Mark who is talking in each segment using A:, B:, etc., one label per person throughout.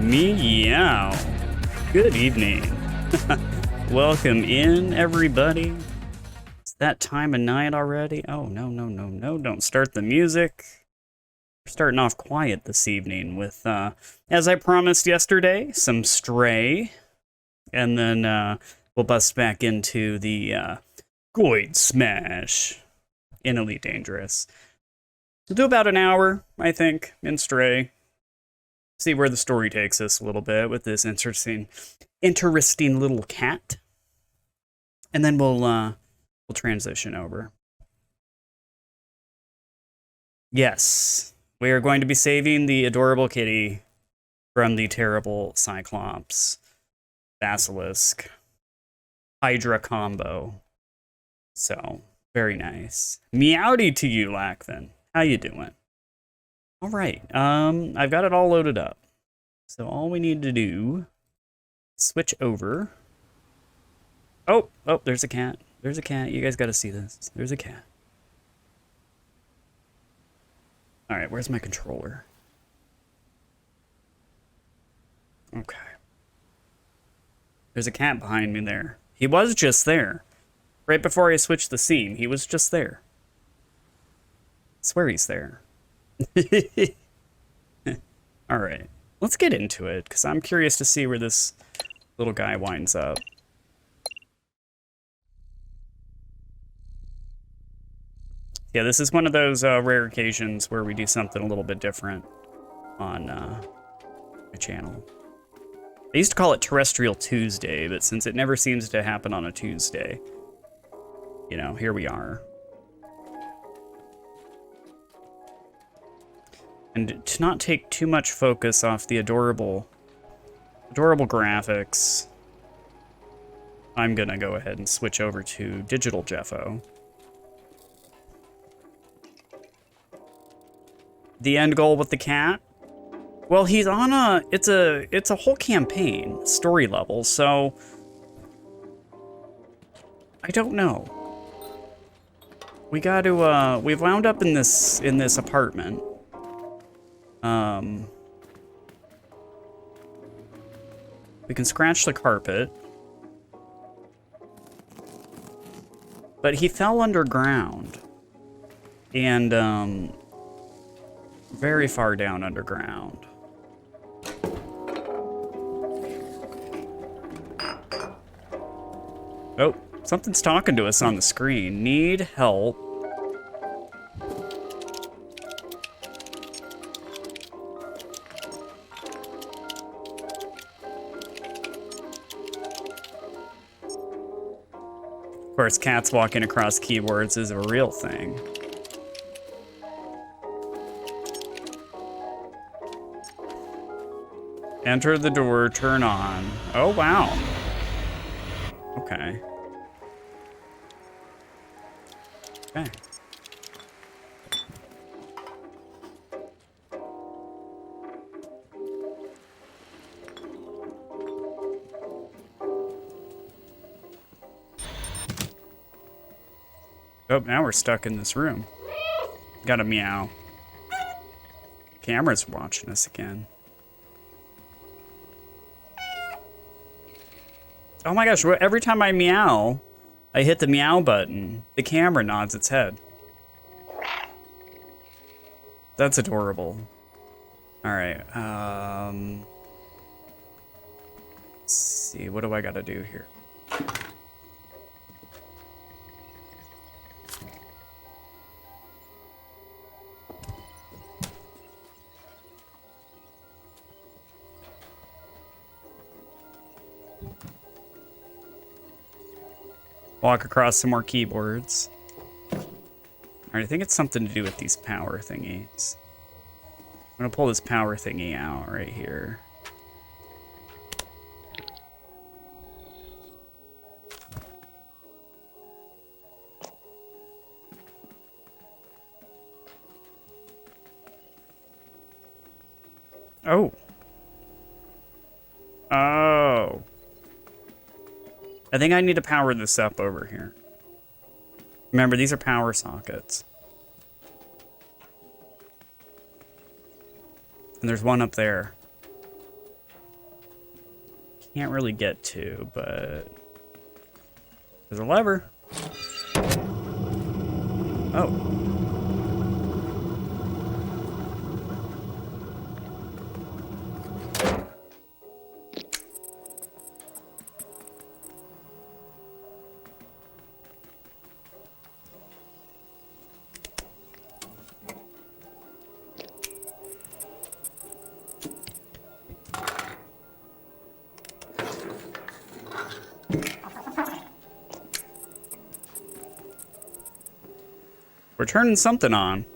A: Meow. Good evening. Welcome in, everybody. It's that time of night already. Oh, no, no, no, no. Don't start the music. We're starting off quiet this evening with, as I promised yesterday, some Stray. And then we'll bust back into the GoidSMASH in Elite Dangerous. We'll do about an hour, I think, in Stray. See where the story takes us a little bit with this interesting little cat. And then we'll transition over. Yes, we are going to be saving the adorable kitty from the terrible Cyclops, Basilisk, Hydra combo. So, very nice. Meowdy to you, Lachlan. How you doing? All right, I've got it all loaded up. So all we need to do, switch over. Oh, there's a cat. There's a cat. You guys got to see this. There's a cat. All right, where's my controller? Okay. There's a cat behind me there. He was just there. Right before I switched the scene, he was just there. I swear he's there. All right, let's get into it, because I'm curious to see where this little guy winds up. Yeah, this is one of those rare occasions where we do something a little bit different on my channel. I used to call it Terrestrial Tuesday, but since it never seems to happen on a Tuesday, you know, here we are. And to not take too much focus off the adorable graphics, I'm gonna go ahead and switch over to Digital Jeffo. The end goal with the cat? Well, he's on it's a whole campaign, story level, so I don't know. We got to we've wound up in this apartment. We can scratch the carpet. But he fell underground. And, very far down underground. Oh, something's talking to us on the screen. Need help. Of course, cats walking across keyboards is a real thing. Enter the door, turn on. Oh, wow. Okay. Okay. Oh, now we're stuck in this room. Gotta meow. Camera's watching us again. Oh my gosh, every time I meow, I hit the meow button, the camera nods its head. That's adorable. All right, let's see, what do I gotta do here? Walk across some more keyboards. All right, I think it's something to do with these power thingies. I'm gonna pull this power thingy out right here. Oh. Oh. I think I need to power this up over here. Remember, these are power sockets. And there's one up there. can't really get to, but there's a lever. Oh. We're turning something on.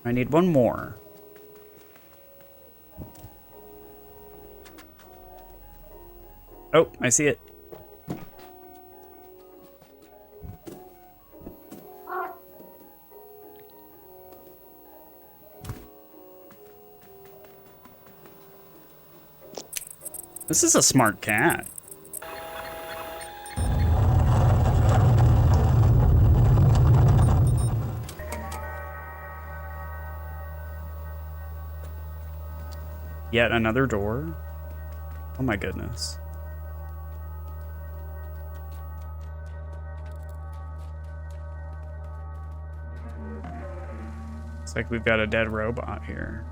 A: I need one more. Oh, I see it. This is a smart cat. Yet another door. Oh my goodness. Looks like we've got a dead robot here.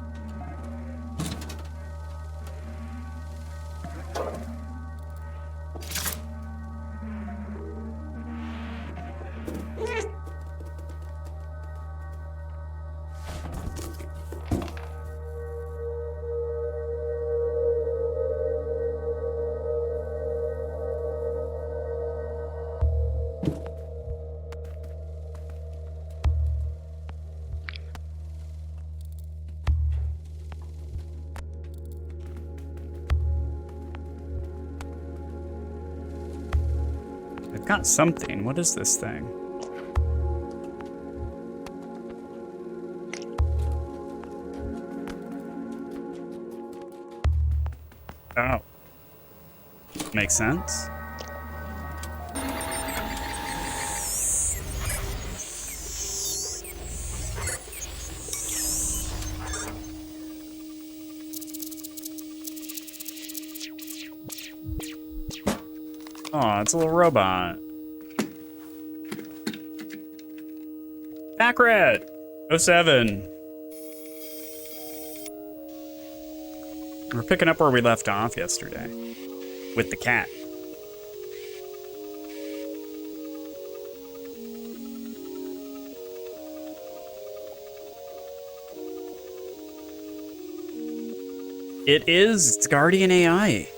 A: I've got something. What is this thing? Oh. Makes sense. Oh, it's a little robot. Backrat 07. We're picking up where we left off yesterday with the cat. It is. It's Guardian AI.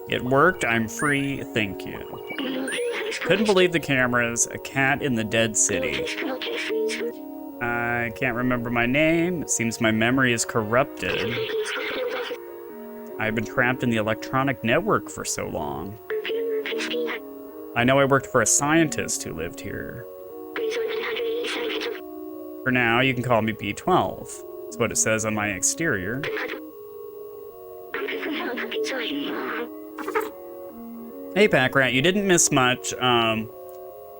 A: It worked. I'm free. Thank you. Couldn't believe the cameras. A cat in the dead city. I can't remember my name. It seems my memory is corrupted. I've been trapped in the electronic network for so long. I know I worked for a scientist who lived here. For now, you can call me B12. That's what it says on my exterior. Hey, Packrat, you didn't miss much.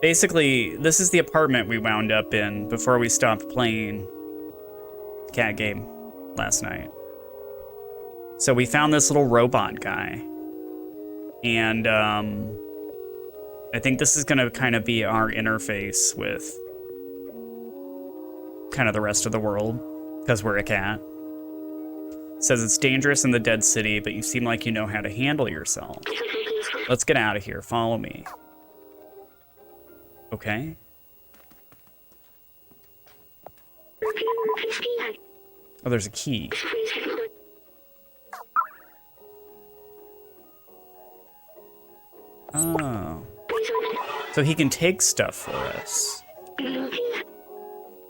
A: Basically, this is the apartment we wound up in before we stopped playing cat game last night. So we found this little robot guy. And I think this is gonna kind of be our interface with kind of the rest of the world, because we're a cat. It says it's dangerous in the dead city, but you seem like you know how to handle yourself. Let's get out of here. Follow me. Okay. Oh, there's a key. Oh. So he can take stuff for us.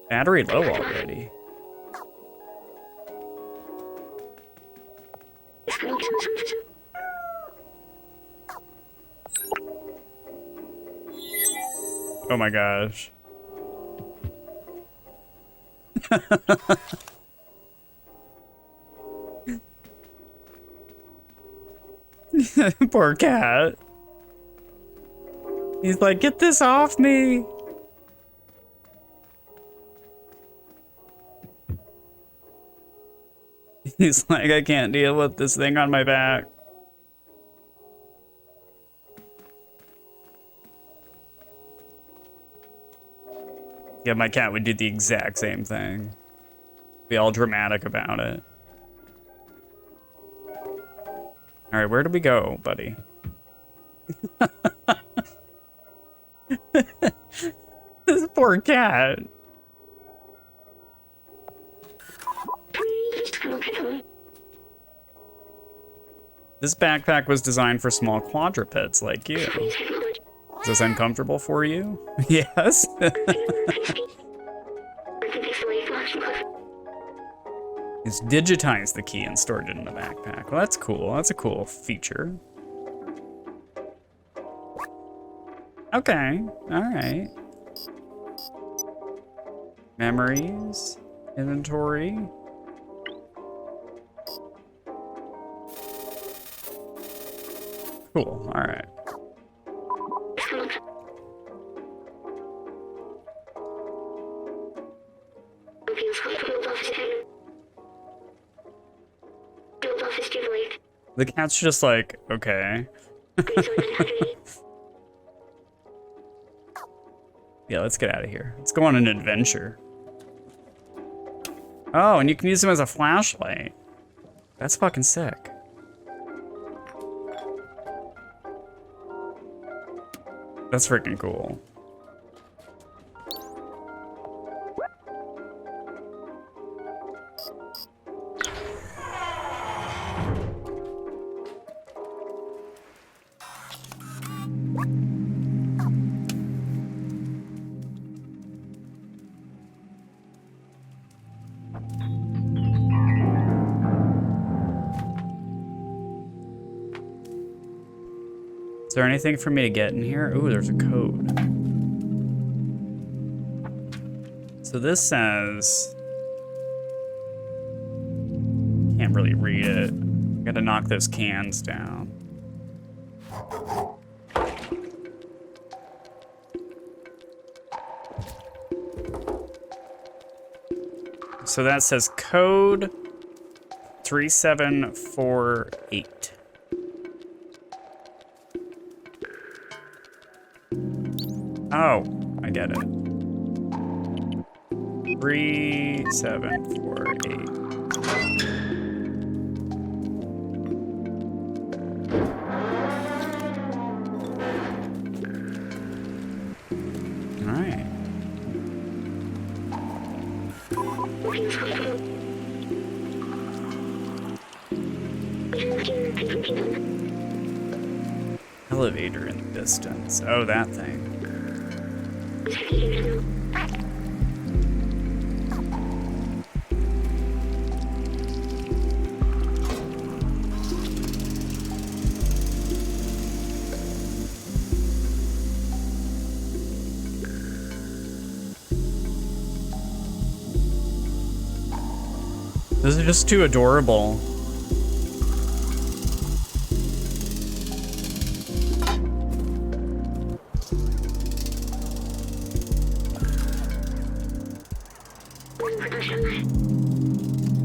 A: Battery low already. Oh my gosh. Poor cat. He's like, get this off me. He's like, I can't deal with this thing on my back. Yeah, my cat would do the exact same thing. Be all dramatic about it. All right, where do we go, buddy? This poor cat. This backpack was designed for small quadrupeds like you. Is this uncomfortable for you? Yes. He's digitized the key and stored it in the backpack. Well, that's cool. That's a cool feature. Okay, all right. Memories, inventory. Cool, all right. The cat's just like, okay. Yeah, let's get out of here. Let's go on an adventure. Oh, and you can use him as a flashlight. That's fucking sick. That's freaking cool. Is there anything for me to get in here? Ooh, there's a code. So this says... Can't really read it. Gotta knock those cans down. So that says code 3748. Oh, I get it. 3748. All right. Elevator in the distance. Oh, that thing. Those are just too adorable.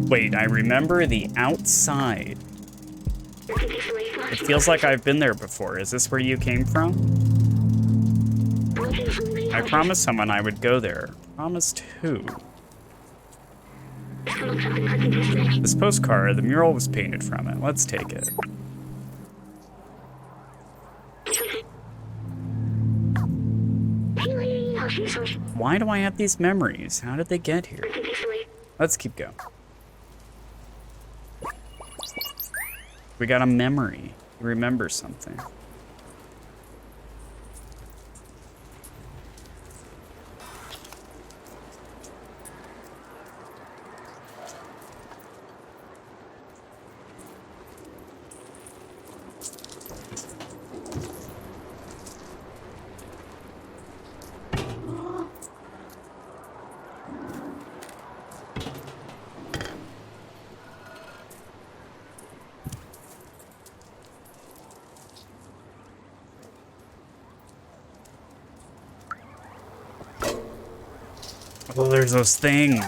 A: Wait, I remember the outside. It feels like I've been there before. Is this where you came from? I promised someone I would go there. Promised who? This postcard, the mural was painted from it. Let's take it. Why do I have these memories? How did they get here? Let's keep going. We got a memory. Remember something. Oh, there's those things.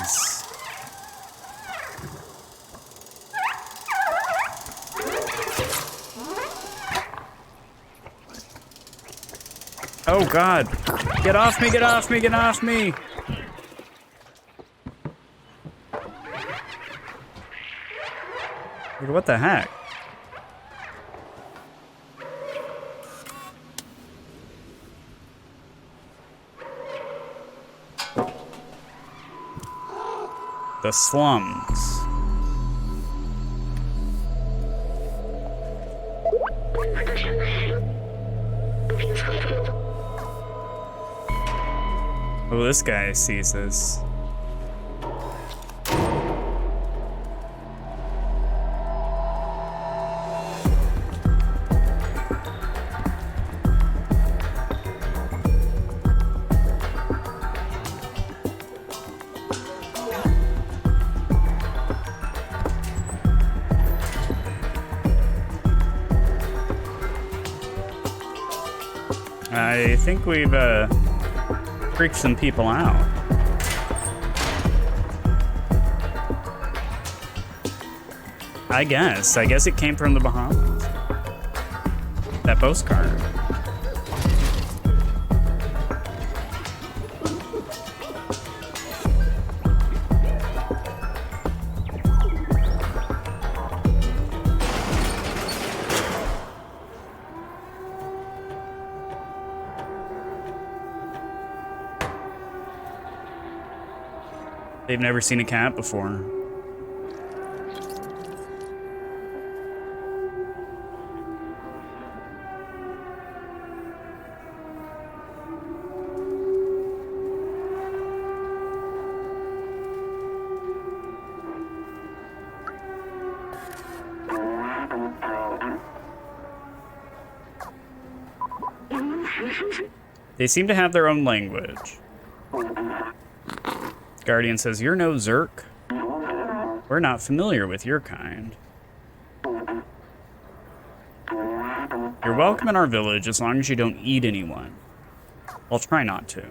A: Oh God, get off me, get off me, get off me. Dude, what the heck? The slums. Oh, this guy sees this. I think we've freaked some people out. I guess it came from the Bahamas. That postcard. They've never seen a cat before. They seem to have their own language. Guardian says, "You're no Zerk. We're not familiar with your kind. You're welcome in our village as long as you don't eat anyone. I'll try not to."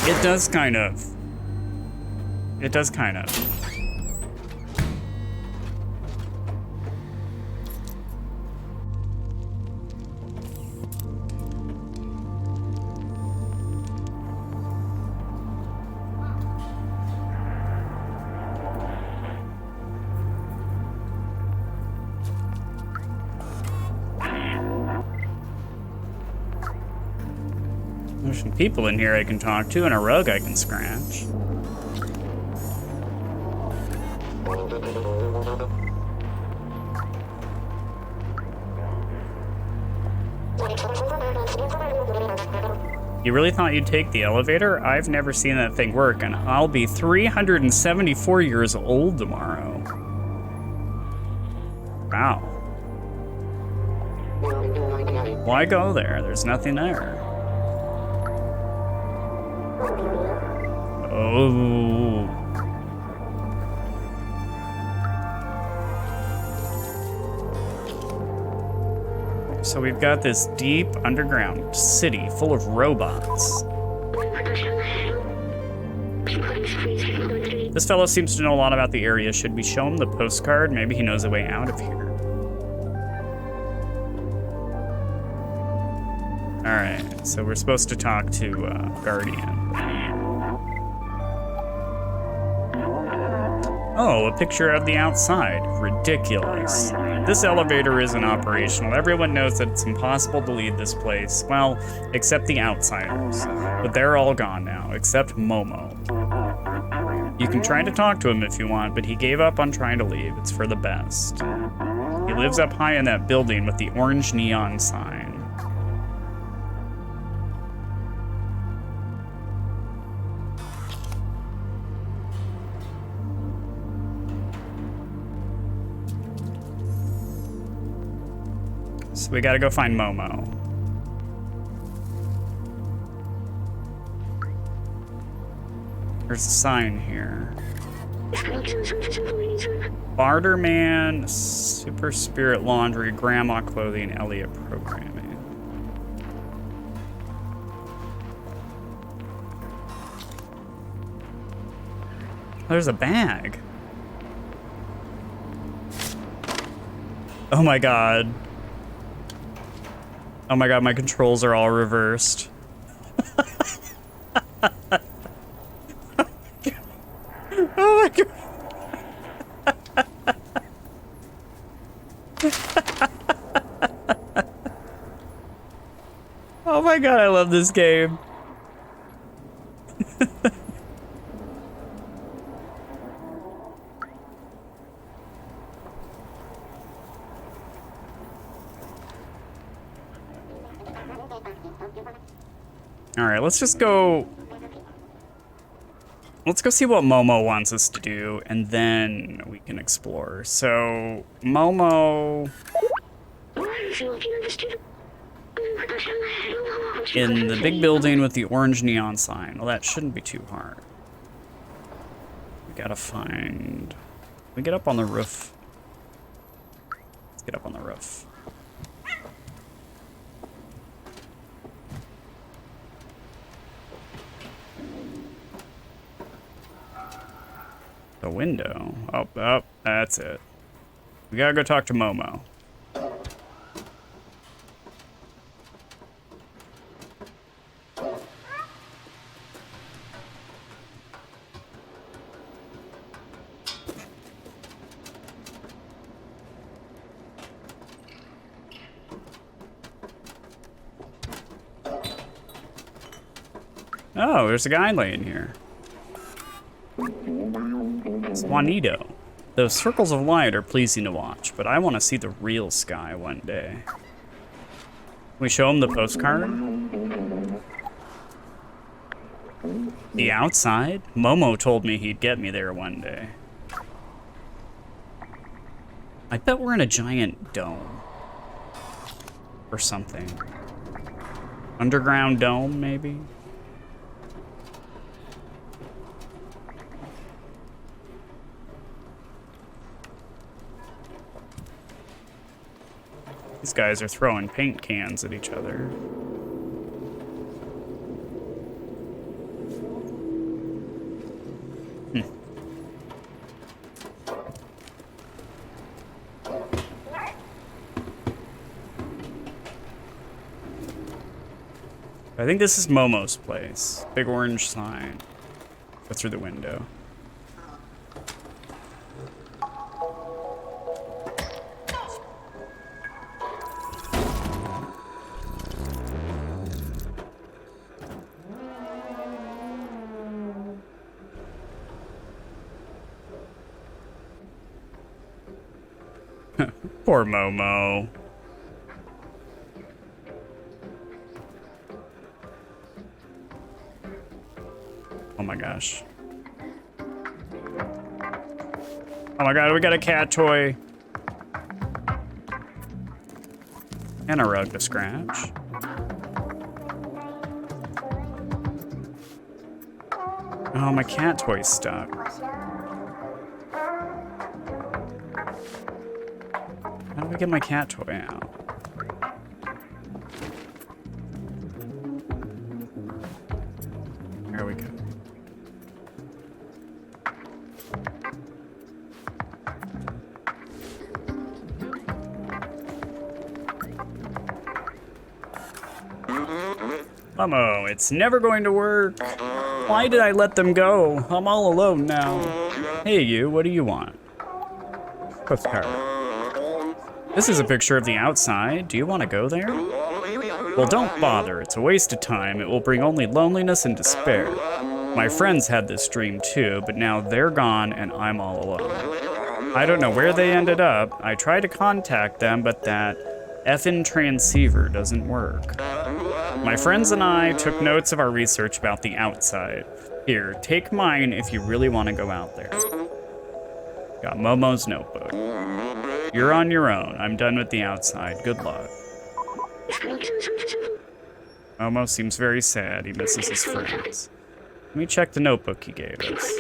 A: It does kind of. It does kind of. There's some people in here I can talk to and a rug I can scratch. You really thought you'd take the elevator? I've never seen that thing work, and I'll be 374 years old tomorrow. Wow. Why go there? There's nothing there. Oh. So we've got this deep underground city full of robots. This fellow seems to know a lot about the area. Should we show him the postcard? Maybe he knows a way out of here. All right, so we're supposed to talk to Guardian. Oh, a picture of the outside. Ridiculous. This elevator isn't operational. Everyone knows that it's impossible to leave this place. Well, except the outsiders. But they're all gone now, except Momo. You can try to talk to him if you want, but he gave up on trying to leave. It's for the best. He lives up high in that building with the orange neon sign. So we gotta go find Momo. There's a sign here. Barterman, Super Spirit Laundry, Grandma Clothing, Elliot Programming. There's a bag. Oh my god. Oh my god, my controls are all reversed. Oh my god. Oh my god, I love this game. All right, let's just go. Let's go see what Momo wants us to do, and then we can explore. So, Momo... in the big building with the orange neon sign. Well, that shouldn't be too hard. We gotta find... Can we get up on the roof? Let's get up on the roof. The window. Oh, that's it. We gotta go talk to Momo. Oh, there's a guy laying here. It's Juanito. Those circles of light are pleasing to watch, but I want to see the real sky one day. Can we show him the postcard? The outside? Momo told me he'd get me there one day. I bet we're in a giant dome. Or something. Underground dome, maybe? These guys are throwing paint cans at each other. I think this is Momo's place. Big orange sign. Go through the window. Poor Momo. Oh my gosh. Oh my god, we got a cat toy. And a rug to scratch. Oh, my cat toy's stuck. How do I get my cat toy out? There we go. Momo, it's never going to work. Why did I let them go? I'm all alone now. Hey you, what do you want? Postcard. This is a picture of the outside. Do you want to go there? Well, don't bother. It's a waste of time. It will bring only loneliness and despair. My friends had this dream too, but now they're gone and I'm all alone. I don't know where they ended up. I tried to contact them, but that effing transceiver doesn't work. My friends and I took notes of our research about the outside. Here, take mine if you really want to go out there. Got Momo's notebook. You're on your own. I'm done with the outside. Good luck. Momo seems very sad. He misses his friends. Let me check the notebook he gave us.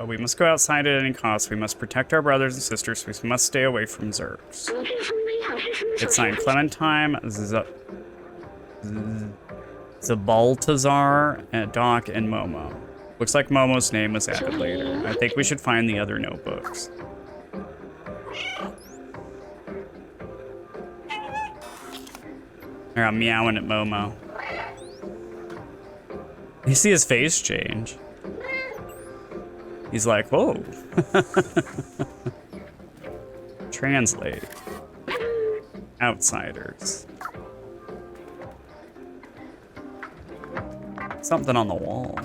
A: We must go outside at any cost. We must protect our brothers and sisters. We must stay away from Zergs. It's signed Clementine, Zabaltazar, Doc, and Momo. Looks like Momo's name was added later. I think we should find the other notebooks. Here, I'm meowing at Momo. You see his face change. He's like, whoa. Translate. Outsiders. Something on the wall.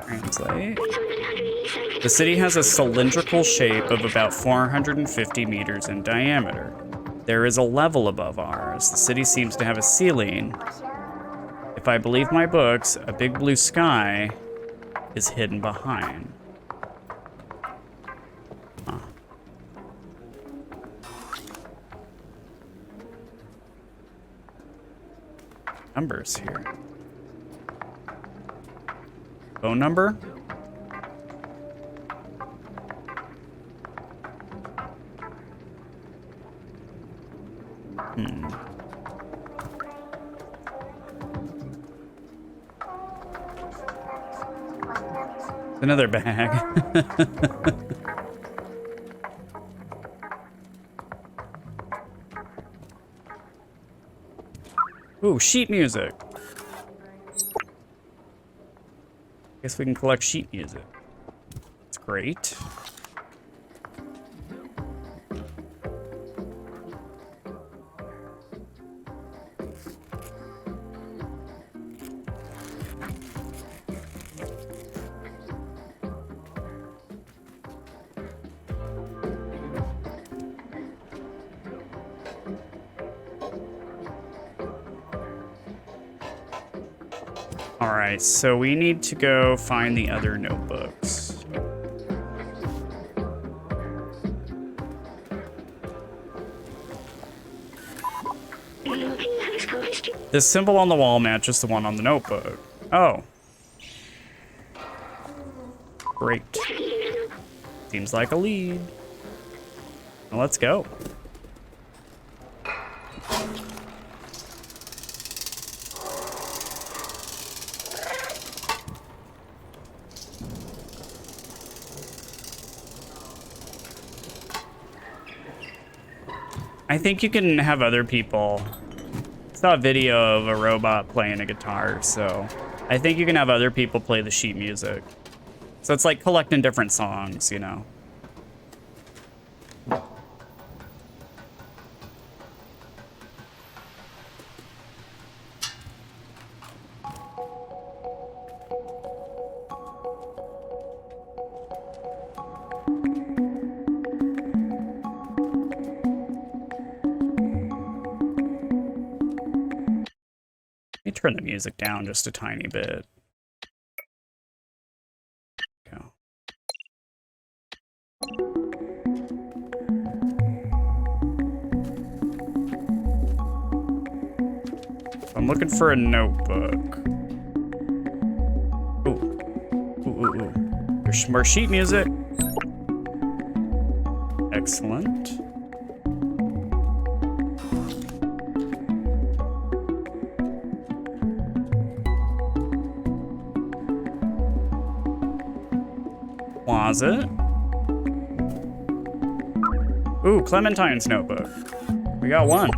A: Translate. The city has a cylindrical shape of about 450 meters in diameter. There is a level above ours. The city seems to have a ceiling. If I believe my books, a big blue sky is hidden behind. Huh. Numbers here. Phone number? Another bag. Ooh, sheet music. Guess we can collect sheet music. That's great. Alright, so we need to go find the other notebooks. This symbol on the wall matches the one on the notebook. Oh. Great. Seems like a lead. Well, let's go. I think you can have other people. I saw a video of a robot playing a guitar, so I think you can have other people play the sheet music. So it's like collecting different songs, you know. Let me turn the music down just a tiny bit. Go. I'm looking for a notebook. Ooh. Ooh, ooh, ooh. There's more sheet music. Excellent. Closet. Ooh, Clementine's notebook. We got one.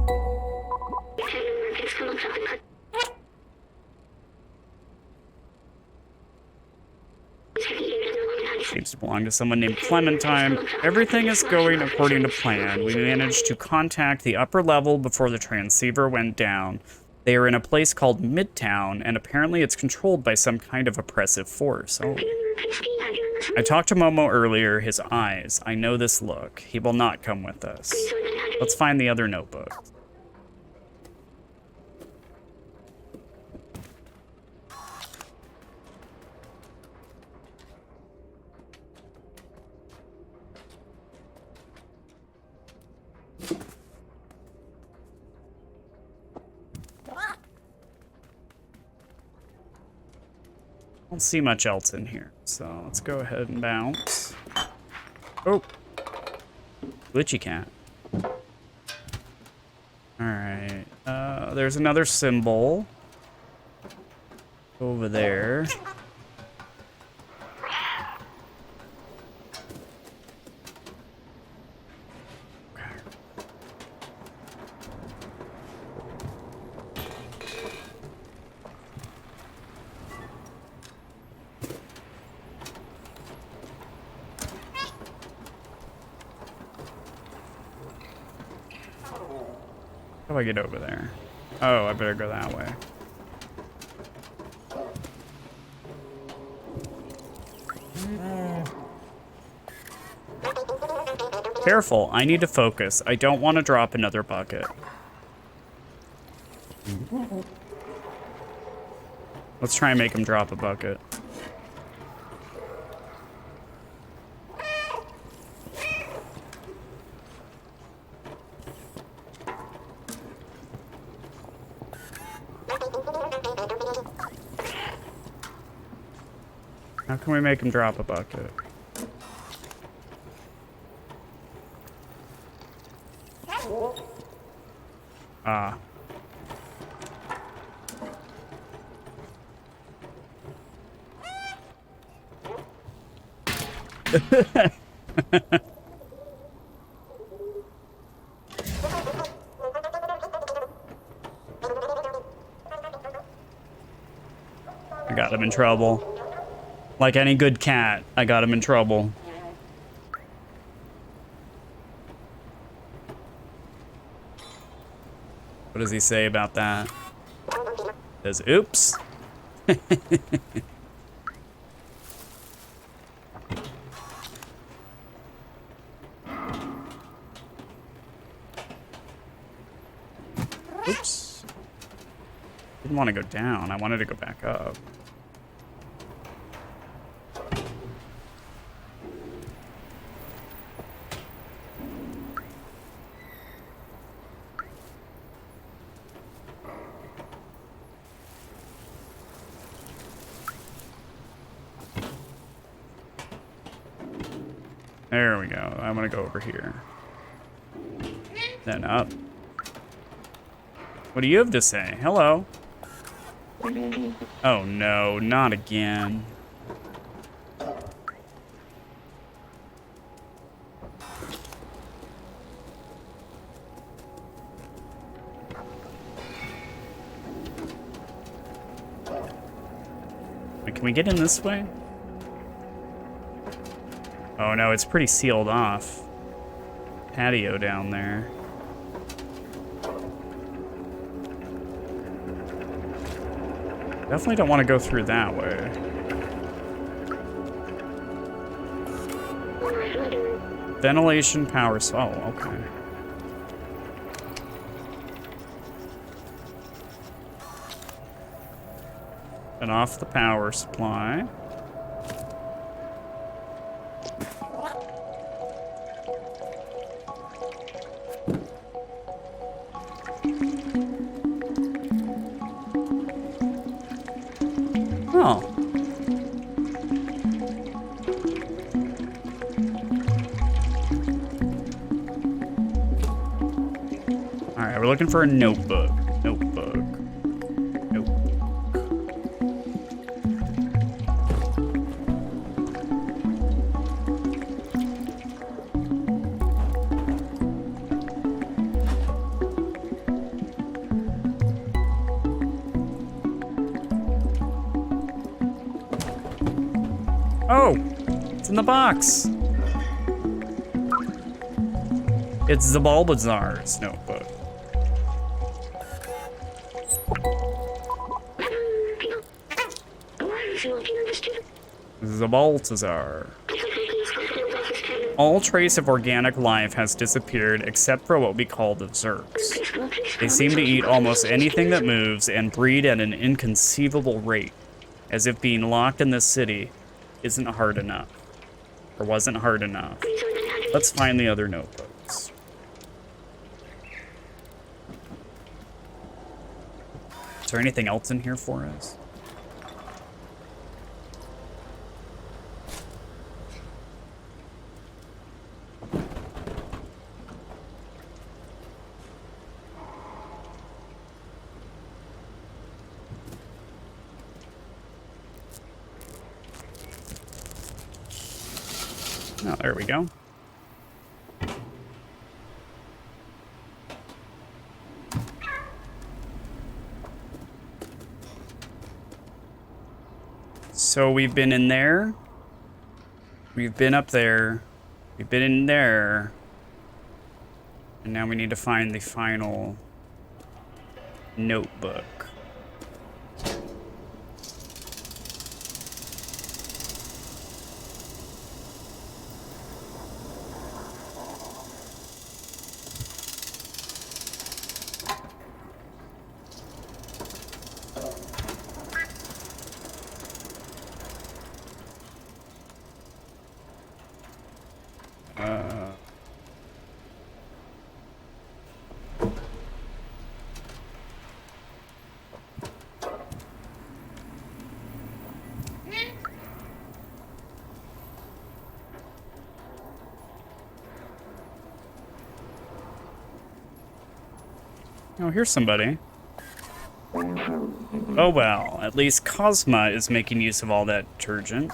A: Seems to belong to someone named Clementine. Everything is going according to plan. We managed to contact the upper level before the transceiver went down. They are in a place called Midtown, and apparently it's controlled by some kind of oppressive force. Oh. I talked to Momo earlier. His eyes. I know this look. He will not come with us. Let's find the other notebook. Don't see much else in here, so let's go ahead and bounce. Oh, glitchy cat. All right, there's another symbol over there. How do I get over there? Oh, I better go that way. Careful, I need to focus. I don't want to drop another bucket. Let's try and make him drop a bucket. How can we make him drop a bucket? Ah. I got him in trouble. Like any good cat, I got him in trouble. What does he say about that? He says, oops. Oops. Didn't want to go down. I wanted to go back up. There we go. I'm gonna go over here. Then up. What do you have to say? Hello. Oh no, not again. Wait, can we get in this way? Oh no, it's pretty sealed off. Patio down there. Definitely don't want to go through that way. Ventilation power. Oh, okay. And off the power supply. Oh. All right, we're looking for a notebook. Notebook. Notebook. Oh, it's in the box. It's the Bulbasaur's notebook. The Baltazar. All trace of organic life has disappeared except for what we call the Zergs. They seem to eat almost anything that moves and breed at an inconceivable rate, as if being locked in this city isn't hard enough, or wasn't hard enough. Let's find the other notebooks. Is there anything else in here for us? Oh, there we go. So we've been in there. We've been up there. We've been in there. And now we need to find the final notebook. Oh, here's somebody. Oh well, at least Cosma is making use of all that detergent.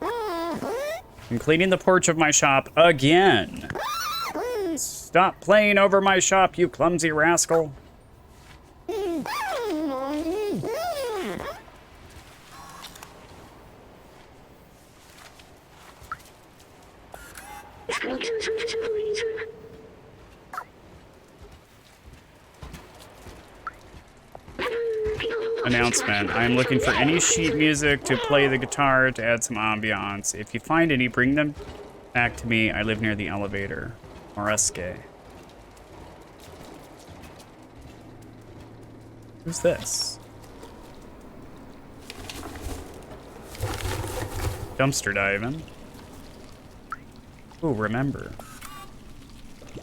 A: I'm cleaning the porch of my shop again. Stop playing over my shop, you clumsy rascal. Announcement. I am looking for any sheet music to play the guitar to add some ambiance. If you find any, bring them back to me. I live near the elevator. Moresque. Who's this? Dumpster diving. Ooh, remember.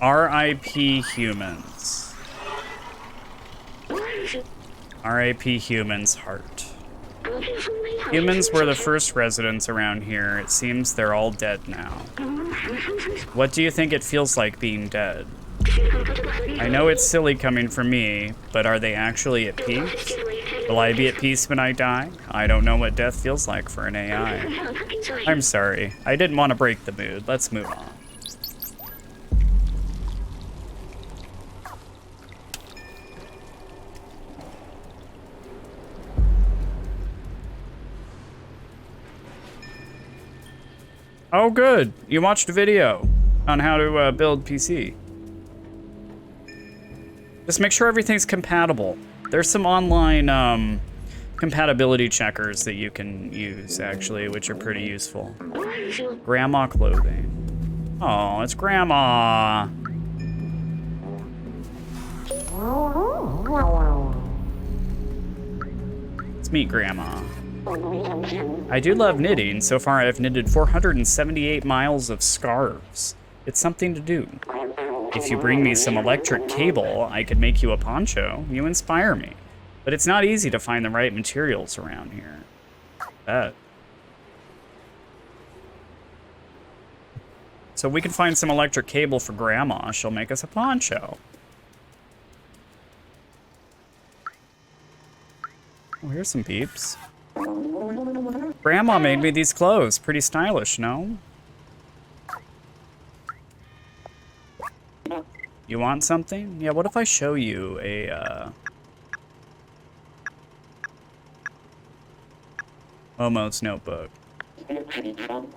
A: R.I.P. humans. R.I.P. humans' heart. Humans were the first residents around here. It seems they're all dead now. What do you think it feels like being dead? I know it's silly coming from me, but are they actually at peace? Will I be at peace when I die? I don't know what death feels like for an AI. I'm sorry. I didn't want to break the mood. Let's move on. Oh, good. You watched a video on how to build PC. Just make sure everything's compatible. There's some online compatibility checkers that you can use, actually, which are pretty useful. Grandma clothing. Oh, it's Grandma. Let's meet Grandma. I do love knitting. So far, I've knitted 478 miles of scarves. It's something to do. If you bring me some electric cable, I could make you a poncho. You inspire me. But it's not easy to find the right materials around here. So we can find some electric cable for Grandma. She'll make us a poncho. Oh, here's some peeps. Grandma made me these clothes. Pretty stylish, no? You want something? Yeah, what if I show you a, Momo's notebook?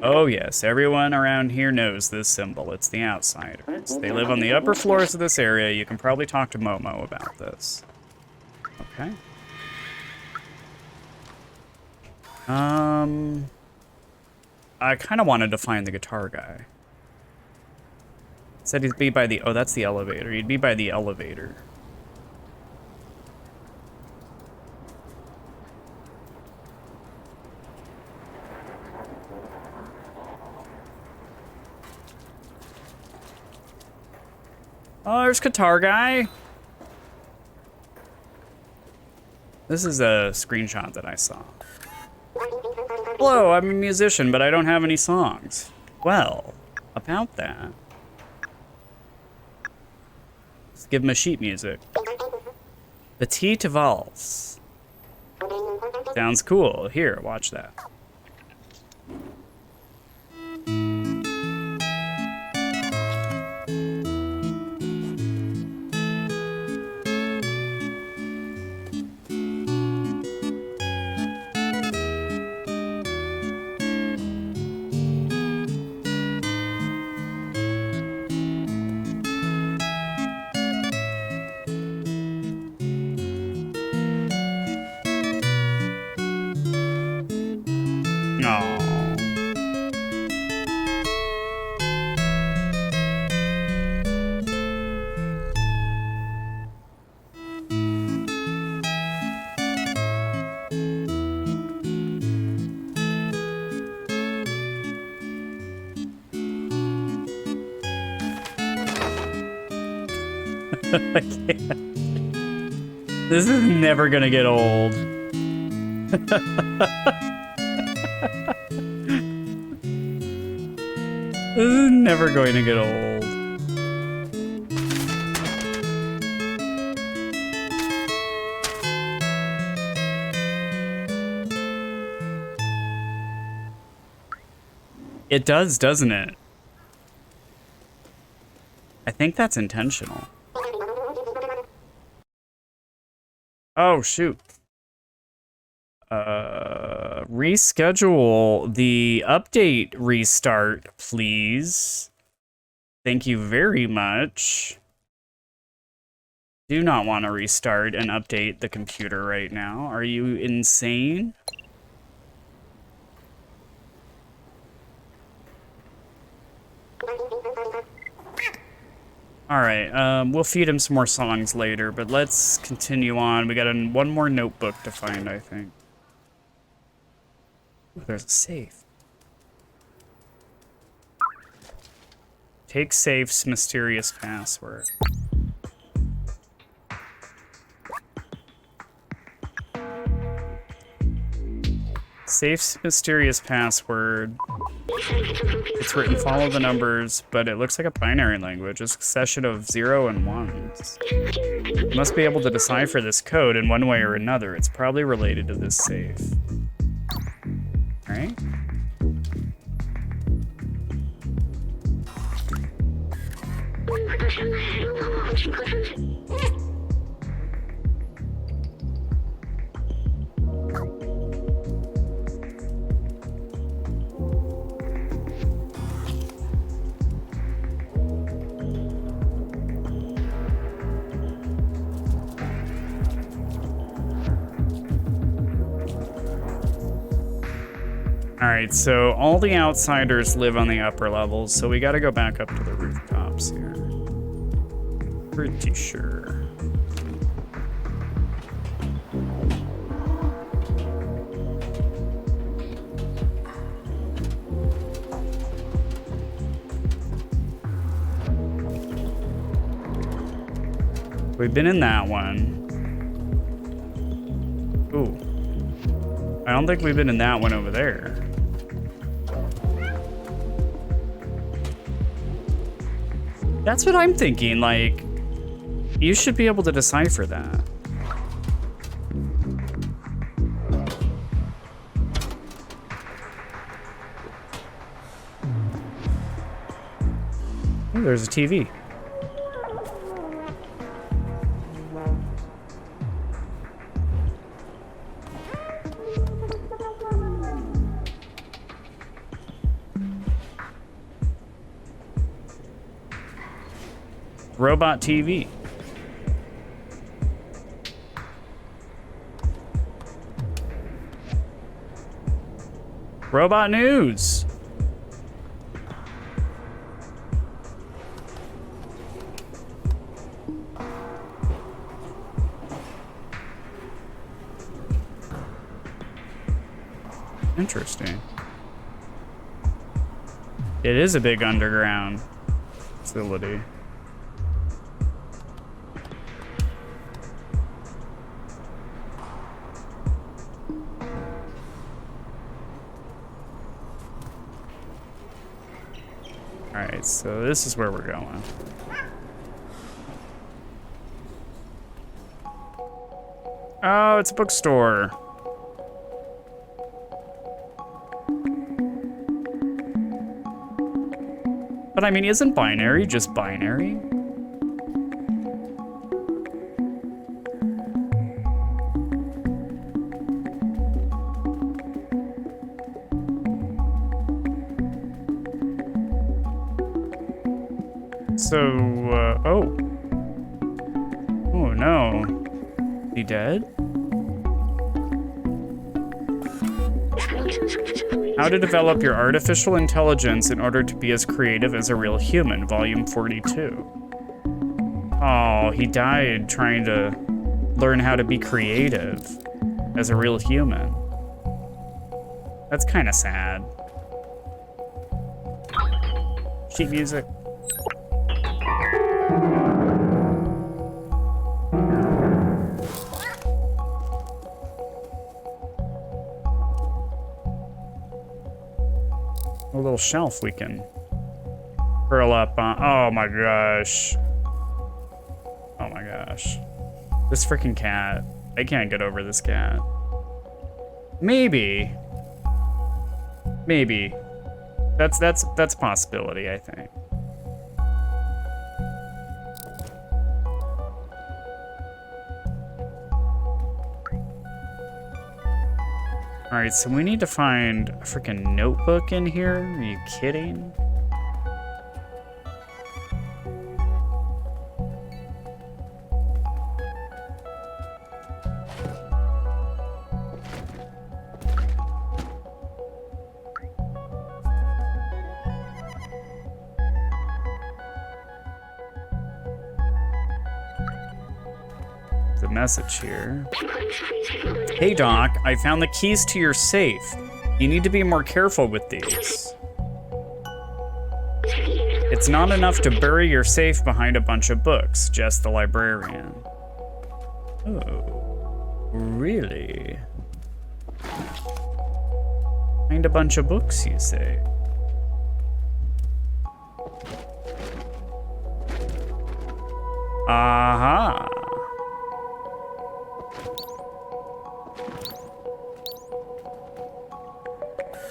A: Oh yes, everyone around here knows this symbol. It's the Outsiders. They live on the upper floors of this area. You can probably talk to Momo about this. Okay. I kind of wanted to find the guitar guy. Said he'd be by the, oh, that's the elevator. He'd be by the elevator. Oh, there's guitar guy. This is a screenshot that I saw. Hello, I'm a musician, but I don't have any songs. Well, about that. Let's give him a sheet music. Petite Valse. Sounds cool. Here, watch that. I can't. This is never gonna get old. This is never going to get old. It does, doesn't it? I think that's intentional. Oh, shoot. Reschedule the update restart, please. Thank you very much. Do not want to restart and update the computer right now. Are you insane? All right, we'll feed him some more songs later, but let's continue on. We got one more notebook to find, I think. Ooh, there's a safe. Take safe's mysterious password. Safe's mysterious password. It's written follow the numbers, but it looks like a binary language, a succession of 0 and 1s. You must be able to decipher this code in one way or another. It's probably related to this safe. Right? Alright, so all the outsiders live on the upper levels, so we gotta go back up to the rooftops here. Pretty sure. We've been in that one. Ooh. I don't think we've been in that one over there. That's what I'm thinking, like, you should be able to decipher that. Oh, there's a TV. Robot TV. Robot news. Interesting. It is a big underground facility. Alright, so this is where we're going. Oh, it's a bookstore. But I mean, isn't binary just binary? So, oh. Oh no. He dead? How to develop your artificial intelligence in order to be as creative as a real human, volume 42. Oh, he died trying to learn how to be creative as a real human. That's kind of sad. Sheet music. A little shelf we can curl up on. Oh my gosh. Oh my gosh. This freaking cat. I can't get over this cat. Maybe. Maybe. That's a possibility, I think. All right, so we need to find a freaking notebook in here. Are you kidding? The message here. Hey Doc, I found the keys to your safe. You need to be more careful with these. It's not enough to bury your safe behind a bunch of books, just the librarian. Oh, really? Behind a bunch of books, you say? Aha.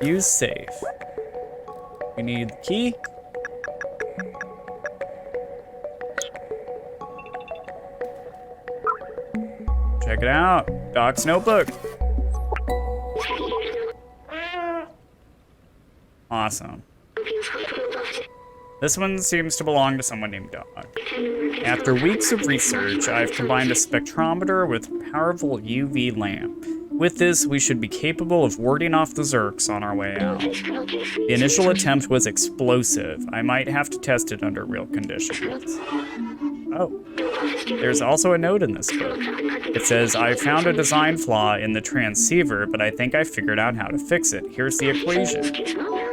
A: Use safe. We need the key. Check it out. Doc's notebook. Awesome. This one seems to belong to someone named Doc. After weeks of research, I've combined a spectrometer with a powerful UV lamp. With this, we should be capable of warding off the Zerks on our way out. The initial attempt was explosive. I might have to test it under real conditions. Oh. There's also a note in this book. It says, I found a design flaw in the transceiver, but I think I figured out how to fix it. Here's the equation.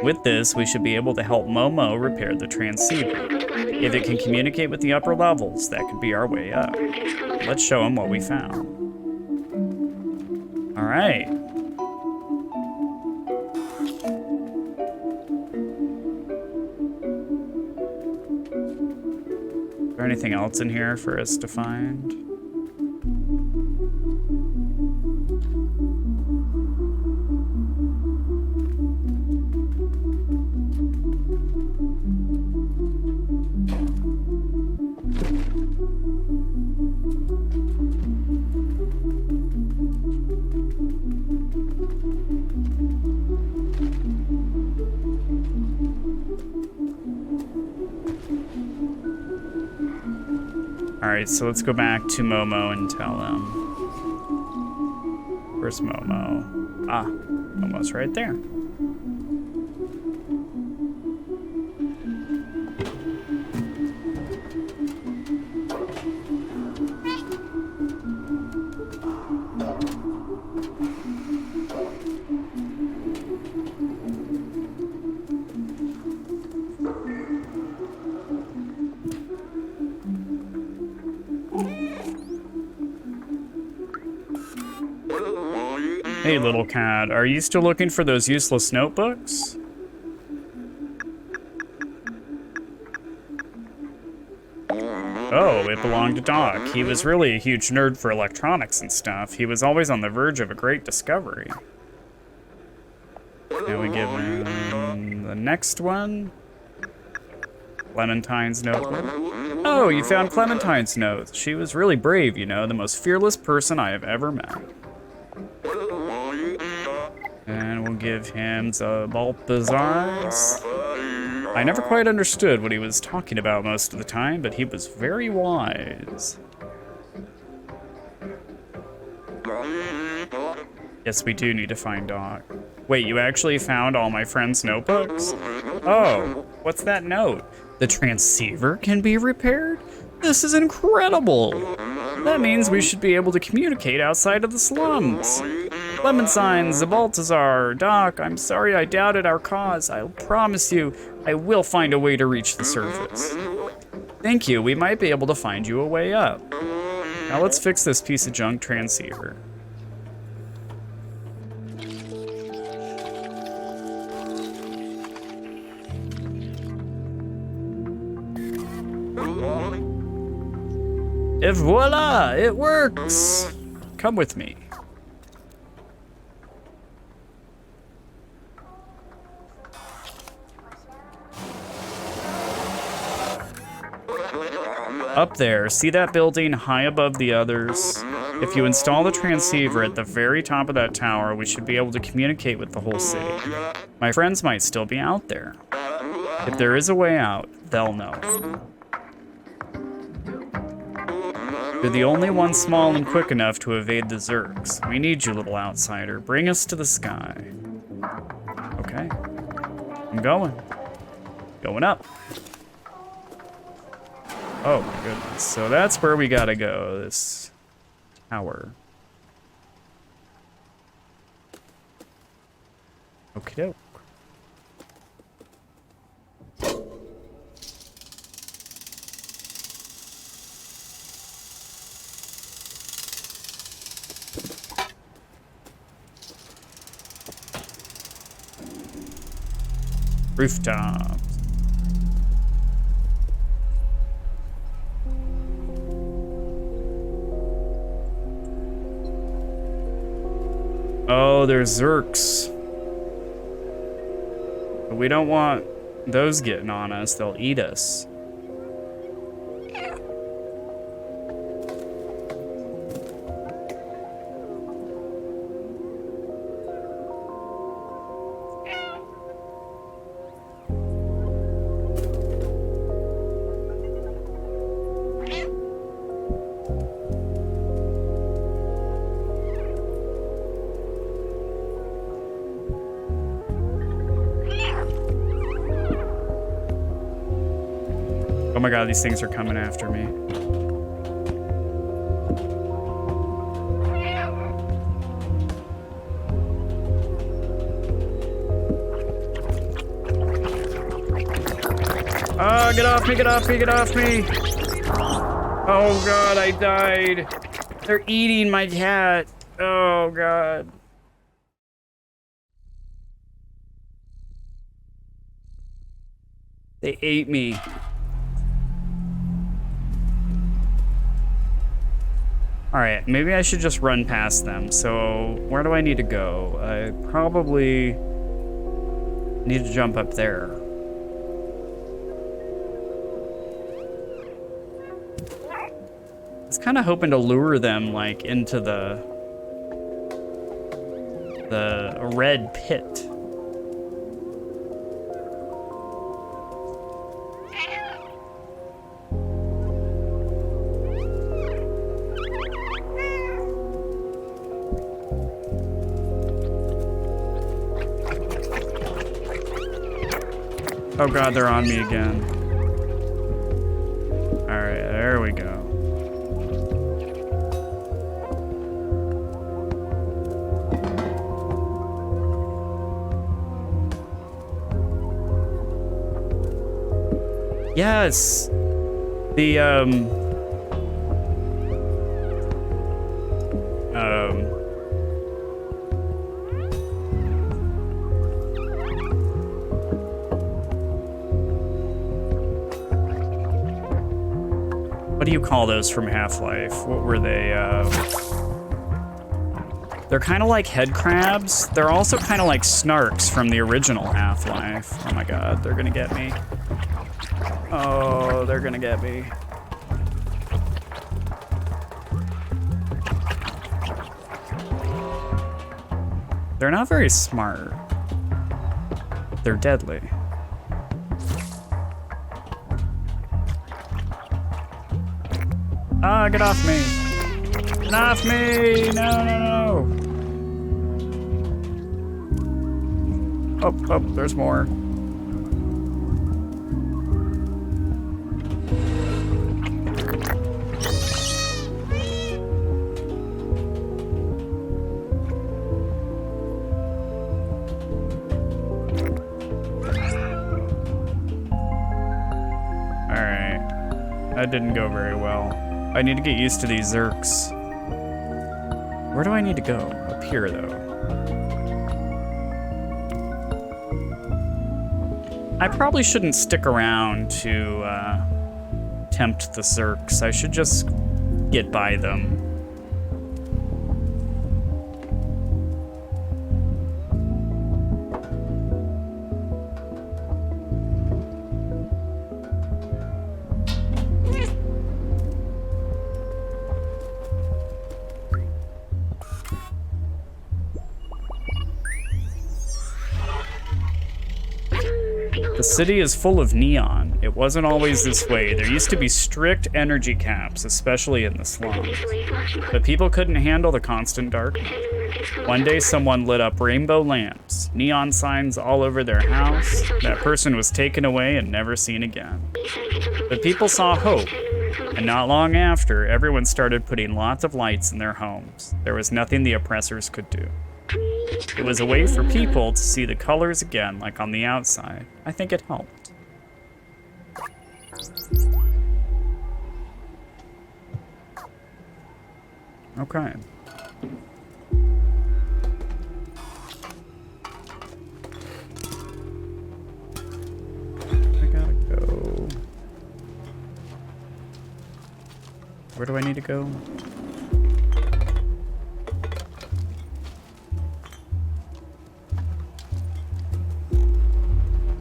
A: With this, we should be able to help Momo repair the transceiver. If it can communicate with the upper levels, that could be our way up. Let's show him what we found. All right. Is there anything else in here for us to find? Alright, so let's go back to Momo and tell him. Where's Momo? Ah, Momo's right there. Hey, little cat, are you still looking for those useless notebooks? Oh, it belonged to Doc. He was really a huge nerd for electronics and stuff. He was always on the verge of a great discovery. Now we give him the next one. Clementine's notebook. Oh, you found Clementine's note. She was really brave, you know, the most fearless person I have ever met. And we'll give him the Balthazar's. I never quite understood what he was talking about most of the time, but he was very wise. Yes, we do need to find Doc. Wait, you actually found all my friends' notebooks? Oh, what's that note? The transceiver can be repaired? This is incredible! That means we should be able to communicate outside of the slums. Clementine, Balthazar, Doc, I'm sorry I doubted our cause. I'll promise you, I will find a way to reach the surface. Thank you, we might be able to find you a way up. Now let's fix this piece of junk transceiver. Et voila, it works. Come with me. Up there, see that building high above the others? If you install the transceiver at the very top of that tower, we should be able to communicate with the whole city. My friends might still be out there. If there is a way out, they'll know. You're the only one small and quick enough to evade the Zergs. We need you, little outsider. Bring us to the sky. Okay. I'm going. Going up. Oh my goodness. So that's where we gotta go, this tower. Okie doke. Rooftops. Oh, there's Zerks. But we don't want those getting on us. They'll eat us. Oh my god, these things are coming after me. Ah, get off me, get off me, get off me! Oh god, I died. They're eating my cat. Oh god. They ate me. All right, maybe I should just run past them. So where do I need to go? I probably need to jump up there. I was kind of hoping to lure them like into the red pit. Oh god, they're on me again. Alright, there we go. Yes! What do you call those from Half-Life? What were they? They're kind of like head crabs. They're also kind of like snarks from the original Half-Life. Oh my god, they're gonna get me. Oh, they're gonna get me. They're not very smart. They're deadly. Ah, get off me. Get off me! No, no, no. Oh, oh, there's more. That didn't go very well. I need to get used to these Zerks. Where do I need to go? Up here, though. I probably shouldn't stick around to tempt the Zerks. I should just get by them. The city is full of neon. It wasn't always this way. There used to be strict energy caps, especially in the slums. But people couldn't handle the constant darkness. One day someone lit up rainbow lamps, neon signs all over their house. That person was taken away and never seen again. But people saw hope, and not long after, everyone started putting lots of lights in their homes. There was nothing the oppressors could do. It was a way for people to see the colors again, like on the outside. I think it helped. Okay. I gotta go. Where do I need to go?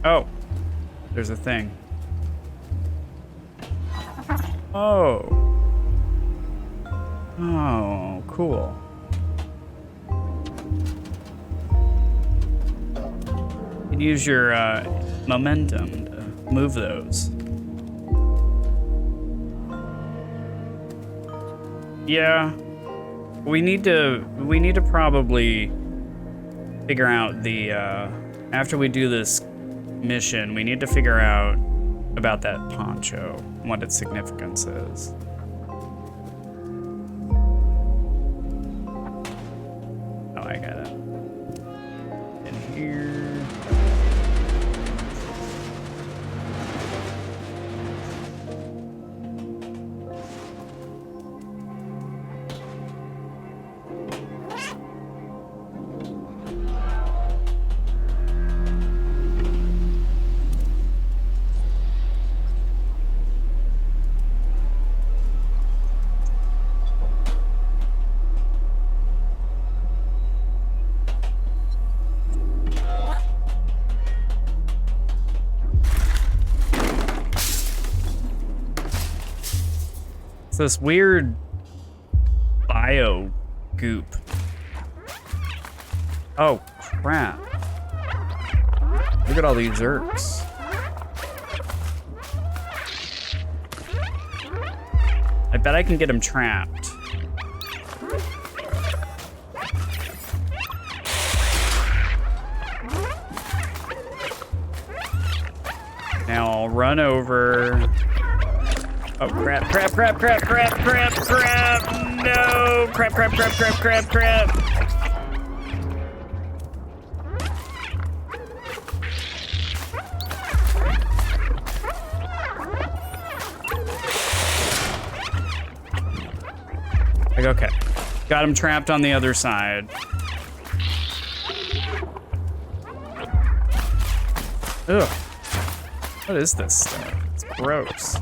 A: Oh, there's a thing. Oh. Oh, cool. You can use your momentum to move those. Yeah. We need to probably figure out the after we do this mission, we need to figure out about that poncho and what its significance is. Oh, I got it. In here. It's this weird bio goop. Oh, crap. Look at all these Zerks. I bet I can get them trapped. Now I'll run over. Oh, crap, crap, crap, crap, crap, crap, crap! No! Crap, crap, crap, crap, crap, crap! Like, okay. Got him trapped on the other side. Ugh. What is this stuff? It's gross.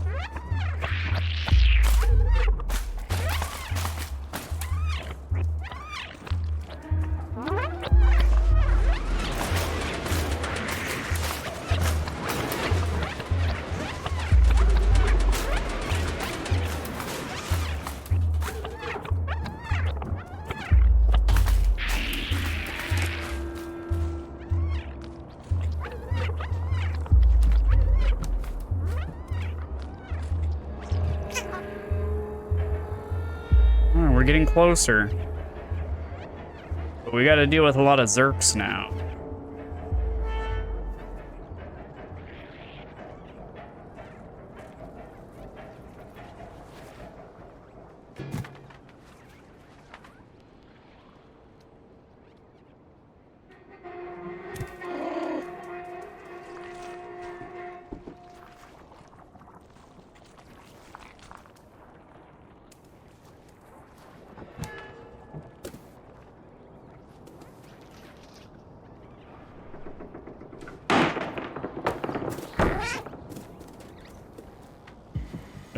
A: we're getting closer. But we gotta deal with a lot of Zerks now.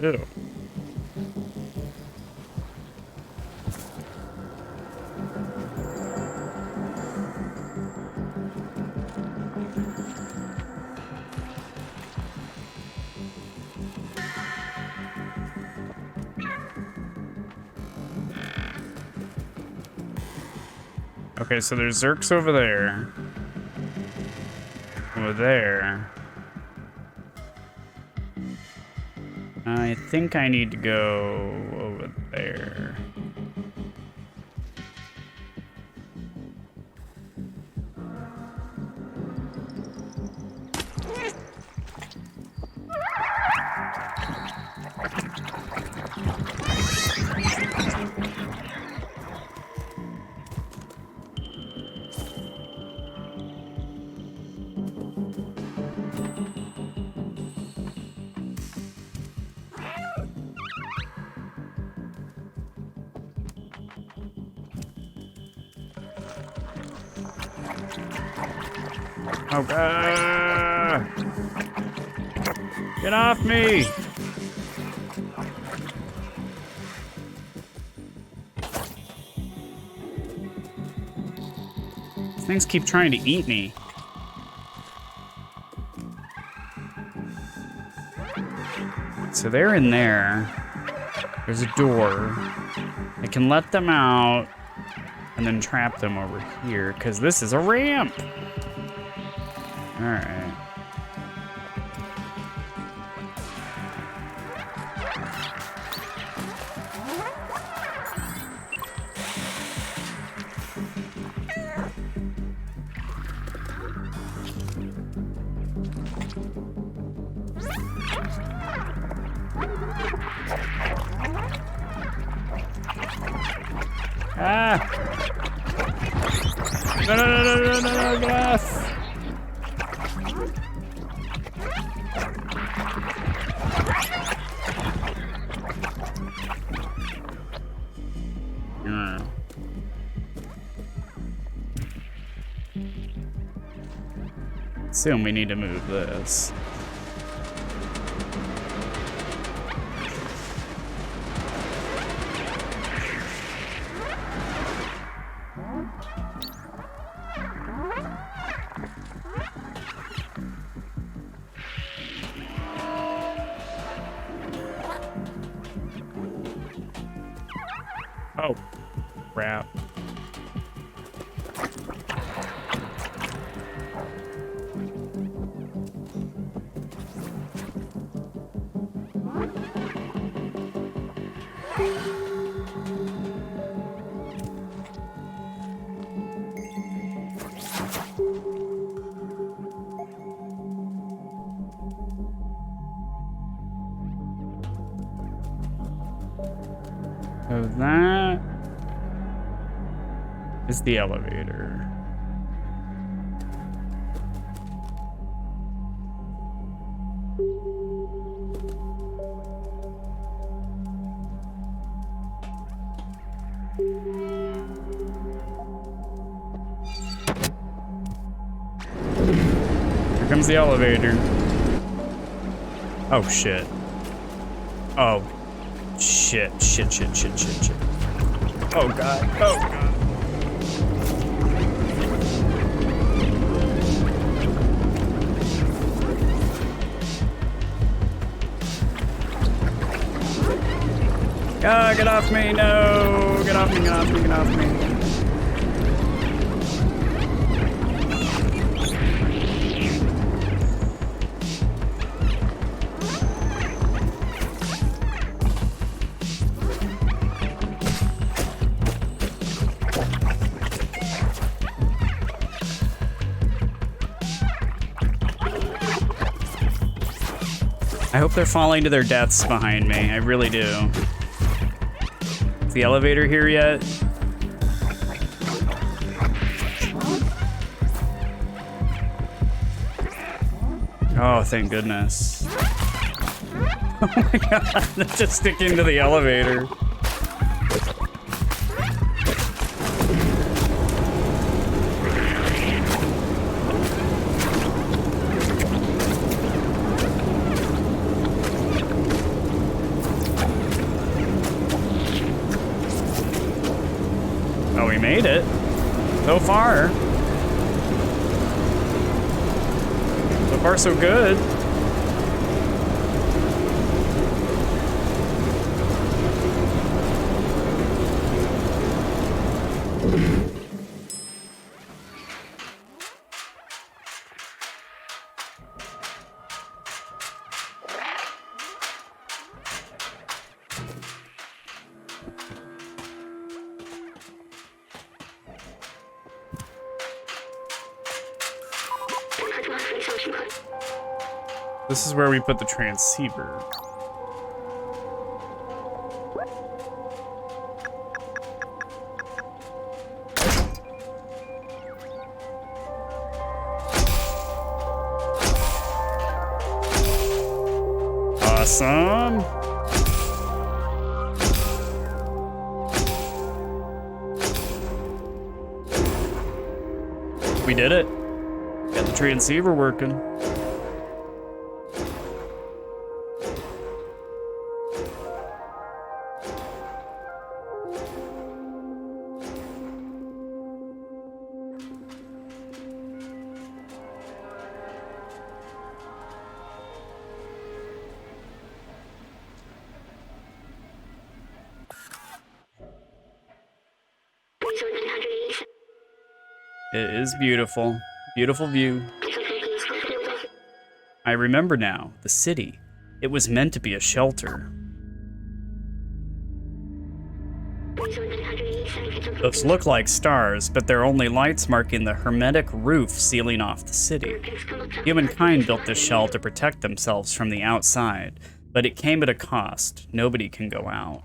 A: Ew. Okay, so there's Zerks over there. Over there. I think I need to go over there. Oh god! Get off me! These things keep trying to eat me. So they're in there. There's a door. I can let them out and then trap them over here, because this is a ramp. All right. Ah! No, no, no, no, no, no, no, get off! Assume we need to move this. Oh, crap. So that is the elevator. Here comes the elevator. Oh shit. Oh. Shit, shit, shit, shit, shit, shit. Oh god, oh god. Ah, get off me, no! Get off me, get off me, get off me. I hope they're falling to their deaths behind me. I really do. Is the elevator here yet? Oh, thank goodness. Oh my god, they're just sticking to the elevator. Oh, we made it. So far. So far, so good. This is where we put the transceiver. Awesome. We did it. Got the transceiver working. It is beautiful. Beautiful view. I remember now, the city. It was meant to be a shelter. Those look like stars, but they're only lights marking the hermetic roof sealing off the city. Humankind built this shell to protect themselves from the outside, but it came at a cost. Nobody can go out.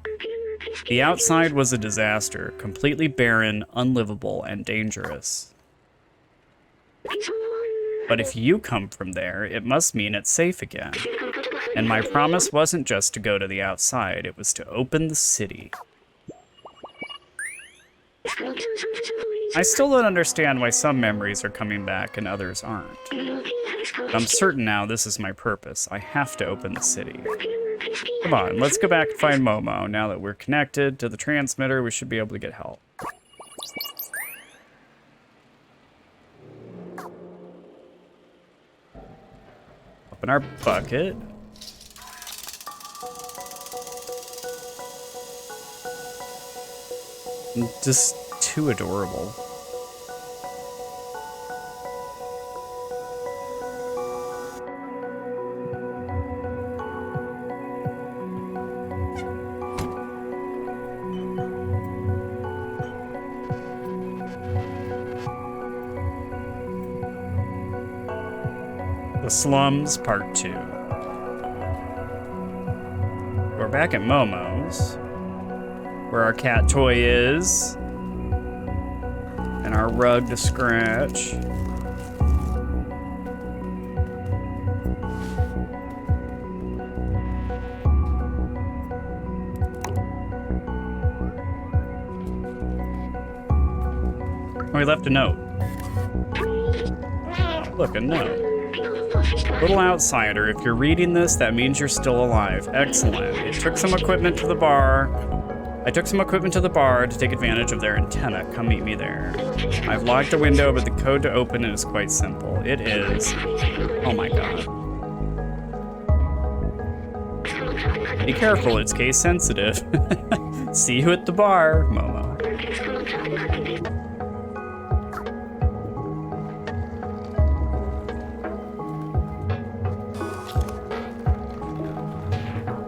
A: The outside was a disaster, completely barren, unlivable, and dangerous. But if you come from there, it must mean it's safe again. And my promise wasn't just to go to the outside, it was to open the city. I still don't understand why some memories are coming back and others aren't. But I'm certain now this is my purpose. I have to open the city. Come on, let's go back and find Momo. Now that we're connected to the transmitter, we should be able to get help. Open our bucket. Just too adorable. The Slums Part 2. We're back at Momo's, where our cat toy is, and our rug to scratch. Oh, we left a note. Look, a note. Little outsider, if you're reading this, that means you're still alive. Excellent. It took some equipment to the bar. I took some equipment to the bar to take advantage of their antenna. Come meet me there. I've locked the window, but the code to open it is quite simple. It is... Oh my god. Be careful, it's case sensitive. See you at the bar, Momo.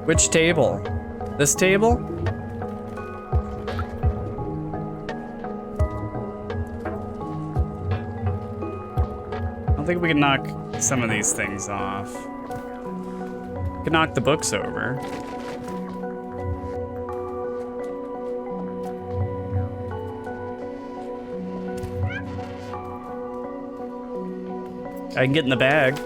A: Which table? This table? I don't think we can knock some of these things off. Could knock the books over. I can get in the bag.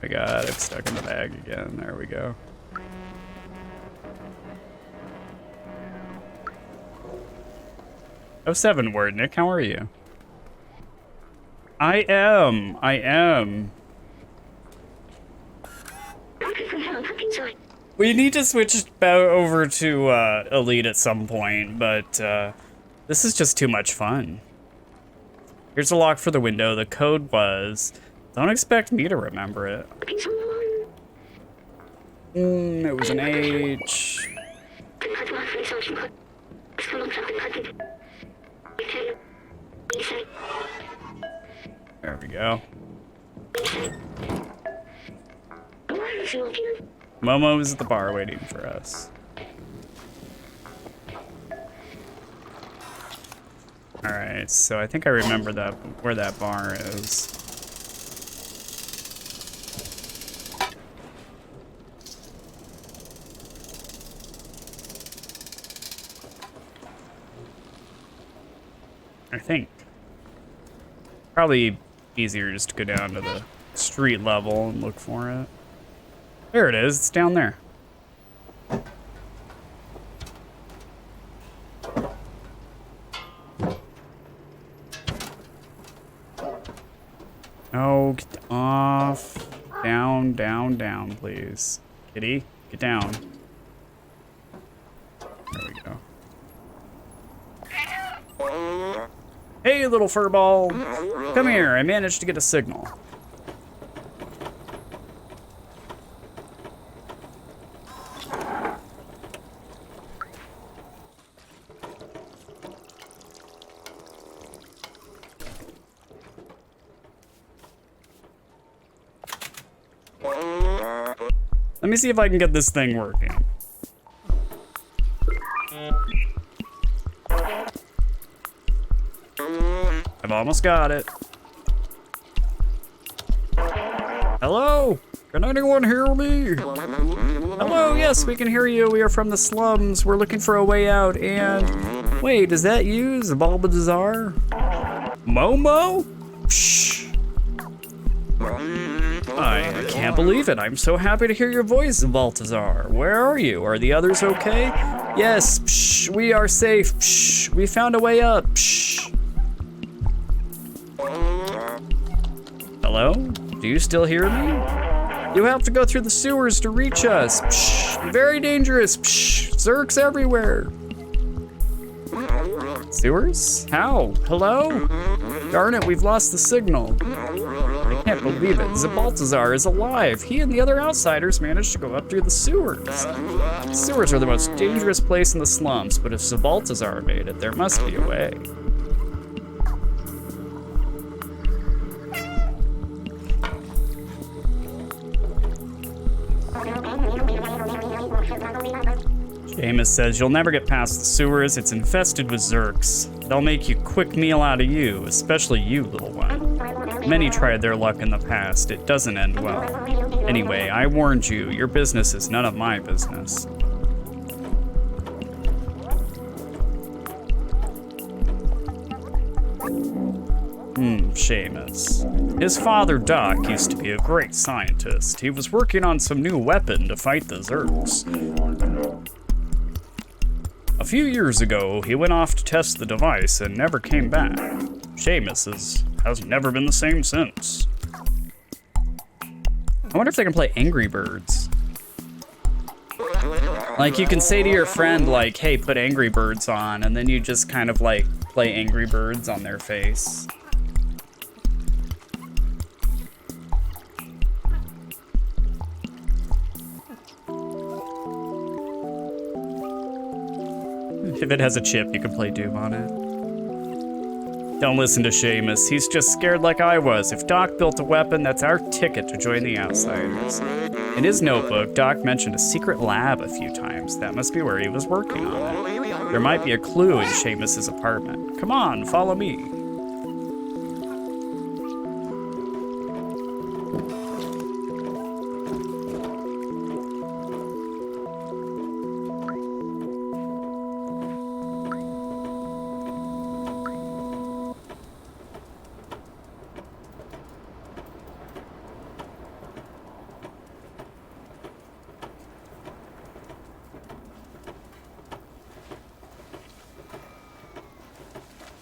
A: My God, I'm stuck in the bag again. There we go. Oh, 7 word, Nick. How are you? I am. We need to switch over to Elite at some point, but this is just too much fun. Here's a lock for the window. The code was... Don't expect me to remember it. It was an H. There we go. Momo's at the bar waiting for us. Alright, so I think I remember that where that bar is. I think. Probably easier just to go down to the street level and look for it. There it is, it's down there. Oh, get off. Down, down, down, please. Kitty, get down. There we go. Hey, little furball. Come here, I managed to get a signal. Let me see if I can get this thing working. I've almost got it. Hello? Can anyone hear me? Hello, yes, we can hear you. We are from the slums. We're looking for a way out and... Wait, is that you, Zabalbazar? Momo? Psh. I can't believe it. I'm so happy to hear your voice, Baltazar. Where are you? Are the others okay? Yes, psh, we are safe. Psh, we found a way up. Psh. Hello? Do you still hear me? You have to go through the sewers to reach us. Psh, very dangerous. Psh, Zerks everywhere. Sewers? How? Hello? Darn it, we've lost the signal. I can't believe it. Zabaltazar is alive. He and the other outsiders managed to go up through the sewers. Sewers are the most dangerous place in the slums, but if Zabaltazar made it, there must be a way. Amos says, you'll never get past the sewers. It's infested with Zerks. They'll make you quick meal out of you, especially you, little one. Many tried their luck in the past. It doesn't end well. Anyway, I warned you. Your business is none of my business. Seamus. His father, Doc, used to be a great scientist. He was working on some new weapon to fight the Zerks. A few years ago, he went off to test the device and never came back. Seamus has never been the same since. I wonder if they can play Angry Birds. Like, you can say to your friend, like, hey, put Angry Birds on, and then you just kind of, like, play Angry Birds on their face. If it has a chip, you can play Doom on it. Don't listen to Seamus. He's just scared like I was. If Doc built a weapon, that's our ticket to join the Outsiders. In his notebook, Doc mentioned a secret lab a few times. That must be where he was working on it. There might be a clue in Seamus's apartment. Come on, follow me.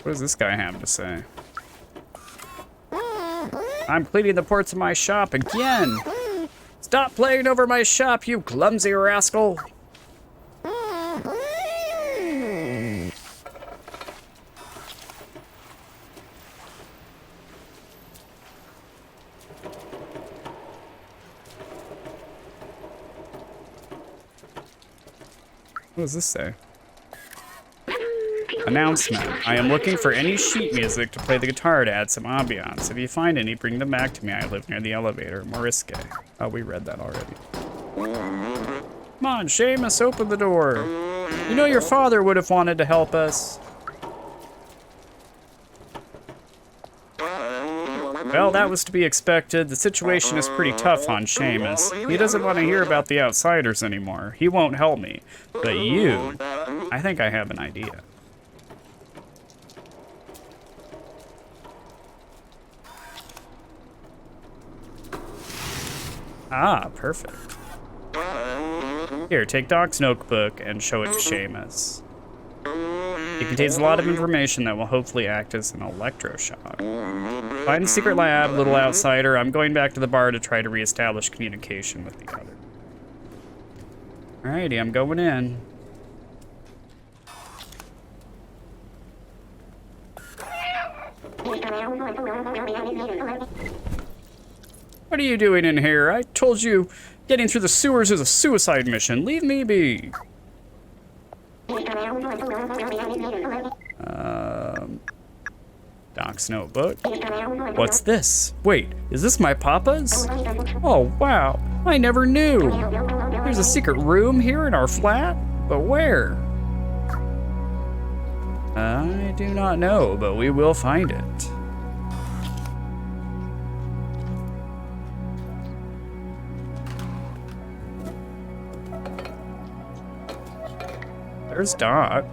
A: What does this guy have to say? I'm cleaning the ports of my shop again. Stop playing over my shop, you clumsy rascal. What does this say? Announcement. I am looking for any sheet music to play the guitar to add some ambiance. If you find any, bring them back to me. I live near the elevator. Moriske. Oh, we read that already. Come on, Seamus, open the door. You know your father would have wanted to help us. Well, that was to be expected. The situation is pretty tough on Seamus. He doesn't want to hear about the outsiders anymore. He won't help me. But you, I think I have an idea. Ah, perfect. Here, take Doc's notebook and show it to Seamus. It contains a lot of information that will hopefully act as an electroshock. Find the secret lab, little outsider. I'm going back to the bar to try to reestablish communication with the other. Alrighty, I'm going in. What are you doing in here? I told you getting through the sewers is a suicide mission. Leave me be. Doc's notebook. What's this? Wait, is this my papa's? Oh, wow. I never knew. There's a secret room here in our flat? But where? I do not know, but we will find it. There's Doc.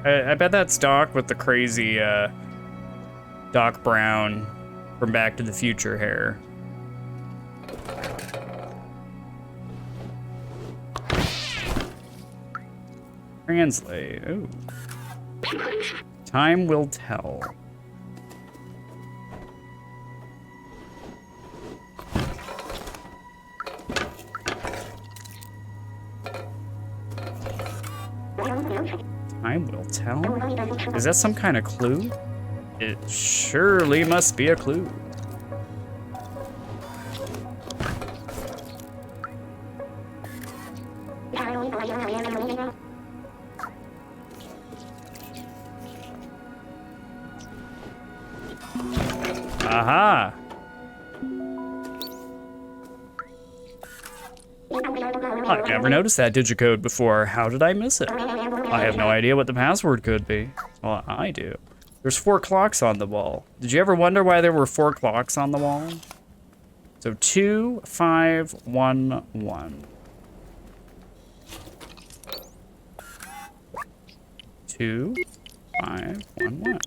A: I bet that's Doc with the crazy Doc Brown from Back to the Future hair. Translate. Ooh. Time will tell. Time will tell? Is that some kind of clue? It surely must be a clue. Aha! I've never noticed that digicode before. How did I miss it? I have no idea what the password could be. Well, I do. There's 4 clocks on the wall. Did you ever wonder why there were 4 clocks on the wall? So 2, 5, 1, 1. 2, 5, 1, 1.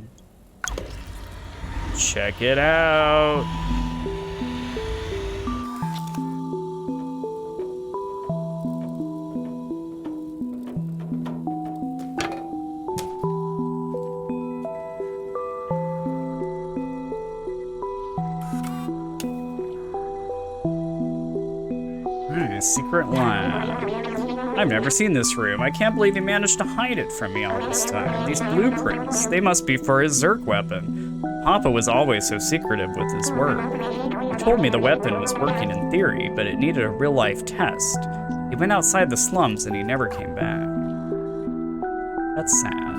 A: Check it out. Secret lab. I've never seen this room. I can't believe he managed to hide it from me all this time. These blueprints, they must be for his Zerk weapon. Papa was always so secretive with his work. He told me the weapon was working in theory, but it needed a real-life test. He went outside the slums and he never came back. That's sad.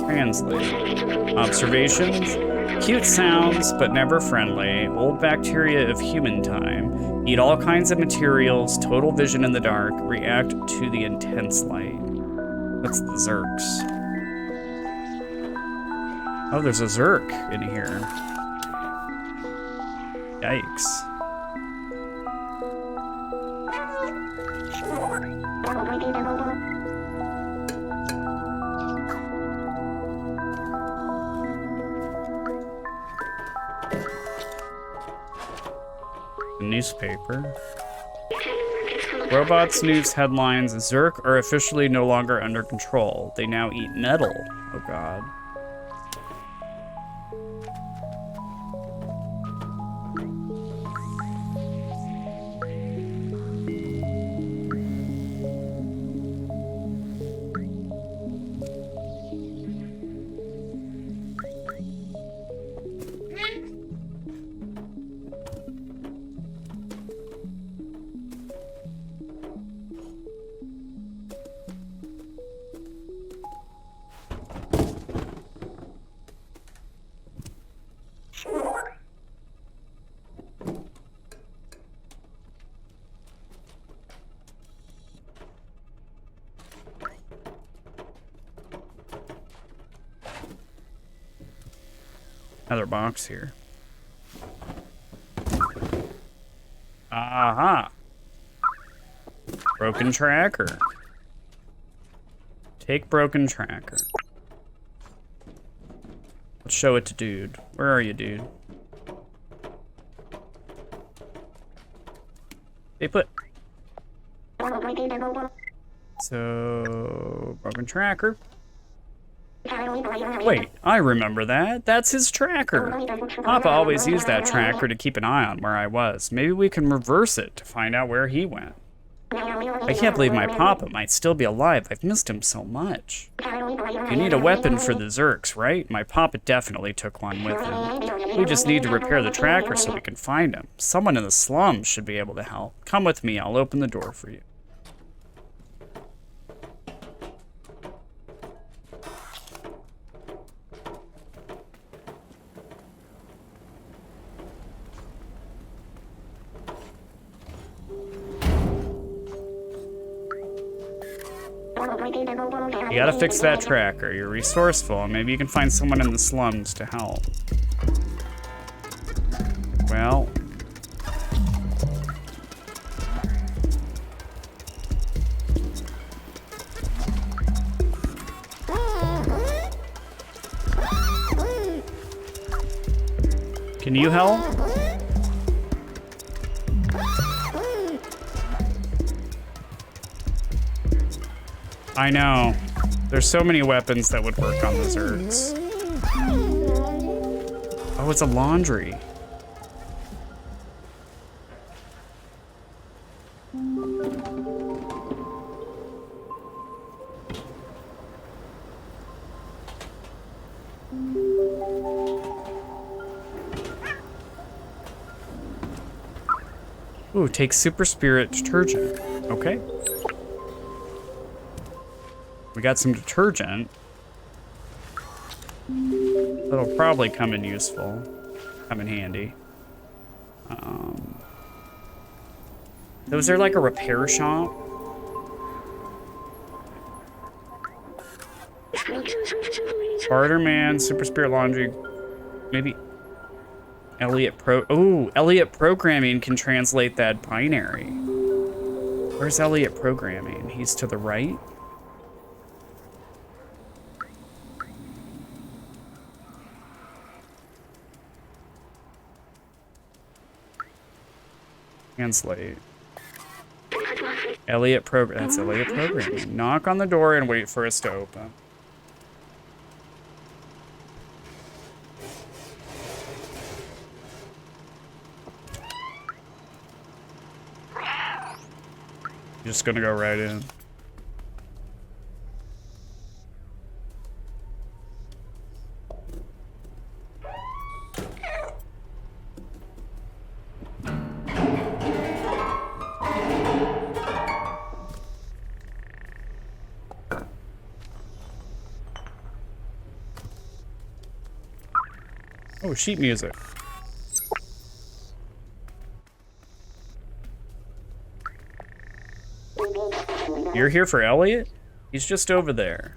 A: Translate. Observations. Cute sounds, but never friendly. Old bacteria of human time. Eat all kinds of materials. Total vision in the dark. React to the intense light. That's the Zerks. Oh, there's a Zerk in here. Yikes. The newspaper. Robots news headlines. Zerk are officially no longer under control. They now eat metal. Oh god. Another box here. Aha! Broken tracker. Take broken tracker. Let's show it to dude. Where are you, dude? They put. So, broken tracker. Wait, I remember that. That's his tracker. Papa always used that tracker to keep an eye on where I was. Maybe we can reverse it to find out where he went. I can't believe my Papa might still be alive. I've missed him so much. You need a weapon for the Zerks, right? My Papa definitely took one with him. We just need to repair the tracker so we can find him. Someone in the slums should be able to help. Come with me, I'll open the door for you. You gotta fix that tracker. You're resourceful, and maybe you can find someone in the slums to help. Well. Can you help? I know. There's so many weapons that would work on the Zerks. Oh, it's a laundry. Ooh, take Super Spirit detergent. Okay. We got some detergent. That'll probably come in useful. Come in handy. Was there like a repair shop? Barterman, Super Spirit Laundry. Maybe Elliot Elliot Programming can translate that binary. Where's Elliot Programming? He's to the right. Translate. That's Elliot Programming. Knock on the door and wait for us to open. Just gonna go right in. Oh, sheet music. You're here for Elliot? He's just over there.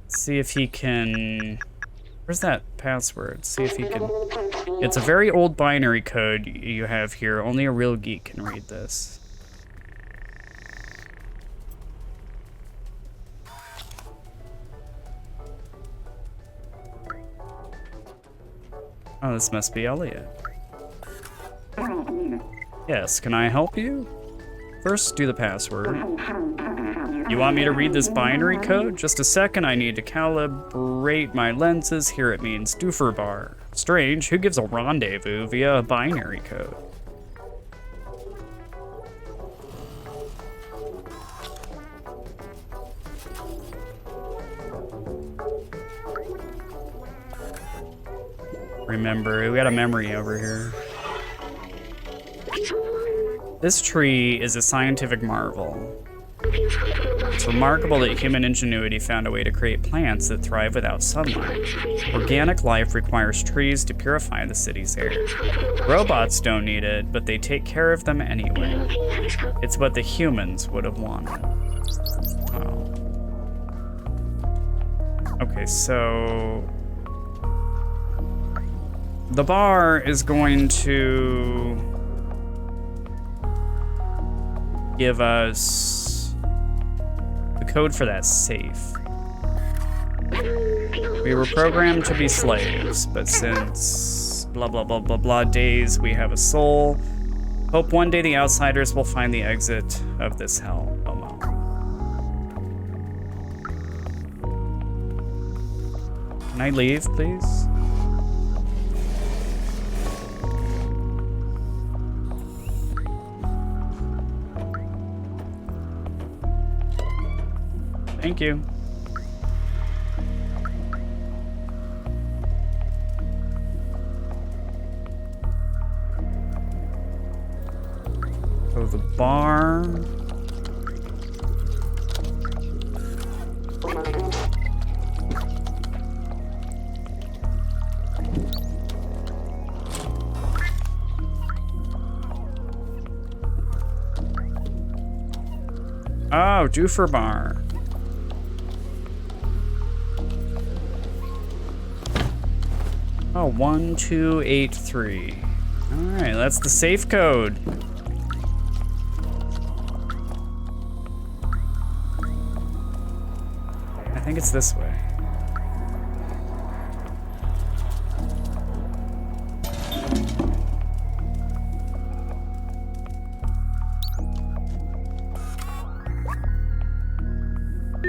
A: Let's see if he can... Where's that password? See if he can... It's a very old binary code you have here. Only a real geek can read this. Oh, this must be Elliot. Yes, can I help you? First, do the password. You want me to read this binary code? Just a second, I need to calibrate my lenses. Here it means doofer bar. Strange, who gives a rendezvous via a binary code? Remember, we got a memory over here. This tree is a scientific marvel. It's remarkable that human ingenuity found a way to create plants that thrive without sunlight. Organic life requires trees to purify the city's air. Robots don't need it, but they take care of them anyway. It's what the humans would have wanted. Oh. Okay, so... the bar is going to give us the code for that safe. We were programmed to be slaves, but since blah blah blah blah blah days, we have a soul. Hope one day the outsiders will find the exit of this hell alone. Can I leave, please? Thank you. So the bar. Oh, doofer bar. Oh, 1283. All right, that's the safe code. I think it's this way.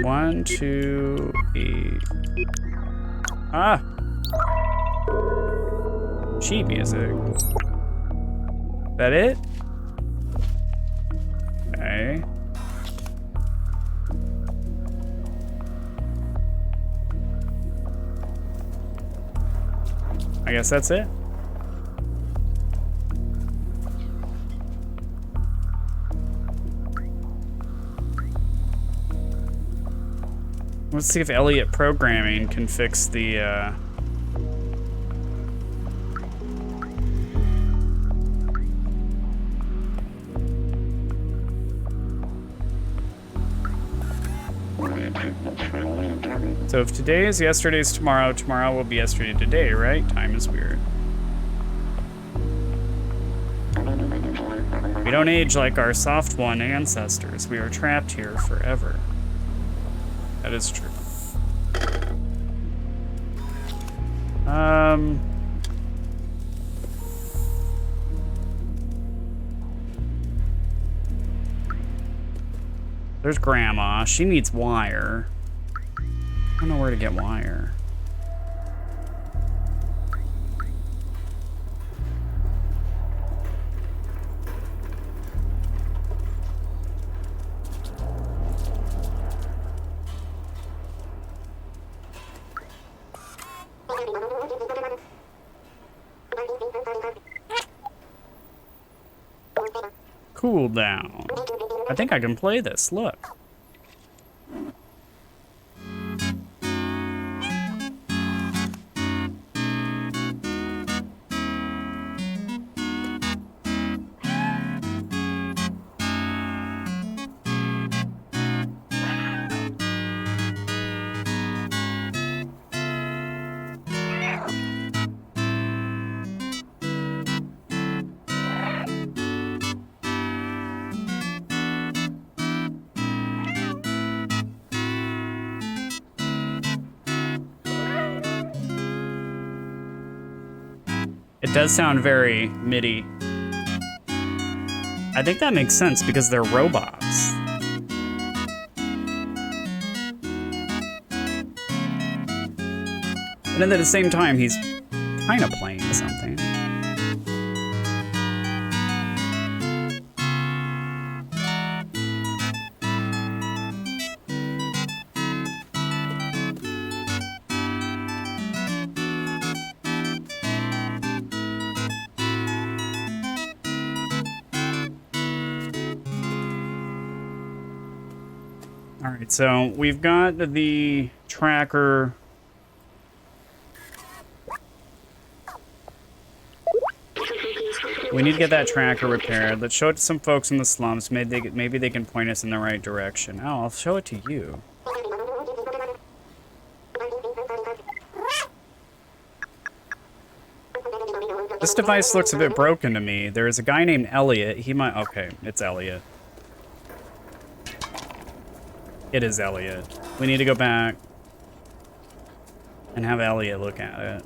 A: One, two, eight. Ah! Sheet music. That it? Okay. I guess that's it. Let's see if Elliot programming can fix the So if today is yesterday's tomorrow, tomorrow will be yesterday today, right? Time is weird. We don't age like our soft one ancestors. We are trapped here forever. That is true. There's Grandma. She needs wire. I don't know where to get wire. Cool down. I think I can play this. Look. It does sound very MIDI. I think that makes sense because they're robots. And then at the same time, he's kind of playing something. All right, so we've got the tracker. We need to get that tracker repaired. Let's show it to some folks in the slums. Maybe they can point us in the right direction. Oh, I'll show it to you. This device looks a bit broken to me. There is a guy named Elliot. He might... Okay, it's Elliot. It is Elliot. We need to go back and have Elliot look at it.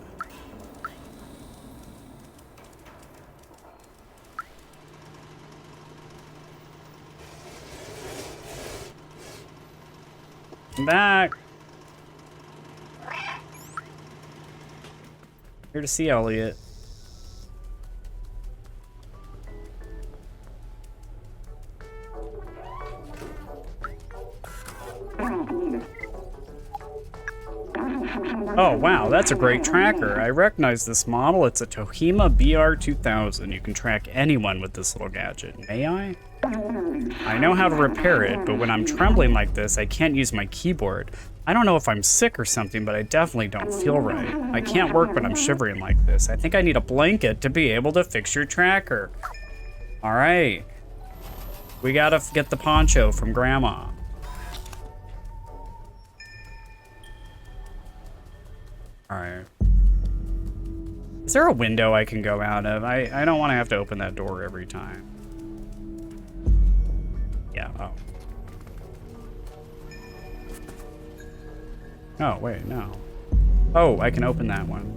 A: I'm back. Here to see Elliot. Oh, wow, that's a great tracker. I recognize this model. It's a Tohima BR2000. You can track anyone with this little gadget. May I? I know how to repair it, but when I'm trembling like this, I can't use my keyboard. I don't know if I'm sick or something, but I definitely don't feel right. I can't work when I'm shivering like this. I think I need a blanket to be able to fix your tracker. All right. We gotta get the poncho from Grandma. All right. Is there a window I can go out of? I don't want to have to open that door every time. Yeah, oh. Oh, wait, no. Oh, I can open that one.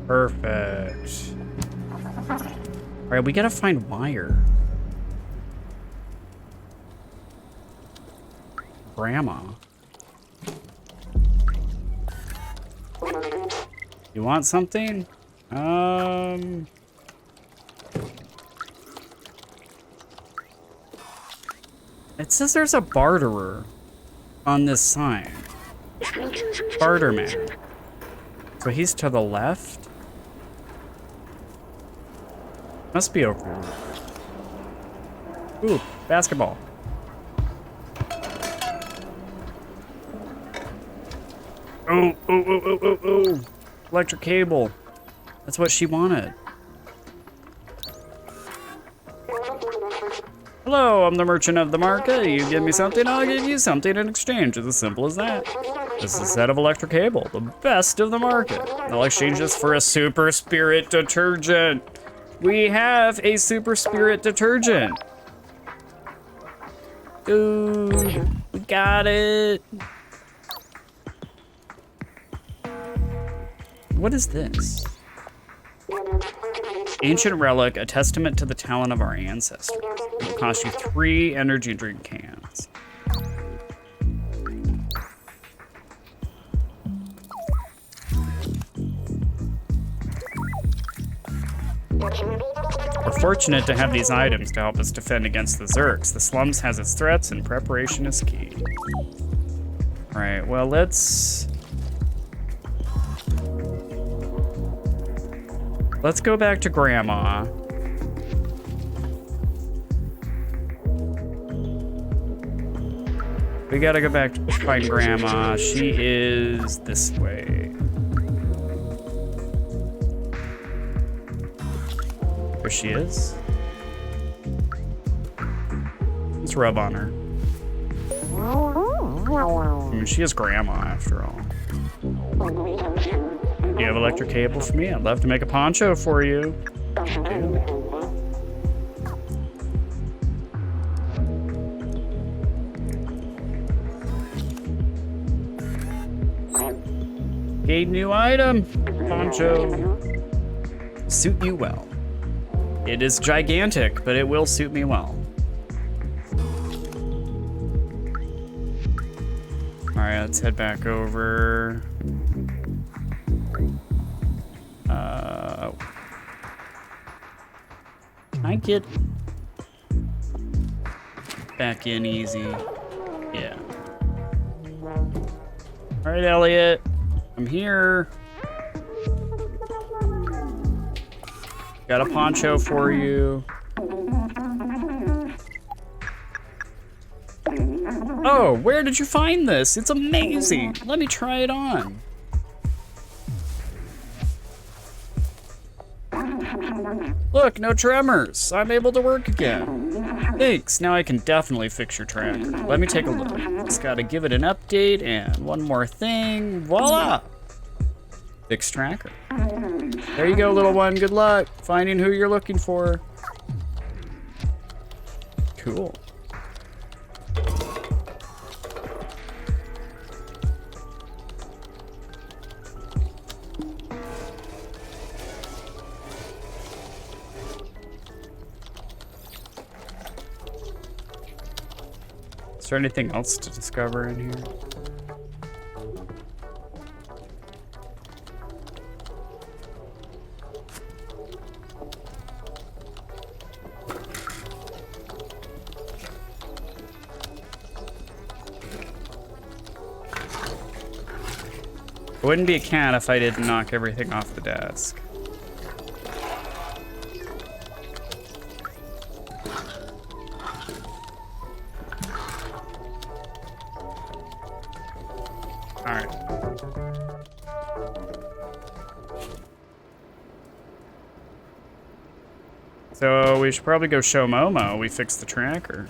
A: Perfect. All right, we gotta find wire. Grandma. You want something? It says there's a barterer on this sign. Barterman. So he's to the left? Must be over here. Ooh, basketball. Oh, oh, oh, oh, oh, oh. Electric cable. That's what she wanted. Hello, I'm the merchant of the market. You give me something, I'll give you something in exchange. It's as simple as that. This is a set of electric cable, the best of the market. I'll exchange this for a super spirit detergent. We have a super spirit detergent. Dude, we got it. What is this? Ancient relic, a testament to the talent of our ancestors. It will cost you 3 energy drink cans. We're fortunate to have these items to help us defend against the Zerks. The slums has its threats and preparation is key. All right, well, let's go back to Grandma. We gotta go back to find Grandma. She is this way. There she is. Let's rub on her. She is Grandma after all. You have electric cable for me? I'd love to make a poncho for you. Gain new item. Poncho. Suit you well. It is gigantic, but it will suit me well. All right, let's head back over. Can I get back in easy? Yeah. All right, Elliot, I'm here. Got a poncho for you. Oh, where did you find this? It's amazing. Let me try it on. Look, no tremors. I'm able to work again. Thanks, now I can definitely fix your tracker. Let me take a look. Just gotta give it an update and one more thing. Voila! Fix tracker. There you go, little one. Good luck finding who you're looking for. Cool. Is there anything else to discover in here? I wouldn't be a cat if I didn't knock everything off the desk. All right. So we should probably go show Momo we fixed the tracker.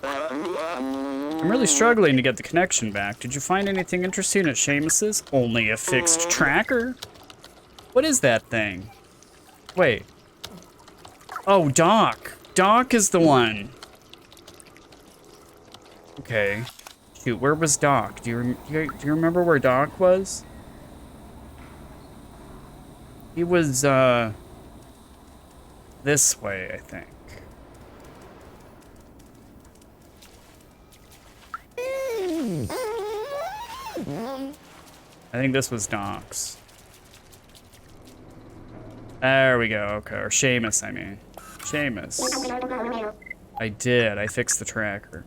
A: I'm really struggling to get the connection back. Did you find anything interesting at Seamus's? Only a fixed tracker? What is that thing? Wait. Oh, Doc. Doc is the one. Okay. Shoot, where was Doc? Do you remember where Doc was? He was, this way, I think. I think this was Doc's. There we go, okay, or Seamus, I mean. Seamus. I did, I fixed the tracker.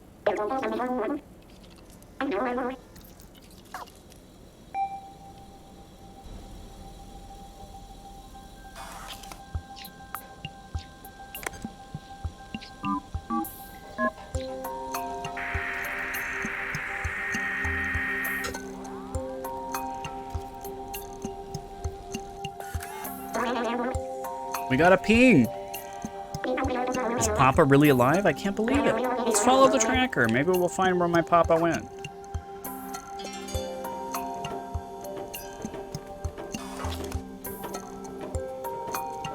A: We got a ping. Is Papa really alive? I can't believe it. Let's follow the tracker. Maybe we'll find where my Papa went.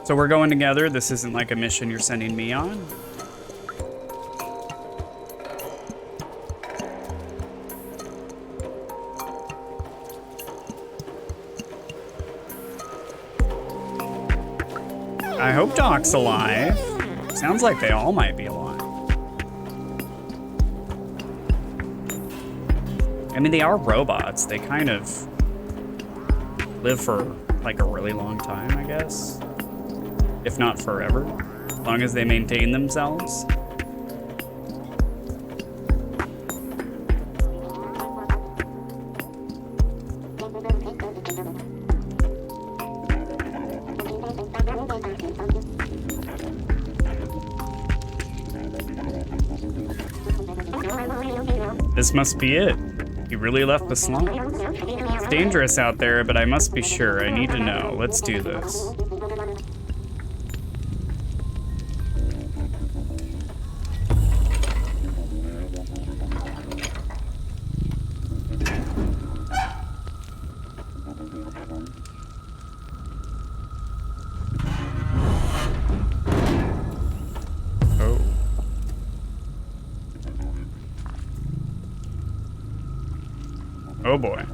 A: So we're going together. This isn't like a mission you're sending me on. I hope Doc's alive. Sounds like they all might be alive. I mean, they are robots. They kind of live for like a really long time, I guess. If not forever, as long as they maintain themselves. This must be it. He really left the slum. It's dangerous out there, but I must be sure. I need to know. Let's do this. Oh boy.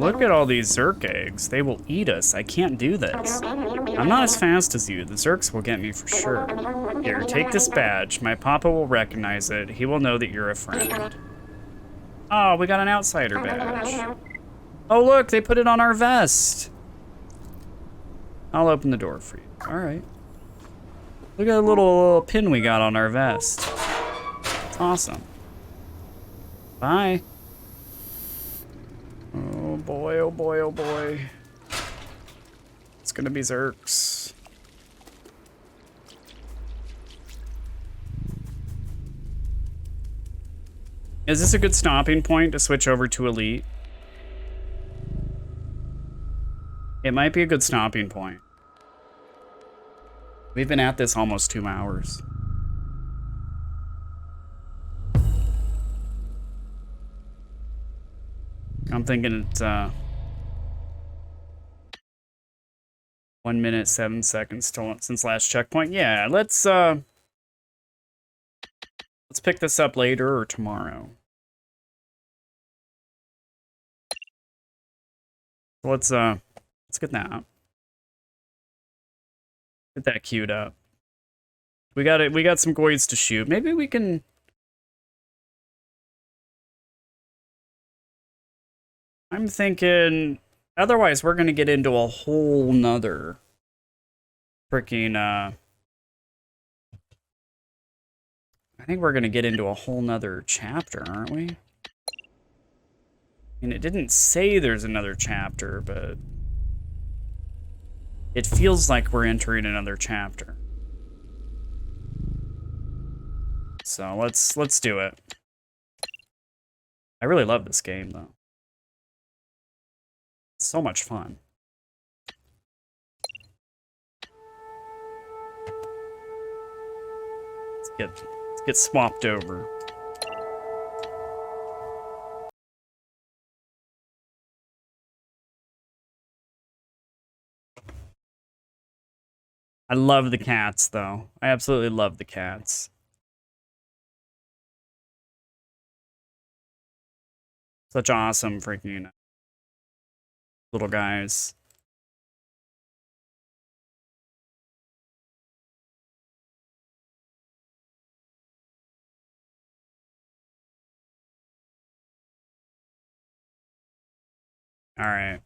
A: Look at all these Zerk eggs. They will eat us. I can't do this. I'm not as fast as you. The Zerks will get me for sure. Here, take this badge. My papa will recognize it. He will know that you're a friend. Oh, we got an outsider badge. Oh, look, they put it on our vest. I'll open the door for you. All right. Look at the little pin we got on our vest. It's awesome. Bye. Oh boy, oh boy, oh boy. It's gonna be Zerks. Is this a good stopping point to switch over to Elite? It might be a good stopping point. We've been at this almost 2 hours. I'm thinking it's 1 minute, 7 seconds since last checkpoint. Yeah, let's pick this up later or tomorrow. Let's get that. Get that queued up. We got it. We got some goids to shoot. Maybe we can. I'm thinking. Otherwise, we're gonna get into a whole nother freaking. I think we're gonna get into a whole nother chapter, aren't we? And it didn't say there's another chapter, but it feels like we're entering another chapter. So let's do it. I really love this game though. It's so much fun. Let's get swapped over. I love the cats, though. I absolutely love the cats. Such awesome freaking little guys. All right.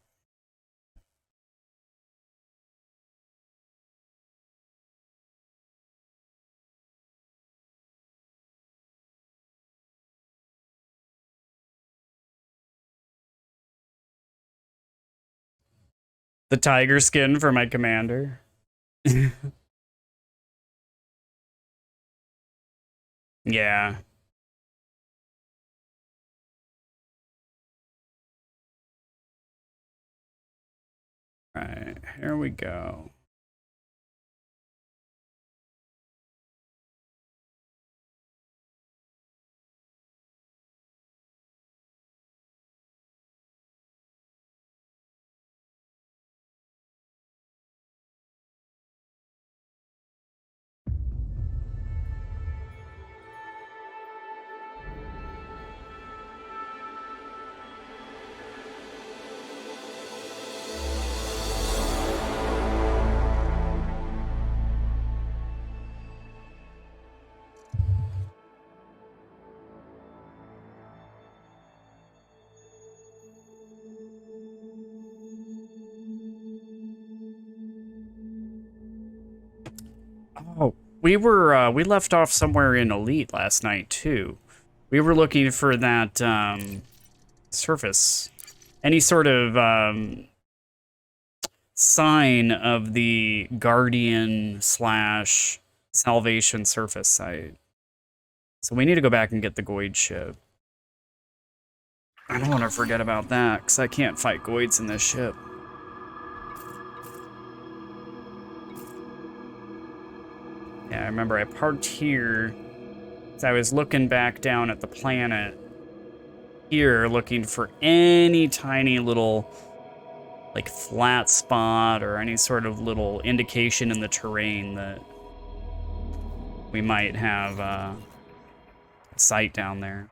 A: The tiger skin for my commander. Yeah. All right, here we go. Oh, we left off somewhere in Elite last night too. We were looking for that surface, any sort of sign of the Guardian / Salvation surface site. So we need to go back and get the Goid ship. I don't want to forget about that, because I can't fight Goids in this ship. Yeah, I remember I parked here. So I was looking back down at the planet here, looking for any tiny little, like, flat spot or any sort of little indication in the terrain that we might have a site down there.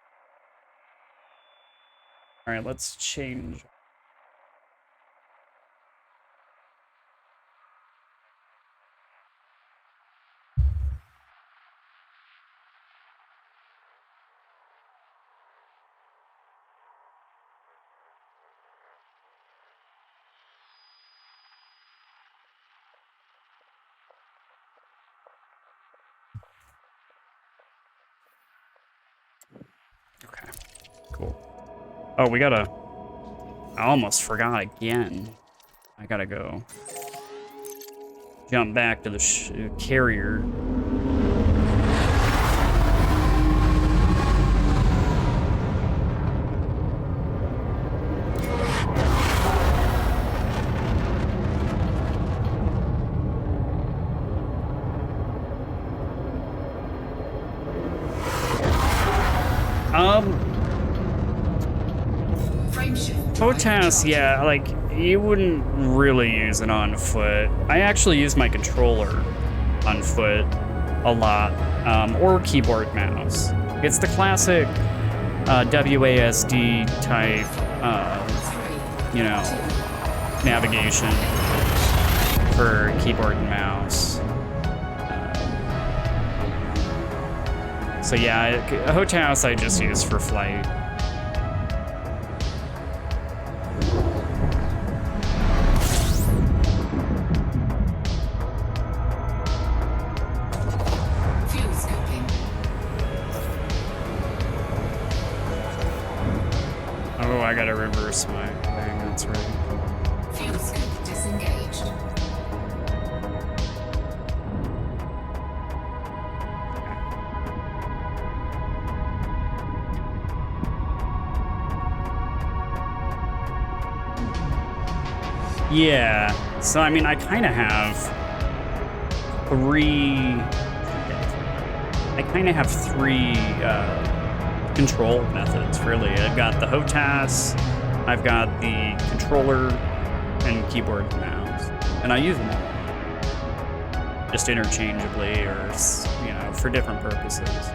A: All right, let's change. Okay, cool. Oh, we gotta... I almost forgot again. I gotta go jump back to the carrier. HOTAS, yeah, like, you wouldn't really use it on foot. I actually use my controller on foot a lot, or keyboard mouse. It's the classic WASD type, you know, navigation for keyboard and mouse. So yeah, HOTAS I just use for flight. I gotta reverse my thing, that's right.
B: Fuel scoop disengaged.
A: Yeah, so I mean, I kind of have three control methods, really. I've got the HOTAS, I've got the controller, and keyboard and mouse. And I use them all. Just interchangeably or, you know, for different purposes.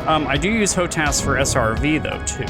A: I do use HOTAS for SRV, though, too.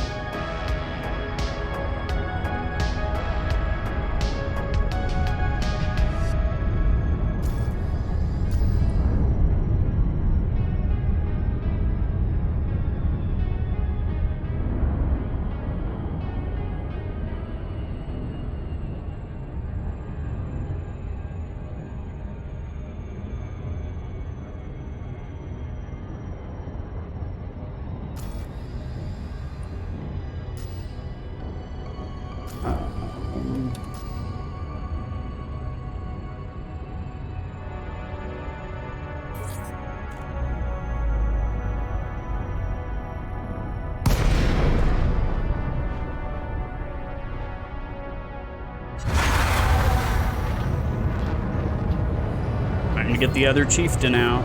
A: Get the other chieftain out.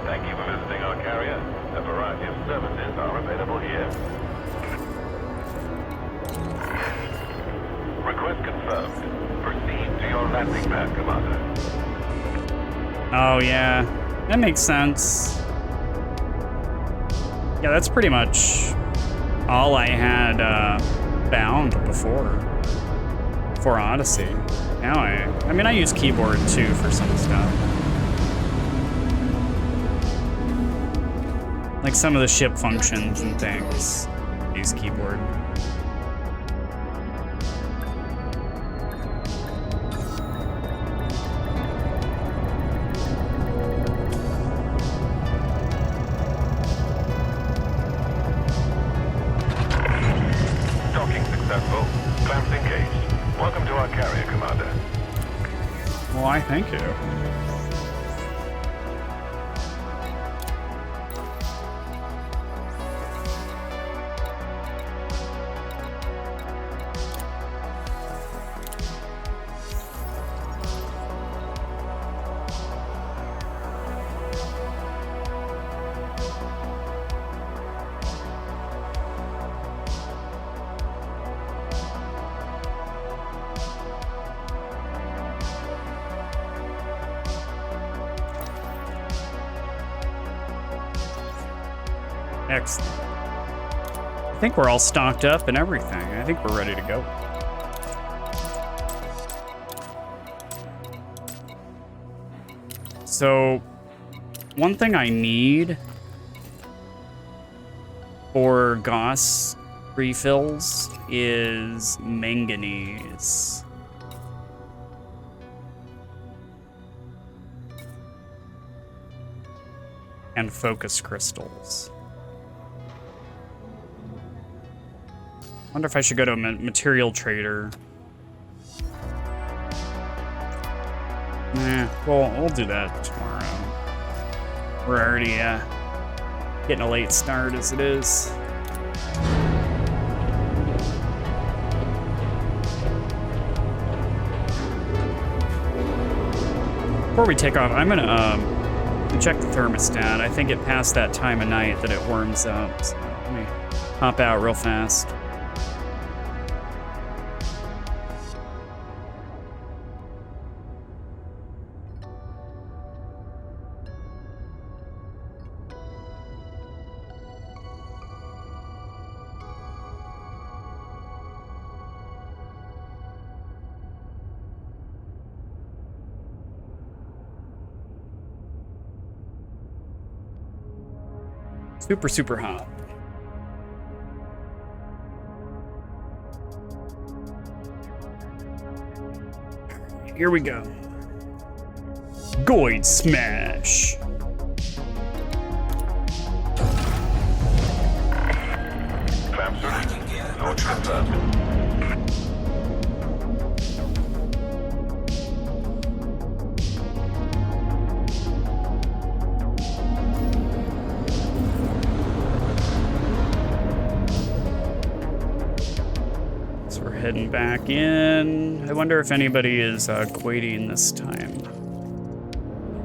C: Thank you for visiting our carrier. A variety of services are available here. Request confirmed. Proceed to your landing pad, Commander.
A: Oh yeah, that makes sense. Yeah, that's pretty much all I had bound before Odyssey. Now I mean, I use keyboard too for some stuff. Like some of the ship functions and things, I use keyboard.
C: Docking That's full. Clamps engaged. Welcome to our carrier, Commander.
A: Why, thank you. Excellent. I think we're all stocked up and everything. I think we're ready to go. So, one thing I need for Gauss refills is manganese. And focus crystals. Wonder if I should go to a material trader. Nah, well, we'll do that tomorrow. We're already getting a late start as it is. Before we take off, I'm gonna check the thermostat. I think it passed that time of night that it warms up. So let me hop out real fast. Super, super hot. Here we go. GoidSMASH.
C: Clamps ready. Launch confirmed.
A: Heading back in. I wonder if anybody is quading this time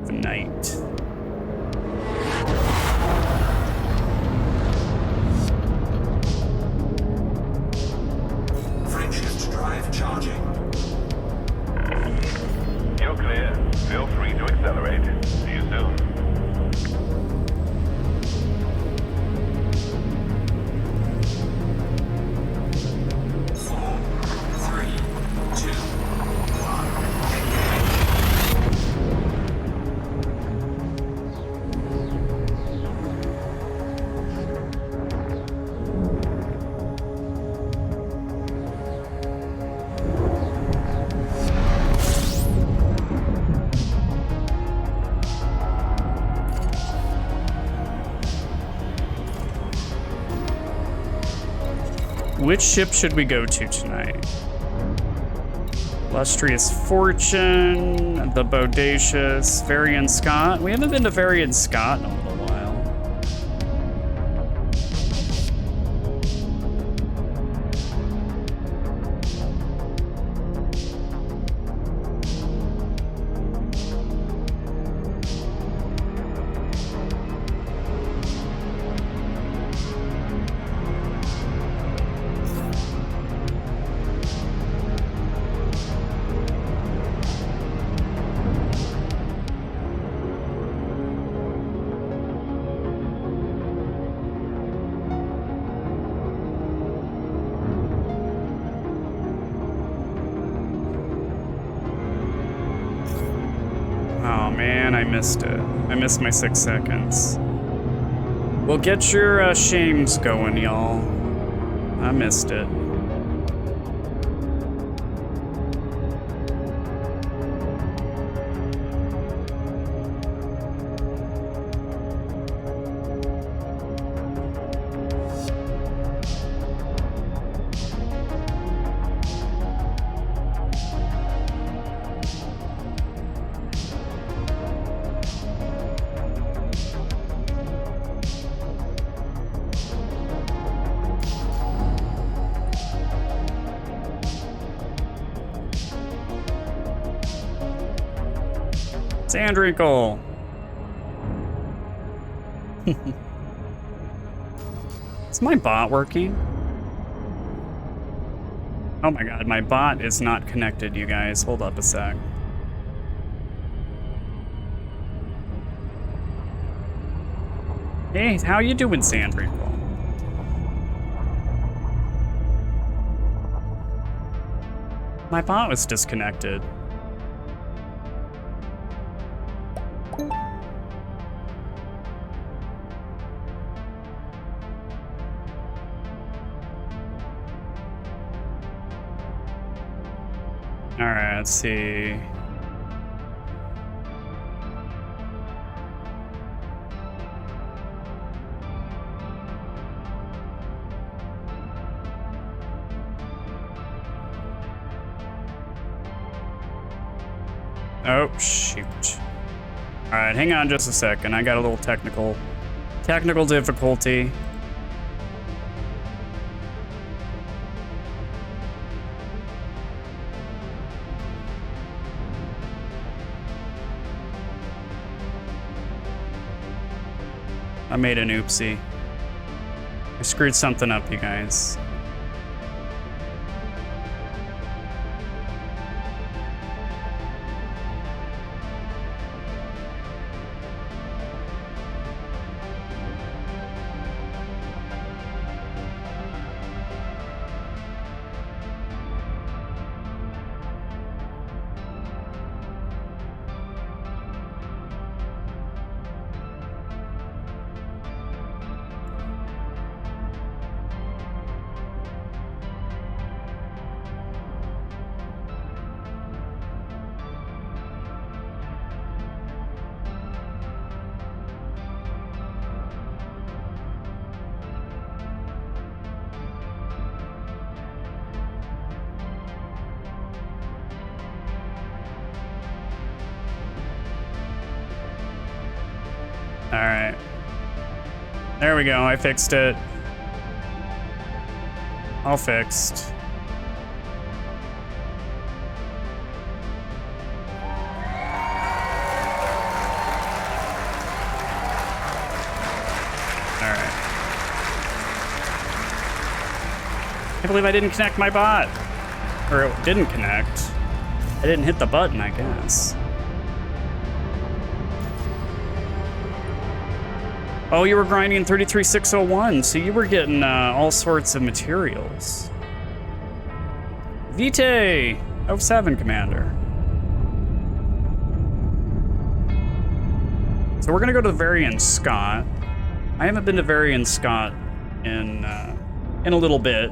A: of night.
D: Frameshift drive charging.
C: You're clear. Feel free to accelerate. See you soon.
A: Which ship should we go to tonight? Illustrious Fortune, the Bodacious, Varian Scott. We haven't been to Varian Scott in a little while. Oh man, I missed it. I missed my 6 seconds. Well, get your shames going, y'all. I missed it. Sandrinkle! Is my bot working? Oh my god, my bot is not connected, you guys. Hold up a sec. Hey, how you doing, Sandrinkle? My bot was disconnected. Alright, let's see. Oh, shoot. Alright, hang on just a second. I got a little technical difficulty. I made an oopsie. I screwed something up, you guys. Alright. There we go, I fixed it. All fixed. Alright. I can't believe I didn't connect my bot. Or it didn't connect. I didn't hit the button, I guess. Oh, you were grinding 33601, so you were getting all sorts of materials. Vitae! 07, Commander. So we're gonna go to Varian Scott. I haven't been to Varian Scott in a little bit.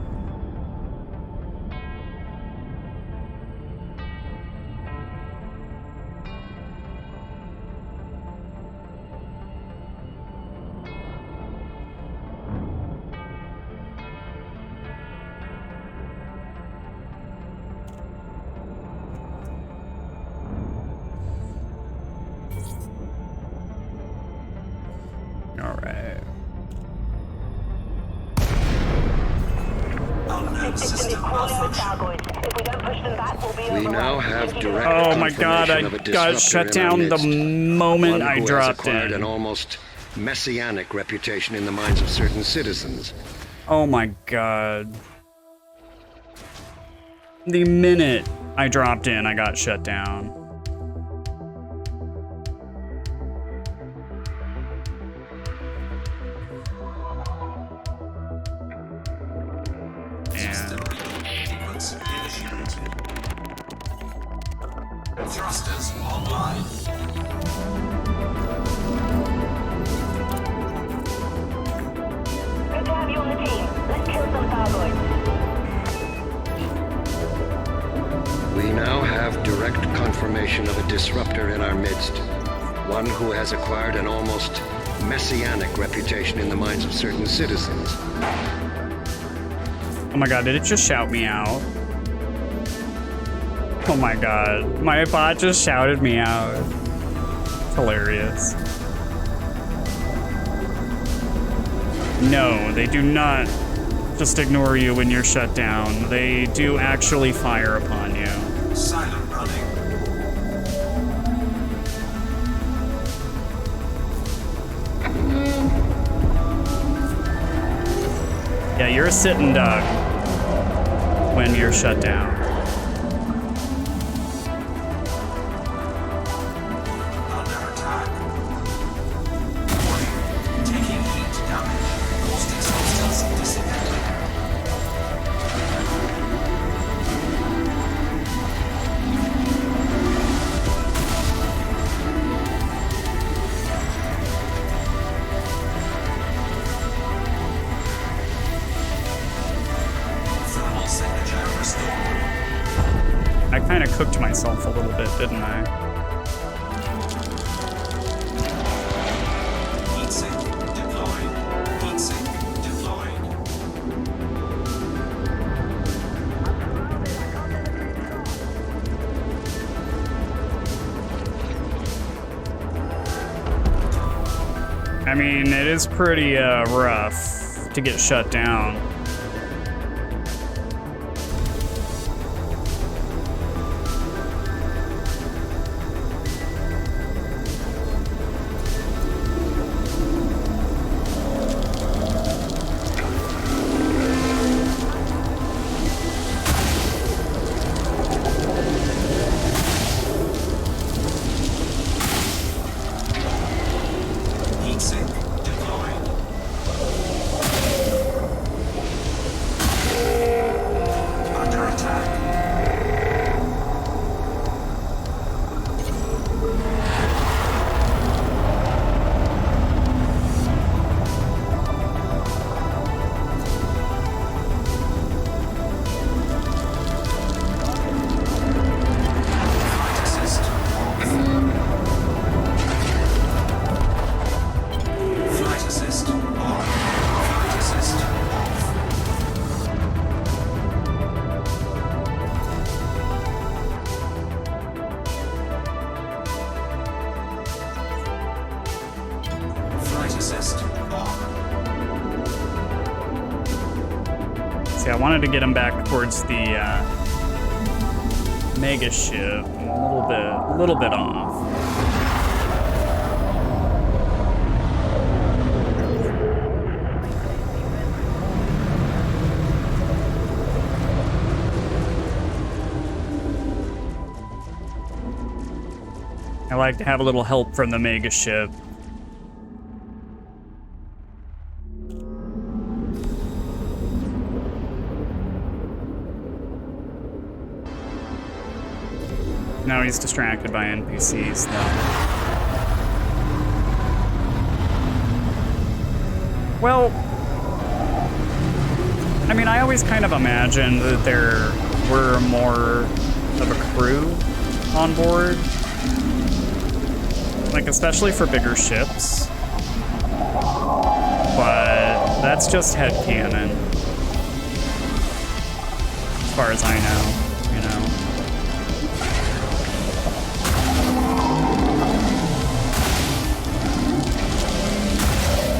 E: We now have direct
A: Oh my god, I got shut down the moment I dropped in.
E: An almost messianic reputation in the minds of certain citizens.
A: Oh my god. The minute I dropped in, I got shut down.
D: Thrusters online.
F: Good to have you on the team. Let's kill some Thargoids.
E: We now have direct confirmation of a disruptor in our midst. One who has acquired an almost messianic reputation in the minds of certain citizens.
A: Oh my god, did it just shout me out? Oh my god, my bot just shouted me out. It's hilarious. No, they do not just ignore you when you're shut down. They do actually fire upon you.
D: Silent running.
A: Yeah, you're a sitting duck when you're shut down.
D: Under attack. Warning. Taking heat damage. Caustic substance dissipating. Thermal signature restored.
A: I kind of cooked myself a little bit, didn't I?
D: Heatsink deployed. Heatsink deployed.
A: I mean, it is pretty rough to get shut down.
D: Heatsink deployed. Under attack. Flight assist off. Flight assist on. Flight assist off. Flight assist on.
A: See, I wanted to get him back towards the mega ship. A little bit off. I like to have a little help from the mega ship. Now he's distracted by NPCs, though. Well, I mean, I always kind of imagined that there were more of a crew on board. Like, especially for bigger ships. But that's just headcanon. As far as I know, you know.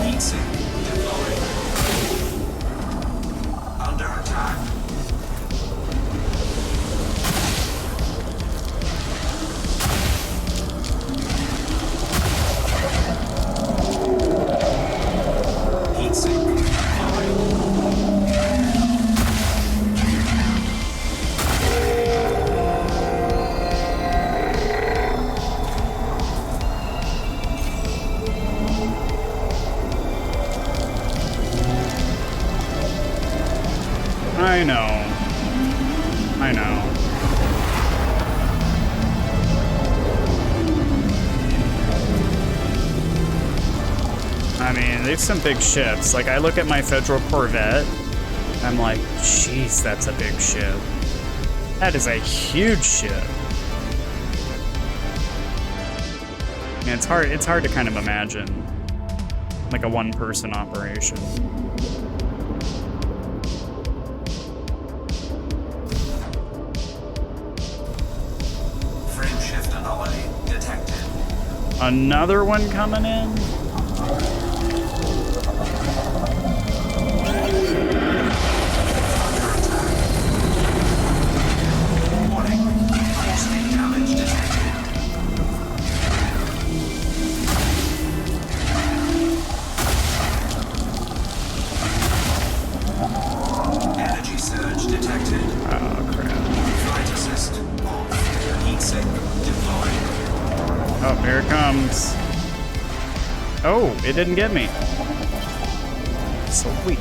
D: Heatsink deployed. Under attack. Heatsink deployed.
A: I know. I know. I mean, there's some big ships. Like, I look at my Federal Corvette, I'm like, jeez, that's a big ship. That is a huge ship. Yeah, it's hard to kind of imagine, like, a one-person operation.
D: Frame shift anomaly detected.
A: Another one coming in?
D: Under attack. Warning. Caustic damage detected.
A: Oh, crap.
D: Flight assist off. Heat sink deployed.
A: Oh, here it comes. Oh, it didn't get me. Sweet.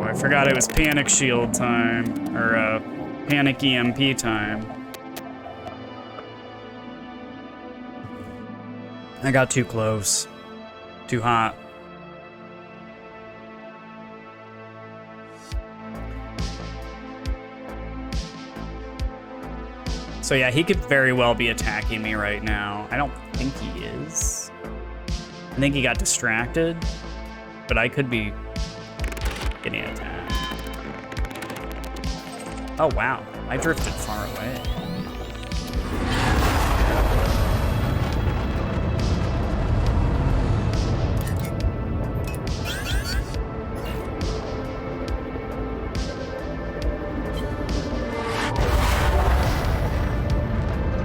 A: I forgot it was panic shield time, or panic EMP time. I got too close. Too hot. So yeah, he could very well be attacking me right now. I don't think he is. I think he got distracted, but I could be getting attacked. Oh wow, I drifted far away.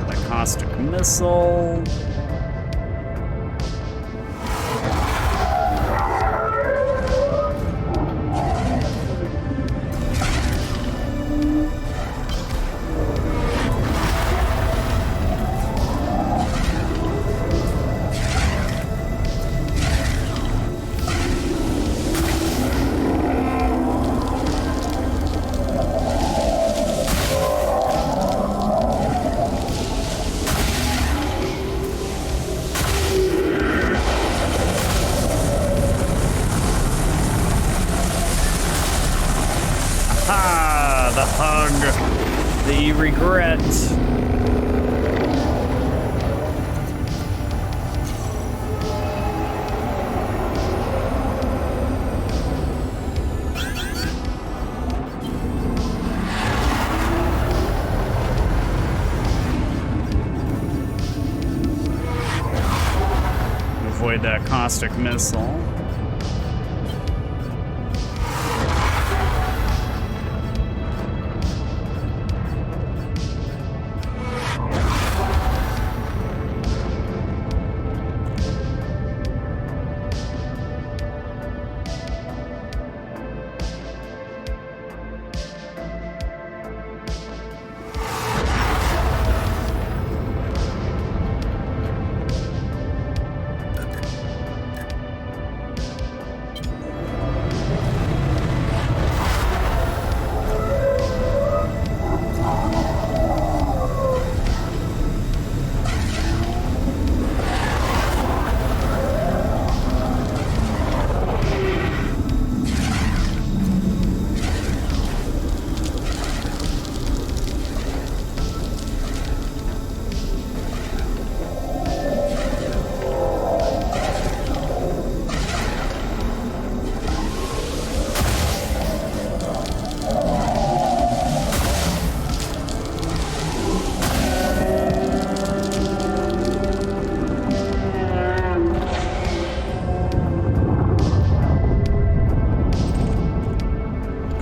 A: The caustic missile. The hug, the regret. Avoid that caustic missile.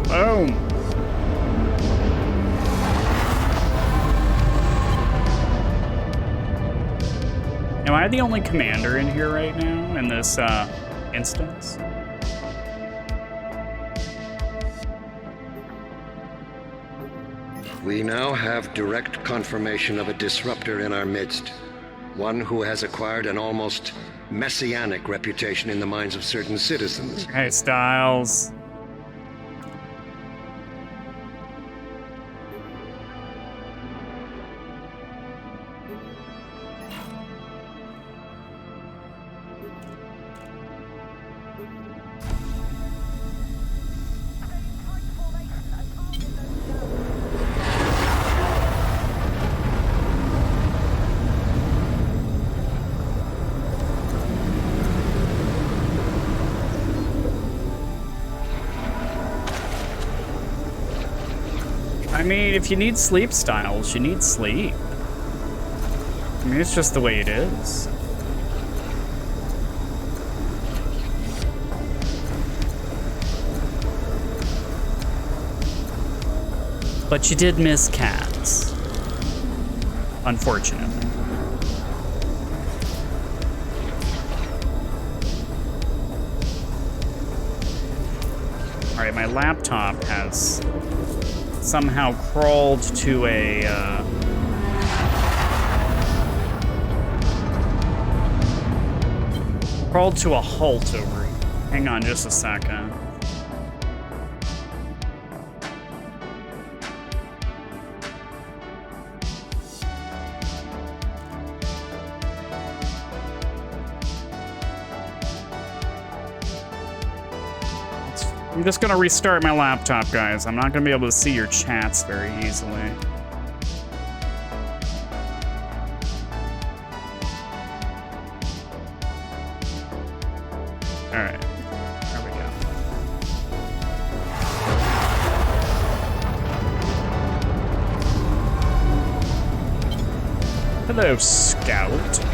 A: Boom. Am I the only commander in here right now in this instance?
E: We now have direct confirmation of a disruptor in our midst. One who has acquired an almost messianic reputation in the minds of certain citizens.
A: Hey, Styles. I mean, if you need sleep styles, you need sleep. I mean, it's just the way it is. But you did miss cats, unfortunately. All right, my laptop has somehow crawled to a halt over here. Hang on just a second. I'm just gonna restart my laptop, guys. I'm not gonna be able to see your chats very easily. All right, there we go. Hello, Scout.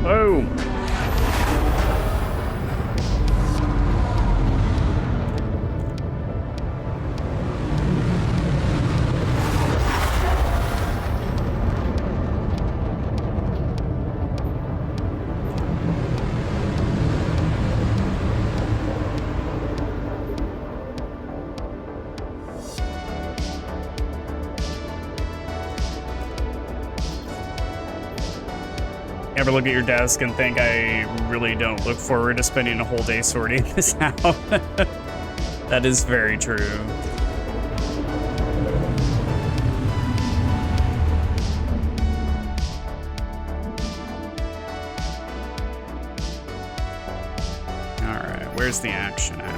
A: Boom. Ever look at your desk and think, I really don't look forward to spending a whole day sorting this out? That is very true. All right, where's the action at?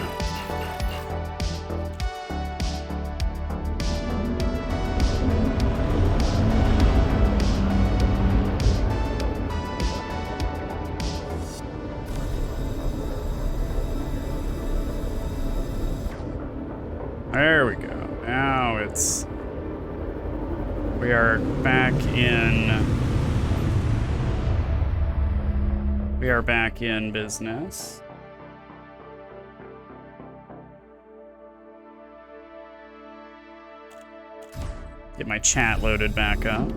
A: There we go. Now we are back in business. Get my chat loaded back up.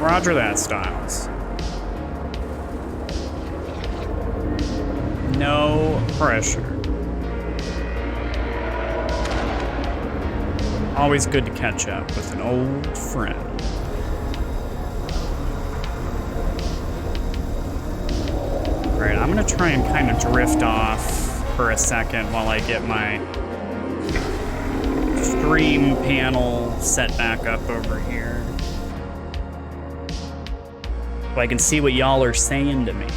A: Roger that, Styles. No pressure. Always good to catch up with an old friend. Alright, I'm gonna try and kind of drift off for a second while I get my stream panel set back up over here. So I can see what y'all are saying to me.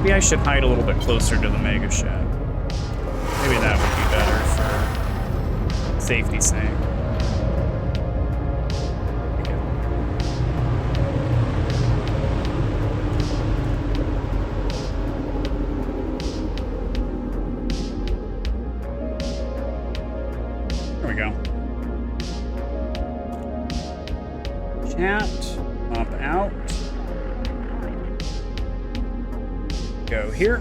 A: Maybe I should hide a little bit closer to the mega ship. Maybe that would be better for safety's sake. There we go. Chat, pop out. Go here.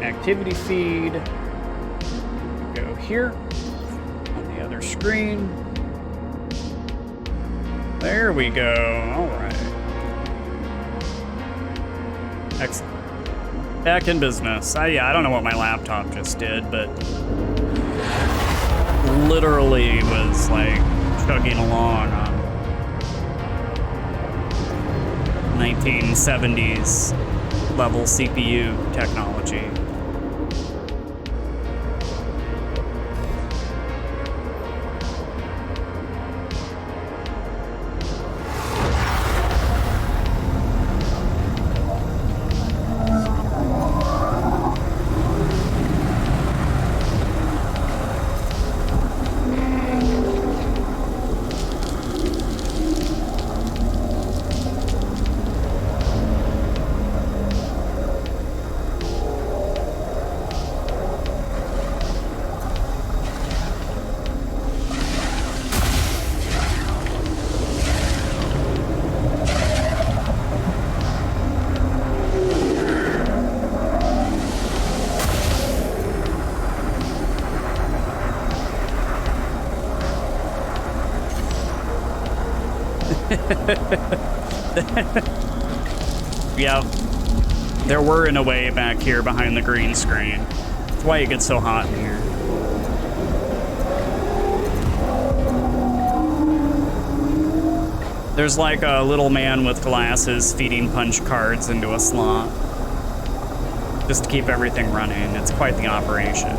A: Activity feed. Go here. On the other screen. There we go. All right. Excellent. Back in business. Yeah, I don't know what my laptop just did, but literally was like chugging along on 1970s level CPU technology. Yeah, there were in a way back here behind the green screen. That's why it gets so hot in here. There's like a little man with glasses feeding punch cards into a slot. Just to keep everything running. It's quite the operation.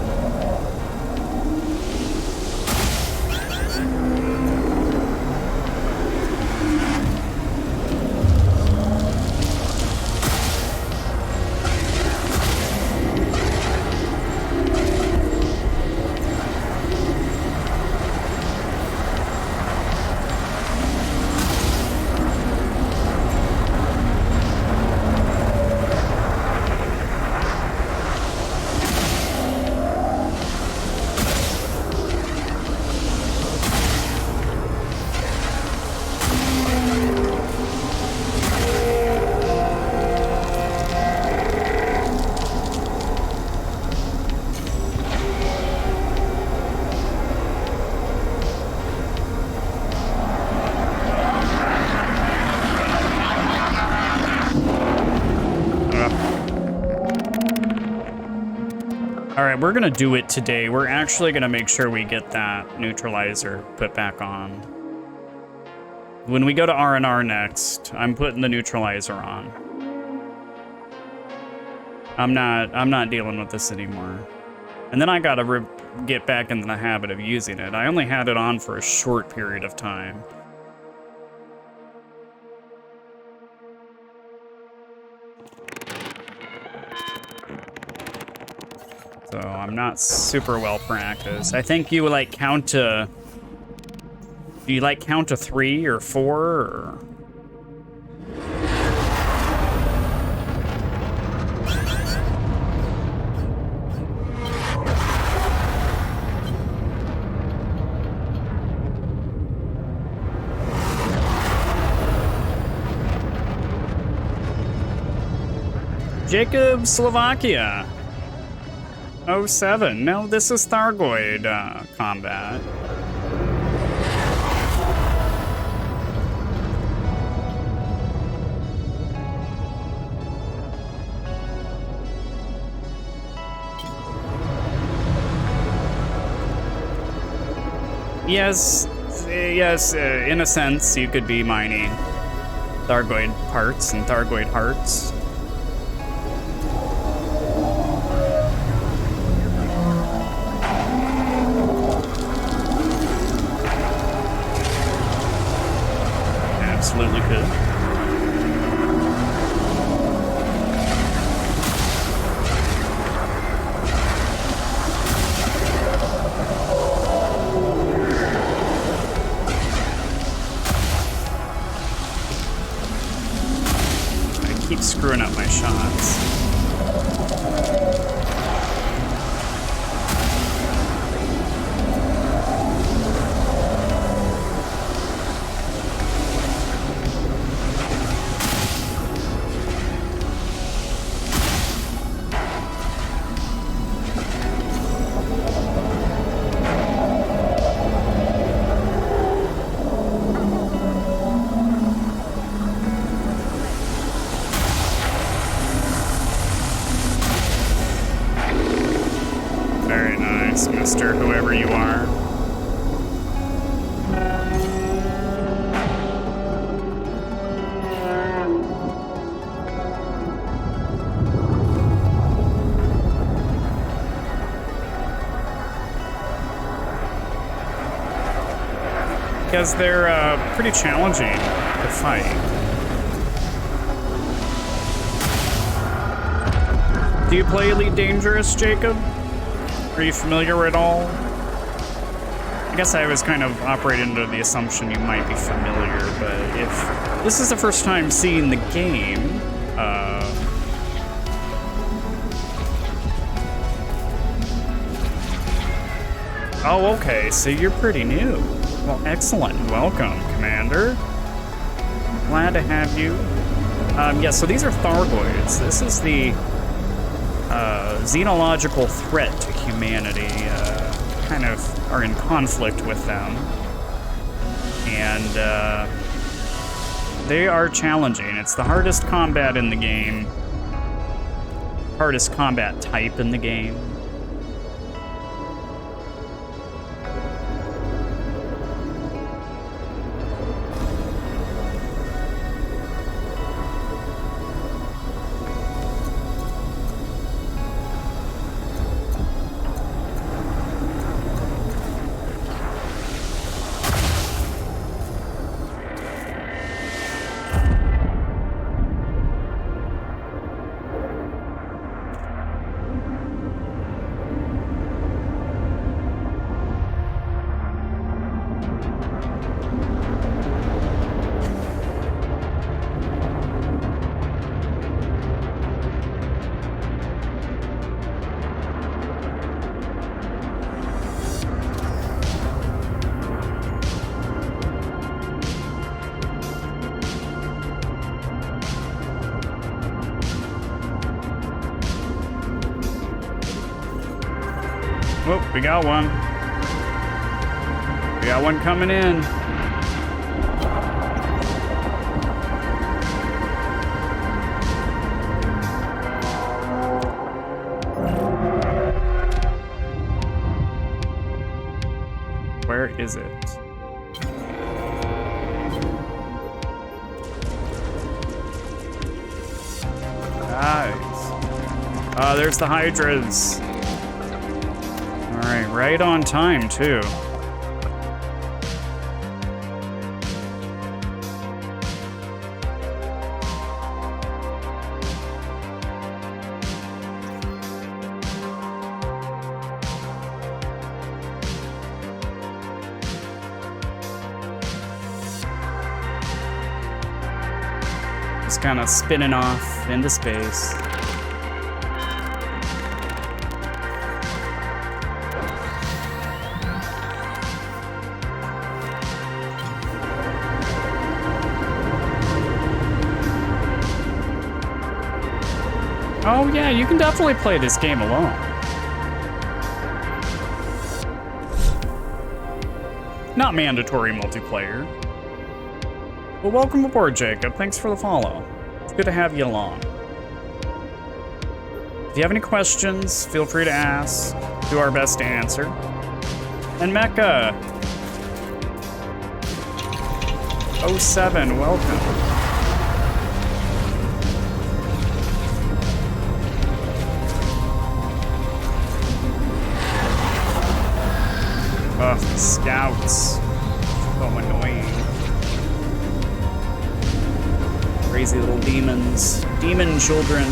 A: We're gonna do it today. We're actually gonna make sure we get that neutralizer put back on. When we go to R&R next, I'm putting the neutralizer on. I'm not dealing with this anymore. And then I gotta get back into the habit of using it. I only had it on for a short period of time. So I'm not super well practiced. I think you like count to... Do you like count to 3 or 4 or... Jacob, Slovakia. 07. No, this is Thargoid combat. Yes, in a sense, you could be mining Thargoid parts and Thargoid hearts. Absolutely could. screwing up my shots. Mr. Whoever you are. Because they're pretty challenging to fight. Do you play Elite Dangerous, Jacob? Are you familiar at all? I guess I was kind of operating under the assumption you might be familiar, but if this is the first time seeing the game, oh, okay, so you're pretty new. Well, excellent. Welcome, Commander. Glad to have you. Yeah, so these are Thargoids. This is the xenological threat to humanity. Kind of are in conflict with them. And they are challenging. It's the hardest combat in the game. Hardest combat type in the game. Whoop, we got one. We got one coming in. Where is it? Nice. There's the Hydras. Alright, right on time, too. Just kind of spinning off into space. Oh yeah, you can definitely play this game alone. Not mandatory multiplayer. Well, welcome aboard, Jacob. Thanks for the follow. It's good to have you along. If you have any questions, feel free to ask. Do our best to answer. And Mecca 07, welcome. Ugh, scouts. So annoying. Crazy little demons. Demon children.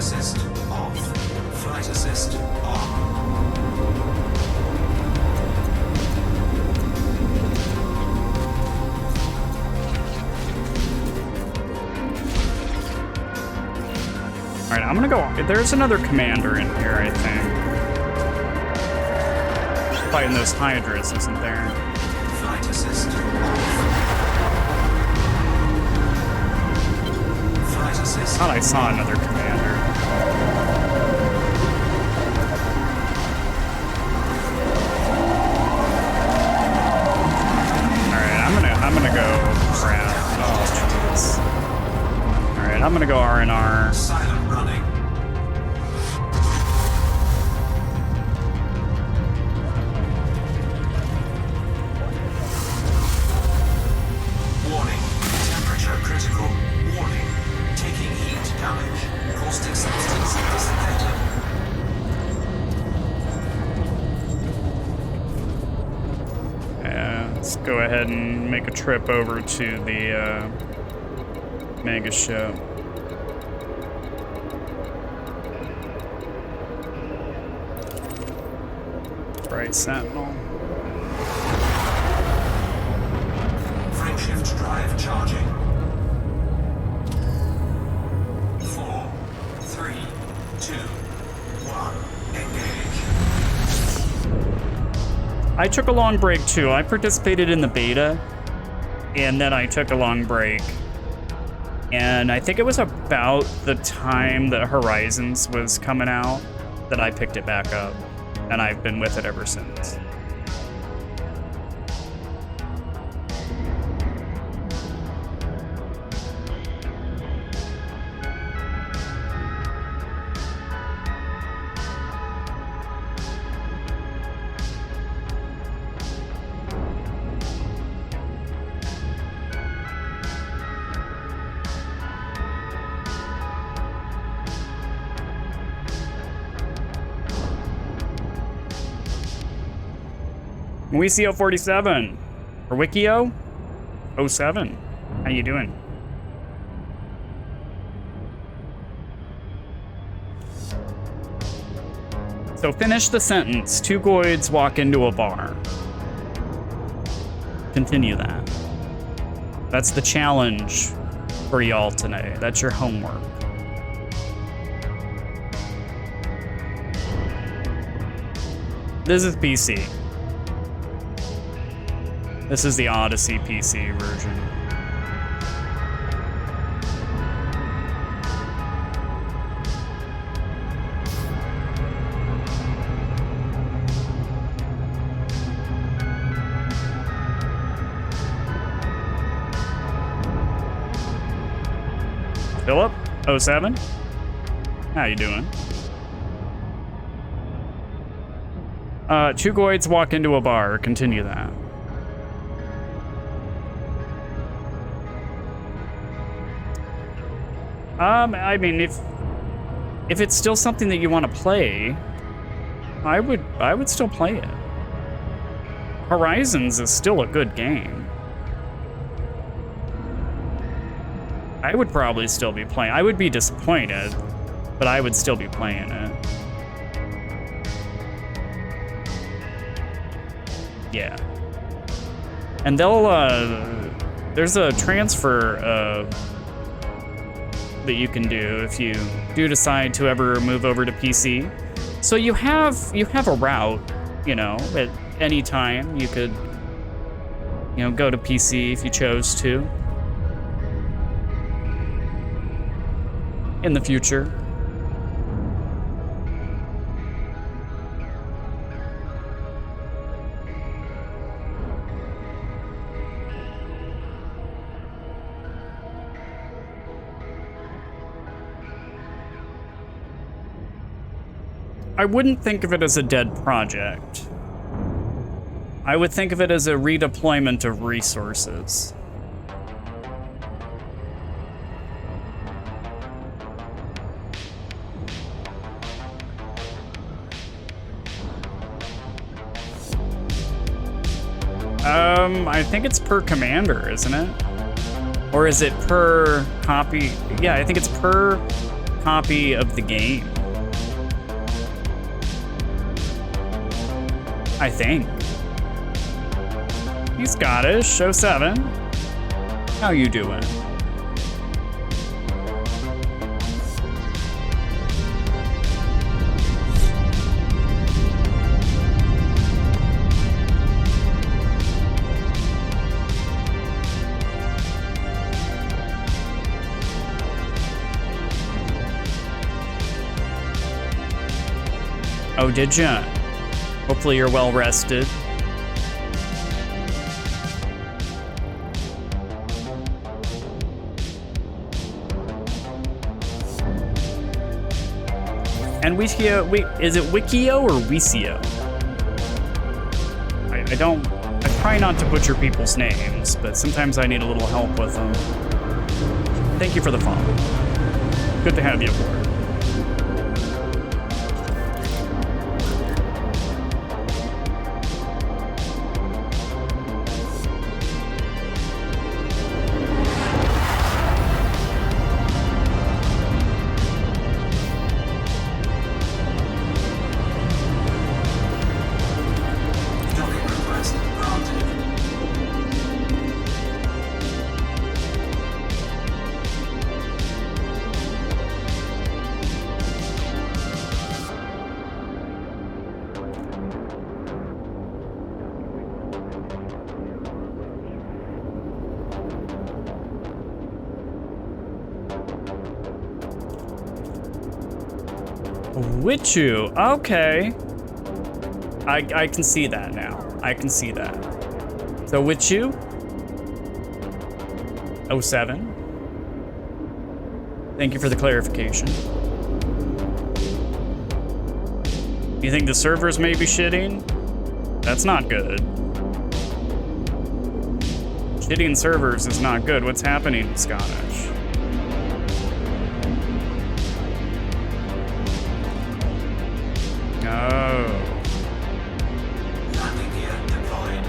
D: assist off. Flight assist on.
A: Alright, I'm gonna go. There's another commander in here, I think. Fighting those Hydras, isn't there?
D: Flight assist off. Flight assist.
A: I thought I saw another commander. Alright, I'm gonna go crap. Oh jeez. Alright, I'm gonna go R&R.
D: Silent running. Warning. Temperature critical. Warning. Taking heat damage. Caustic substance disinfected.
A: Let's go ahead and make a trip over to the mega ship. Bright Sentinel.
D: Frameshift drive charging. 4, 3, 2, 1. Engage.
A: I took a long break too. I participated in the beta, and then I took a long break. And I think it was about the time that Horizons was coming out that I picked it back up. And I've been with it ever since. Wikio 47 or Wikio 07. How you doing? So finish the sentence. 2 Goids walk into a bar. Continue that. That's the challenge for y'all today. That's your homework. This is PC. This is the Odyssey PC version. Philip, 07. How you doing? 2 Goids walk into a bar. Continue that. I mean, if it's still something that you want to play, I would still play it. Horizons is still a good game. I would probably still be playing. I would be disappointed, but I would still be playing it. Yeah. And they'll, there's a transfer, that you can do if you do decide to ever move over to PC. So you have a route, you know, at any time you could, you know, go to PC if you chose to in the future. I wouldn't think of it as a dead project. I would think of it as a redeployment of resources. I think it's per commander, isn't it? Or is it per copy? Yeah, I think it's per copy of the game. I think. He's Scottish, show 7. How you doing? Oh, did ya? Hopefully you're well rested. And Wikio, is it Wikio or Wisio? I try not to butcher people's names, but sometimes I need a little help with them. Thank you for the follow. Good to have you aboard. Wichu, okay. I can see that now. I can see that. So Wichu, 07. Thank you for the clarification. You think the servers may be shitting? That's not good. Shitting servers is not good. What's happening, Scottish? Oh.
D: Landing gear deployed.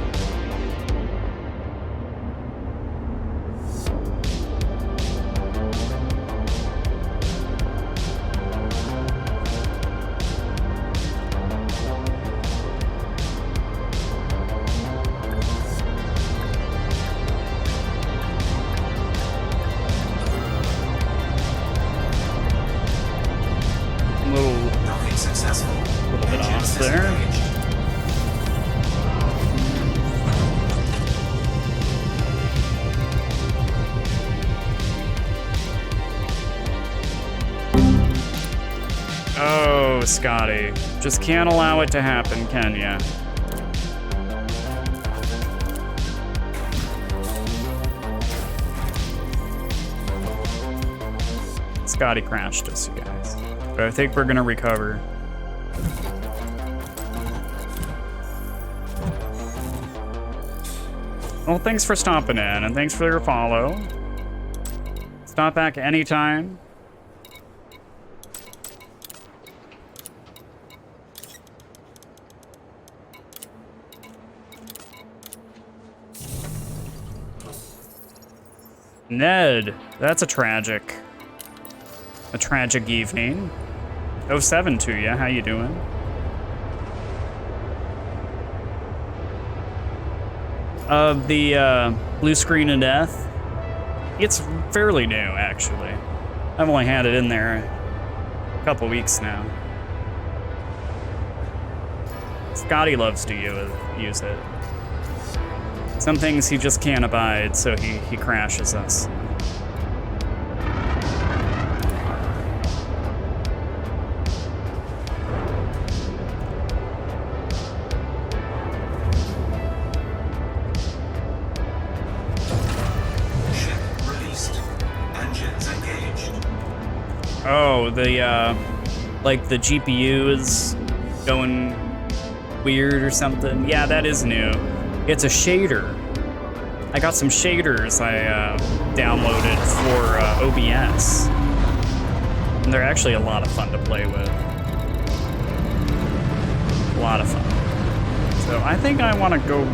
D: Docking successful.
A: A little bit off there. Oh, Scotty. Just can't allow it to happen, can ya? Scotty crashed us, you guys. But I think we're gonna recover. Well, thanks for stopping in, and thanks for your follow. Stop back anytime. Ned, that's a tragic evening. 07 to ya, how you doing? The blue screen of death, it's fairly new actually. I've only had it in there a couple weeks now. Scotty loves to use it. Some things he just can't abide, so he crashes us. Oh, like the GPU is going weird or something. Yeah, that is new. It's a shader. I got some shaders I downloaded for OBS. And they're actually a lot of fun to play with. A lot of fun. So I think I want to go...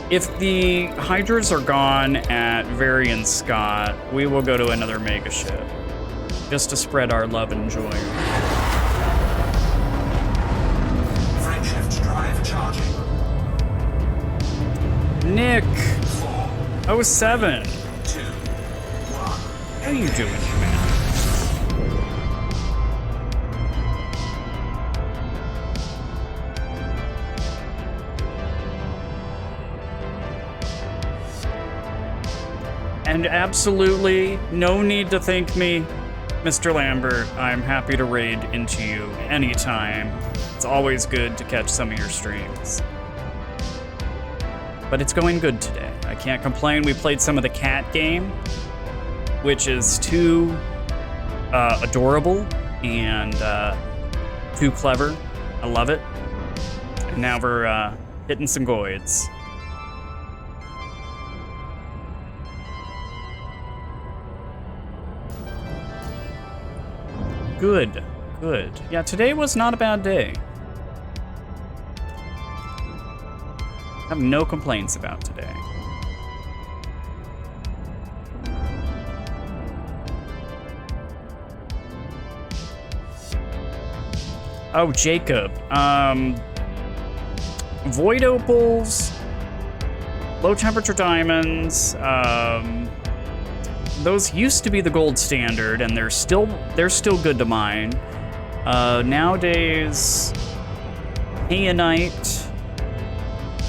A: If the Hydras are gone at Varian Scott, we will go to another mega ship. just to spread our love and joy.
D: Frameshift drive charging.
A: Nick!
D: 4,
A: 07!
D: 2, 1.
A: How you doing, man? And absolutely no need to thank me, Mr. Lambert. I'm happy to raid into you anytime. It's always good to catch some of your streams. But it's going good today. I can't complain. We played some of the cat game, which is too adorable and too clever. I love it. And now we're hitting some goids. Good, good. Yeah, today was not a bad day. I have no complaints about today. Oh, Jacob. Void opals, low temperature diamonds, those used to be the gold standard, and they're still good to mine. Nowadays, Payanite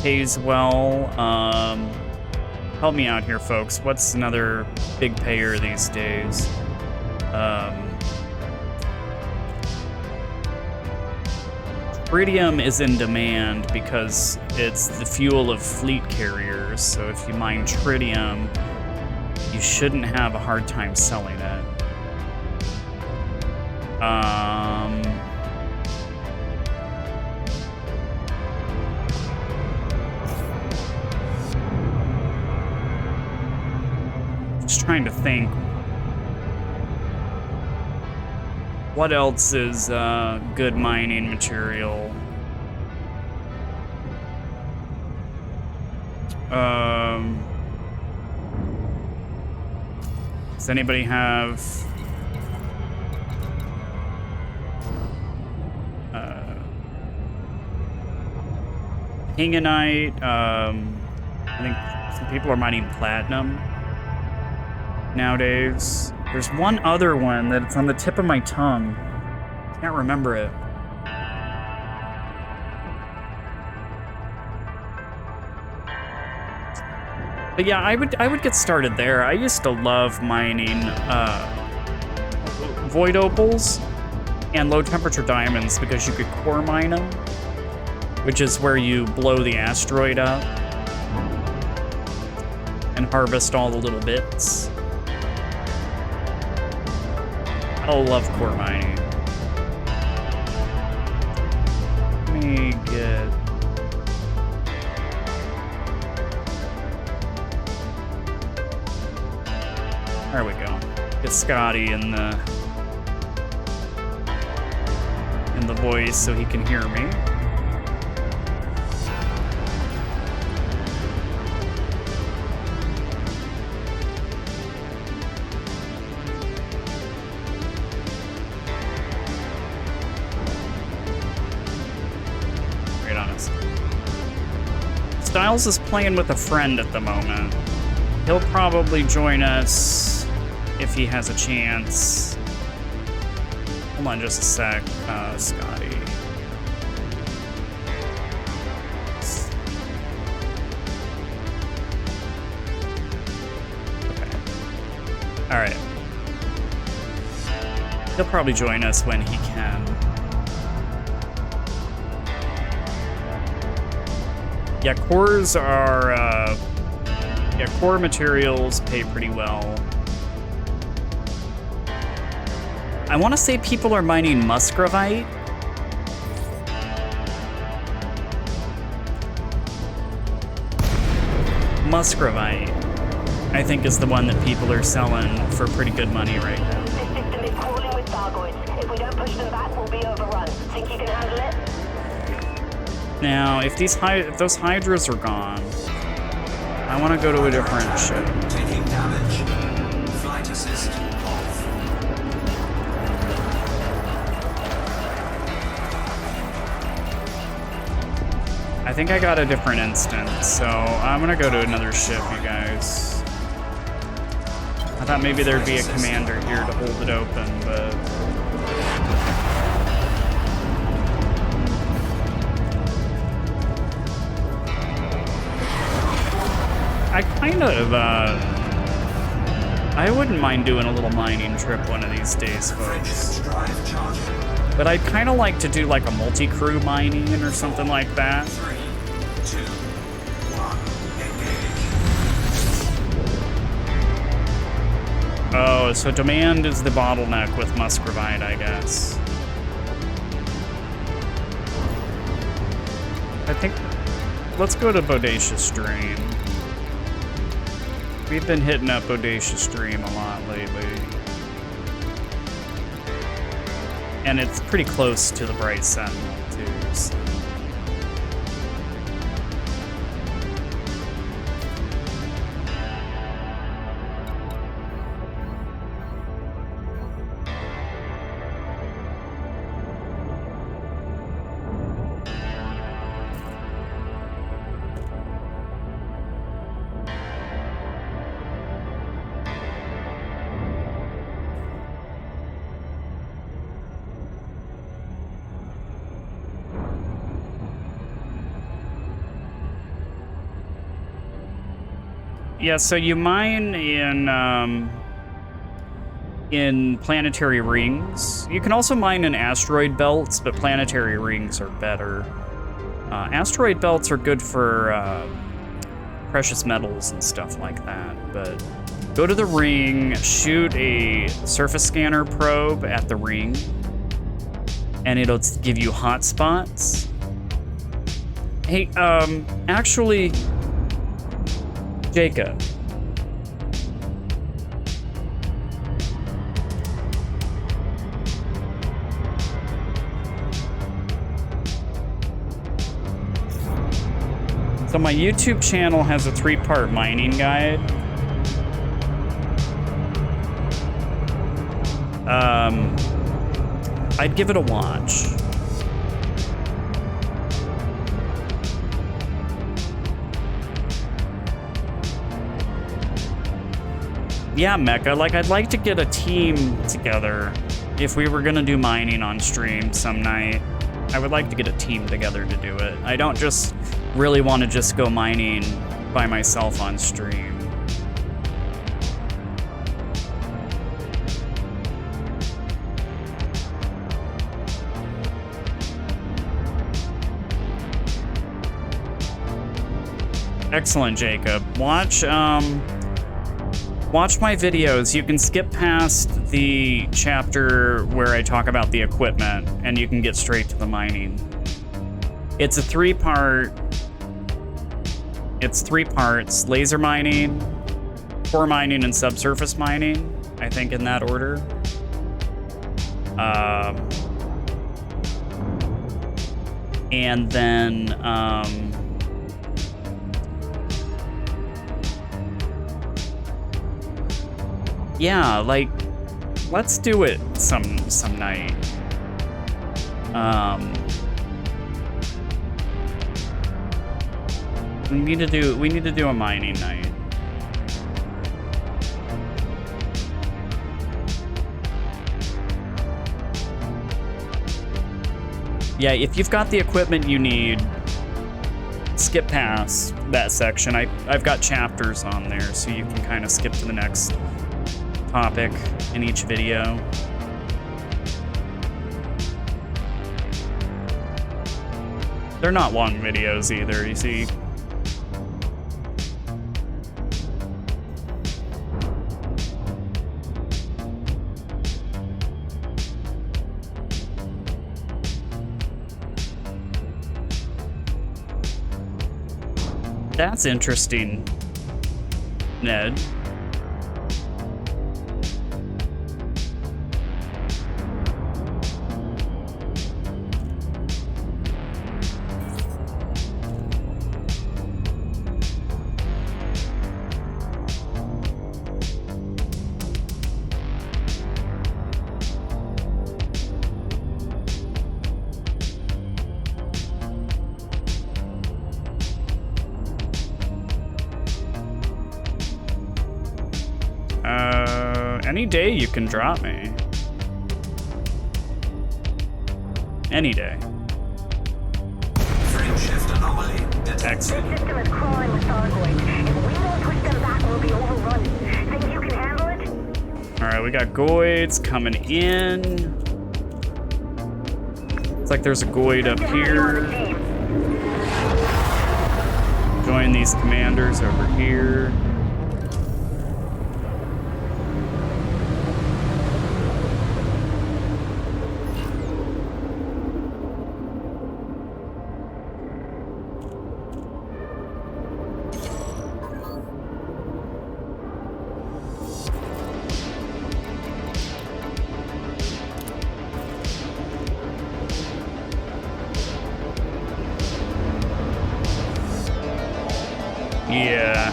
A: pays well. Help me out here, folks. What's another big payer these days? Tritium is in demand because it's the fuel of fleet carriers. So if you mine tritium, you shouldn't have a hard time selling it. Just trying to think. What else is good mining material? Does anybody have Hingonite? I think some people are mining platinum nowadays. There's one other one that's on the tip of my tongue. Can't remember it. But yeah, I would get started there. I used to love mining void opals and low temperature diamonds because you could core mine them, which is where you blow the asteroid up and harvest all the little bits. I love core mining. Let me get... There we go. Get Scotty in the voice so he can hear me. Great honest. Styles is playing with a friend at the moment. He'll probably join us if he has a chance. Hold on just a sec, Scotty. Okay. Alright. He'll probably join us when he can. Yeah, cores are, yeah, core materials pay pretty well. I want to say people are mining musgravite. Musgravite, I think, is the one that people are selling for pretty good money right now.
F: This system is crawling with Thargoids. If we don't push them back, we'll be overrun. Think you can handle it?
A: Now, if those hydras are gone, I want to go to a different ship.
D: Taking damage. Flight assist off.
A: I think I got a different instance, so I'm gonna go to another ship, you guys. I thought maybe there'd be a commander here to hold it open, but... I kind of, I wouldn't mind doing a little mining trip one of these days, folks. But I'd kind of like to do like a multi-crew mining or something like that.
D: 3, 2, 1, engage.
A: Oh, so demand is the bottleneck with Muscovite, I guess. I think, let's go to Bodacious Stream. We've been hitting up Bodacious Stream a lot lately. And it's pretty close to the Bright Sentinel, too, so. Yeah, so you mine in planetary rings. You can also mine in asteroid belts, but planetary rings are better. Asteroid belts are good for precious metals and stuff like that, but go to the ring, shoot a surface scanner probe at the ring, and it'll give you hotspots. Hey, actually, Jacob. So my YouTube channel has a 3-part mining guide. I'd give it a watch. Yeah, Mecha, like, I'd like to get a team together. If we were gonna do mining on stream some night, I would like to get a team together to do it. I don't just really want to just go mining by myself on stream. Excellent, Jacob. Watch my videos. You can skip past the chapter where I talk about the equipment, and you can get straight to the mining. It's a 3-part. It's 3 parts: laser mining, core mining, and subsurface mining. I think in that order. And then yeah, like, let's do it some night. We need to do a mining night. Yeah, if you've got the equipment you need, skip past that section. I've got chapters on there, so you can kind of skip to the next topic in each video. They're not long videos either, you see. That's interesting, Ned. Any day you can drop me. Any day.
D: Frame shift anomaly detected.
A: Excellent.
F: This system is crawling with Thargoids. If we don't push them back, we'll be overrun. Think you can handle it?
A: Alright, we got Goids coming in. It's like there's a Goid up here. Join these commanders over here. Yeah,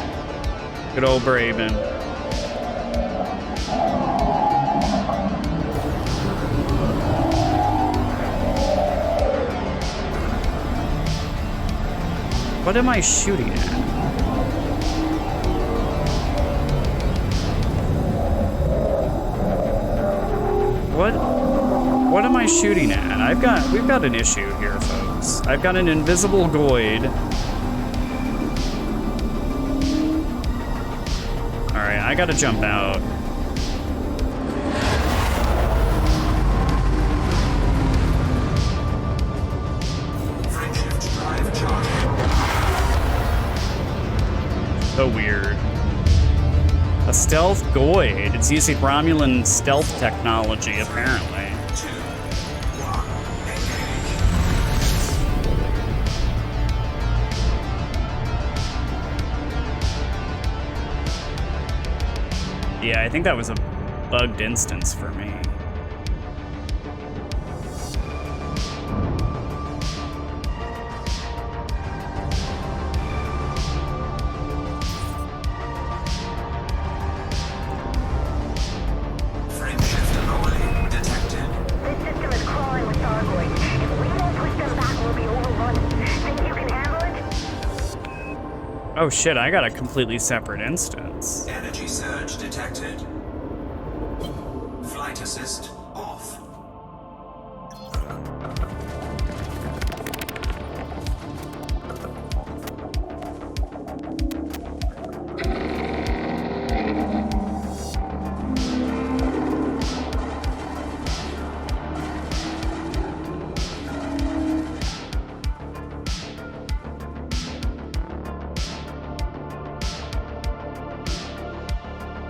A: good old Braven. What am I shooting at? What am I shooting at? We've got an issue here, folks. I've got an invisible Goid. Alright, I gotta jump out.
D: Frameshift drive charging.
A: So weird. A stealth Goid. It's using Romulan stealth technology, apparently.
D: 2, 1, engage.
A: Yeah, I think that was a bugged instance for me.
D: Frameshift anomaly detected.
F: This system is crawling with Thargoids. If we don't push them back, we'll be overrun. Think you can handle it?
A: Oh shit, I got a completely separate instance.
D: Energy surge detected. Flight assist off.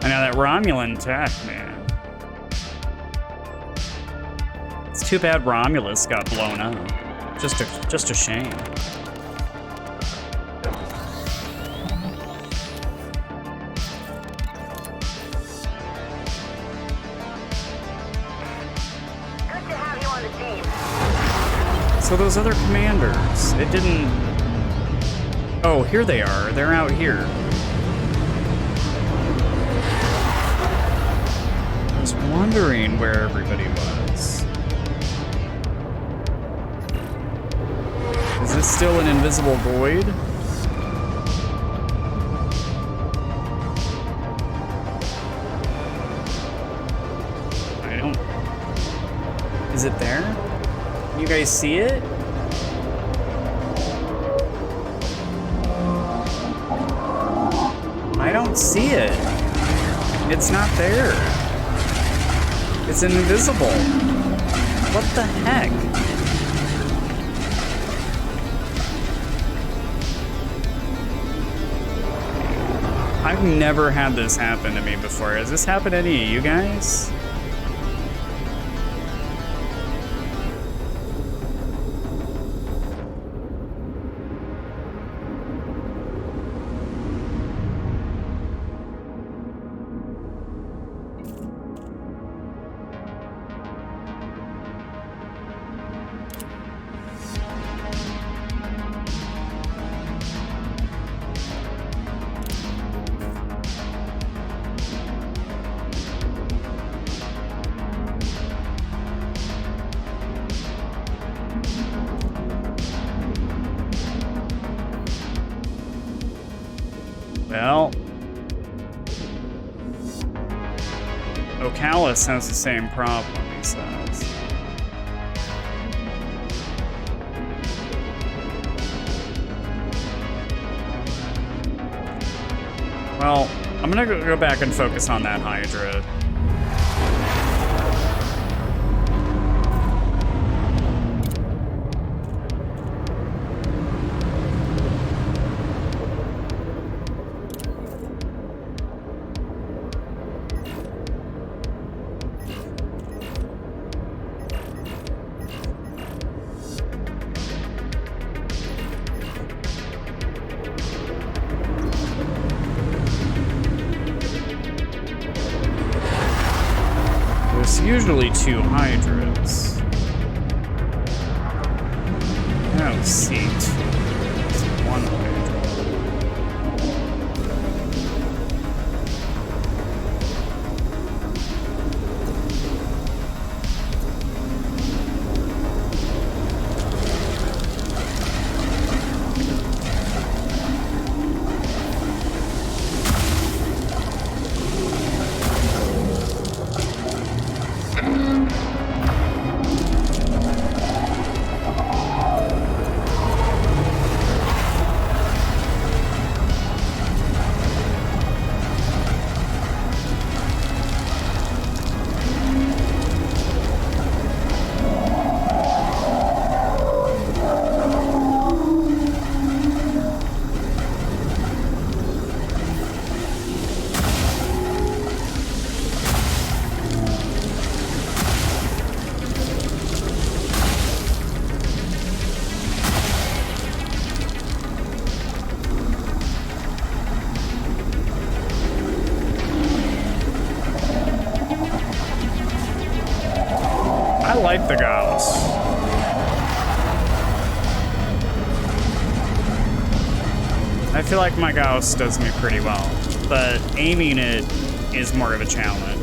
A: I know that Romulan tech, man. It's too bad Romulus got blown up. Just a shame.
F: Good to have you on the team.
A: So those other commanders, it didn't... Oh, here they are. They're out here. I was wondering where everybody was. Is this still an invisible void? I don't... Is it there? You guys see it? I don't see it. It's not there. It's invisible. What the heck? I've never had this happen to me before. Has this happened to any of you guys? Well, Callus has the same problem, he says. Well, I'm gonna go back and focus on that Hydra. Usually 2 Hydras. Oh, seat. It's 1 Hydra. I like the Gauss. I feel like my Gauss does me pretty well, but aiming it is more of a challenge.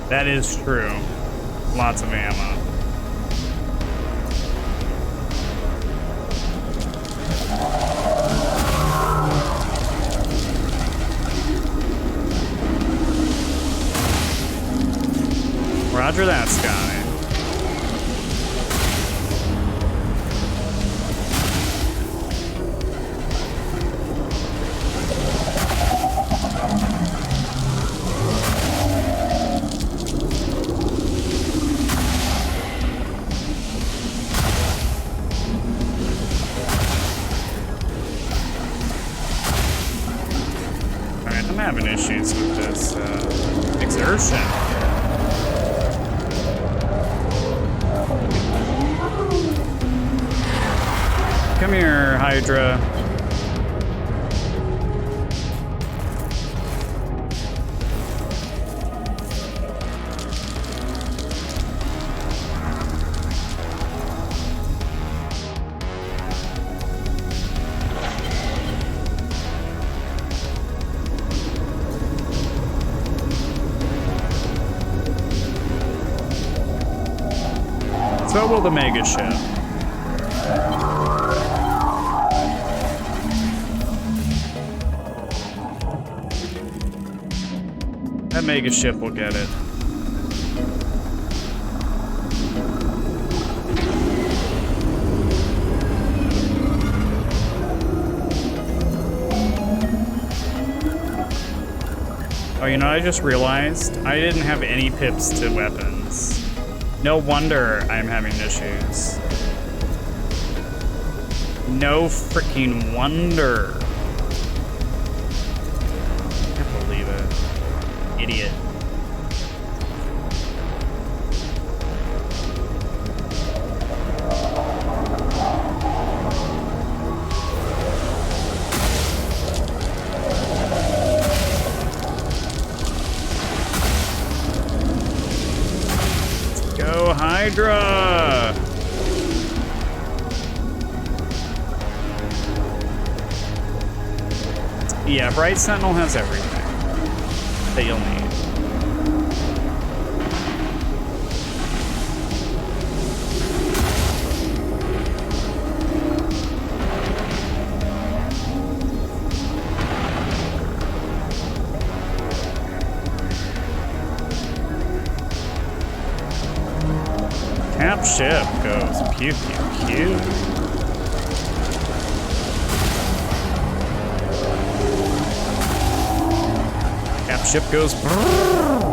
A: That is true. Lots of ammo. Roger that, Sky. I'm having issues with this exertion. Come here, Hydra. So will the mega ship. That mega ship will get it. Oh, you know, I just realized I didn't have any pips to weapons. No wonder I'm having issues. No freaking wonder. Can't believe it. Idiot. Go Hydra! Yeah, Bright Sentinel has everything that you'll need. Cap ship goes pew pew pew. Cap ship goes brrrr.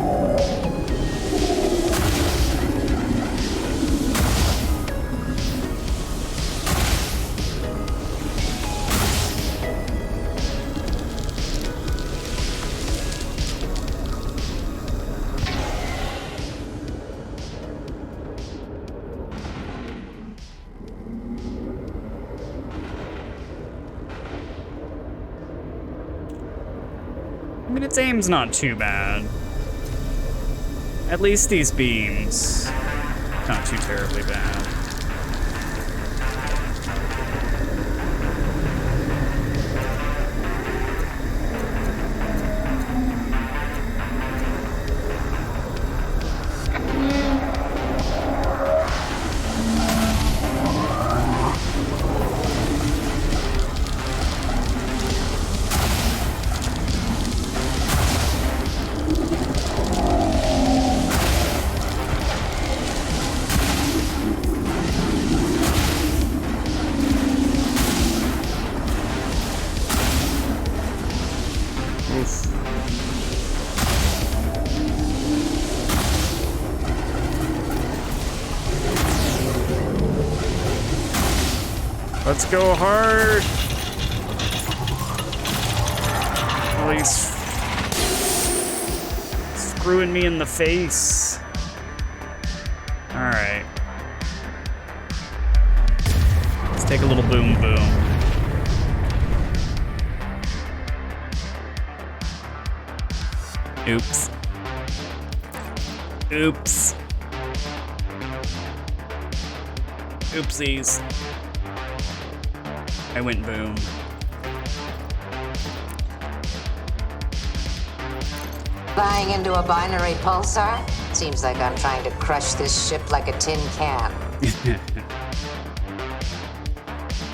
A: I mean, its aim's not too bad. At least these beams, not too terribly bad. Let's go hard. Oh, he's screwing me in the face. All right. Let's take a little boom boom. Oops. Oops. Oopsies. I went boom.
G: Flying into a binary pulsar? Seems like I'm trying to crush this ship like a tin can.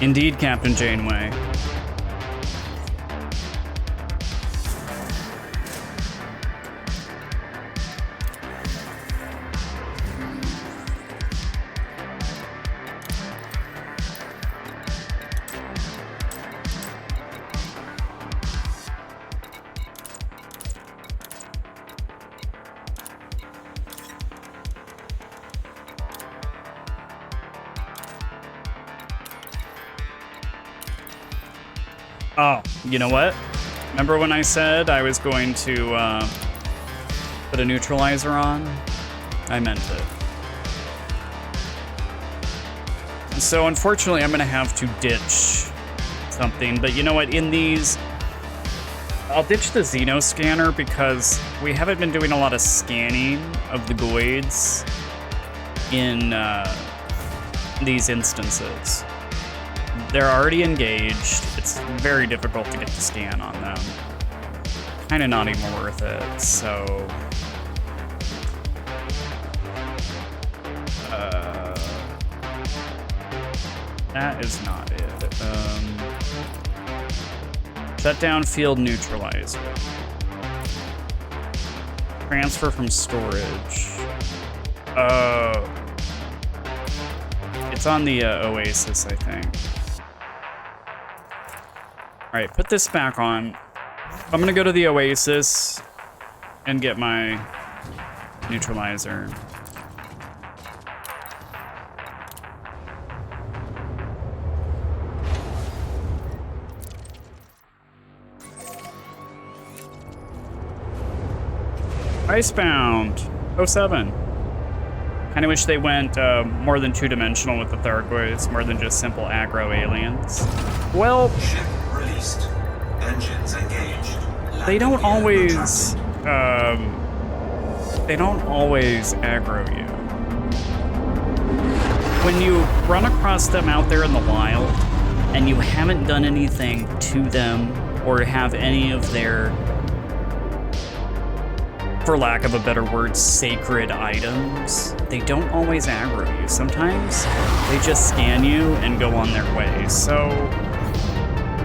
A: Indeed, Captain Janeway. Oh, you know what? Remember when I said I was going to put a neutralizer on? I meant it. So unfortunately, I'm going to have to ditch something. But you know what? In these, I'll ditch the Xeno scanner because we haven't been doing a lot of scanning of the Goids in these instances. They're already engaged. It's very difficult to get the scan on them. Kind of not even worth it, so... that is not it. Shut down field neutralizer. Transfer from storage. It's on the Oasis, I think. All right, put this back on. I'm gonna go to the Oasis and get my neutralizer. Icebound 07. Kind of wish they went more than two-dimensional with the Thargoids, more than just simple aggro aliens. Well,
D: Ship released. Engines engaged.
A: they don't always aggro you. When you run across them out there in the wild and you haven't done anything to them or have any of their, for lack of a better word, sacred items, they don't always aggro you. Sometimes they just scan you and go on their way. So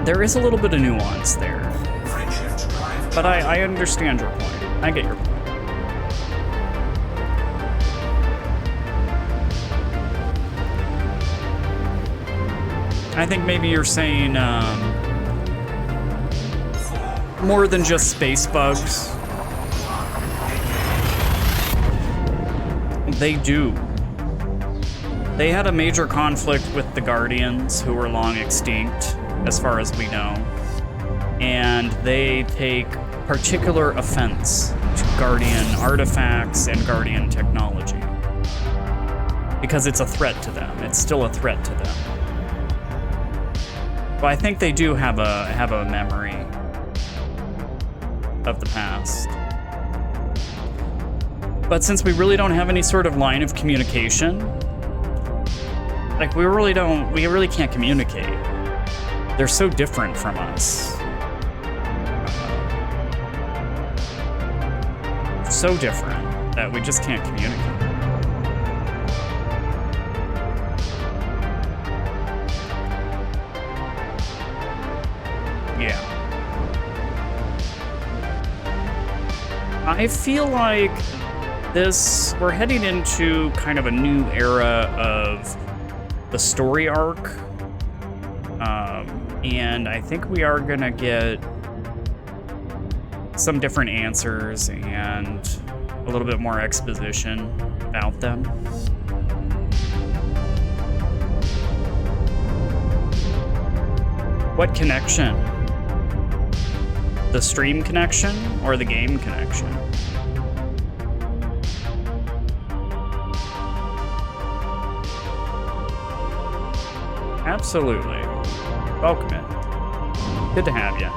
A: there is a little bit of nuance there. But I understand your point. I get your point. I think maybe you're saying more than just space bugs. They do. They had a major conflict with the Guardians, who were long extinct, as far as we know. And they take particular offense to Guardian artifacts and Guardian technology. Because it's a threat to them. It's still a threat to them. But I think they do have a memory of the past. But since we really don't have any sort of line of communication, like we really can't communicate. They're so different from us. So different that we just can't communicate. Yeah. I feel like we're heading into kind of a new era of the story arc. And I think we are gonna get some different answers and a little bit more exposition about them. What connection? The stream connection or the game connection? Absolutely. Welcome in. Good to have you.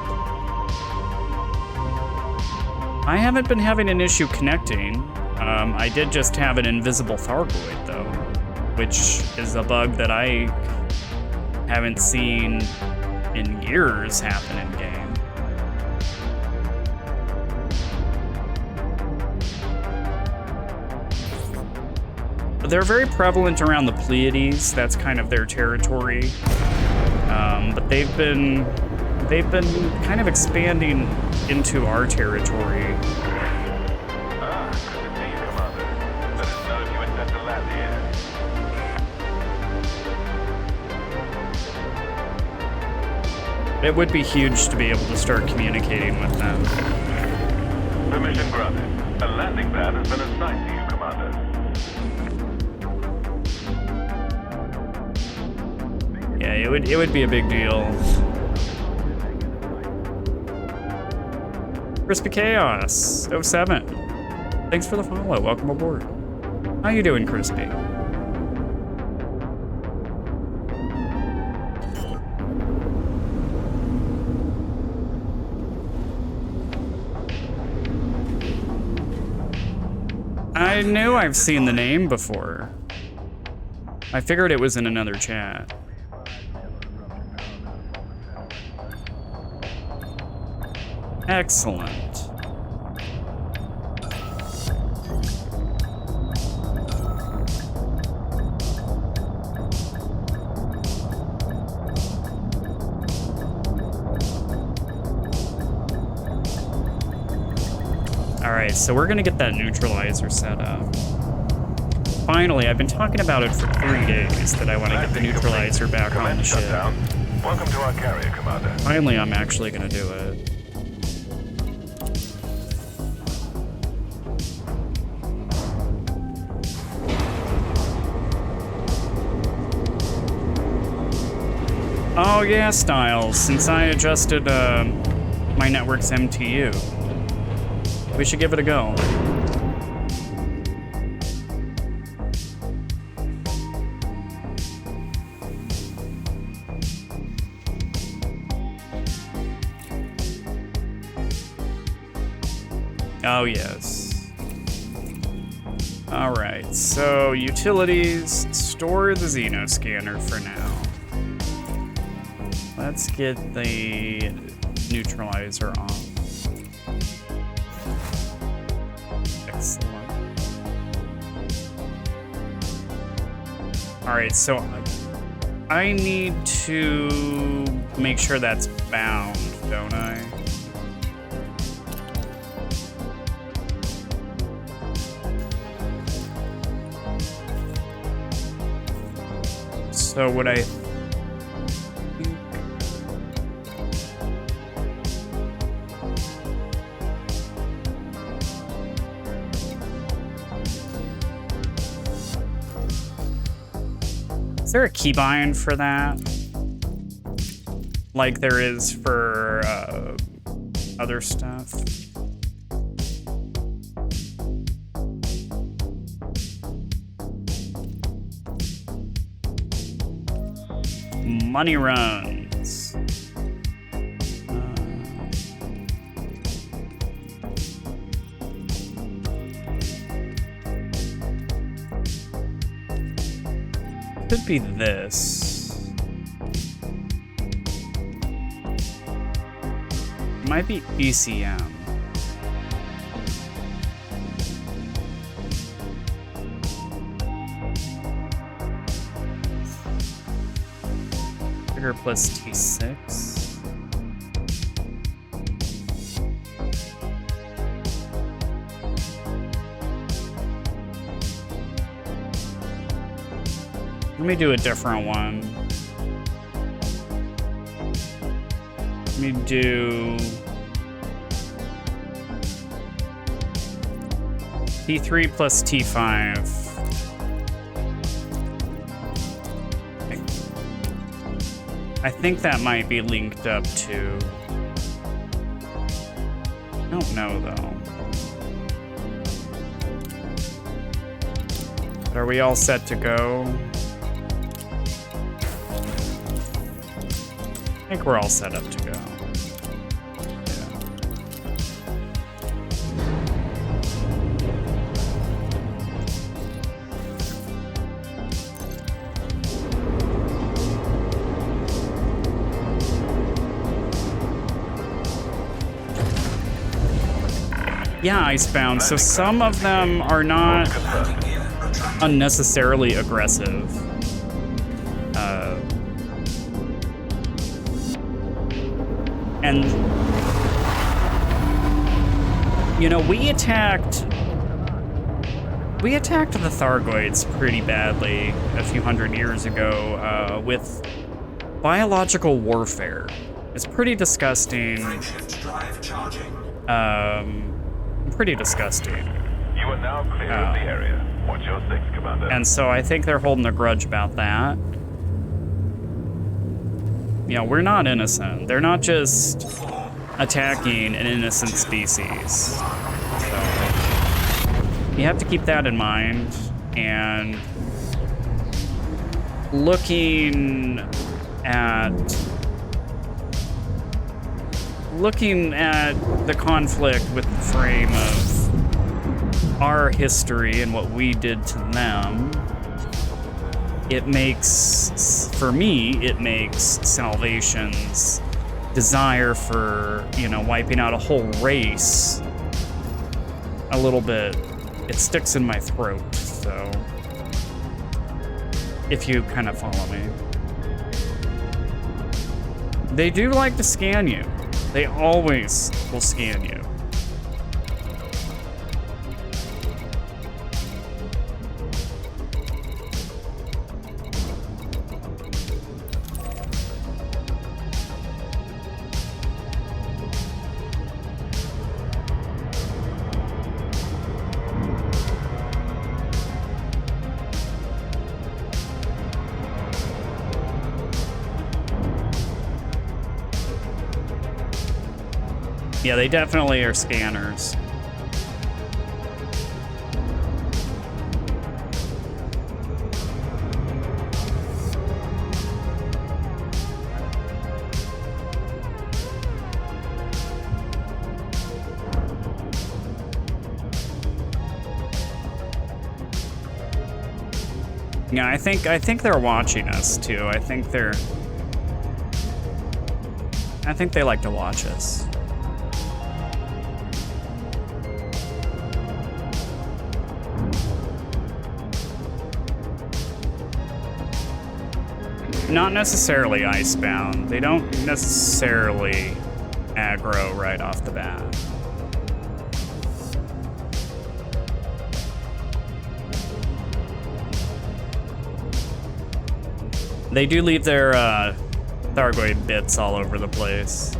A: I haven't been having an issue connecting. I did just have an invisible Thargoid, though, which is a bug that I haven't seen in years happen in game. They're very prevalent around the Pleiades. That's kind of their territory. But they've been kind of expanding into our territory.
C: Good to see you, Commander. Let us know if you intend to land here.
A: It would be huge to be able to start communicating with them.
C: Permission granted. A landing pad has been assigned to you, Commander.
A: Yeah, it would be a big deal. Crispy Chaos 07. Thanks for the follow. Welcome aboard. How you doing, Crispy? I knew I've seen the name before. I figured it was in another chat. Excellent. All Alright, so we're gonna get that neutralizer set up. Finally, I've been talking about it for 3 days that I want to get the neutralizer back on the ship.
C: Shutdown. Welcome to our carrier, Commander.
A: Finally, I'm actually gonna do it. Oh yeah, Styles, since I adjusted my network's MTU. We should give it a go. Oh yes. Alright, so utilities, store the Xeno scanner for now. Let's get the neutralizer on. Excellent. Alright, so I need to make sure that's bound, don't I? So what I think... Is there a keybind for that? Like there is for other stuff? Money runs. Could be this. Might be ECM. Trigger plus T6. Let me do a different one. Let me do T3 plus T5. I think that might be linked up to... I don't know though. But are we all set to go? I think we're all set up to go. Yeah, Icebound. So some of them are not unnecessarily aggressive. And, you know, we attacked the Thargoids pretty badly a few hundred years ago with biological warfare. It's pretty disgusting. Pretty disgusting.
C: You are now clear of the area. What's your 6, Commander?
A: And so I think they're holding a grudge about that. You know, we're not innocent. They're not just attacking an innocent species. So you have to keep that in mind. And looking at the conflict with the frame of our history and what we did to them, it makes, for me, it makes Salvation's desire for, you know, wiping out a whole race a little bit, it sticks in my throat, so, if you kind of follow me. They do like to scan you. They always will scan you. Yeah, they definitely are scanners. Yeah, I think they're watching us too. I think they like to watch us. Not necessarily icebound. They don't necessarily aggro right off the bat. They do leave their Thargoid bits all over the place.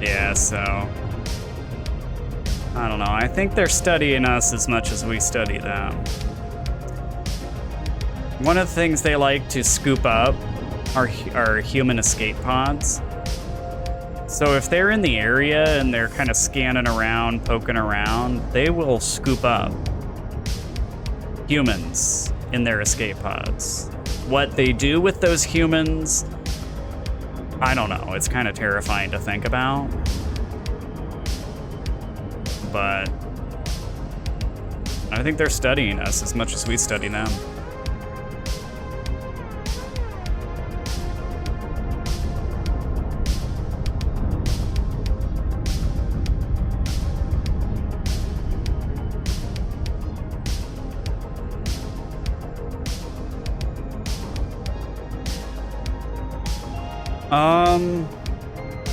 A: Yeah, so I don't know. I think they're studying us as much as we study them. One of the things they like to scoop up are human escape pods. So if they're in the area and they're kind of scanning around, poking around, they will scoop up humans in their escape pods. What they do with those humans, I don't know. It's kind of terrifying to think about. But I think they're studying us as much as we study them.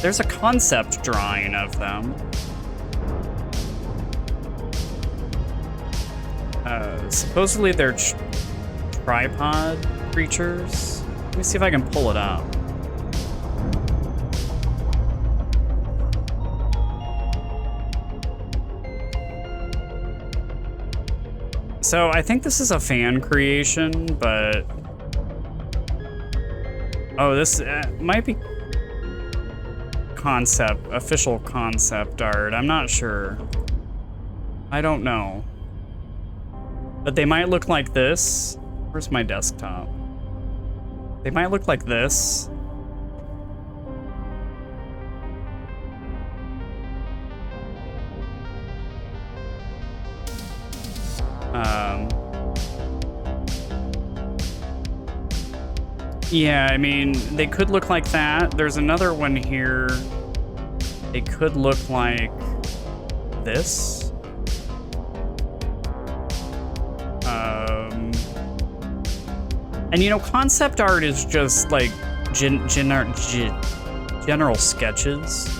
A: There's a concept drawing of them. Supposedly they're tripod creatures. Let me see if I can pull it up. So I think this is a fan creation, but oh, this might be official concept art. I'm not sure. I don't know. But they might look like this. Where's my desktop? They might look like this. Yeah, I mean, they could look like that. There's another one here. They could look like this. And you know, concept art is just like general sketches.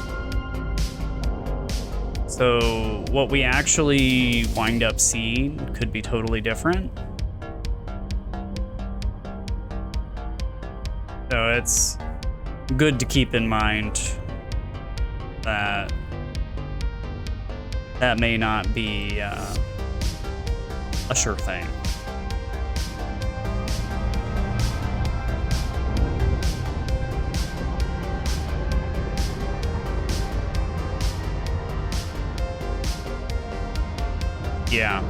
A: So what we actually wind up seeing could be totally different. So it's good to keep in mind that that may not be a sure thing. Yeah.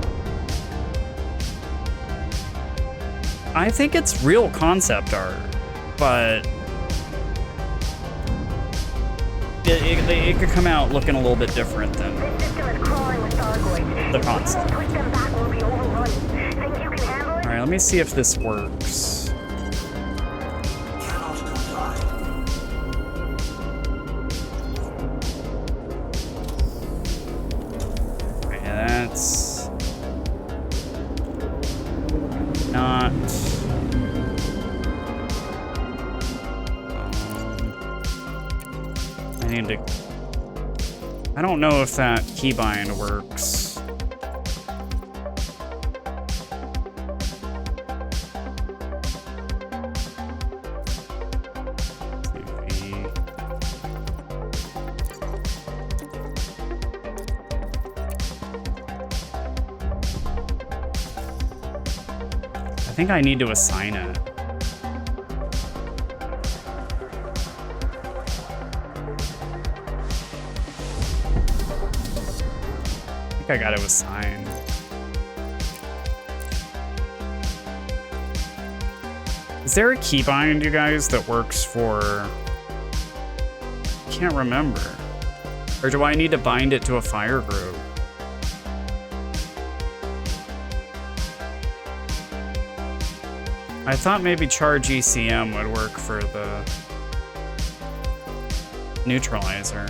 A: I think it's real concept art, but it could come out looking a little bit different than the concept. Alright, let me see if this works.
D: Cannot comply.
A: Okay, that's not... I need to... I don't know if that keybind works. I think I need to assign it. I think I got to assign. Is there a keybind, you guys, that works for... I can't remember. Or do I need to bind it to a fire group? I thought maybe charge ECM would work for the neutralizer.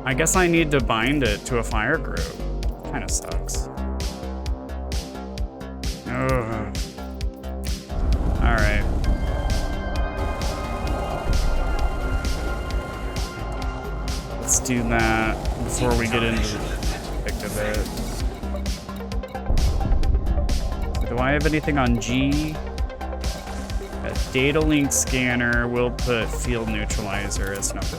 A: I guess I need to bind it to a fire group. Kind of sucks. Ugh. All right. Let's do that before we get into the thick of it. So do I have anything on G? A data link scanner. We'll put field neutralizer as number.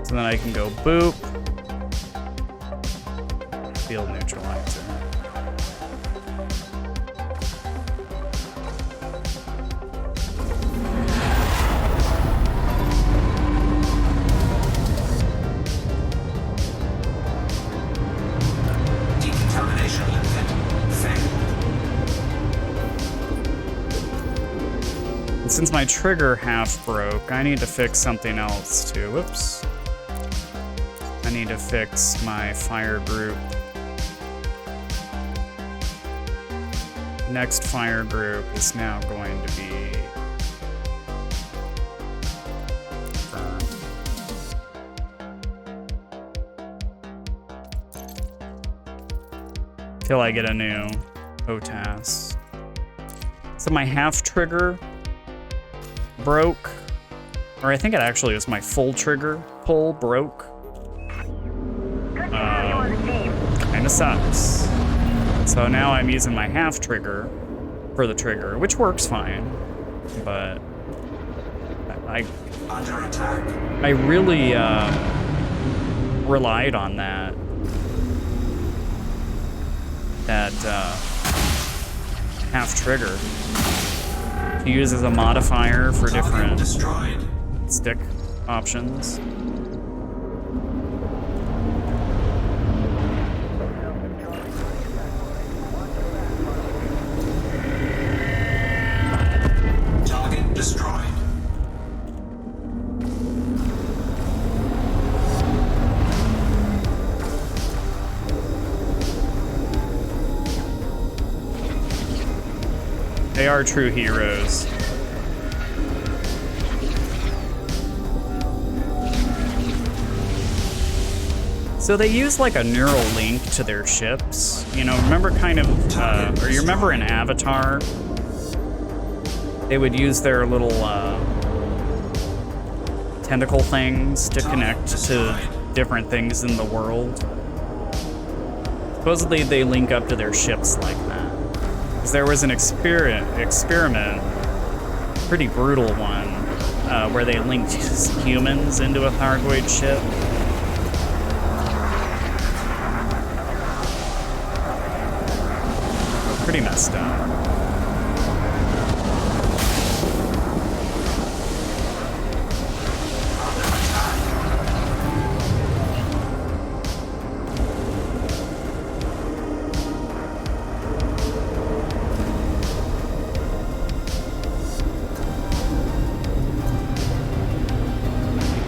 A: So then I can go boop, field neutralizer.
D: Decontamination limited. Failed.
A: And since my trigger half broke, I need to fix something else too. Whoops. I need to fix my fire group. Next fire group is now going to be firm. Till I get a new OTAS. So my half trigger broke, or I think it actually was my full trigger pull broke. Kinda sucks. So now I'm using my half trigger for the trigger, which works fine, but
D: Under attack.
A: I really relied on that half trigger to use as a modifier for different
D: Destroyed.
A: stick options.
D: Target destroyed.
A: They are true heroes. So they use like a neural link to their ships. You know, remember kind of, or you remember in Avatar, they would use their little tentacle things to connect to different things in the world. Supposedly they link up to their ships like that. Because there was an experiment, pretty brutal one, where they linked humans into a Thargoid ship. Pretty messed up.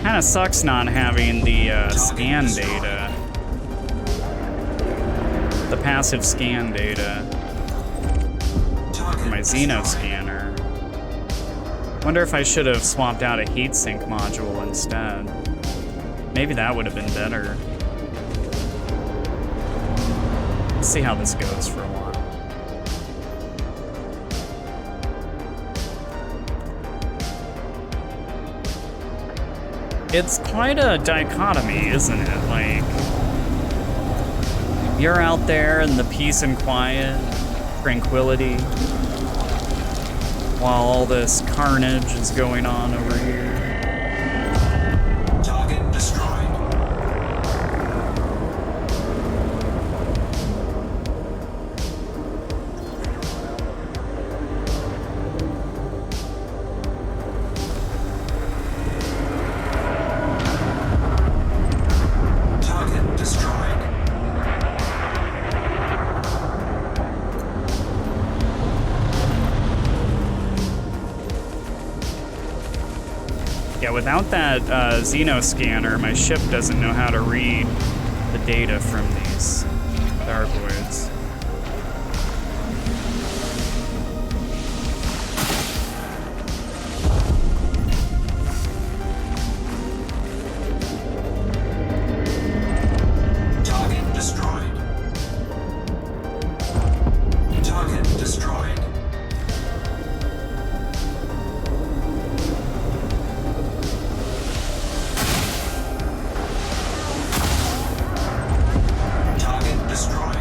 A: Kinda sucks not having the scan data. The passive scan data. My Xeno scanner. Wonder if I should have swapped out a heatsink module instead. Maybe that would have been better. Let's see how this goes for a while. It's quite a dichotomy, isn't it? Like, you're out there in the peace and quiet, tranquility while all this carnage is going on over here.
D: Target destroyed. Target destroyed.
A: Yeah, without that Xeno scanner, my ship doesn't know how to read the data from these Thargoids.
D: Target destroyed. Target destroyed. Target destroyed.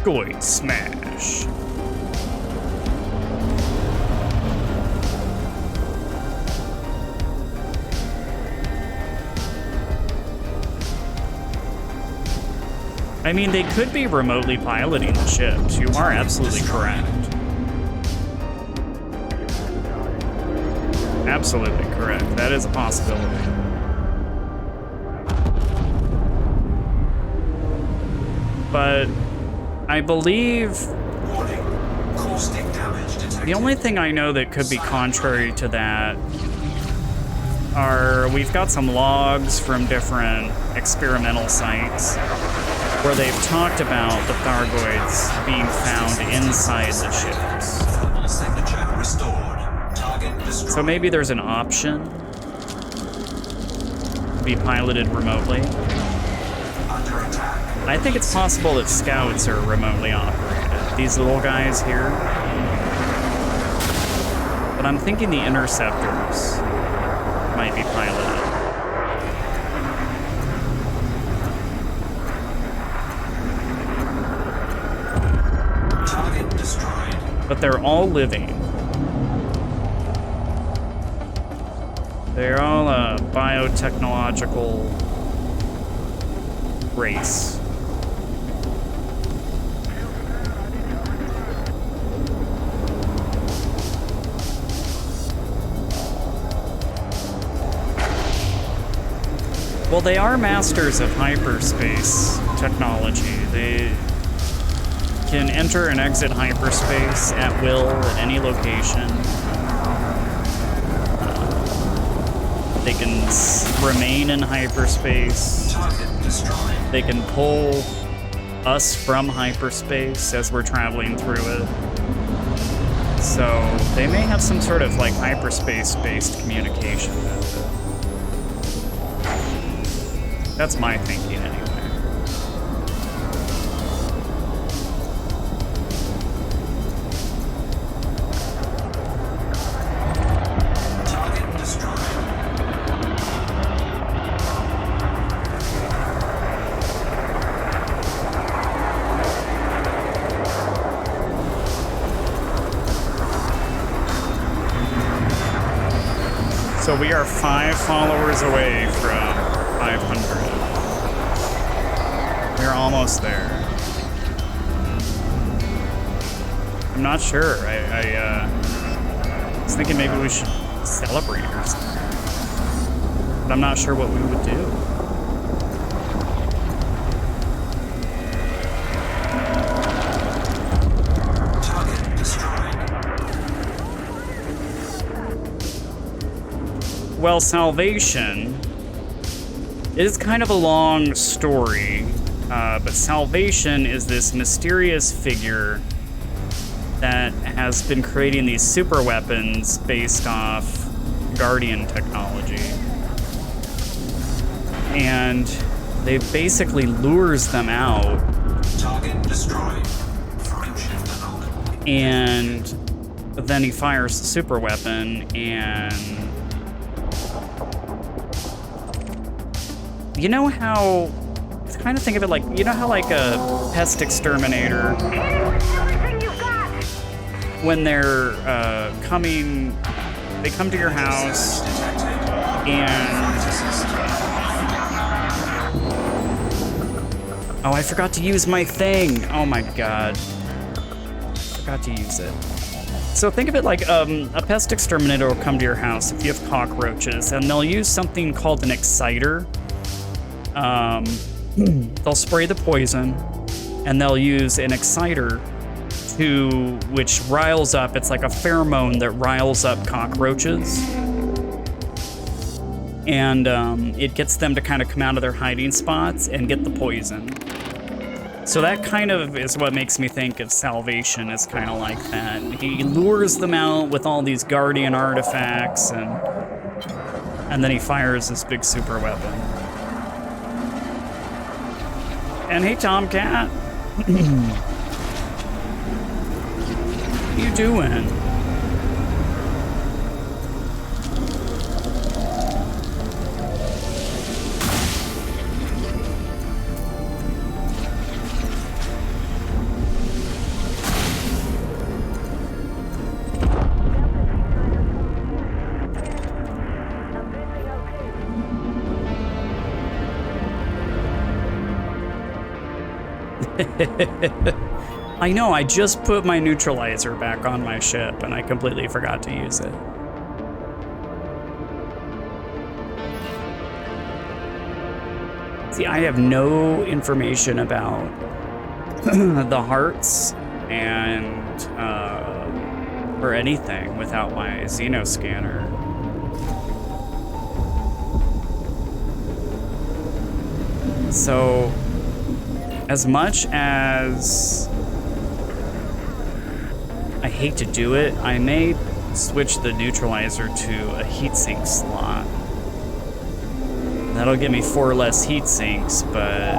A: GoidSMASH. I mean, they could be remotely piloting the ships. You are absolutely correct. Absolutely correct. That is a possibility. But I believe
D: Warning. Caustic damage detected.
A: the only thing I know that could be contrary to that are we've got some logs from different experimental sites where they've talked about the Thargoids being found inside the ships.
D: Thermal signature restored. Target destroyed.
A: So maybe there's an option to be piloted remotely.
D: Under attack.
A: I think it's possible that scouts are remotely operated. These little guys here. But I'm thinking the interceptors might be piloted.
D: Target destroyed.
A: But they're all living. They're all a biotechnological race. Well, they are masters of hyperspace technology. They can enter and exit hyperspace at will at any location. They can remain in hyperspace.
D: Target destroyed.
A: They can pull us from hyperspace as we're traveling through it. So they may have some sort of like hyperspace-based communication method. That's my thinking anyway.
D: Target destroyed.
A: So we are 5 followers away from 500. We're almost there. I'm not sure. I was thinking maybe we should celebrate or something. But I'm not sure what we would do.
D: Target destroyed.
A: Well, Salvation is kind of a long story, but Salvation is this mysterious figure that has been creating these super weapons based off Guardian technology. And they basically lures them out,
D: Target destroyed. Frameshift annulled.
A: and then he fires the super weapon, and you know how kind of think of it like, you know how like a pest exterminator, when they're coming, they come to your house and... Oh, I forgot to use my thing. Oh my God. Forgot to use it. So think of it like a pest exterminator will come to your house if you have cockroaches, and they'll use something called an exciter. They'll spray the poison, and they'll use an exciter which riles up. It's like a pheromone that riles up cockroaches, and it gets them to kind of come out of their hiding spots and get the poison. So that kind of is what makes me think of Salvation as kind of like that. He lures them out with all these guardian artifacts, and then he fires this big super weapon. And hey, Tomcat. What are you doing? I know, I just put my neutralizer back on my ship and I completely forgot to use it. See, I have no information about the hearts and or anything without my Xeno scanner. So, as much as I hate to do it, I may switch the neutralizer to a heatsink slot. That'll give me 4 less heat sinks, but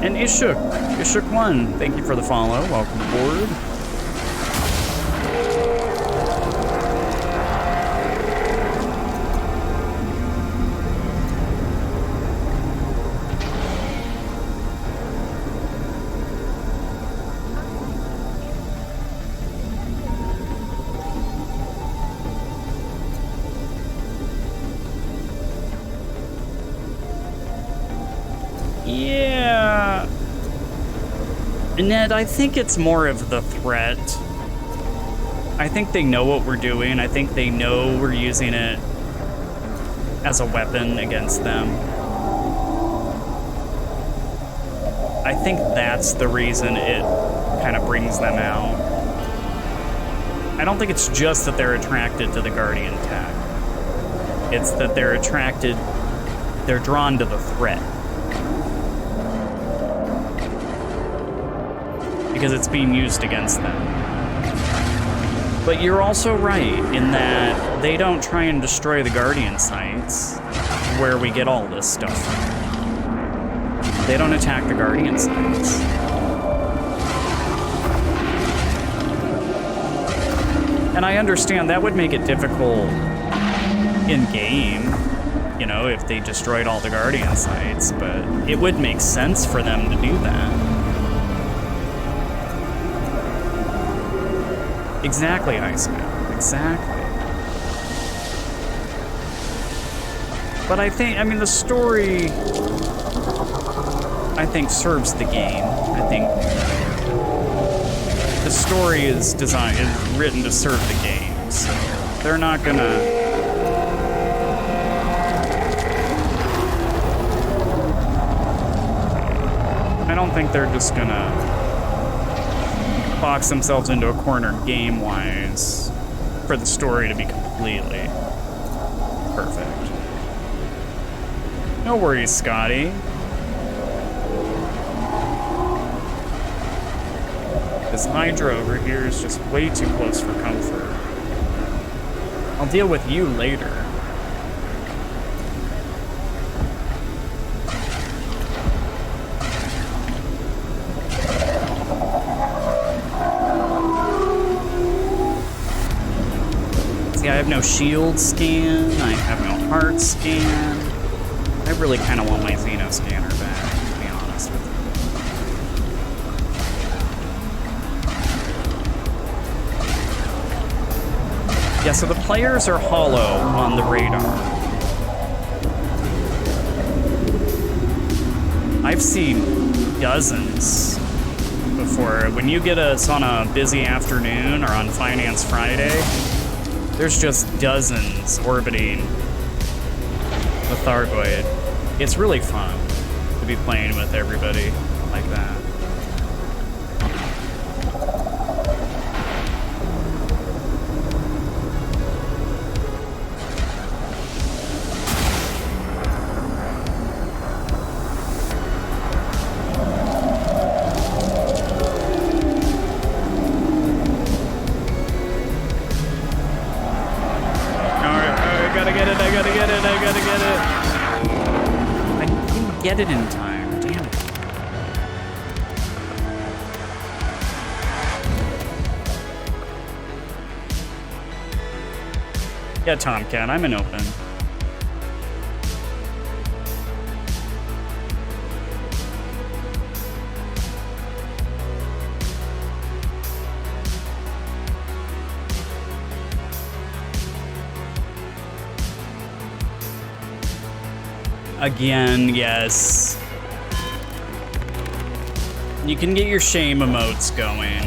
A: and Ishuk1, thank you for the follow. Welcome aboard. Yeah. Ned, I think it's more of the threat. I think they know what we're doing. I think they know we're using it as a weapon against them. I think that's the reason it kind of brings them out. I don't think it's just that they're attracted to the Guardian tech. It's that they're drawn to the threat. Because it's being used against them. But you're also right in that they don't try and destroy the Guardian sites where we get all this stuff from. They don't attack the Guardian sites. And I understand that would make it difficult in game, you know, if they destroyed all the Guardian sites, but it would make sense for them to do that. Exactly, Iceman. Exactly. But I mean, the story, I think, serves the game. I think the story is written to serve the game, so they're not gonna... I don't think they're just gonna box themselves into a corner game-wise for the story to be completely perfect. No worries, Scotty. This Hydra over here is just way too close for comfort. I'll deal with you later. have no shield scan. I have no heart scan. I really kind of want my Xeno scanner back, to be honest with you. Yeah, so the players are hollow on the radar. I've seen dozens before. When you get us on a busy afternoon or on Finance Friday, there's just dozens orbiting the Thargoid. It's really fun to be playing with everybody like that. Get it in time, damn it. Yeah, Tomcat, I'm an open. Again, yes. You can get your shame emotes going.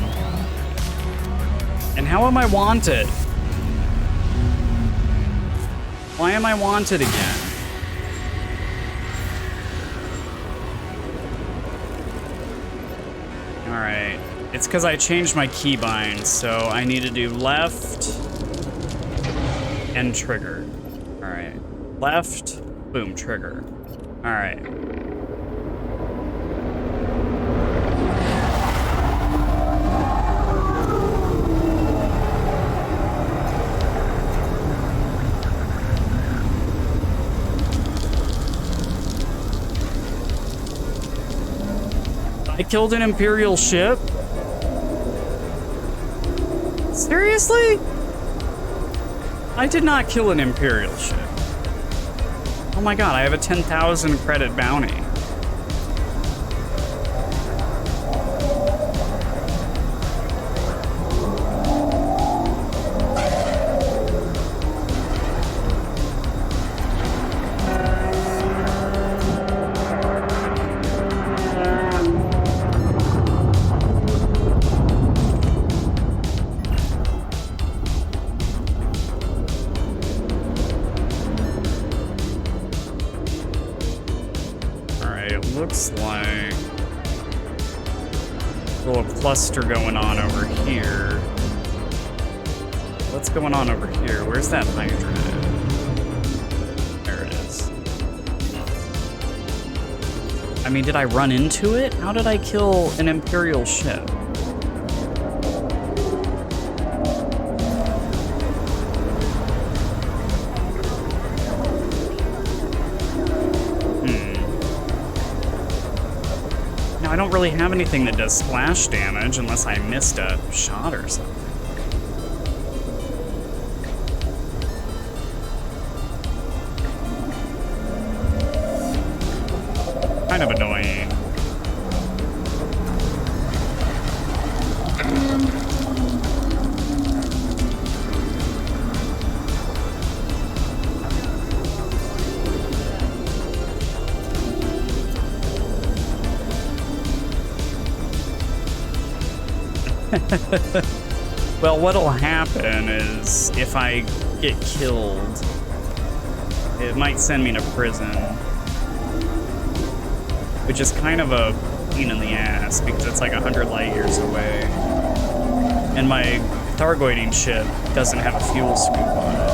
A: And how am I wanted? Why am I wanted again? Alright. It's because I changed my keybind, so I need to do left and trigger. Alright. Left. Boom, trigger. All right. I killed an Imperial ship? Seriously? I did not kill an Imperial ship. Oh my god, I have a 10,000 credit bounty. Looks like a little cluster going on over here. What's going on over here? Where's that Hydra? There it is. I mean, did I run into it? How did I kill an Imperial ship? I don't really have anything that does splash damage unless I missed a shot or something. Kind of annoying. Well, what'll happen is if I get killed, it might send me to prison, which is kind of a pain in the ass because it's like 100 light years away, and my Thargoiding ship doesn't have a fuel scoop on it.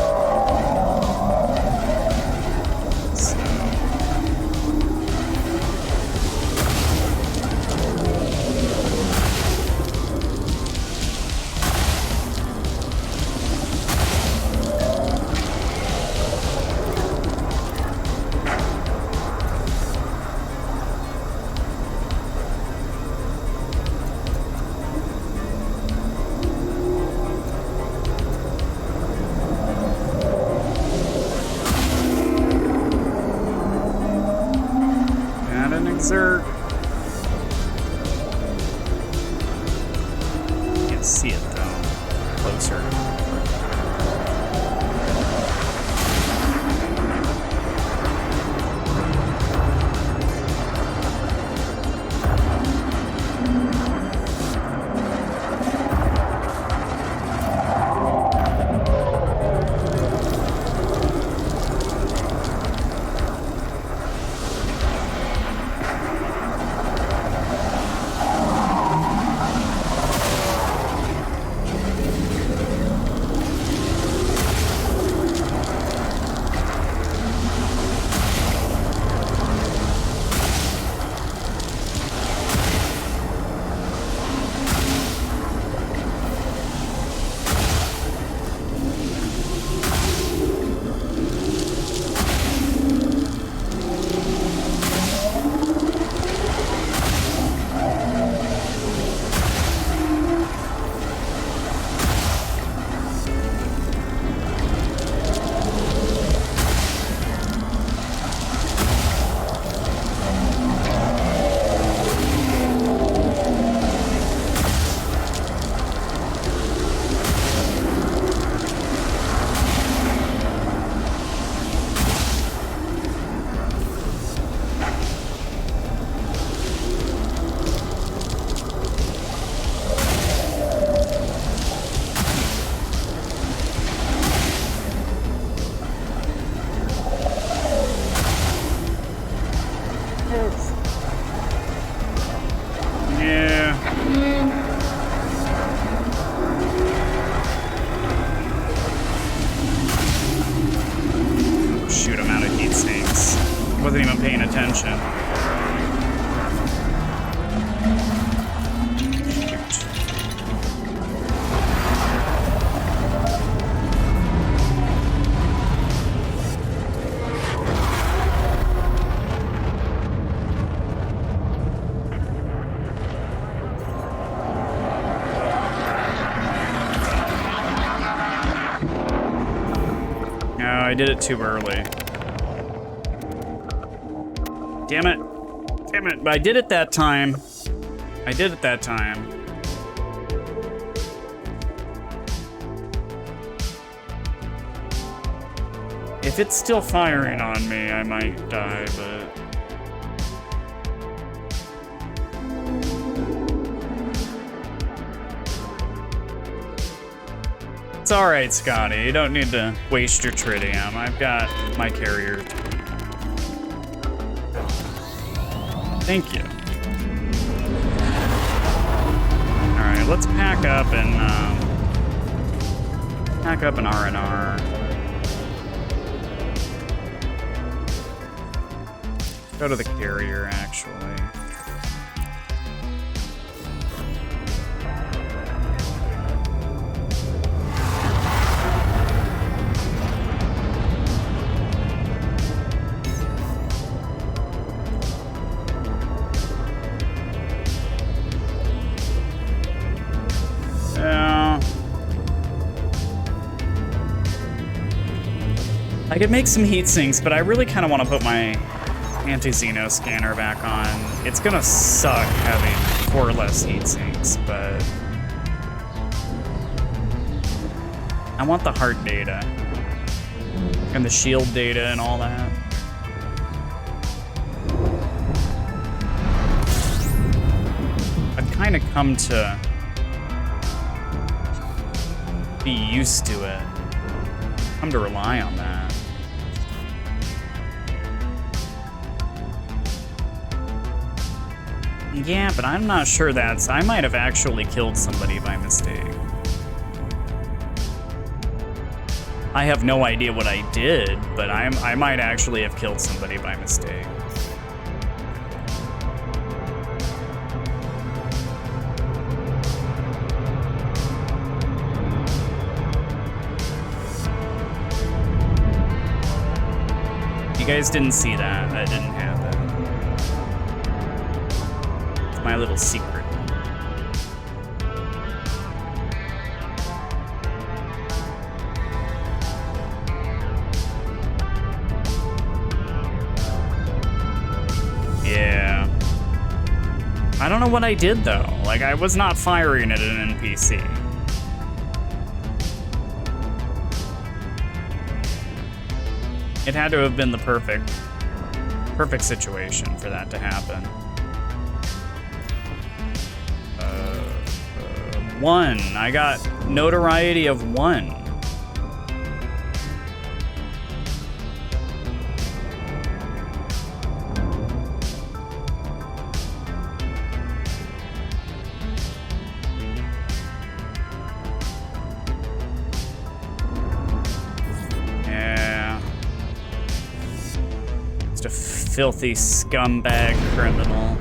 A: can't see it though. Closer. Wasn't even paying attention. No, I did it too early. Damn it. Damn it. But I did it that time. I did it that time. If it's still firing on me, I might die, but... It's alright, Scotty. You don't need to waste your tritium. I've got my carrier. Thank you. All right, let's pack up and R&R. Go to the carrier, actually. I could make some heat sinks, but I really kind of want to put my anti-xeno scanner back on. It's gonna suck having 4 less heat sinks, but I want the heart data and the shield data and all that. I've kind of come to be used to it. Come to rely on that. Yeah, but I'm not sure I might have actually killed somebody by mistake. I have no idea what I did, but I might actually have killed somebody by mistake. You guys didn't see that. That didn't happen. It's my little secret. Yeah. I I don't know what I did though. Like, I was not firing at an NPC. It had to have been the perfect situation for that to happen. 1. I got notoriety of 1. Filthy scumbag criminal.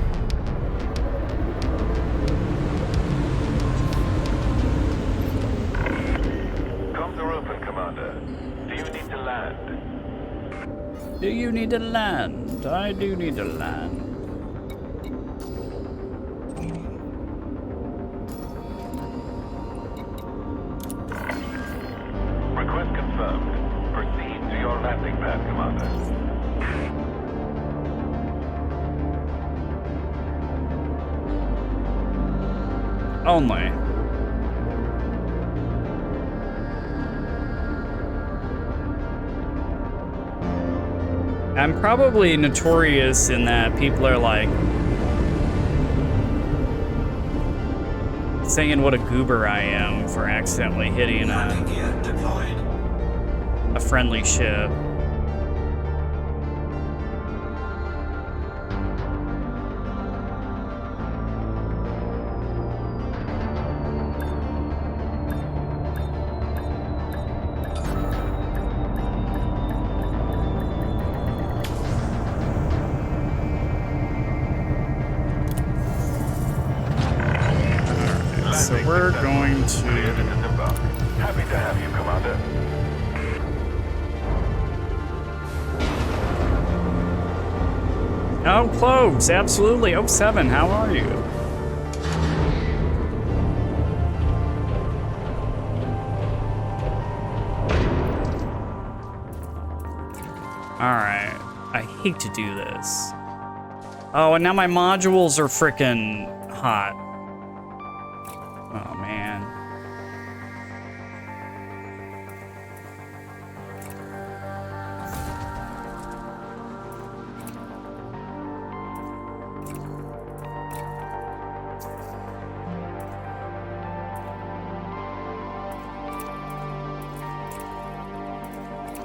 C: Comms are open, Commander. Do you need to land?
A: Do you need to land? I do need to land.
C: Request confirmed. Proceed to your landing pad, Commander.
A: Only. I'm probably notorious in that people are like saying what a goober I am for accidentally hitting
D: Landing gear deployed.
A: a friendly ship. So we're going to...
C: Happy to have you, Commander.
A: Oh, Cloves, absolutely. 07, how are you? Alright. I hate to do this. Oh, and now my modules are frickin' hot. Oh, man.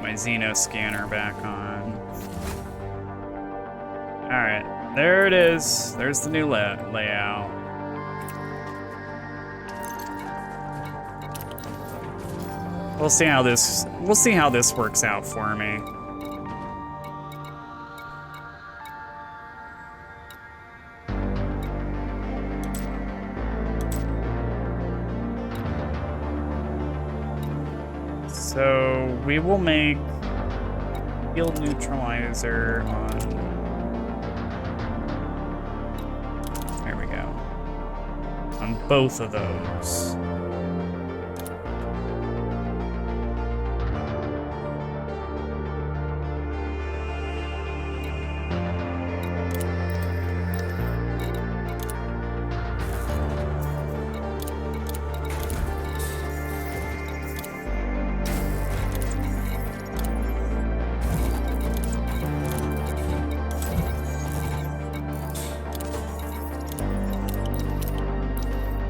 A: My Xeno scanner back on. Alright, there it is. There's the new layout. We'll see how this works out for me. So we will make field neutralizer on. There we go. On both of those.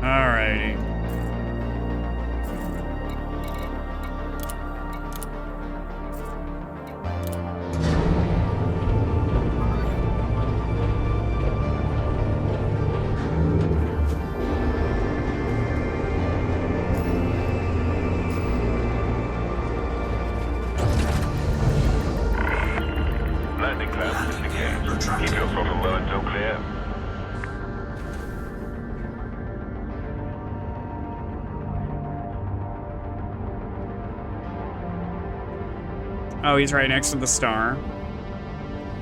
A: Alrighty.
C: Landing clamps indicate. Keep your throttle low until clear.
A: Oh, he's right next to the star.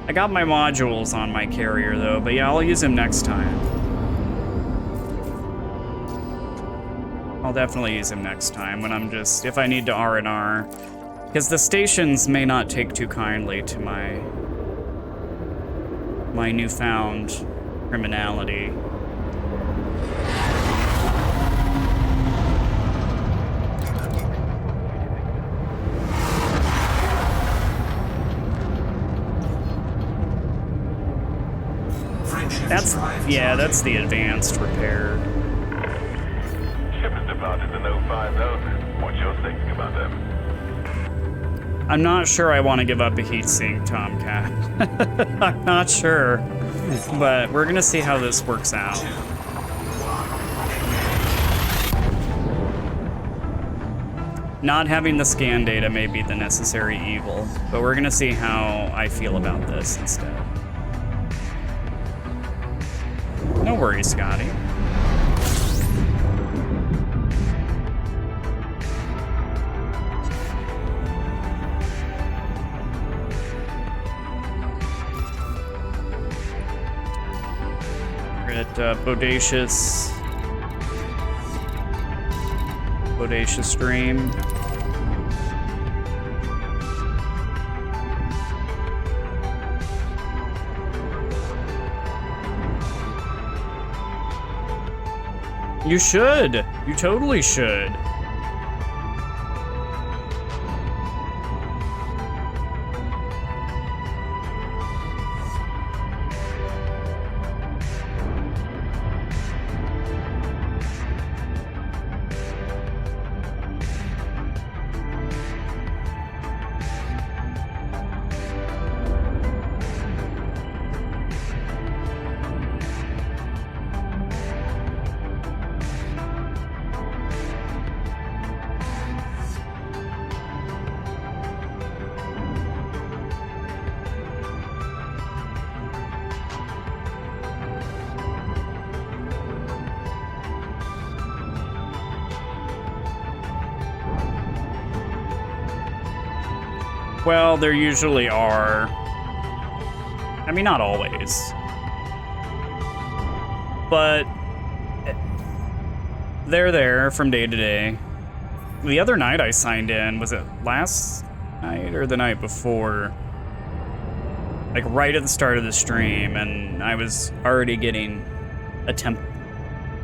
A: I got my modules on my carrier though, but yeah, I'll use him next time. I'll definitely use him next time when I'm just, if I need to R&R. Because the stations may not take too kindly to my newfound criminality. That's, yeah, that's the advanced repair.
C: Ship has departed the No 5000. What's your thinking about them?
A: I'm not sure I want to give up a heatsink, Tomcat. I'm not sure. But we're gonna see how this works out. Not having the scan data may be the necessary evil, but we're gonna see how I feel about this instead. No worries, Scotty. We're at Bodacious Stream. You should. You totally should. Well, there usually are. I mean, not always. But they're there from day to day. The other night I signed in, was it last night or the night before? Like right at the start of the stream, and I was already getting attempted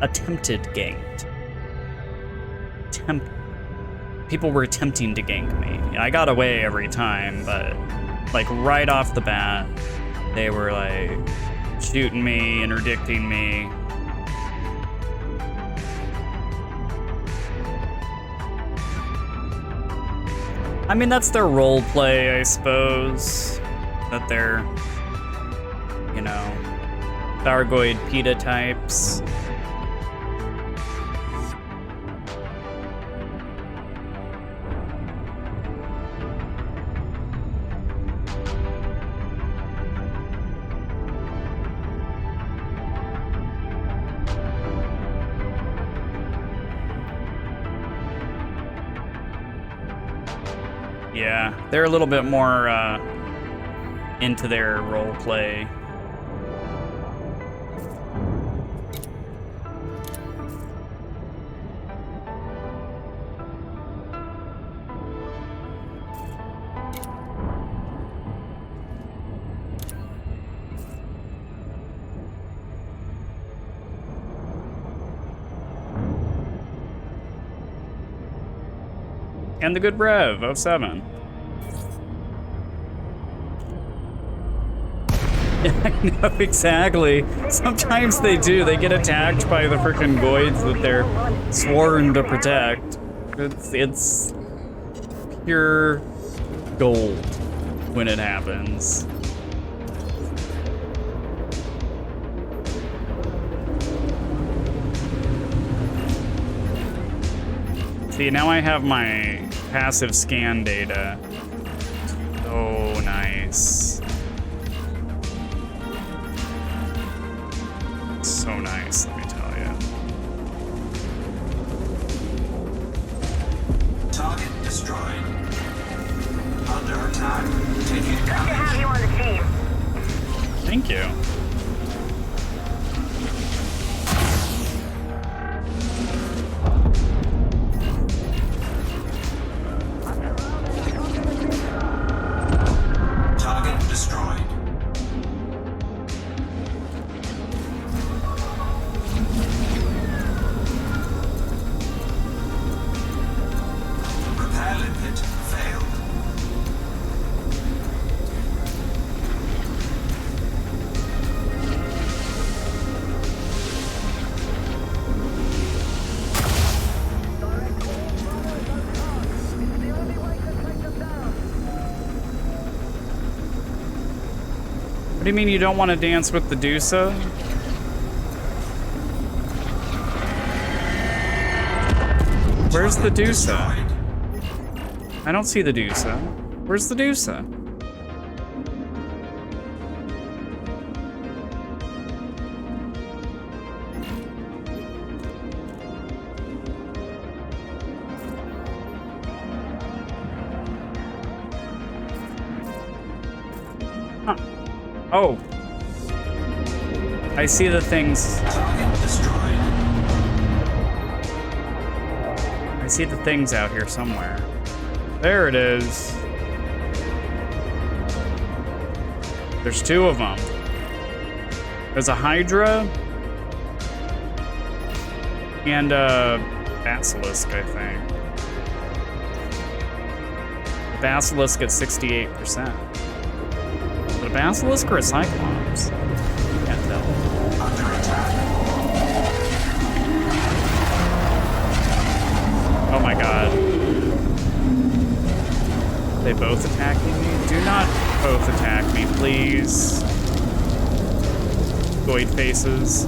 A: ganked. People were attempting to gank me. I got away every time, but like right off the bat, they were like shooting me, interdicting me. I mean, that's their role play, I suppose. That they're, you know, Thargoid PETA types. Yeah, they're a little bit more into their role play. And the good Rev, 07. I know, exactly. Sometimes they do. They get attacked by the frickin' Goids that they're sworn to protect. It's pure gold when it happens. See, now I have my passive scan data. Oh, nice. So nice, let me tell you.
D: Target destroyed. Under attack. Taking damage.
F: Have you on the team?
A: Thank you.
D: Target destroyed. Repair limpet failed.
A: do you mean you don't want to dance with the Dusa? Where's the Dusa? I don't see the Dusa. Where's the Dusa? Huh. Oh. I see the things.
D: Target destroyed.
A: I see the things out here somewhere. There it is. There's two of them. There's a Hydra and a Basilisk, I think. The Basilisk at 68%. Is it a Basilisk or a Cyclops? Can't tell.
D: Under attack.
A: Oh my god. They both attacking me? Do not both attack me, please. Goid faces.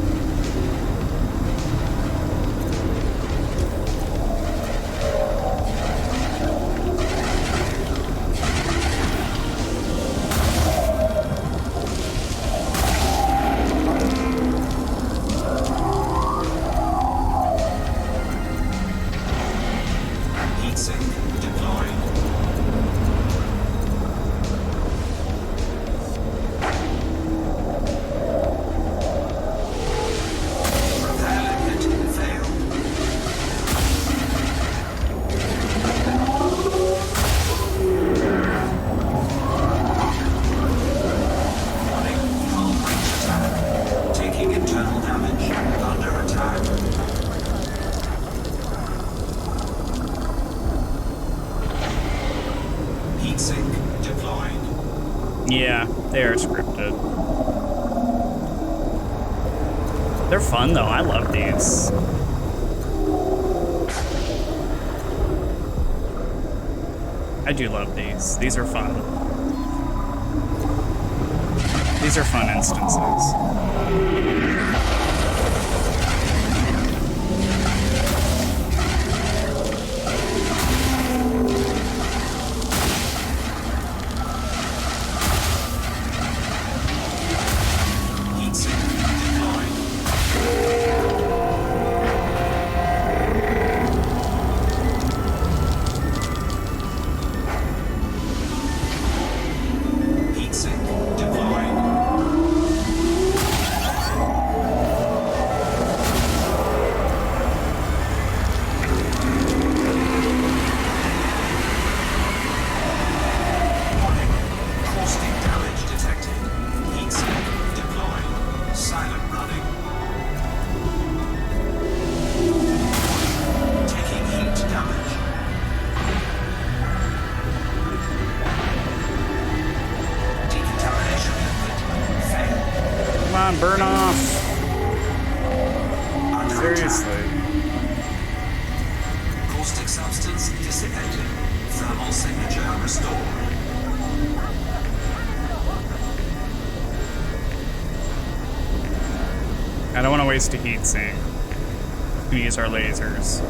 A: Yeah, they are scripted. They're fun though, I love these. I do love these. These are fun. These are fun instances. Burn off. Seriously.
D: Caustic substance dissipated. Thermal signature restored.
A: I don't want to waste a heat sink. We use our lasers.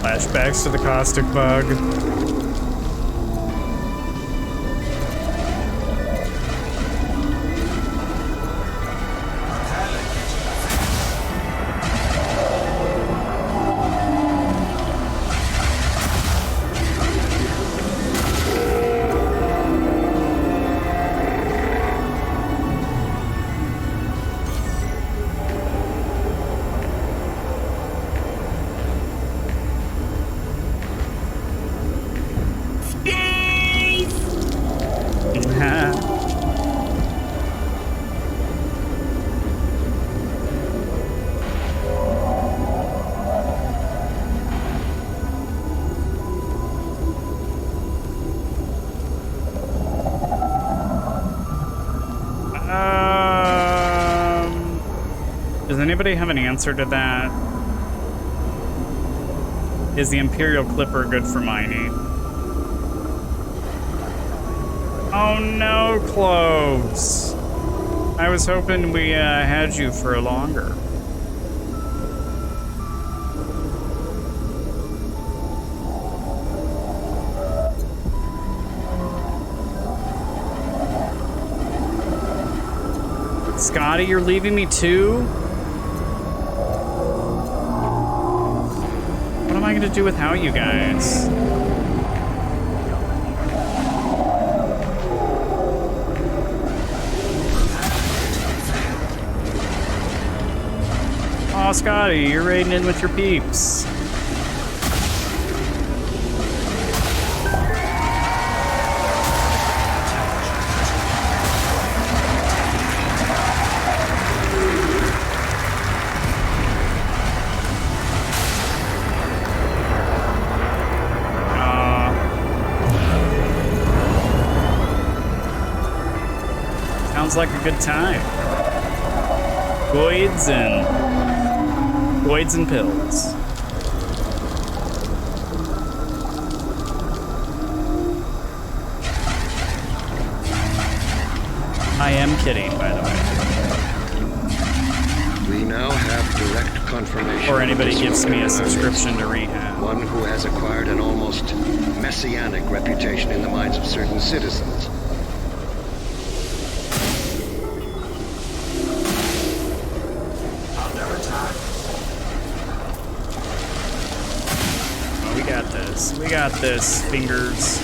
A: Flashbacks to the caustic bug. anybody have an answer to that? Is the Imperial Clipper good for mining? Oh no, Cloves! I was hoping we had you for longer. Scotty, you're leaving me too? What am I gonna do without you guys? Aw, Scotty, you're raiding in with your peeps. Sounds like a good time. Goids and pills. I am kidding, by the way.
E: We now have direct confirmation.
A: Or anybody
E: of a
A: gives me a
E: disruptor in our
A: subscription
E: midst.
A: to Rehab.
E: One who has acquired an almost messianic reputation in the minds of certain citizens.
D: Under attack.
A: Oh, we got this. We got this, fingers.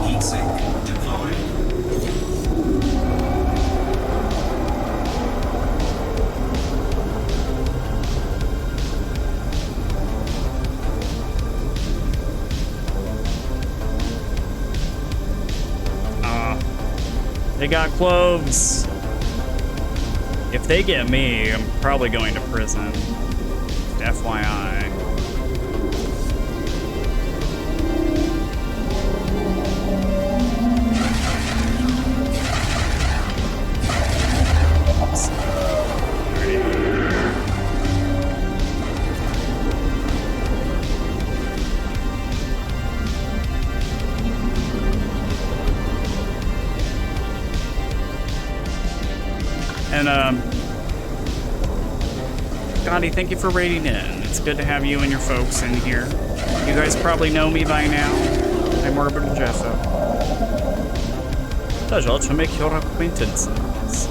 D: Heat sink deployed.
A: They got cloves. If they get me, I'm probably going to prison. FYI. And, Scotty, thank you for raiding in. It's good to have you and your folks in here. You guys probably know me by now. I'm Morbid Jeffa. Pleasure to make your acquaintances.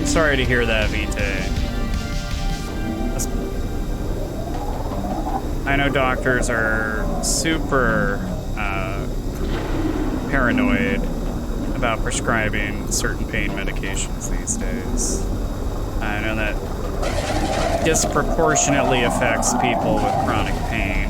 A: Sorry to hear that, Vitae. I know doctors are super paranoid about prescribing certain pain medications these days. I know that disproportionately affects people with chronic pain.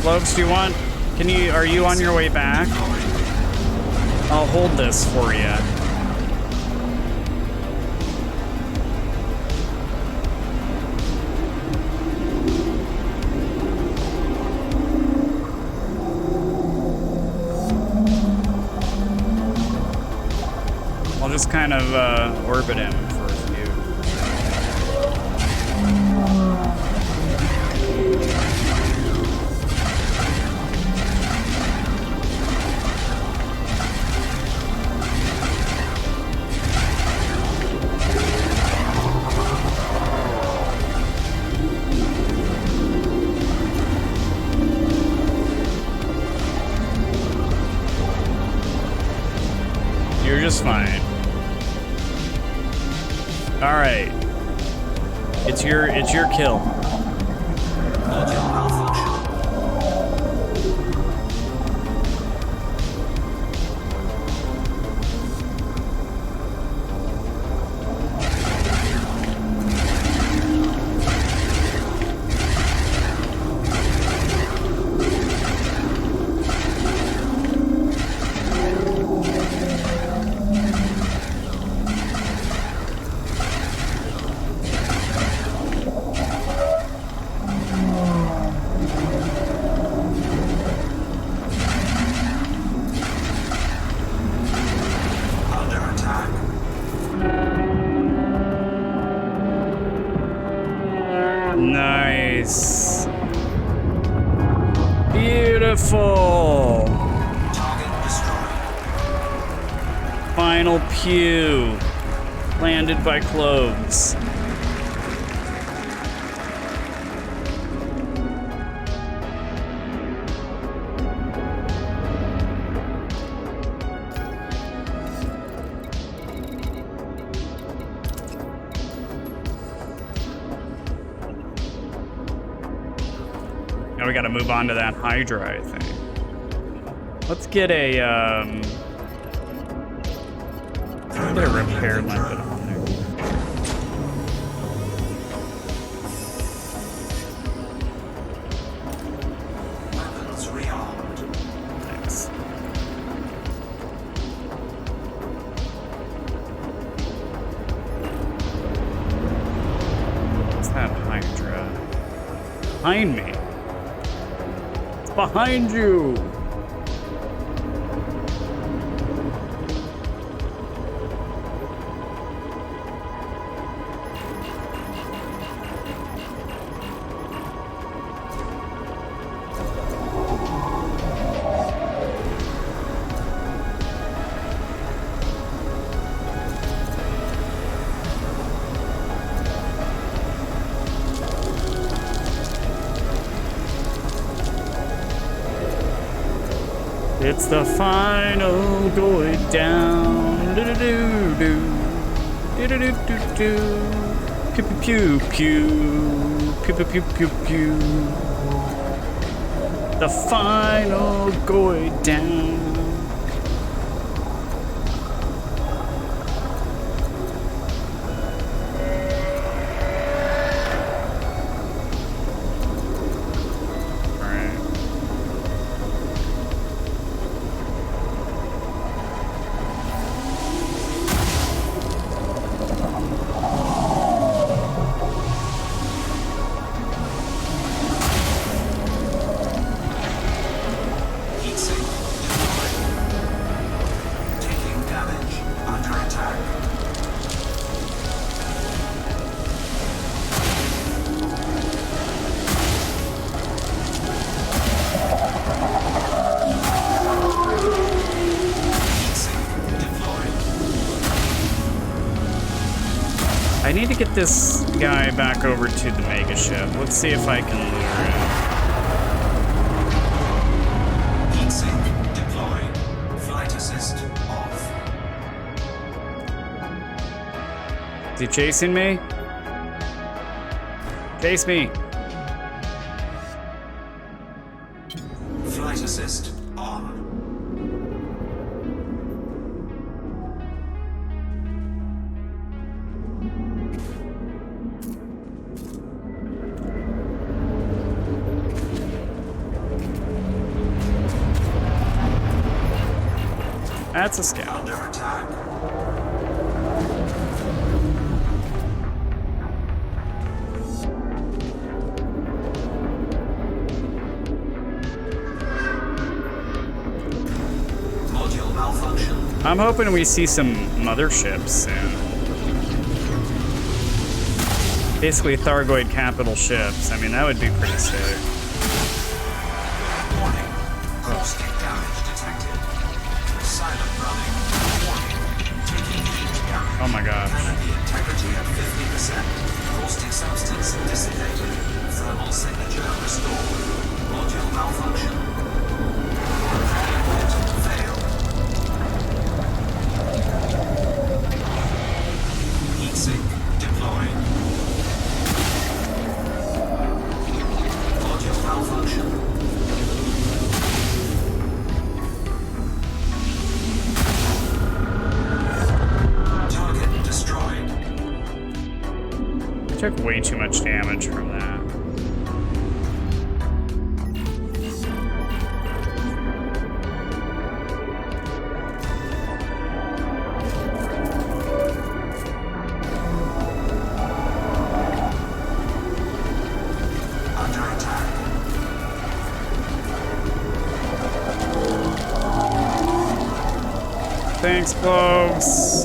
A: Globes, do you want? Are you on your way back? I'll hold this for you. I'll just kind of orbit him for a few. just fine. All right. It's your kill.
D: Module malfunction.
A: Nice. Beautiful.
D: Target destroyed.
A: Final pew. Landed by cloves. Now we gotta move on to that Hydra, I think. Let's get a, get a repair limpet on there.
D: Weapons rearmed.
A: Thanks. What's that Hydra? Behind me. It's behind you. It's the final going down. Do do do do. Do do do do do. Pew pew pew pew. Pew pew pew pew pew. The final going down. I need to get this guy back over to the mega ship. Let's see if I can lure him.
D: Heat sink deployed. Flight assist off.
A: Is he chasing me? Chase me.
D: Flight assist on.
A: That's a scout.
D: Under attack. Module malfunction.
A: I'm hoping we see some motherships soon. Basically Thargoid capital ships. I mean, that would be pretty sick.
D: Warning. Caustic damage detected. Silent running. Warning. Taking heat damage.
A: Oh my gosh.
D: Energy integrity at 50%. Caustic substance dissipated. Thermal signature restored. Module malfunction. Failed.
A: Took way too much damage from that. Thanks, Cloves.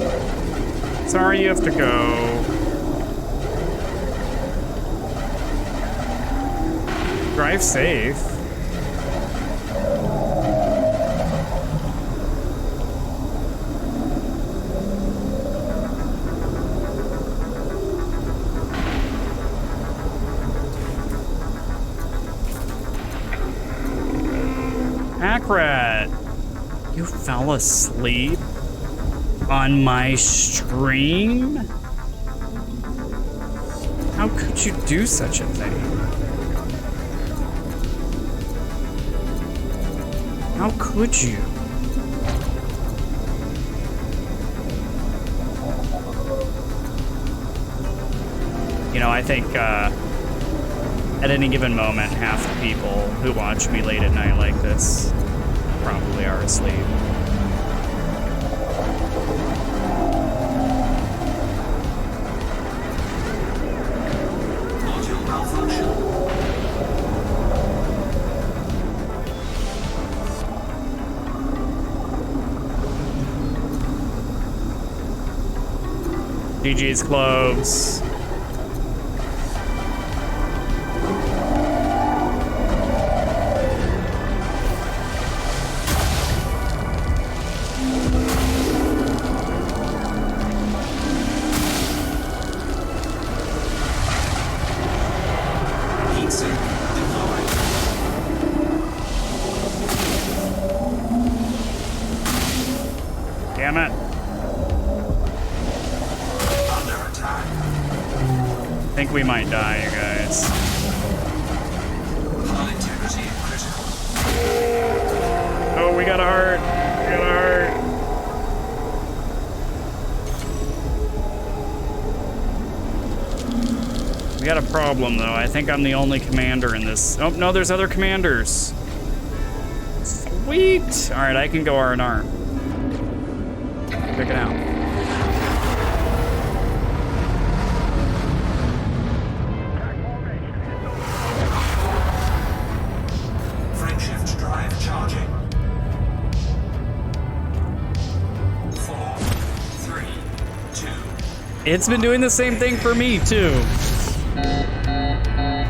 A: Sorry you have to go. Drive safe. Hackrat, you fell asleep on my stream? How could you do such a thing? How could you? You know, I think at any given moment, half the people who watch me late at night like this probably are asleep.
D: Module malfunction.
A: GG's Cloves. Damn it.
D: Under attack.
A: I think we might die, you guys.
D: Hull integrity critical.
A: Oh, we got a heart. We got a heart. We got a problem, though. I think I'm the only commander in this. Oh, no, there's other commanders. Sweet. All right, I can go R&R. Check it out.
D: Frameshift drive charging. 4, 3, 2.
A: It's been doing the same thing for me, too.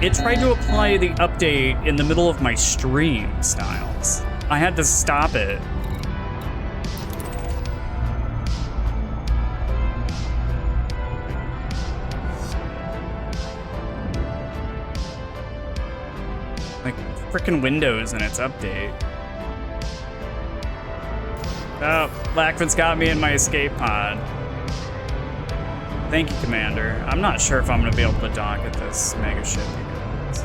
A: It tried to apply the update in the middle of my stream, Styles. I had to stop it. Like, frickin' Windows and its update. Oh, Blackfoot's got me in my escape pod. Thank you, Commander. I'm not sure if I'm gonna be able to dock at this mega ship, you guys.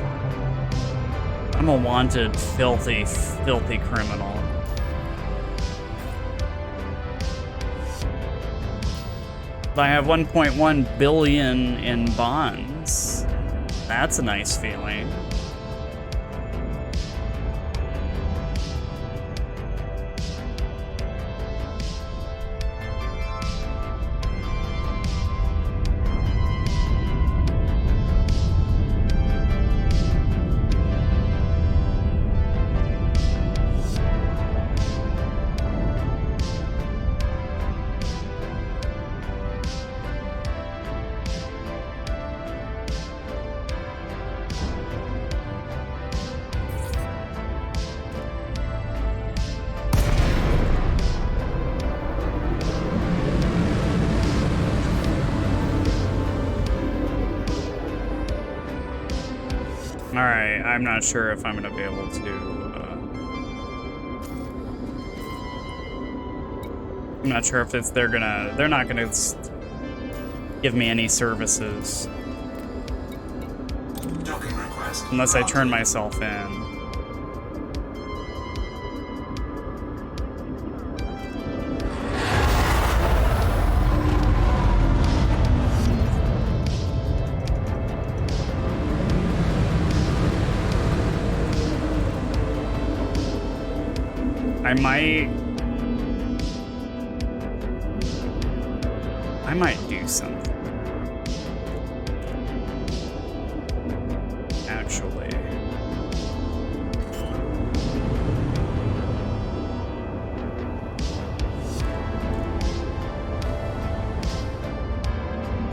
A: I'm a wanted, filthy, filthy criminal. I have 1.1 billion in bonds. That's a nice feeling. Alright, I'm not sure if I'm gonna be able to, I'm not sure if they're not gonna give me any services.
D: Docking request.
A: Unless I turn myself in. I might do something. Actually.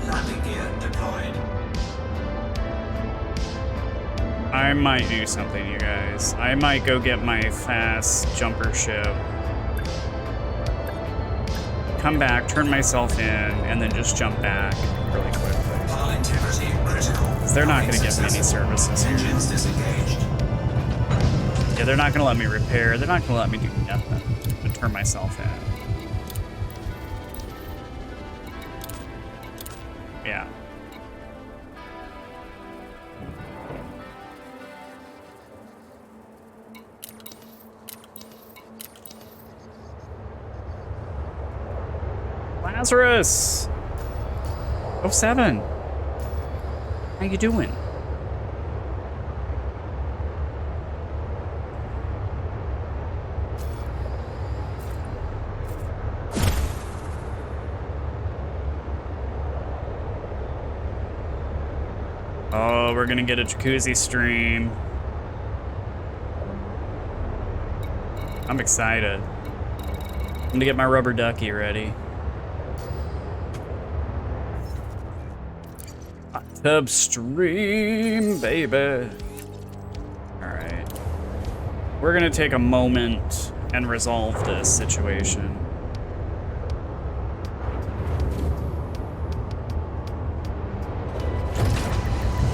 D: Landing gear deployed.
A: I might do something, you guys. I might go get my fast jumper ship. Come back, turn myself in, and then just jump back really quickly.
D: Hull integrity critical.
A: They're not going to get many services here.
D: Engines disengaged.
A: Yeah, they're not going to let me repair. They're not going to let me do nothing. I'm going to turn myself in. Yeah. Lazarus! 07. How you doing? Oh, we're gonna get a jacuzzi stream. I'm excited. I'm gonna get my rubber ducky ready. Hot tub stream, baby. All right. We're gonna take a moment and resolve this situation.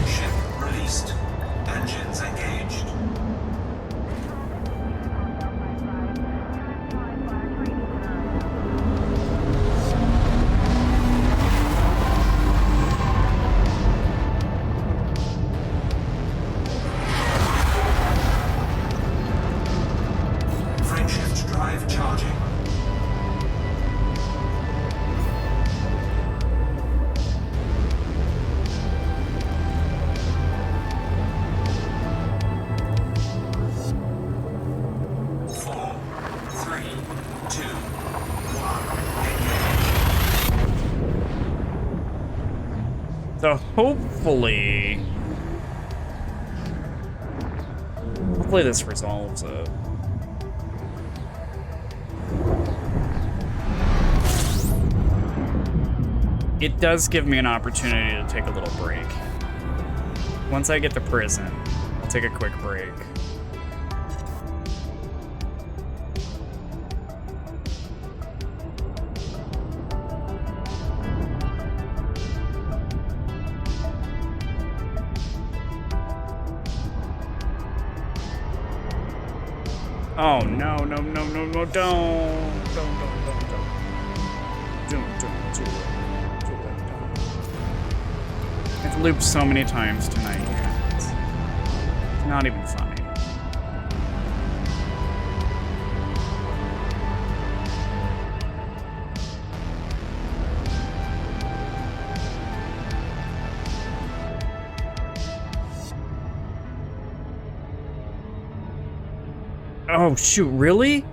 D: Ship released. Engines engaged. Frameshift drive charging. Four, three, two, one. Engage.
A: So hopefully this resolves it. It does give me an opportunity to take a little break. Once I get to prison, I'll take a quick break. Oh no, no, no, no, no, don't do it. I've looped so many times tonight, guys. It's not even funny. Oh shoot, really?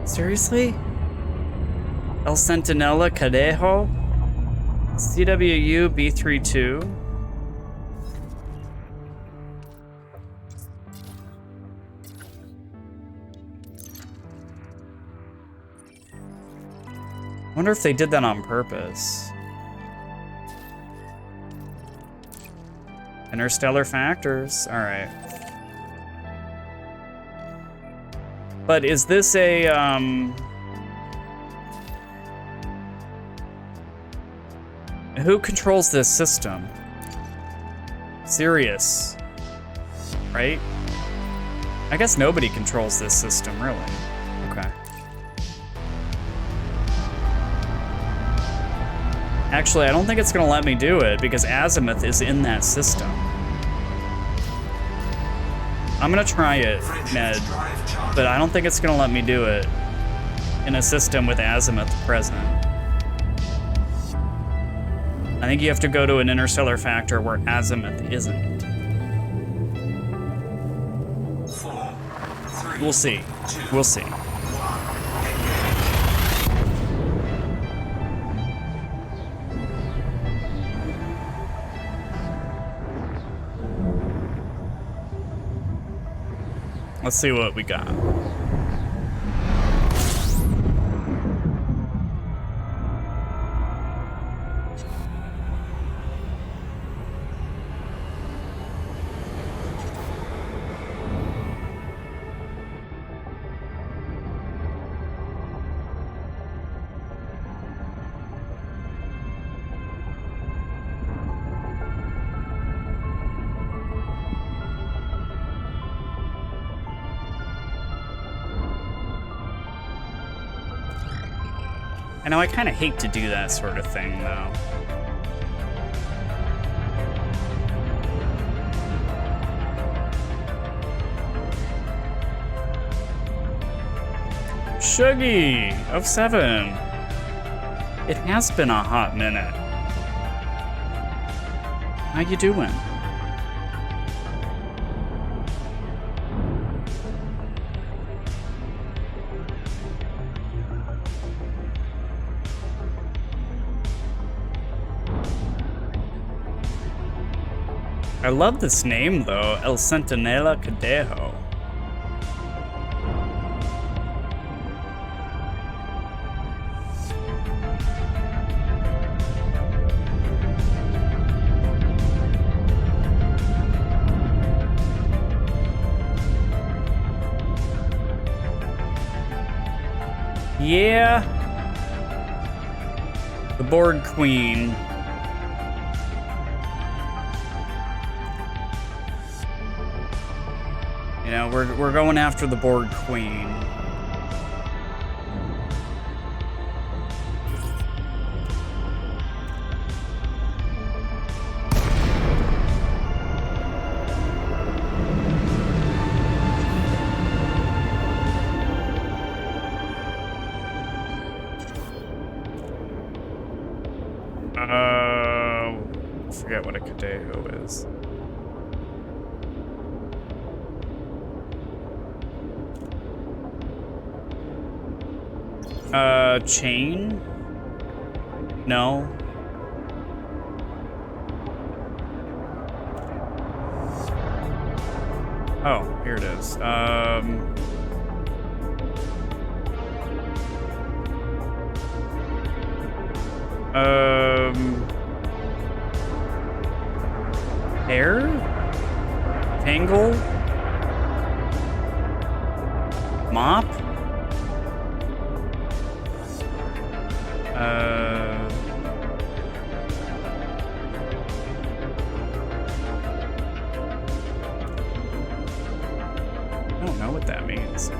A: Seriously? El Centinela Cadejo? CWU B32? I wonder if they did that on purpose. Interstellar factors, all right. But is this a, who controls this system? Sirius, right? I guess nobody controls this system, really. Okay. Actually, I don't think it's gonna let me do it because Azimuth is in that system. I'm gonna try it, Ned, but I don't think it's gonna let me do it in a system with Azimuth present. I think you have to go to an interstellar factor where Azimuth isn't.
D: 4,
A: We'll see. We'll see. Let's see what we got. I know I kind of hate to do that sort of thing, though. Shuggy of 7. It has been a hot minute. How you doing? I love this name, though, El Centinela Cadejo. Yeah. The Board Queen. You know, we're going after the Board Queen. I forget what a Cadejo is. Chain? No. Oh, here it is. Hair? Tangle? Mop? I don't know what that means.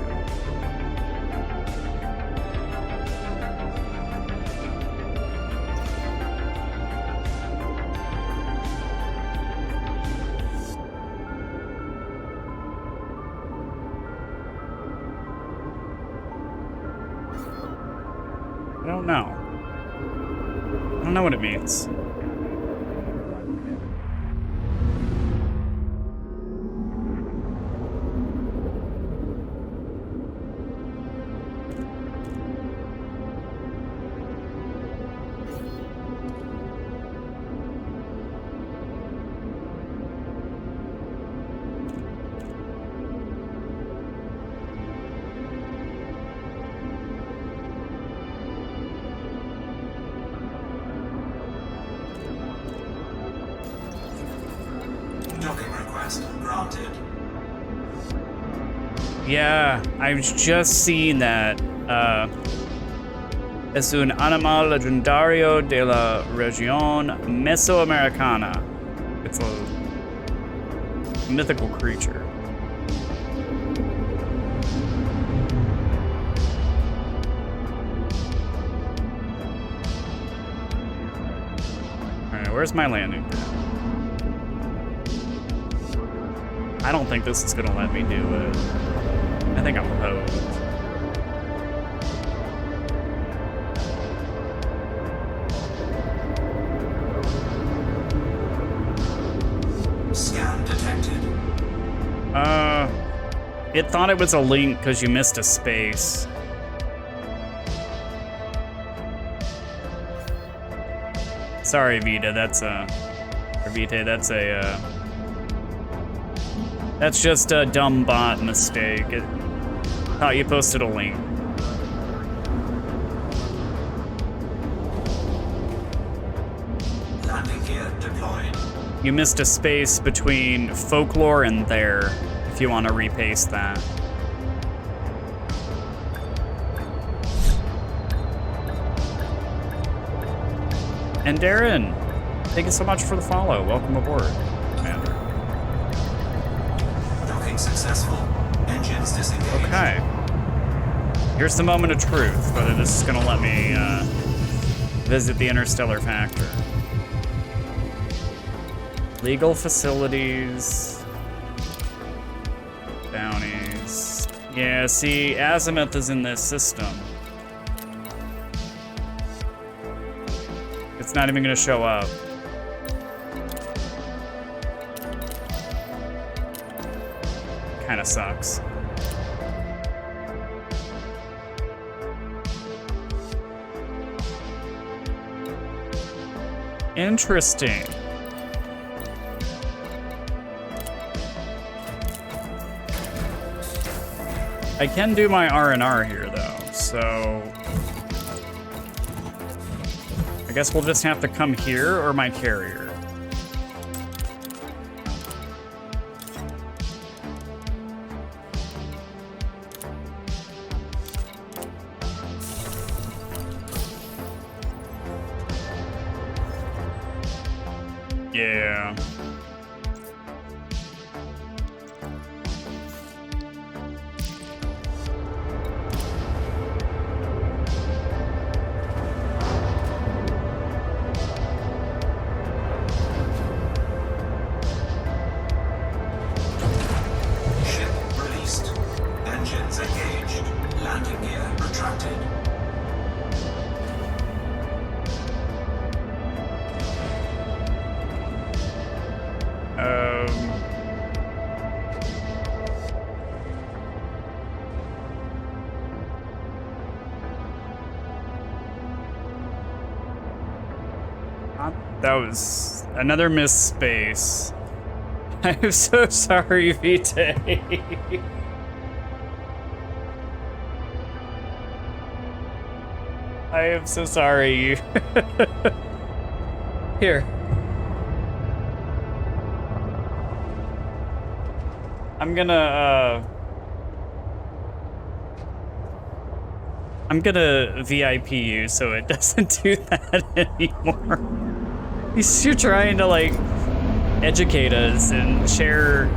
A: I don't know. I don't know what it means.
D: Docking request granted.
A: Yeah, I've just seen that. Es un animal legendario de la región mesoamericana. It's a mythical creature. Alright, where's my landing pad? I don't think this is gonna let me do it. I think I'm hosed.
D: Scan detected.
A: It thought it was a link because you missed a space. Sorry, Vita, that's a... Or Vita, that's just a dumb bot mistake. It thought you posted a link.
D: Landing gear deployed.
A: You missed a space between folklore and there, if you want to repaste that. And Darren, thank you so much for the follow. Welcome aboard, Commander.
D: Docking successful. Engines disengaged.
A: Okay. Here's the moment of truth, whether this is gonna let me visit the interstellar factor. Legal facilities. Bounties. Yeah, see, Azimuth is in this system. It's not even gonna show up. Kinda sucks. Interesting. I can do my R&R here though, so I guess we'll just have to come here or my carrier. Yeah. That was another missed space. I'm so sorry, Vita. I am so sorry. Here. I'm gonna VIP you so it doesn't do that anymore. You're trying to like educate us and share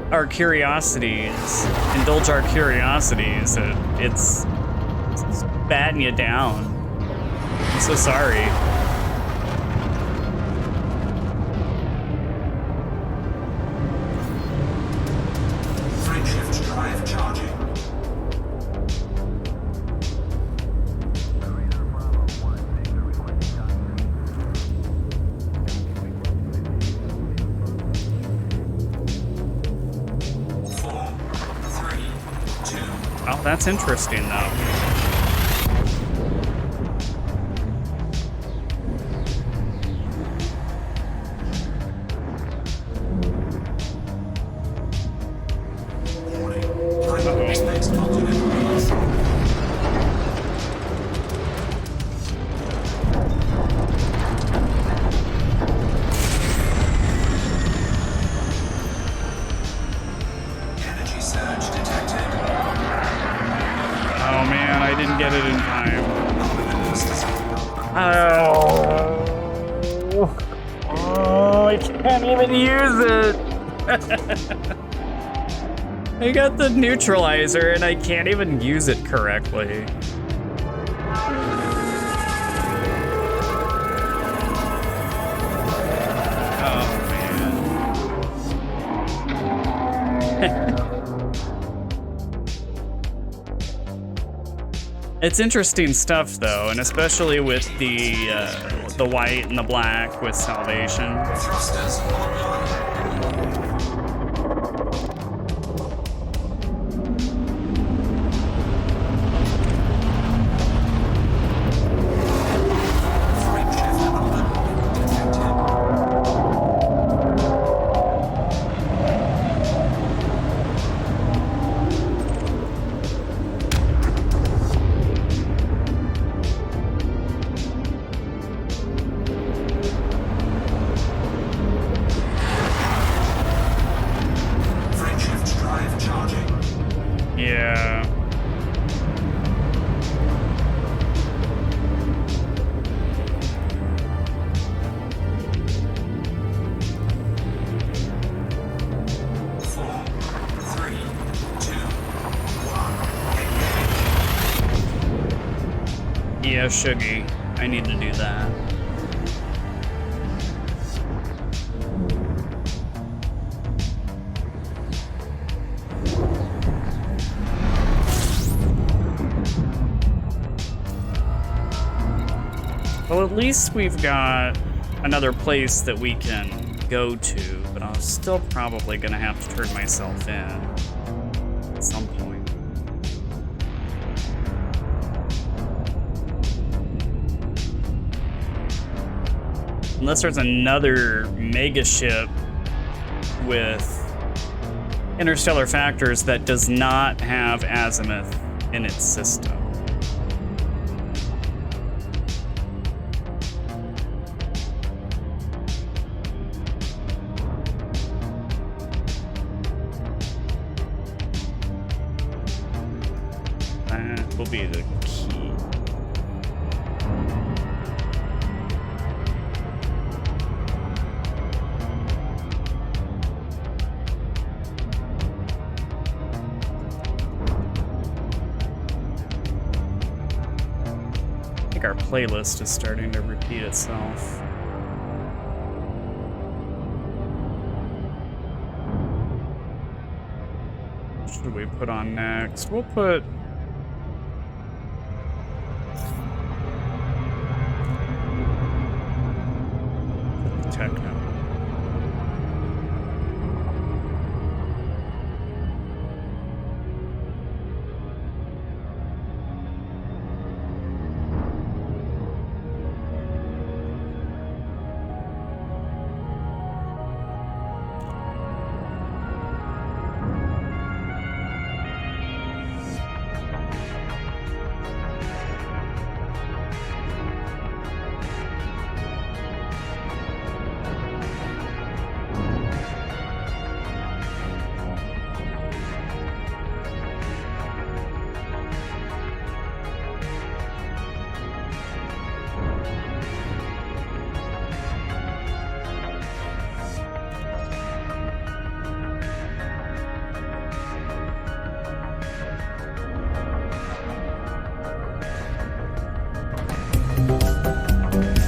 A: our curiosities, indulge our curiosities, and it's batting you down. I'm so sorry.
D: Frame shift drive charging.
A: Oh, that's interesting, though. I got the neutralizer and I can't even use it correctly. Oh man. It's interesting stuff though, and especially with the white and the black with salvation.
D: Thrusters online.
A: Yeah. Yeah, Shuggy. I need to do that. Well, at least we've got another place that we can go to, but I'm still probably gonna have to turn myself in at some point. Unless there's another mega ship with interstellar factors that does not have azimuth in its system. That will be the key. Our playlist is starting to repeat itself. What should we put on next? We'll put techno.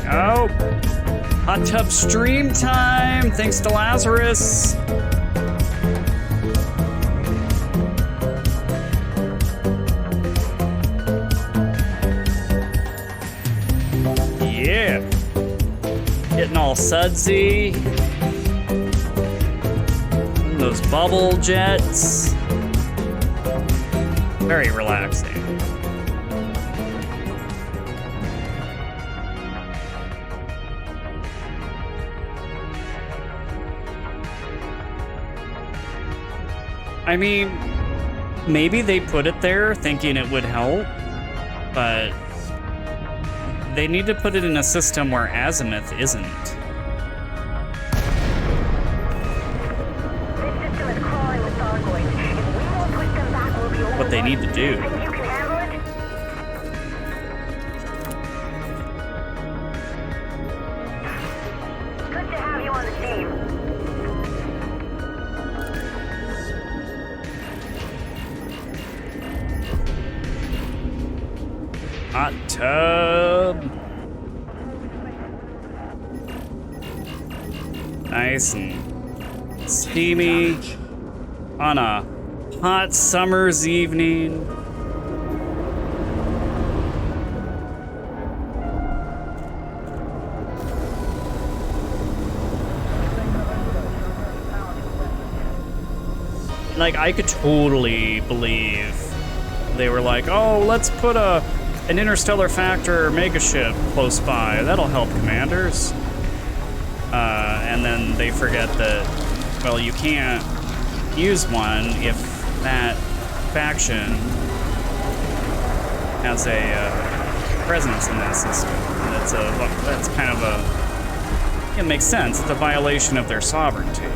A: Oh, hot tub stream time. Thanks to Lazarus. Yeah. Getting all sudsy. Those bubble jets. Very relaxing. I mean, maybe they put it there thinking it would help, but they need to put it in a system where azimuth isn't.
F: This system is crawling with Thargoids. If we don't push them back, we'll be overrun.
A: What they need to do.
F: Think you can handle it? Good to have you on the team.
A: Hot tub. Nice and steamy on a hot summer's evening. Like, I could totally believe they were like, oh, let's put an interstellar factor megaship close by. That'll help commanders. And then they forget that, well, you can't use one if that faction has a presence in that system. That's kind of a, it makes sense. It's a violation of their sovereignty.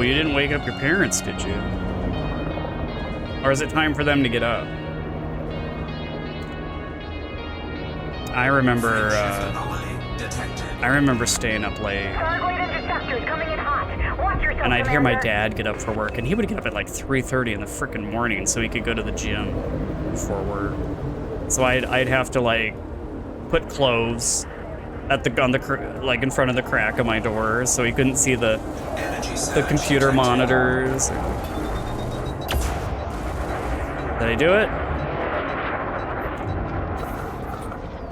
A: you didn't wake up your parents, did you? Or is it time for them to get up? I remember staying up late. And I'd hear my dad get up for work, and he would get up at like 3:30 in the frickin' morning so he could go to the gym before work. So I'd have to like put clothes at like in front of the crack of my door so he couldn't see the computer monitors. Did I do it?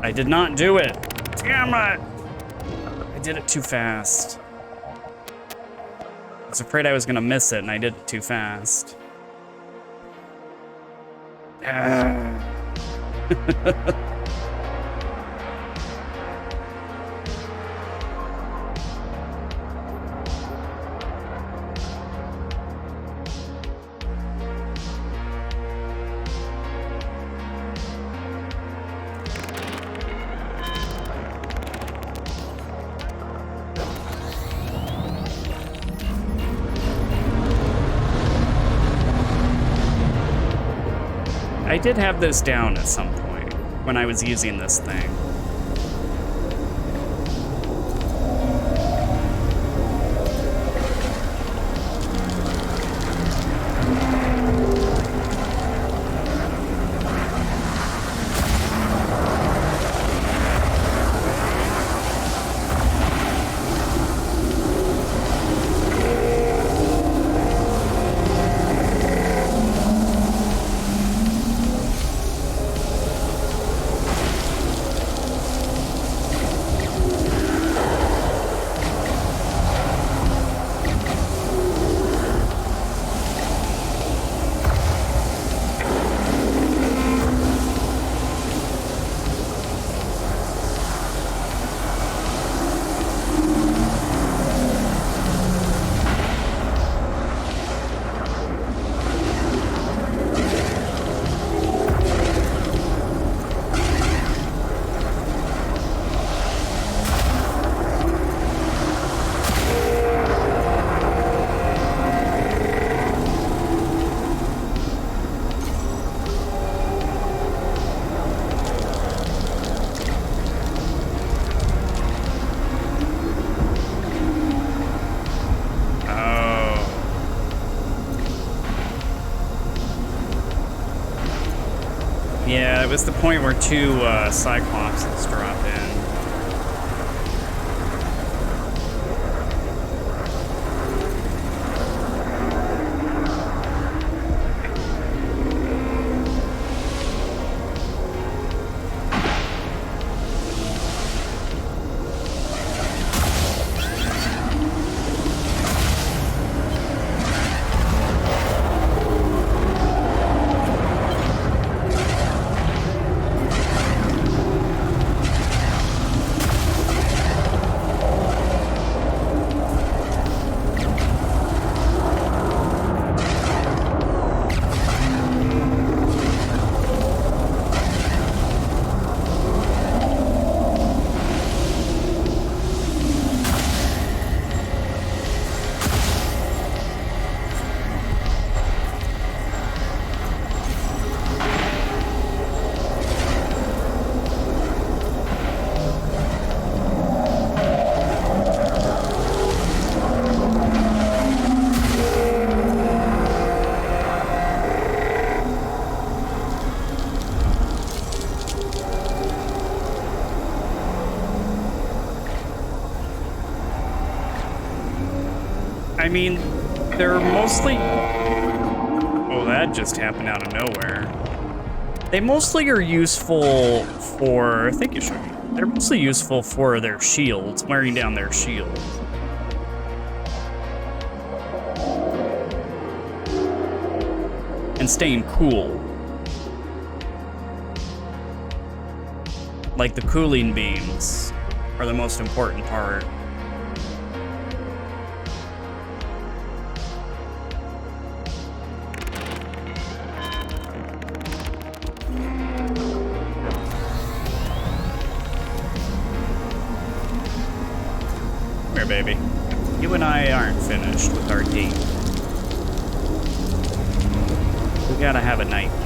A: I did not do it. Damn it! I did it too fast. I was afraid I was gonna miss it, and I did it too fast. I did have this down at some point when I was using this thing. Yeah, it was the point where two Cyclopses drop in. I mean, they're mostly... Oh, that just happened out of nowhere. They mostly are useful for... I think you should. They're mostly useful for their shields, wearing down their shield. And staying cool. Like the cooling beams are the most important part. Baby. You and I aren't finished with our date. We gotta have a nightcap.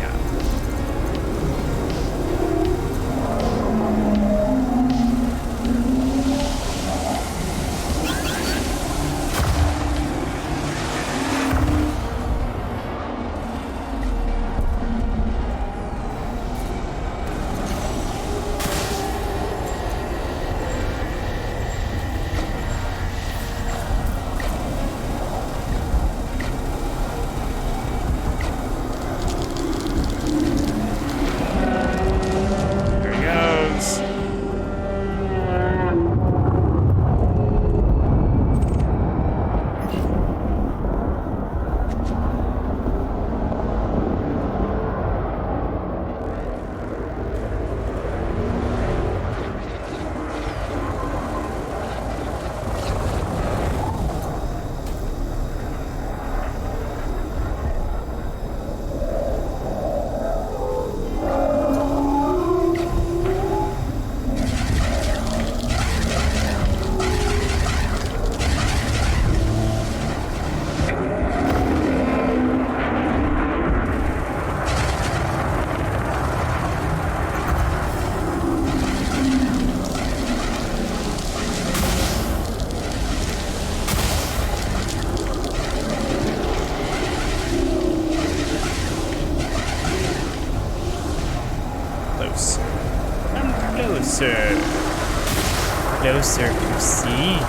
A: Closer to see you.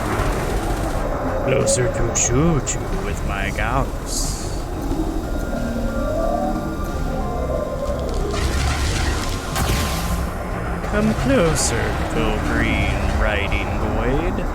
A: Closer to shoot you with my gauss. Come closer, little green riding Goid.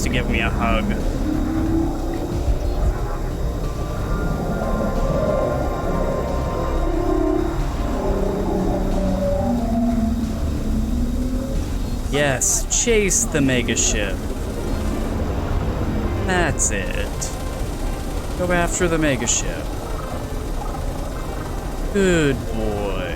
A: To give me a hug. Yes, chase the megaship. That's it. Go after the megaship. Good boy.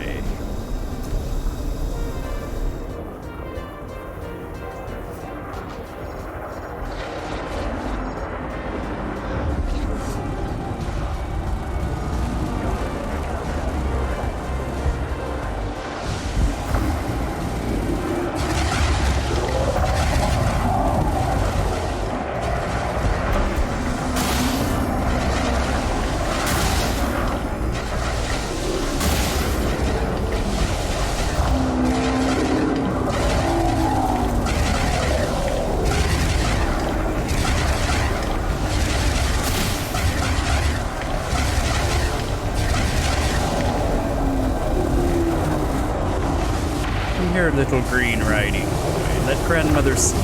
A: Here, little green riding boy. Let grandmother see.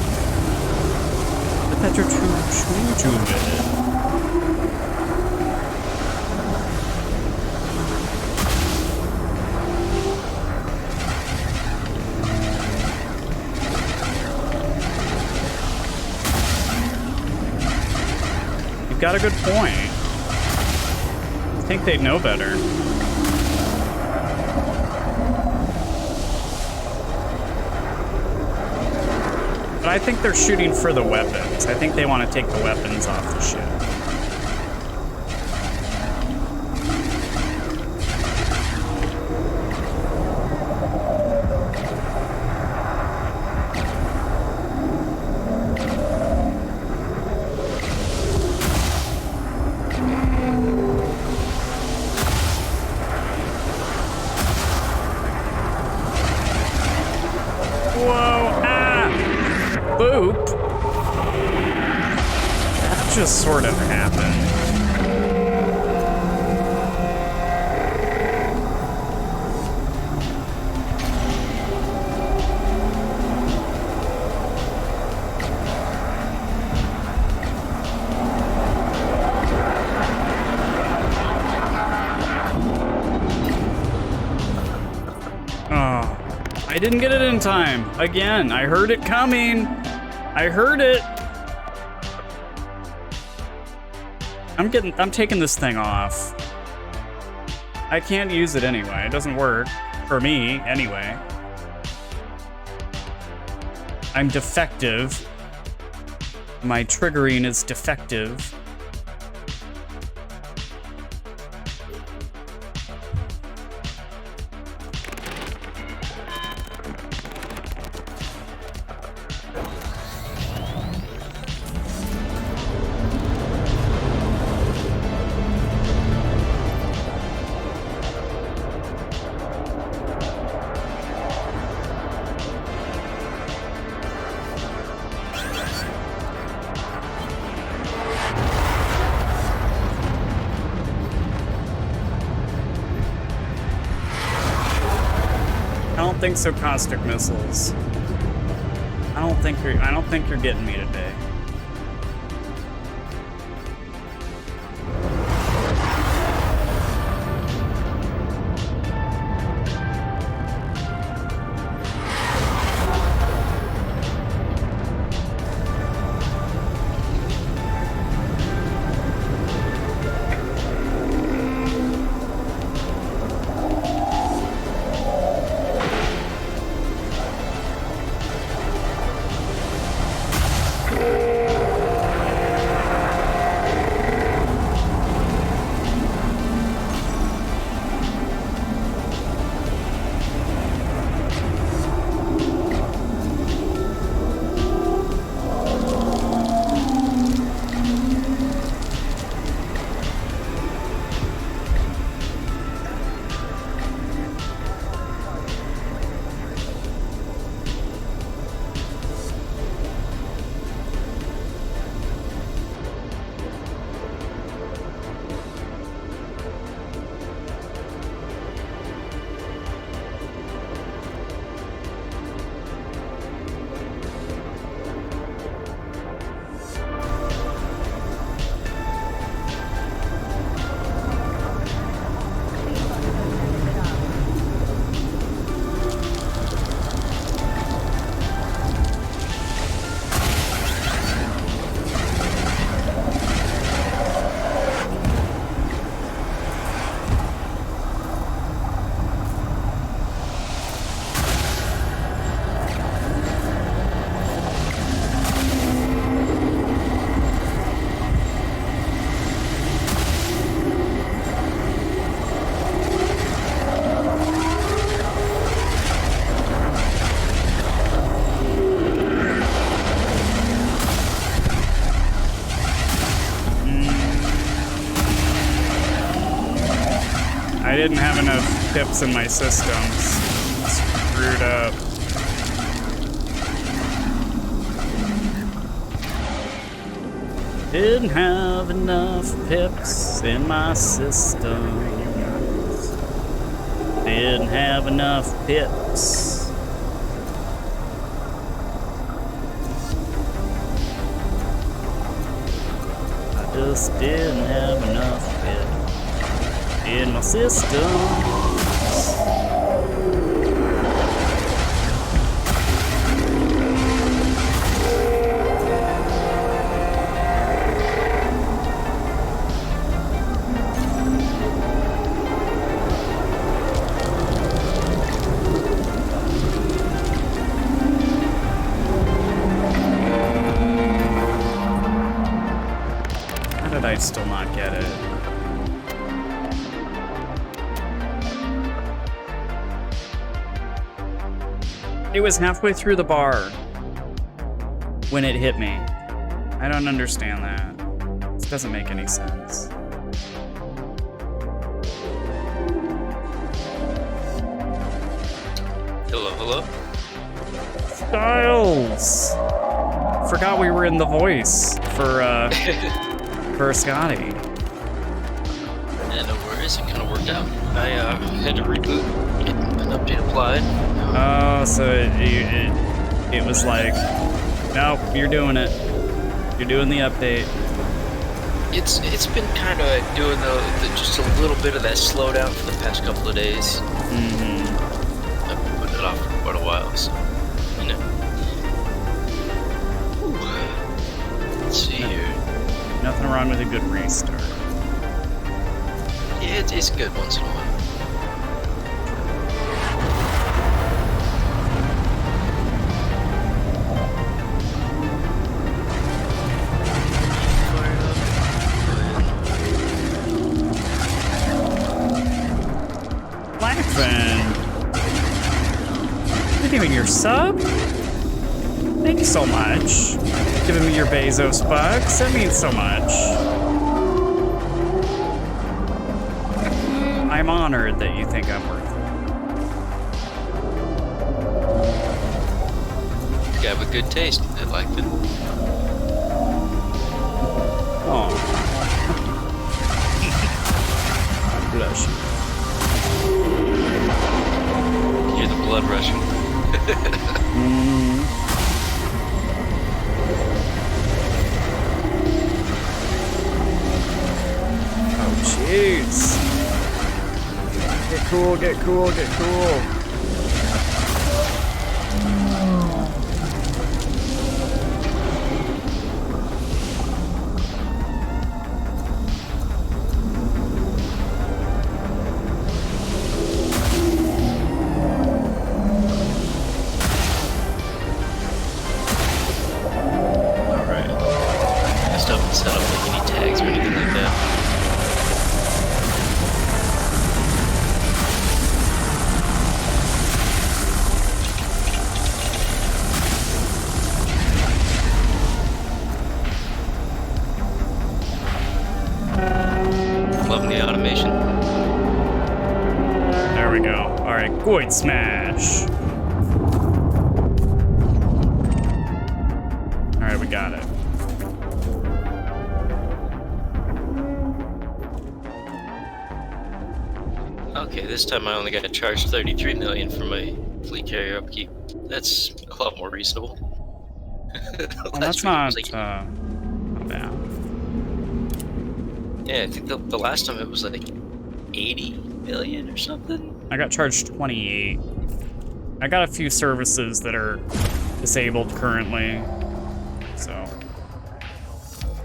A: Let that your choo-choo minute. You've got a good point. I think they'd know better. But I think they're shooting for the weapons. I think they want to take the weapons off the ship. poop. That just sort of happened. I didn't get it in time. Again, I heard it coming. I heard it. I'm taking this thing off. I can't use it anyway. It doesn't work. For me, anyway. I'm defective. My triggering is defective. I don't think so, caustic missiles. I don't think you're getting me today. I didn't have enough pips in my systems. Screwed up. Didn't have enough pips in my systems. Didn't have enough pips. I just didn't have enough pips in my system. How did I still not get it? It was halfway through the bar when it hit me. I don't understand that. This doesn't make any sense.
H: Hello, hello.
A: Styles! forgot we were in the voice for Scotty.
H: Yeah, no worries. It kind of worked out. I had to reboot, get an update applied.
A: Oh, so it was like, nope, you're doing it. You're doing the update.
H: It's been kind of doing just a little bit of that slowdown for the past couple of days.
A: Mm-hmm.
H: I've been putting it off for quite a while, so you know. Whew. Let's see here.
A: Nothing wrong with a good restart.
H: Yeah, it's good once in a while.
A: You're giving your sub? Thank you so much. Giving me your Bezos bucks. That means so much. I'm honored that you think I'm worth it.
H: You have a good taste. I liked it.
A: Oh. Blush.
H: Hear the blood rushing.
A: Oh, jeez. Get cool, get cool, get cool. GoidSMASH. Alright, we got it.
H: Okay, this time I only got to charge 33 million for my fleet carrier upkeep. That's a lot more reasonable.
A: Well, that's not bad.
H: Yeah, I think the last time it was like 80 million or something.
A: I got charged 28. I got a few services that are disabled currently, so.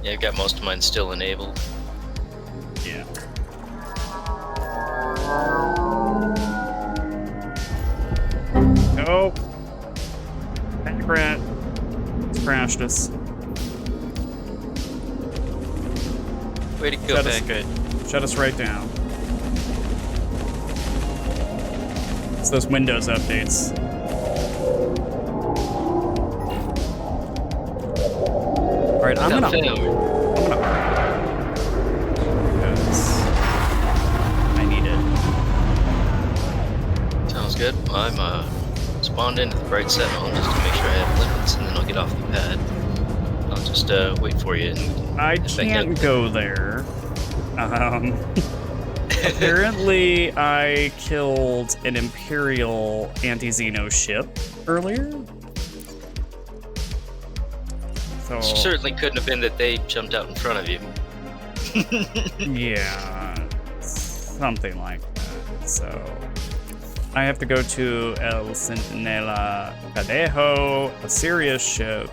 H: Yeah, I've got most of mine still enabled.
A: Yeah. Oh. Back rat. It's crashed us.
H: Way to go, Pack-Rat.
A: Shut us right down. It's those Windows updates. All right, I'm gonna. Because I need it.
H: Sounds good. Well, I'm spawned into the Bright Sentinel just to make sure I have limits, and then I'll get off the pad. I'll just wait for you.
A: I can't go there. Apparently, I killed an Imperial anti-xeno ship earlier. So
H: certainly couldn't have been that they jumped out in front of you.
A: Yeah, something like that. So I have to go to El Centinela Cadejo, a Sirius ship,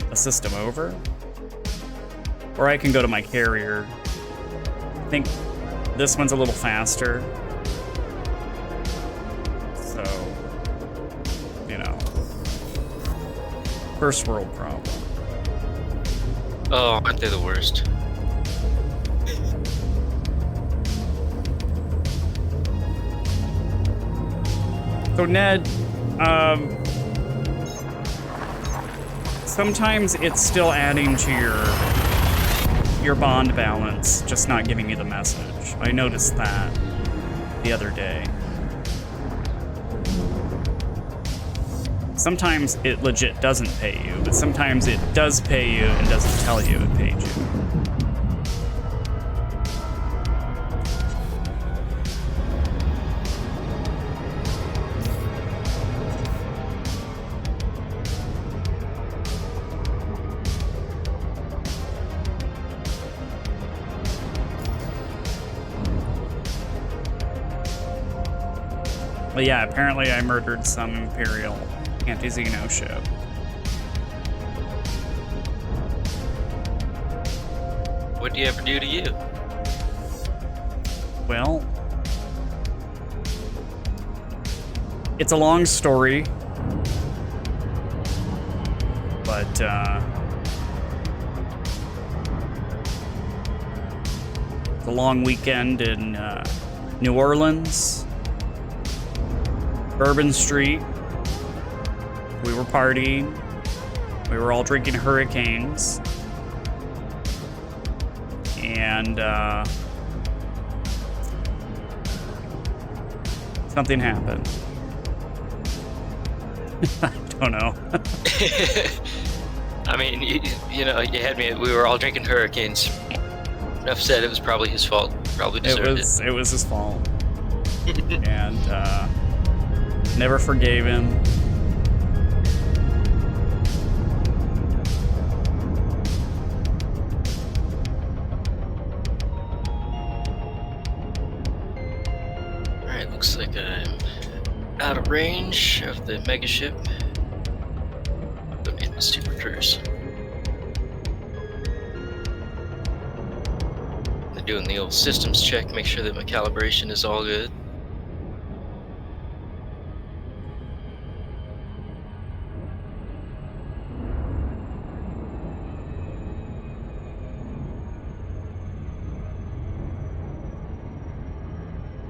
A: assist him over. Or I can go to my carrier. I think this one's a little faster. So, you know, first world problem.
H: Oh, aren't they the worst?
A: So Ned, sometimes it's still adding to your bond balance, just not giving you the message. I noticed that the other day. Sometimes it legit doesn't pay you, but sometimes it does pay you and doesn't tell you it paid you. But yeah, apparently I murdered some Imperial anti-xeno ship.
H: What do you ever do to you?
A: Well, it's a long story, but it's a long weekend in New Orleans, Bourbon Street. We were partying. We were all drinking Hurricanes. And something happened. I don't know.
H: I mean, you know, you had me. We were all drinking Hurricanes. Enough said. It was probably his fault. Probably deserved it.
A: It was his fault. And never forgave him.
H: Alright, looks like I'm out of range of the mega ship. Don't need my stupid cruise. I'm doing the old systems check, make sure that my calibration is all good.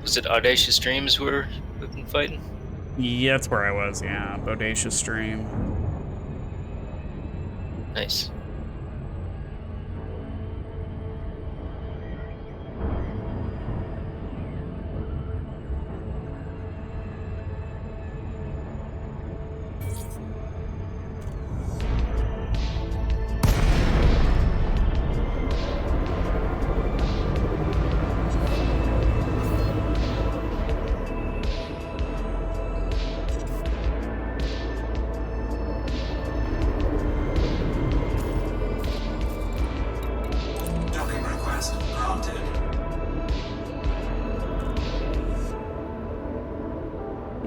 H: Was it Audacious Dreams we've been fighting?
A: Yeah, that's where I was, yeah. Bodacious Stream.
H: Nice.
D: Docking request granted.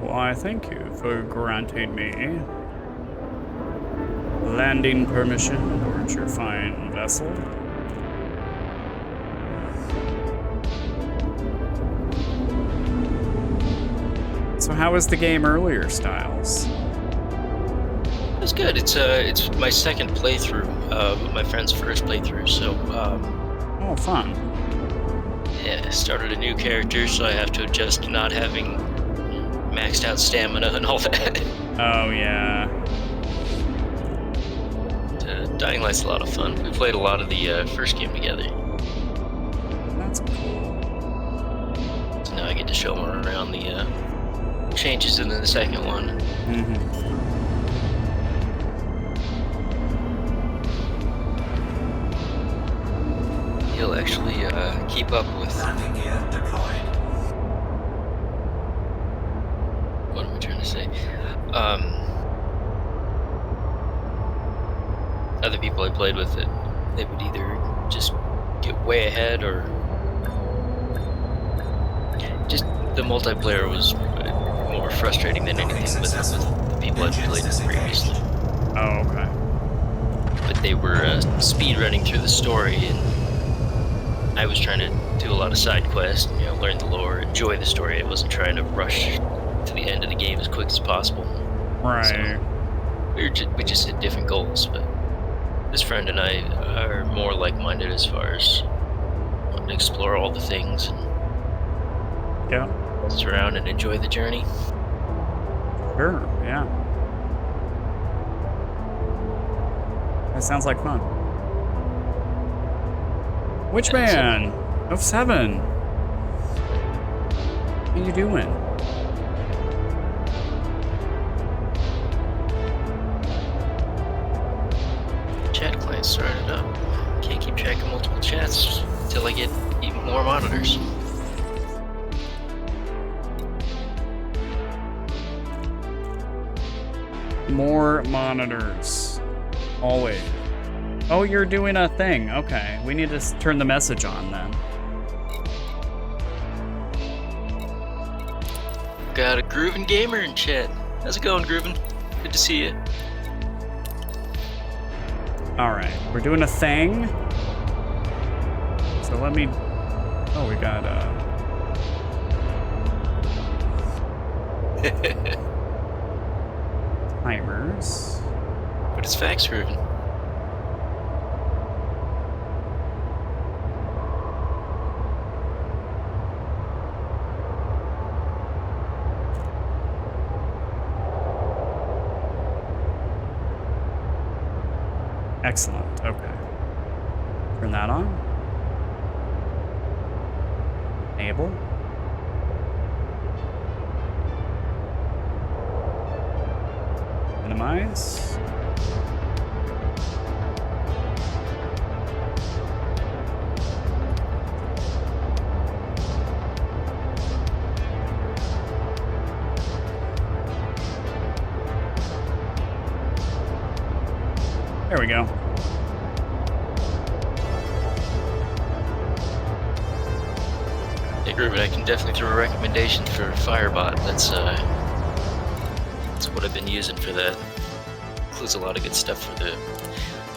A: Why, thank you for granting me landing permission aboard your fine vessel. So how was the game earlier, Styles?
H: It's good. It's my second playthrough, my friend's first playthrough, so
A: Oh, fun.
H: yeah, started a new character, so I have to adjust to not having maxed out stamina and all that.
A: Oh, yeah.
H: Dying Light's a lot of fun. We played a lot of the first game together,
A: That's cool.
H: so now I get to show him around the changes in the second one.
A: Mm-hmm.
H: He'll actually keep up with.
D: Landing gear deployed.
H: What am I trying to say? Other people I played with, they would either just get way ahead or just the multiplayer was more frustrating than anything with the people I'd played with previously.
A: Oh, okay.
H: But they were speed running through the story, and I was trying to do a lot of side quests, you know, learn the lore, enjoy the story. I wasn't trying to rush to the end of the game as quick as possible.
A: Right.
H: So we just had different goals, but this friend and I are more like-minded as far as wanting to explore all the things and
A: Yeah.
H: sit around and enjoy the journey.
A: Sure, yeah. That sounds like fun. Witchman of 7. How you doing?
H: I'll start it up. Can't keep track of multiple chats until I get even more monitors.
A: More monitors. Always. Oh, you're doing a thing. Okay. We need to turn the message on then.
H: Got a Groovin' Gamer in chat. How's it going, Groovin'? Good to see you.
A: Alright. We're doing a thing. So let me... Oh, we got timers.
H: But it's facts, Groovin'.
A: Excellent. Okay. Turn that on. Enable. Minimize. There we go.
H: Hey, Groovin', I can definitely throw a recommendation for Firebot. That's what I've been using for that. Includes a lot of good stuff for the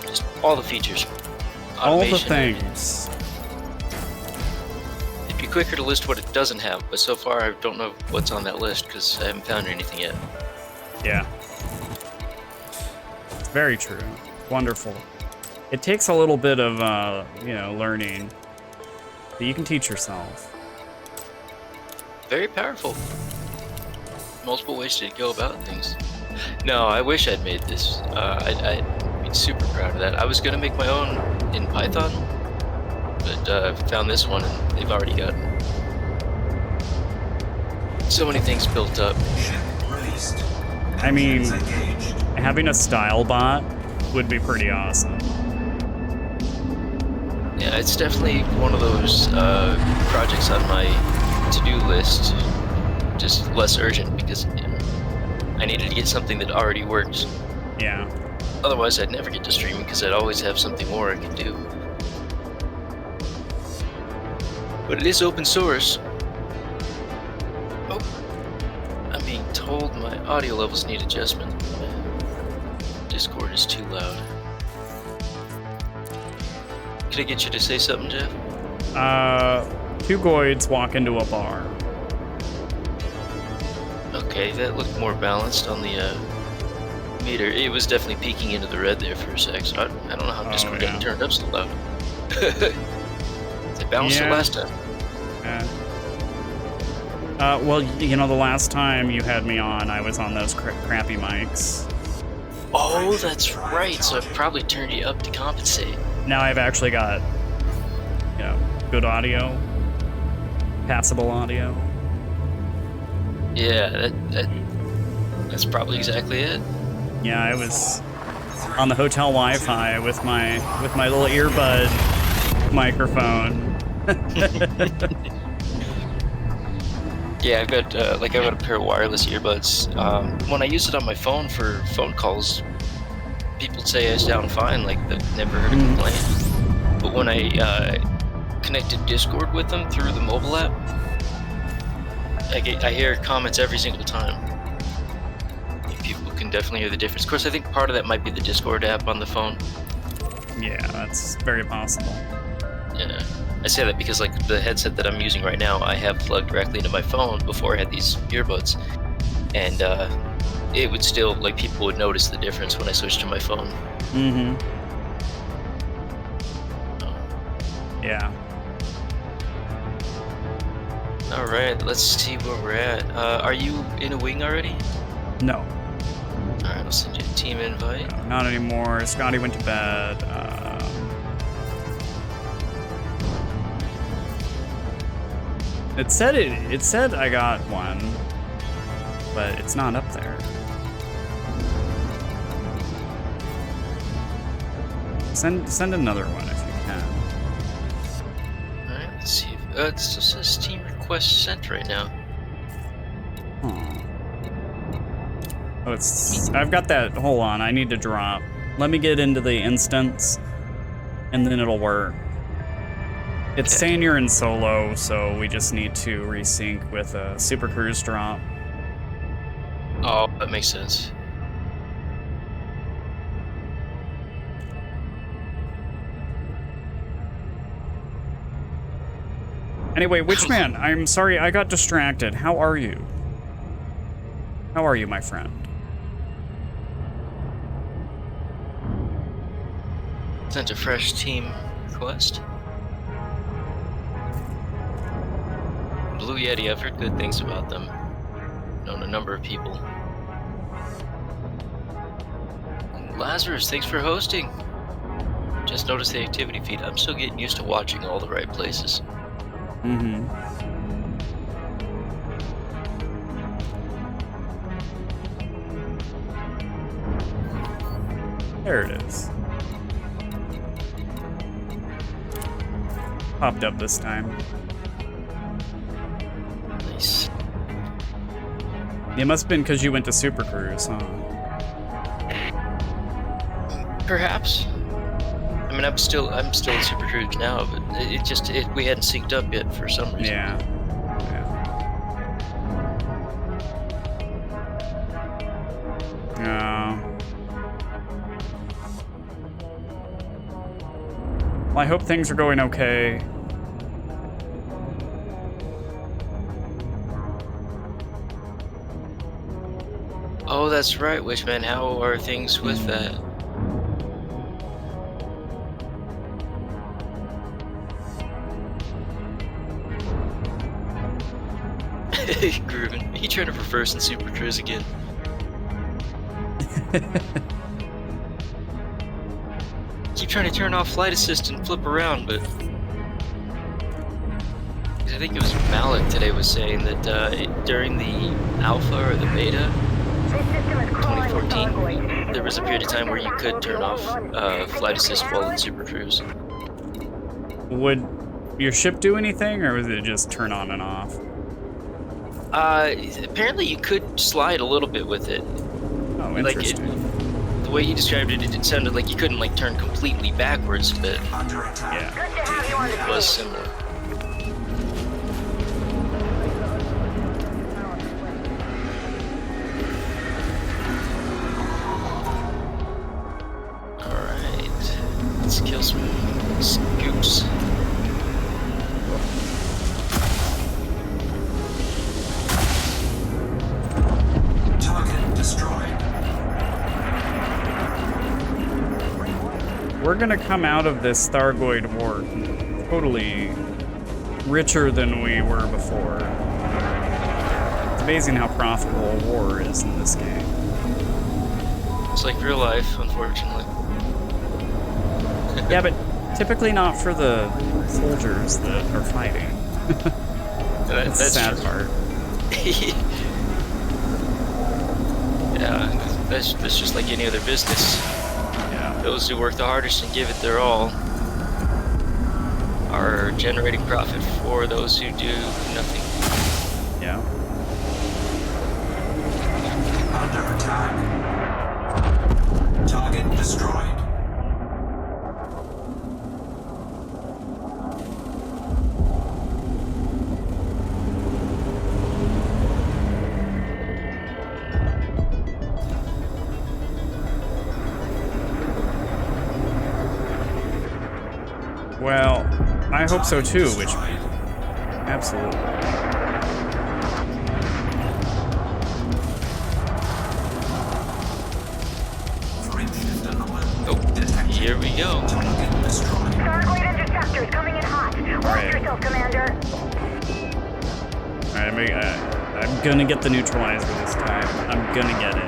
H: just all the features.
A: All the
H: Automation.
A: things.
H: It'd be quicker to list what it doesn't have, but so far I don't know what's on that list because I haven't found anything yet.
A: Yeah. Very true. Wonderful. It takes a little bit of, learning. But you can teach yourself.
H: Very powerful. Multiple ways to go about things. No, I wish I'd made this. I'd be super proud of that. I was gonna make my own in Python, but found this one and they've already got so many things built up.
D: Ship released.
A: I mean,
D: Engines engaged.
A: having a style bot would be pretty awesome.
H: Yeah, it's definitely one of those projects on my to-do list, just less urgent because I needed to get something that already works.
A: Yeah.
H: Otherwise, I'd never get to streaming because I'd always have something more I could do. But it is open source. Oh, I'm being told my audio levels need adjustment. Discord is too loud. Could I get you to say something, Jeff?
A: Two Goids walk into a bar.
H: Okay, that looked more balanced on the meter. It was definitely peeking into the red there for a sec, so I don't know how Discord got turned up so loud. They balanced it last time.
A: Yeah. Well, the last time you had me on, I was on those crappy mics.
H: Oh, that's right. So I probably turned you up to compensate.
A: Now I've actually got, good audio, passable audio.
H: Yeah, that's probably exactly it.
A: Yeah, I was on the hotel Wi-Fi with my little earbud microphone.
H: Yeah, I've got a pair of wireless earbuds. When I use it on my phone for phone calls, people say I sound fine, like they've never heard a complaint. But when I connected Discord with them through the mobile app, I hear comments every single time. People can definitely hear the difference. Of course, I think part of that might be the Discord app on the phone.
A: Yeah, that's very possible.
H: Yeah, I say that because like the headset that I'm using right now, I have plugged directly into my phone before I had these earbuds, and it would still, like, people would notice the difference when I switched to my phone.
A: Mm-hmm. Yeah.
H: All right, let's see where we're at. Are you in a wing already?
A: No.
H: All right, I'll send you a team invite.
A: No, not anymore. Scotty went to bed. It said I got one, but it's not up there. Send another one if you can.
H: Alright, let's see. It still says team request sent right now.
A: Oh, it's. I've got that. Hold on, I need to drop. Let me get into the instance, and then it'll work. It's saying you're in solo, so we just need to resync with a Super Cruise drop.
H: Oh, that makes sense.
A: Anyway, Witchman, I'm sorry, I got distracted. How are you? How are you, my friend?
H: Sent a fresh team request. Blue Yeti, I've heard good things about them. Known a number of people. Lazarus, thanks for hosting. Just noticed the activity feed. I'm still getting used to watching all the right places.
A: Mm-hmm. There it is. Popped up this time.
H: Nice.
A: It must have been because you went to Super Cruise, huh?
H: Perhaps. I mean, I'm still in Super Cruise now, but we hadn't synced up yet for some reason.
A: Yeah. Well, I hope things are going okay.
H: Oh, that's right, Wishman. How are things with that? Groovin'. He trying to reverse in Super Cruise again. Keep trying to turn off flight assist and flip around, but I think it was Malik today was saying that during the alpha or the beta 2014, there was a period of time where you could turn off flight assist while in Super Cruise.
A: Would your ship do anything, or was it just turn on and off?
H: Apparently you could slide a little bit with it.
A: Oh,
H: Like
A: interesting.
H: the way he described it, it sounded like you couldn't like turn completely backwards, but
A: Yeah.
H: it was similar. Alright, let's kill some scoops.
D: Target destroyed.
A: We're gonna come out of this Thargoid war totally richer than we were before. It's amazing how profitable war is in this game.
H: It's like real life, unfortunately.
A: Yeah, but typically not for the soldiers that are fighting. That's the sad part.
H: Yeah, that's just like any other business.
A: Yeah.
H: Those who work the hardest and give it their all are generating profit for those who do nothing.
A: Yeah.
D: Under attack. Target destroyed.
A: Well, I hope so too, which absolutely.
H: Oh, here we go.
F: Stargate interceptors coming in hot. Watch yourself, Commander.
A: Alright, I'm gonna get the neutralizer this time. I'm gonna get it.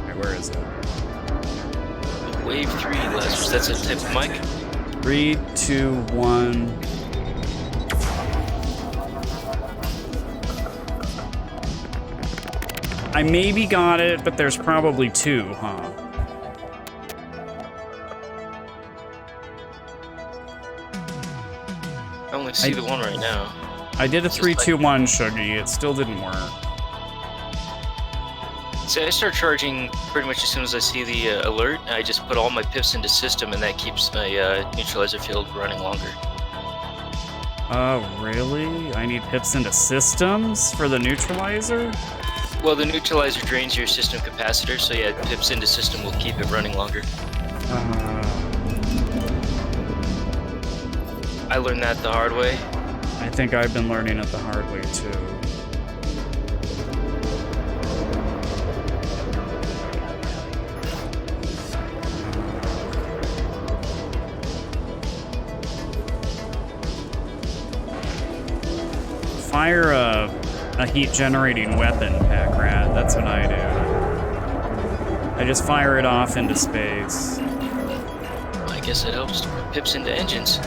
A: Alright, where is it?
H: Wave 3, Lazarus. That's a type of mic.
A: 3, 2, 1. I maybe got it, but there's probably 2, huh?
H: I only see the one right now.
A: I did a
H: It's just like-
A: 3-2-1 Shuggy. It still didn't work.
H: So I start charging pretty much as soon as I see the alert. I just put all my pips into system, and that keeps my neutralizer field running longer.
A: Oh, really? I need pips into systems for the neutralizer?
H: Well, the neutralizer drains your system capacitor, so yeah, pips into system will keep it running longer. I learned that the hard way.
A: I think I've been learning it the hard way, too. Fire a heat-generating weapon, Pack Rat. That's what I do. I just fire it off into space.
H: I guess it helps to put pips into engines.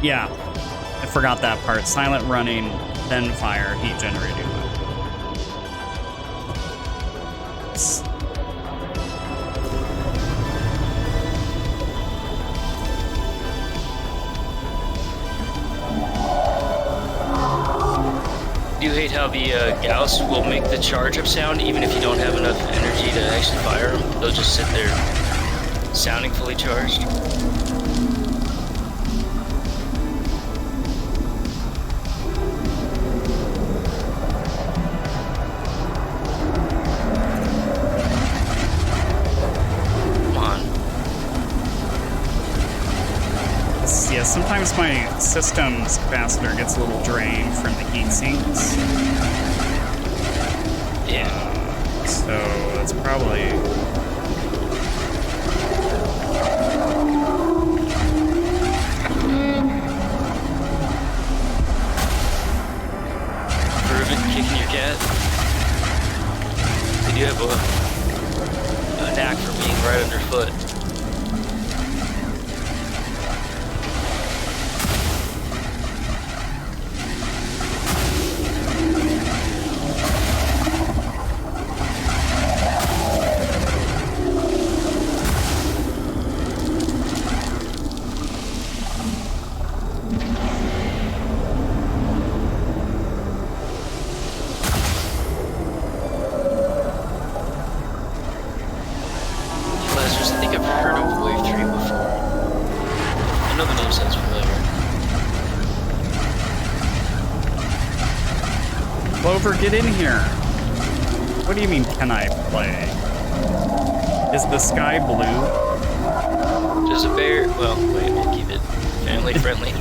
A: Yeah, I forgot that part. Silent running, then fire, heat generating weapon.
H: Do you hate how the Gauss will make the charge-up sound even if you don't have enough energy to actually fire them? They'll just sit there sounding fully charged.
A: Yeah, sometimes my system's capacitor gets a little drained from the heat sinks.
H: Yeah.
A: So that's probably...
H: Urban kicking your cat. They do have a knack for being right underfoot.
A: Get in here. What do you mean, can I play? Is the sky blue?
H: Does a bear... Well, wait, we'll keep it family friendly.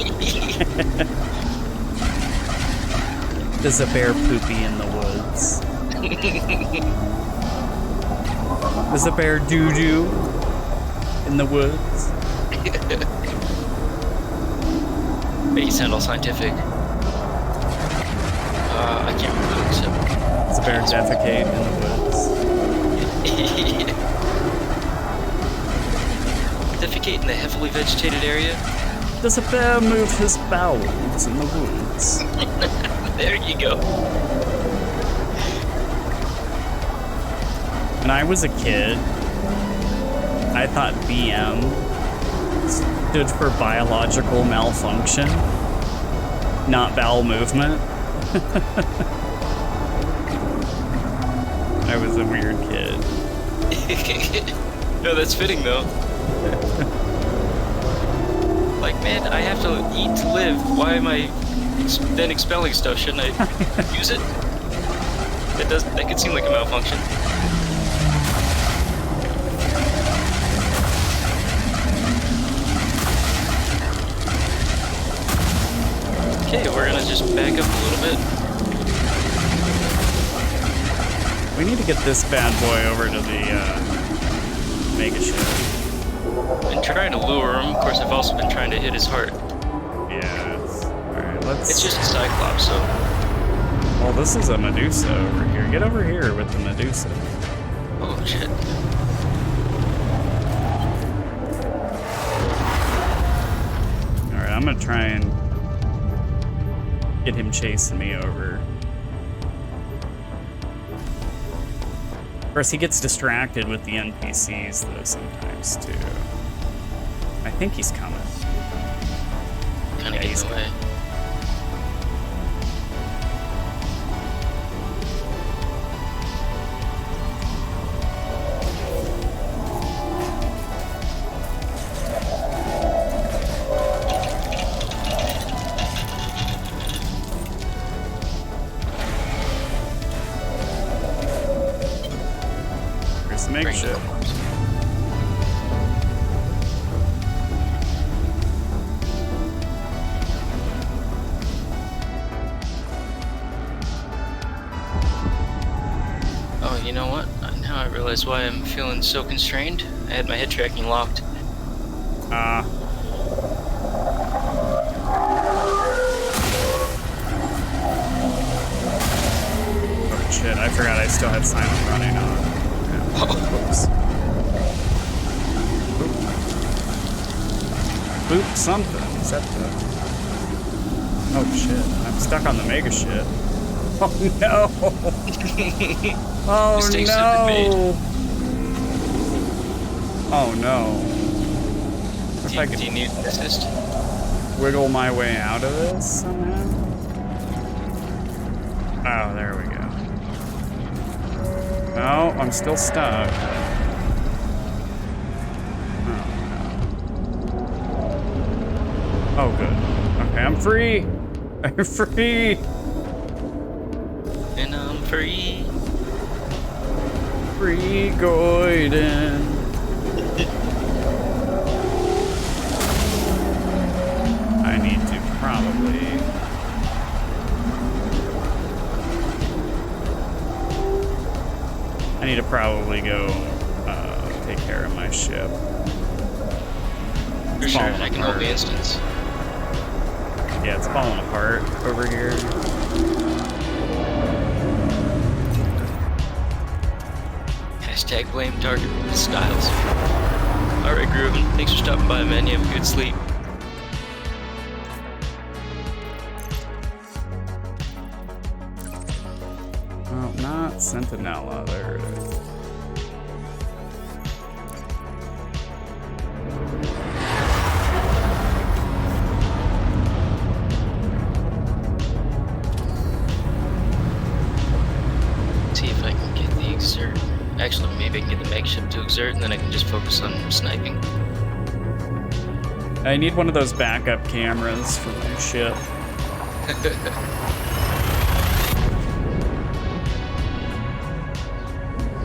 A: Does a bear poopy in the woods? Does a bear doo-doo in the woods?
H: But you sound all scientific. I can't remember except...
A: Does a bear defecate in the woods?
H: Defecate in the heavily vegetated area?
A: Does a bear move his bowels in the woods?
H: There you go.
A: When I was a kid, I thought BM stood for biological malfunction, not bowel movement. I was a weird kid.
H: No, that's fitting though. Like, man, I have to eat to live. Why am I then expelling stuff? Shouldn't I use it? That could seem like a malfunction. Okay, we're gonna just back up a little bit.
A: We need to get this bad boy over to the mega ship.
H: Been trying to lure him. Of course, I've also been trying to hit his heart.
A: Yes. Alright, let's...
H: It's just a Cyclops, so...
A: Well, this is a Medusa over here. Get over here with the Medusa.
H: Oh, shit.
A: Alright, I'm gonna try and get him chasing me over. Of course, he gets distracted with the NPCs, though, sometimes, too. I think he's coming.
H: Kind of getting away.
A: Here's the makeshift.
H: Oh, you know what? Now I realize why I'm feeling so constrained. I had my head tracking locked.
A: Oh shit, I forgot I still had silent running on. Yeah. Oops. Boop something. Is that the... Oh shit, I'm stuck on the mega shit. Oh no! Oh
H: Mistakes have been made.
A: no! Oh no. If I
H: Do
A: could
H: you need an assist?
A: wiggle my way out of this somehow? Oh, there we go. No, I'm still stuck. Oh no. Oh good. Okay, I'm free! I'm free!
H: And I'm free.
A: Free Goiden. I need to probably... I need to probably go take care of my ship.
H: For sure, I can hold the instance.
A: Yeah, it's falling apart over here.
H: Hashtag blame target styles. Alright, Groovin, thanks for stopping by, man. You have a good sleep.
A: Well, not Sentinella. There it is.
H: See if I can get the exert. Actually, maybe I can get the makeshift to exert, and then I can just focus on sniping.
A: I need one of those backup cameras for my ship.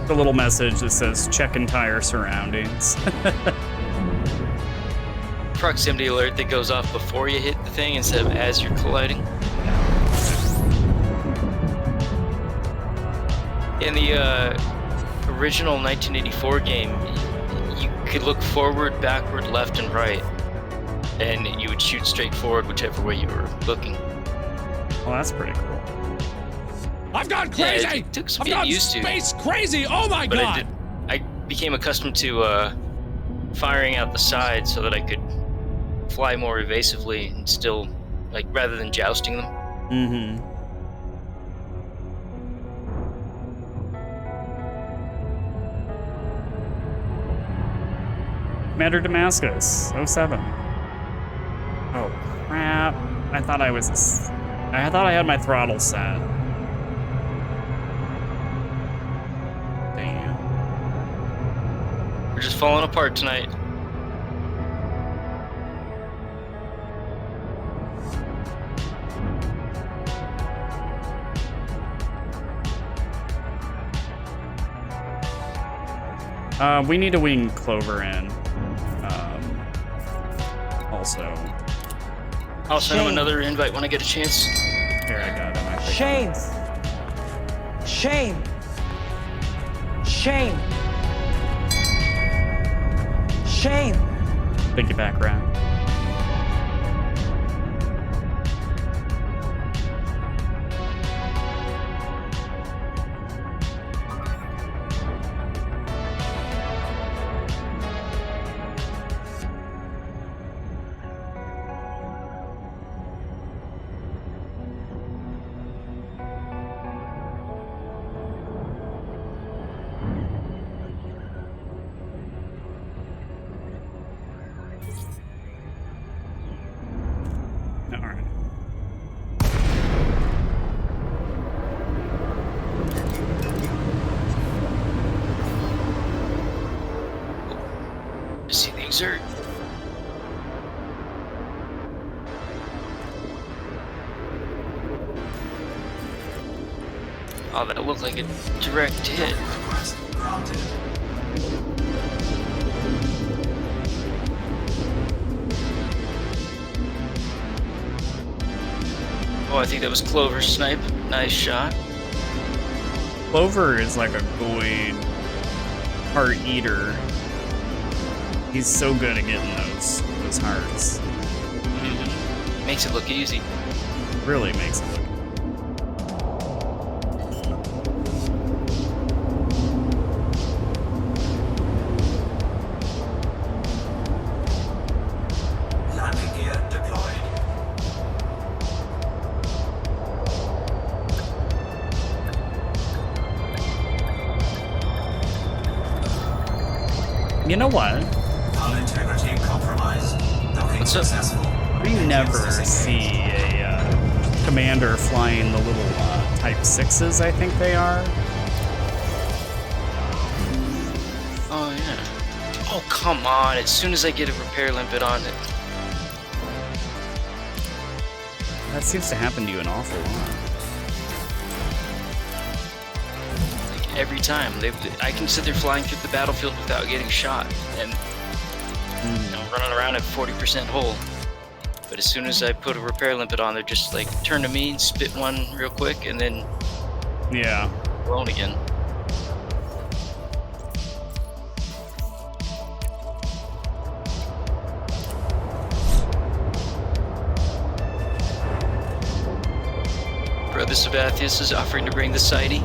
A: The little message that says check entire surroundings.
H: Proximity alert that goes off before you hit the thing instead of as you're colliding. In the original 1984 game, you could look forward, backward, left, and right, and you would shoot straight forward whichever way you were looking.
A: Well, that's pretty cool.
I: I've gone crazy!
H: Yeah, it took some
I: I've
H: getting
I: gone
H: used to.
I: space crazy! Oh my
H: But
I: god!
H: I became accustomed to firing out the side so that I could fly more evasively and still, like, rather than jousting them.
A: Mm-hmm. Commander Damascus, 07. Oh, crap. I thought I thought I had my throttle set. Damn.
H: We're just falling apart tonight.
A: We need to wing Clover in. Also.
H: I'll send him another invite when I get a chance.
A: Here, I got him. I think.
J: Shame. Shame. Shame. Shame.
A: Take it back around. Alright.
H: See the exert. Oh, that looked like a direct hit.
D: Request granted.
H: Oh, I think that was Clover's snipe. Nice shot.
A: Clover is like a Goid heart eater. He's so good at getting those hearts.
H: Makes it look easy.
A: Really makes it look.
D: Landing gear deployed.
A: You know what?
D: Hull integrity compromised. Docking
H: What's up?
D: successful.
A: I never see a commander flying the little Type 6s, I think they are.
H: Oh, yeah. Oh, come on. As soon as I get a repair limpet on it.
A: That seems to happen to you an awful lot.
H: Like, every time. I can sit there flying through the battlefield without getting shot. And, you know, running around at 40% hull. But as soon as I put a repair limpet on, they're just like, turn to me, spit one real quick, and then
A: Yeah.
H: blown again. Brother Sabathius is offering to bring the sighty.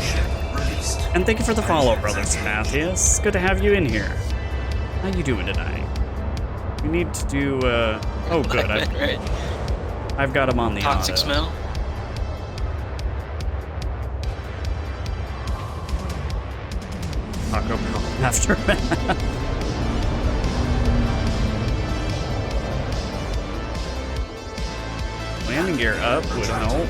D: Ship released.
A: And thank you for the follow, Brother Mathias. Good to have you in here. How you doing tonight? We need to do, oh good,
H: Right.
A: I've got him on the
H: Toxic
A: auto.
H: smell.
A: Taco Bell aftermath. Landing gear up would help.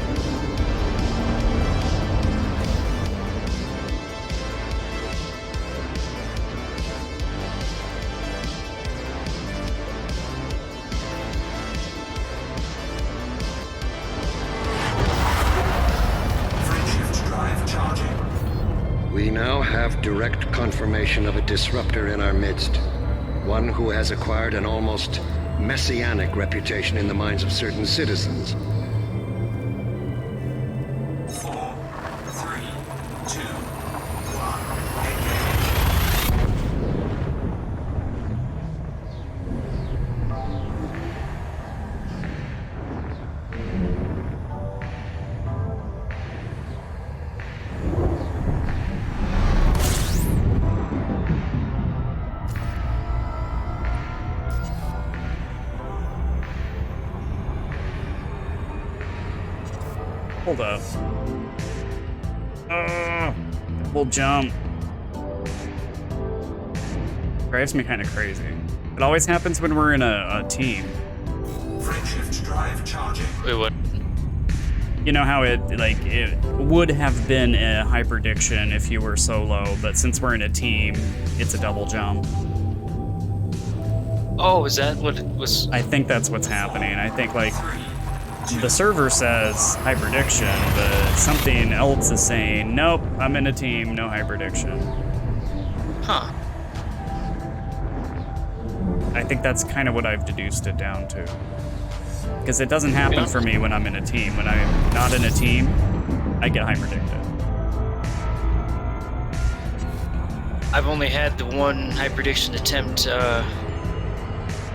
D: Frameshift drive charging.
E: We now have direct confirmation of a disruptor in our midst. One who has acquired an almost messianic reputation in the minds of certain citizens.
D: 4, 3, 2, 1. Engage.
A: Hold up. Double jump. Drives me kind of crazy. It always happens when we're in a team.
D: Frameshift drive charging.
H: Wait, what?
A: You know how it would have been a hyperdiction if you were solo, but since we're in a team, it's a double jump.
H: Oh, is that what it was?
A: I think that's what's happening. I think like the server says hyperdiction, but something else is saying, nope, I'm in a team, no hyperdiction.
H: Huh.
A: I think that's kind of what I've deduced it down to. Because it doesn't happen
H: Yeah.
A: for me when I'm in a team. When I'm not in a team, I get hyperdicted.
H: I've only had the one hyperdiction attempt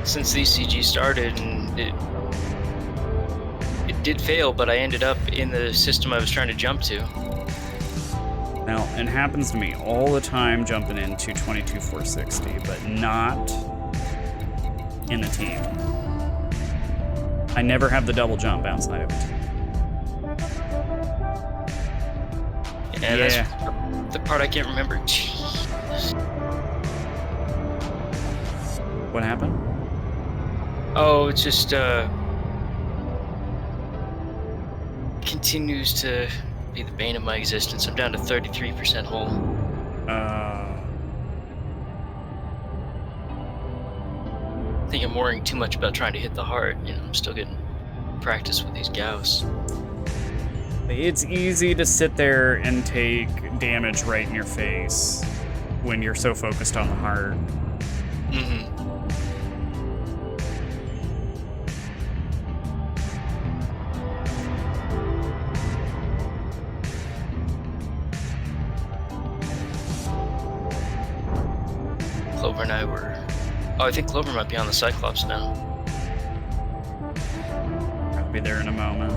H: since the ECG started, and it did fail, but I ended up in the system I was trying to jump to.
A: Now, it happens to me all the time jumping into 22-460, but not in a team. I never have the double jump outside of it.
H: Yeah, that's the part I can't remember. Jeez.
A: What happened?
H: Oh, it just continues to be the bane of my existence. I'm down to 33% hull. I think I'm worrying too much about trying to hit the heart. You know, I'm still getting practice with these Gauss.
A: It's easy to sit there and take damage right in your face when you're so focused on the heart.
H: Mm-hmm. Clover and I were... Oh, I think Clover might be on the Cyclops now.
A: I'll be there in a moment.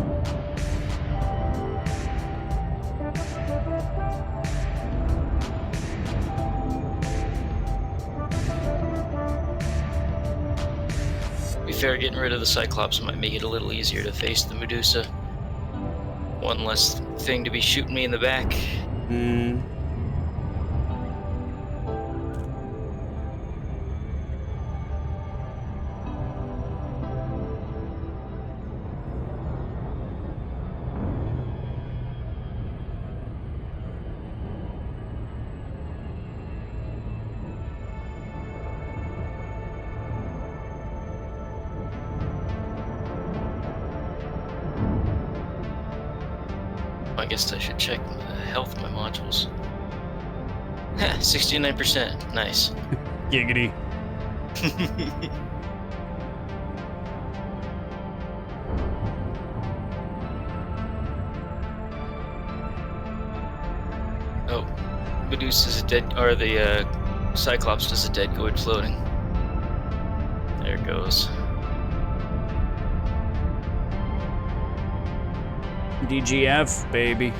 H: To be fair, getting rid of the Cyclops might make it a little easier to face the Medusa. One less thing to be shooting me in the back.
A: Hmm.
H: I guess I should check the health of my modules. 69%. Nice.
A: Giggity.
H: Oh, Medusa's a dead, or the Cyclops does a dead Goid floating. There it goes.
A: DGF, baby.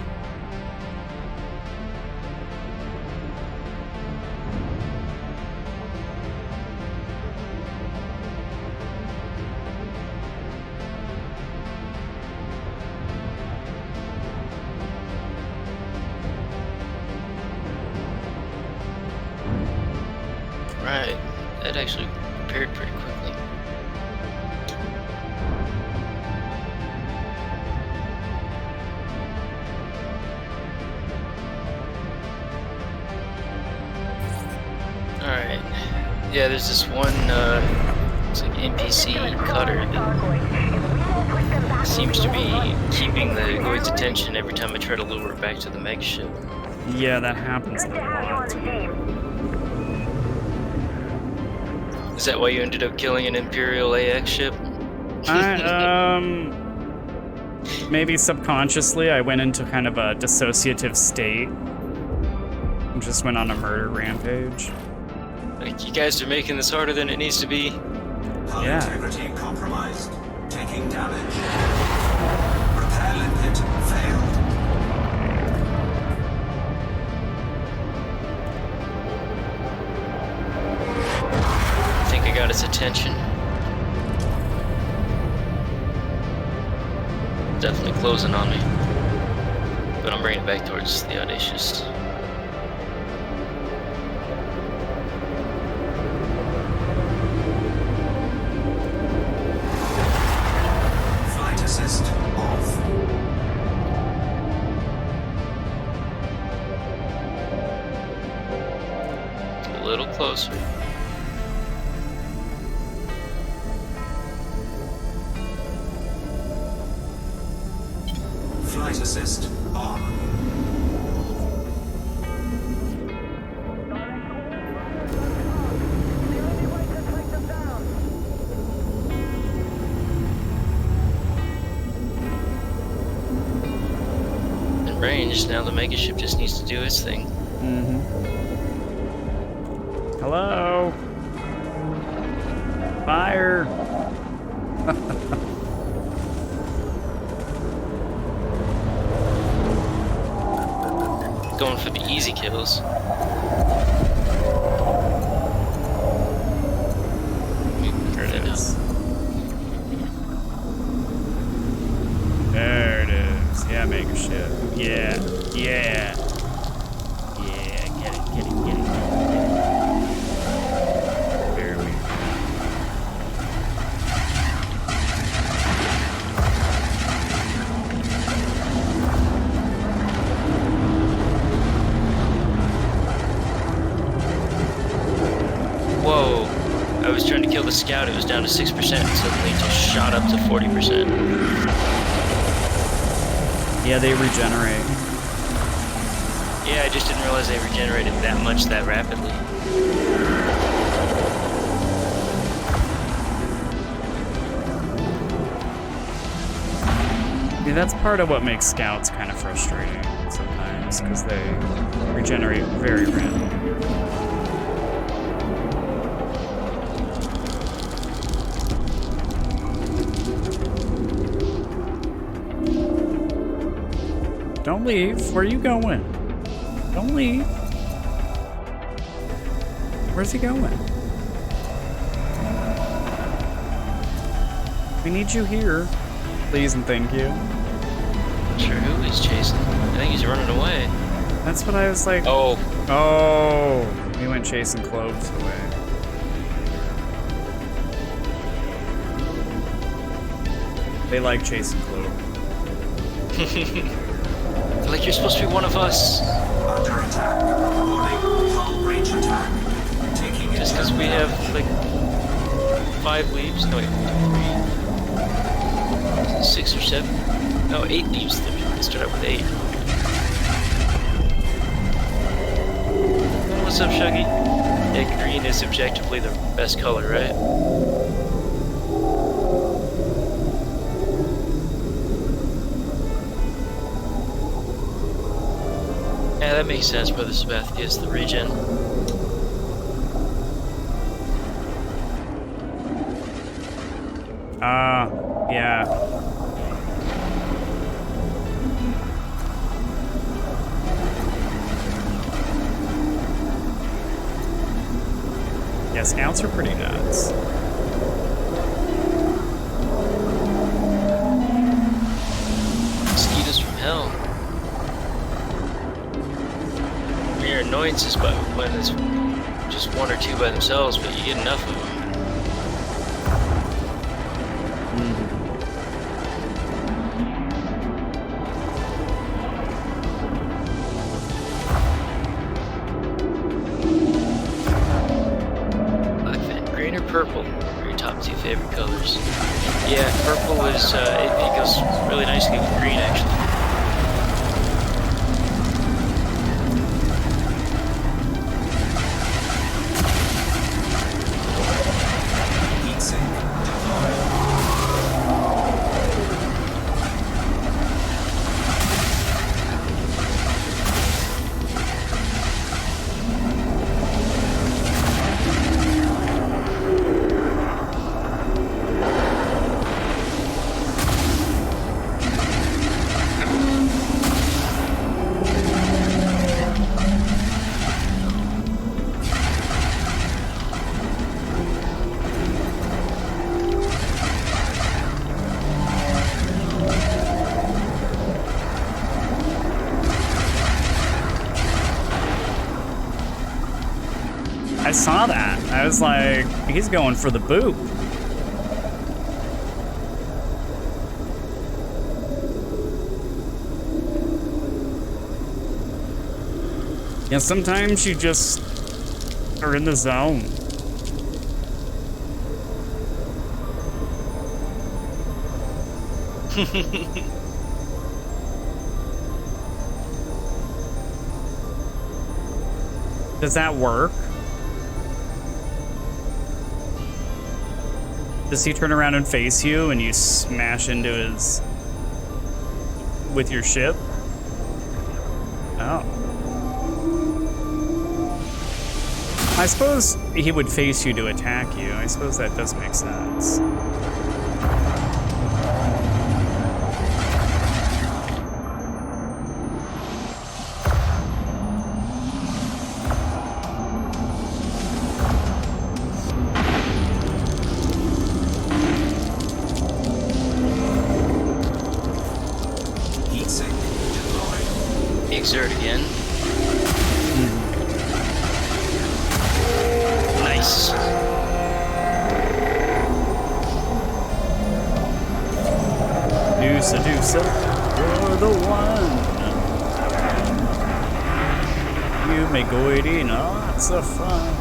H: Right, that actually repaired pretty quickly. Alright, yeah, there's this one, it's like NPC cutter that seems to be keeping the Goid's attention every time I try to lure it back to the mega ship.
A: Yeah, that happens a lot.
H: Is that why you ended up killing an Imperial AX ship?
A: Maybe subconsciously I went into kind of a dissociative state. And just went on a murder rampage.
H: Like, you guys are making this harder than it needs to be.
D: Hull
A: Yeah.
D: integrity compromised. Taking damage. Repair limpet failed.
H: I think I got its attention. Definitely closing on me. But I'm bringing it back towards the Audacious.
D: Flight assist off.
H: A little closer.
D: Flight assist on.
H: In range, now the mega ship just needs to do its thing.
A: Mm-hmm. Hello? Fire!
H: Going for the easy kills.
A: There it is. There it is. Yeah, mega ship. Yeah. Yeah. Yeah, get it. There we go.
H: was trying to kill the scout, it was down to 6%, and suddenly it just shot up to 40%.
A: Yeah, they regenerate.
H: Yeah, I just didn't realize they regenerated that much that rapidly.
A: Yeah, that's part of what makes scouts kind of frustrating sometimes, because they regenerate very randomly. Don't leave. Where are you going? Don't leave. Where's he going? We need you here. Please and thank you.
H: Not sure who he's chasing. I think he's running away.
A: That's what I was like.
H: Oh.
A: Oh. We went chasing cloves away. They like chasing cloves.
H: Like you're supposed to be one of us.
D: Under attack. Warning. Hull breach attack. Taking
H: Just because we have like 5 leaves? No, wait, 3, 6 or 7? No, 8 leaves. Let's start out with 8. What's up, Shuggy? Yeah, green is objectively the best color, right? Yeah, that makes sense, Brother Sabathius, the regen.
A: Yeah. Yeah, scouts are pretty nuts.
H: Mosquitoes from hell. Mere annoyances, but when it's just 1 or 2 by themselves, but you get enough of them. Purple are your top 2 favorite colors. Yeah, purple is, it goes really nicely with green, actually.
D: heat sink deployed.
A: I saw that. I was like, he's going for the boop. Yeah, sometimes you just are in the zone. Does that work? Does he turn around and face you and you smash into his... with your ship? Oh. I suppose he would face you to attack you. I suppose that does make sense.
H: Exert again. Nice.
A: Deuce, you're the one. You make Goidy lots of fun.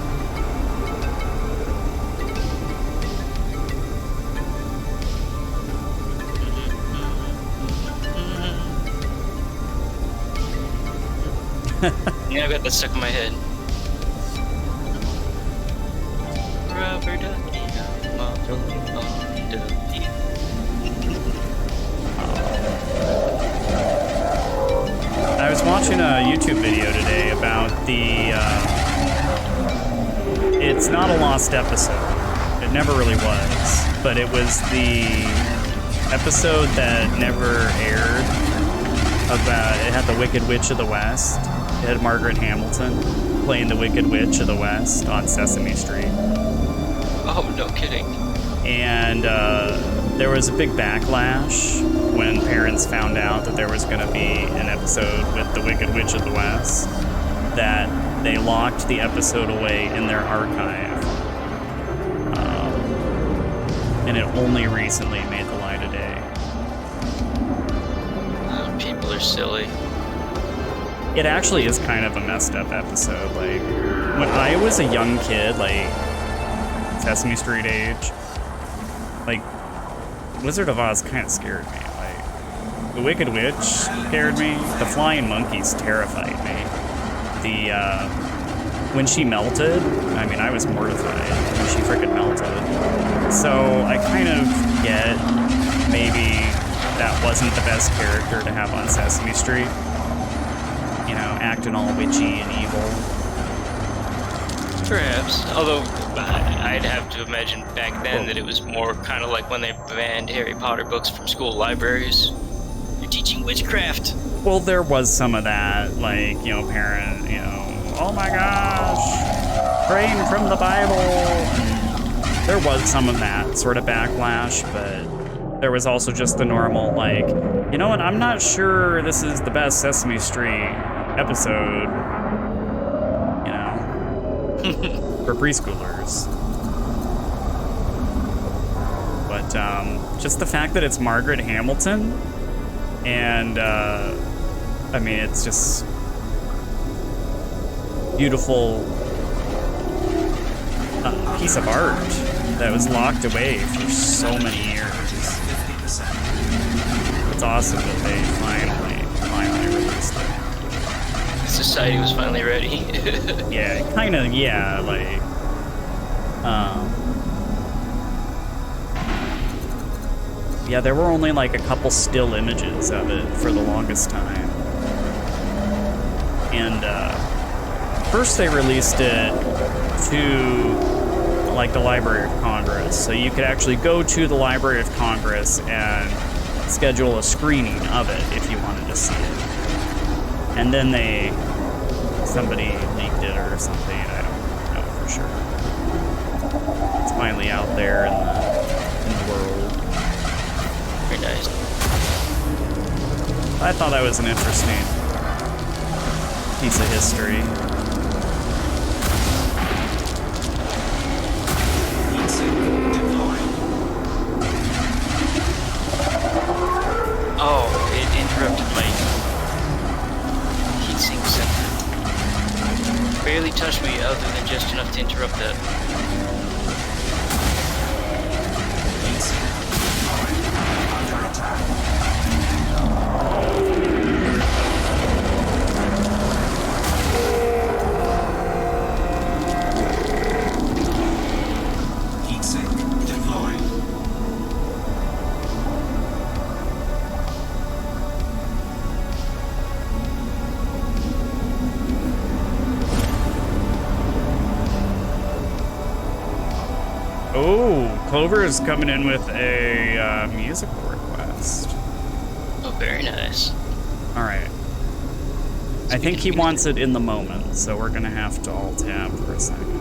H: Yeah, I got that stuck in my head. Rubber ducky, ducky.
A: I was watching a YouTube video today about the, it's not a lost episode. It never really was, but it was the episode that never aired about, it had the Wicked Witch of the West. It had Margaret Hamilton playing the Wicked Witch of the West on Sesame Street.
H: Oh, no kidding.
A: And there was a big backlash when parents found out that there was going to be an episode with the Wicked Witch of the West, that they locked the episode away in their archive. And it only recently made the light of day.
H: People are silly.
A: It actually is kind of a messed up episode. Like, when I was a young kid, like, Sesame Street age, like, Wizard of Oz kind of scared me. Like, the Wicked Witch scared me. The Flying Monkeys terrified me. When she melted, I mean, I was mortified when she freaking melted. So I kind of get maybe that wasn't the best character to have on Sesame Street. You know, acting all witchy and evil.
H: Perhaps. Although, I'd have to imagine back then that it was more kind of like when they banned Harry Potter books from school libraries. You're teaching witchcraft.
A: Well, there was some of that, like, you know, parent, you know, oh my gosh, praying from the Bible. There was some of that sort of backlash, but there was also just the normal, like, you know what, I'm not sure this is the best Sesame Street episode, you know, for preschoolers. But just the fact that it's Margaret Hamilton, and I mean, it's just beautiful piece of art that was locked away for so many years. It's awesome that they finally released it.
H: Society was finally ready.
A: Yeah, kind of, yeah, like, yeah, there were only like a couple still images of it for the longest time. And first they released it to like the Library of Congress. So you could actually go to the Library of Congress and schedule a screening of it if you wanted to see it. And then somebody leaked it or something, I don't know for sure. It's finally out there in the world.
H: Very nice.
A: I thought that was an interesting piece of history.
H: Oh, it interrupted my heatsink center. Barely touched me other than just enough to interrupt that.
A: Oh, Clover is coming in with a musical request.
H: Oh, very nice.
A: All right. I think he wants it in the moment, so we're gonna have to alt-tab for a second.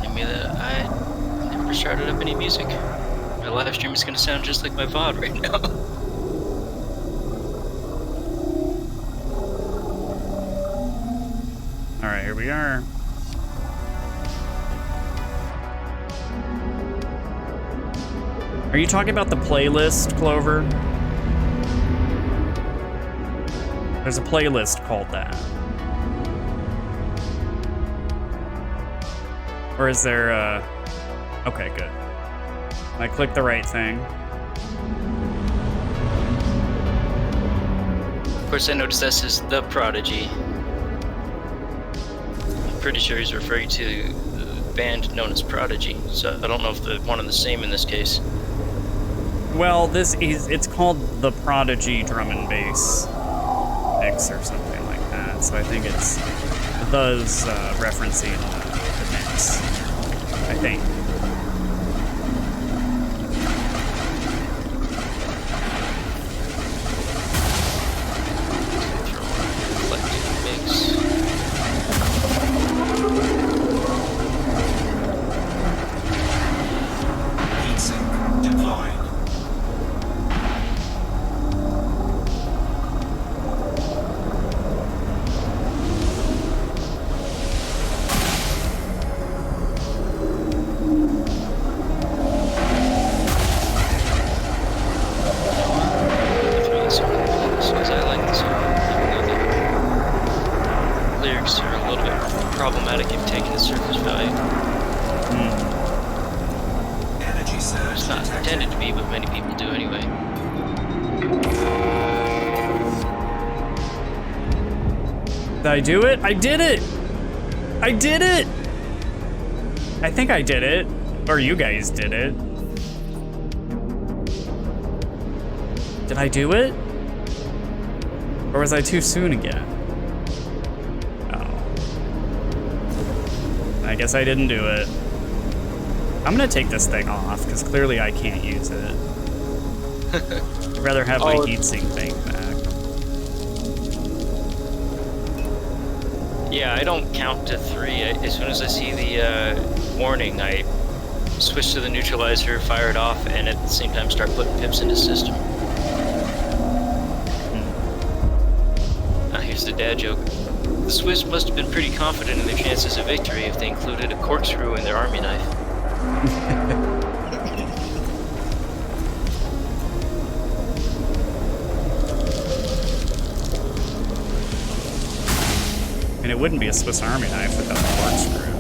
H: I never started up any music. My live stream is gonna sound just like my VOD right now.
A: Alright, here we are. Are you talking about the playlist, Clover? There's a playlist called that. Or is there a... Okay, good. I clicked the right thing.
H: course, I noticed this is the Prodigy. I'm pretty sure he's referring to the band known as Prodigy, so I don't know if they're one and the same in this case.
A: Well, it's called the Prodigy Drum and Bass Mix or something like that, so I think it's those referencing the mix, I think. Did I do it? I did it! I did it! I think I did it. Or you guys did it. Did I do it? Or was I too soon again? Oh. I guess I didn't do it. I'm gonna take this thing off, because clearly I can't use it. I'd rather have my heatsink thing back.
H: Yeah, I don't count to 3. As soon as I see the warning, I switch to the neutralizer, fire it off, and at the same time start putting pips in the system. Now here's the dad joke. The Swiss must have been pretty confident in their chances of victory if they included a corkscrew in their army knife.
A: And it wouldn't be a Swiss Army knife without the corkscrew.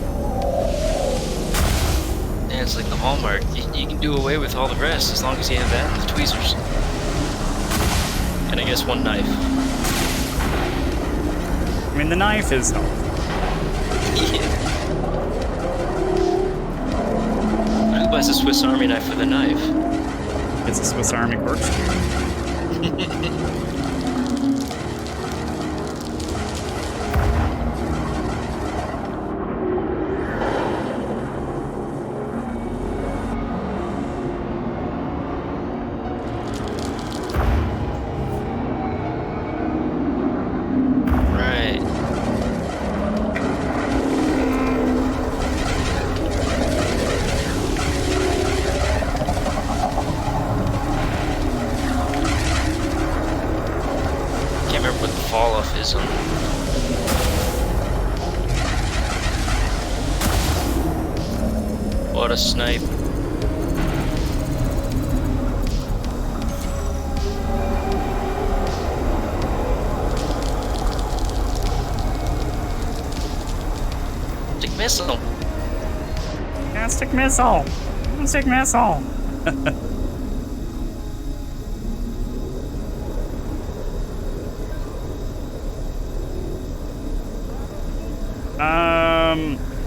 H: Yeah, it's like the hallmark. You can do away with all the rest as long as you have that and the tweezers. And I guess one knife.
A: I mean, the knife is helpful.
H: Yeah. Who buys a Swiss Army knife with a knife?
A: It's a Swiss Army corkscrew.
H: What a snipe. Stick missile.
A: Yeah, stick missile. Stick missile.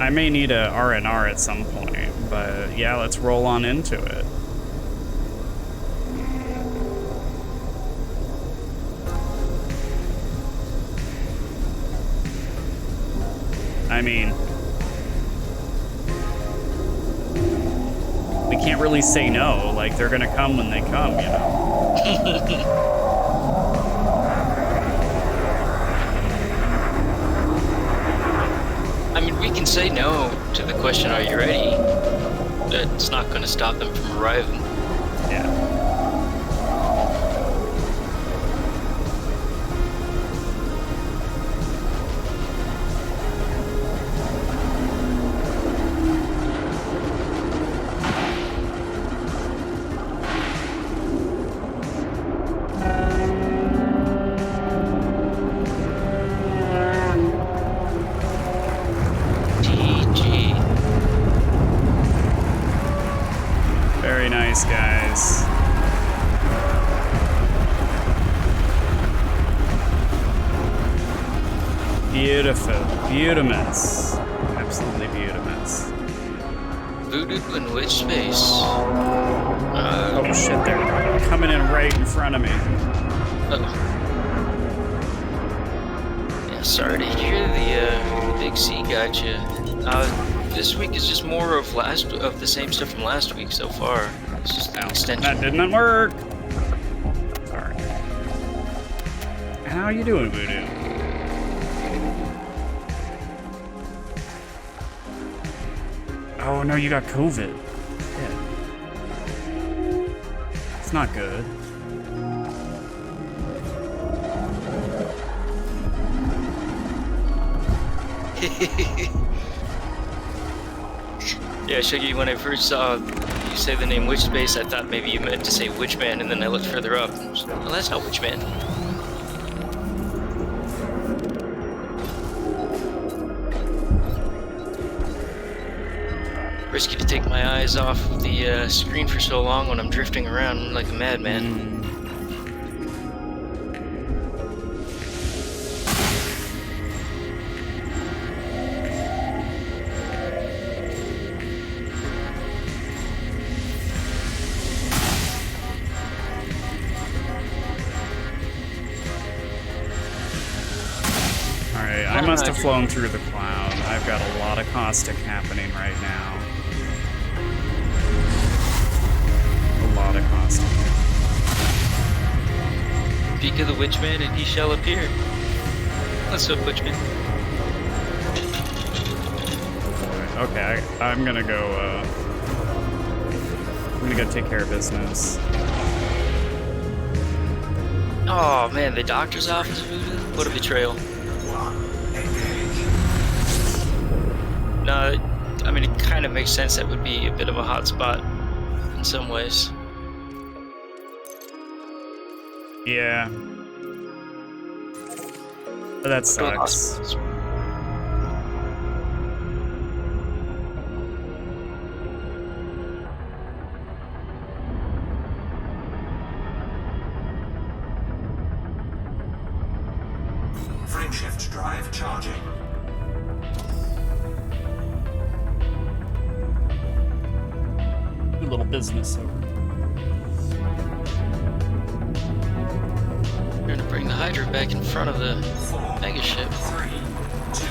A: I may need a R&R at some point, but yeah, let's roll on into it. I mean, we can't really say no, like they're gonna come when they come, you know?
H: I mean, we can say no to the question, are you ready? That's not going to stop them from arriving.
A: Yeah. Beautiful. Beautimous. Absolutely beautimous.
H: Voodoo in which space?
A: Oh shit, they're coming in right in front of me.
H: Yeah, sorry to hear the Big C got you. This week is just more of the same stuff from last week so far. It's just an extension.
A: That didn't work. Sorry. How you doing, Voodoo? Oh no, you got COVID. Yeah. It's not good.
H: Yeah, Shuggy, when I first saw you say the name Witchspace, I thought maybe you meant to say Witchman, and then I looked further up. And was like, well, that's not Witchman. Risky to take my eyes off the screen for so long when I'm drifting around like a madman.
A: Alright, I must have flown through the cloud. I've got a lot of caustic happening right now. A lot of caustic.
H: Speak of the Witchman and he shall appear. What's up, Witchman?
A: Okay, I'm gonna go take care of business.
H: Oh man, the doctor's office, Voodoo? What a betrayal. No, I mean, it kind of makes sense. That would be a bit of a hot spot in some ways.
A: Yeah. But that sucks.
D: Frameshift drive charging.
A: A little business over.
H: We're gonna bring the Hydra back in front of the mega ship.
D: 3, 2,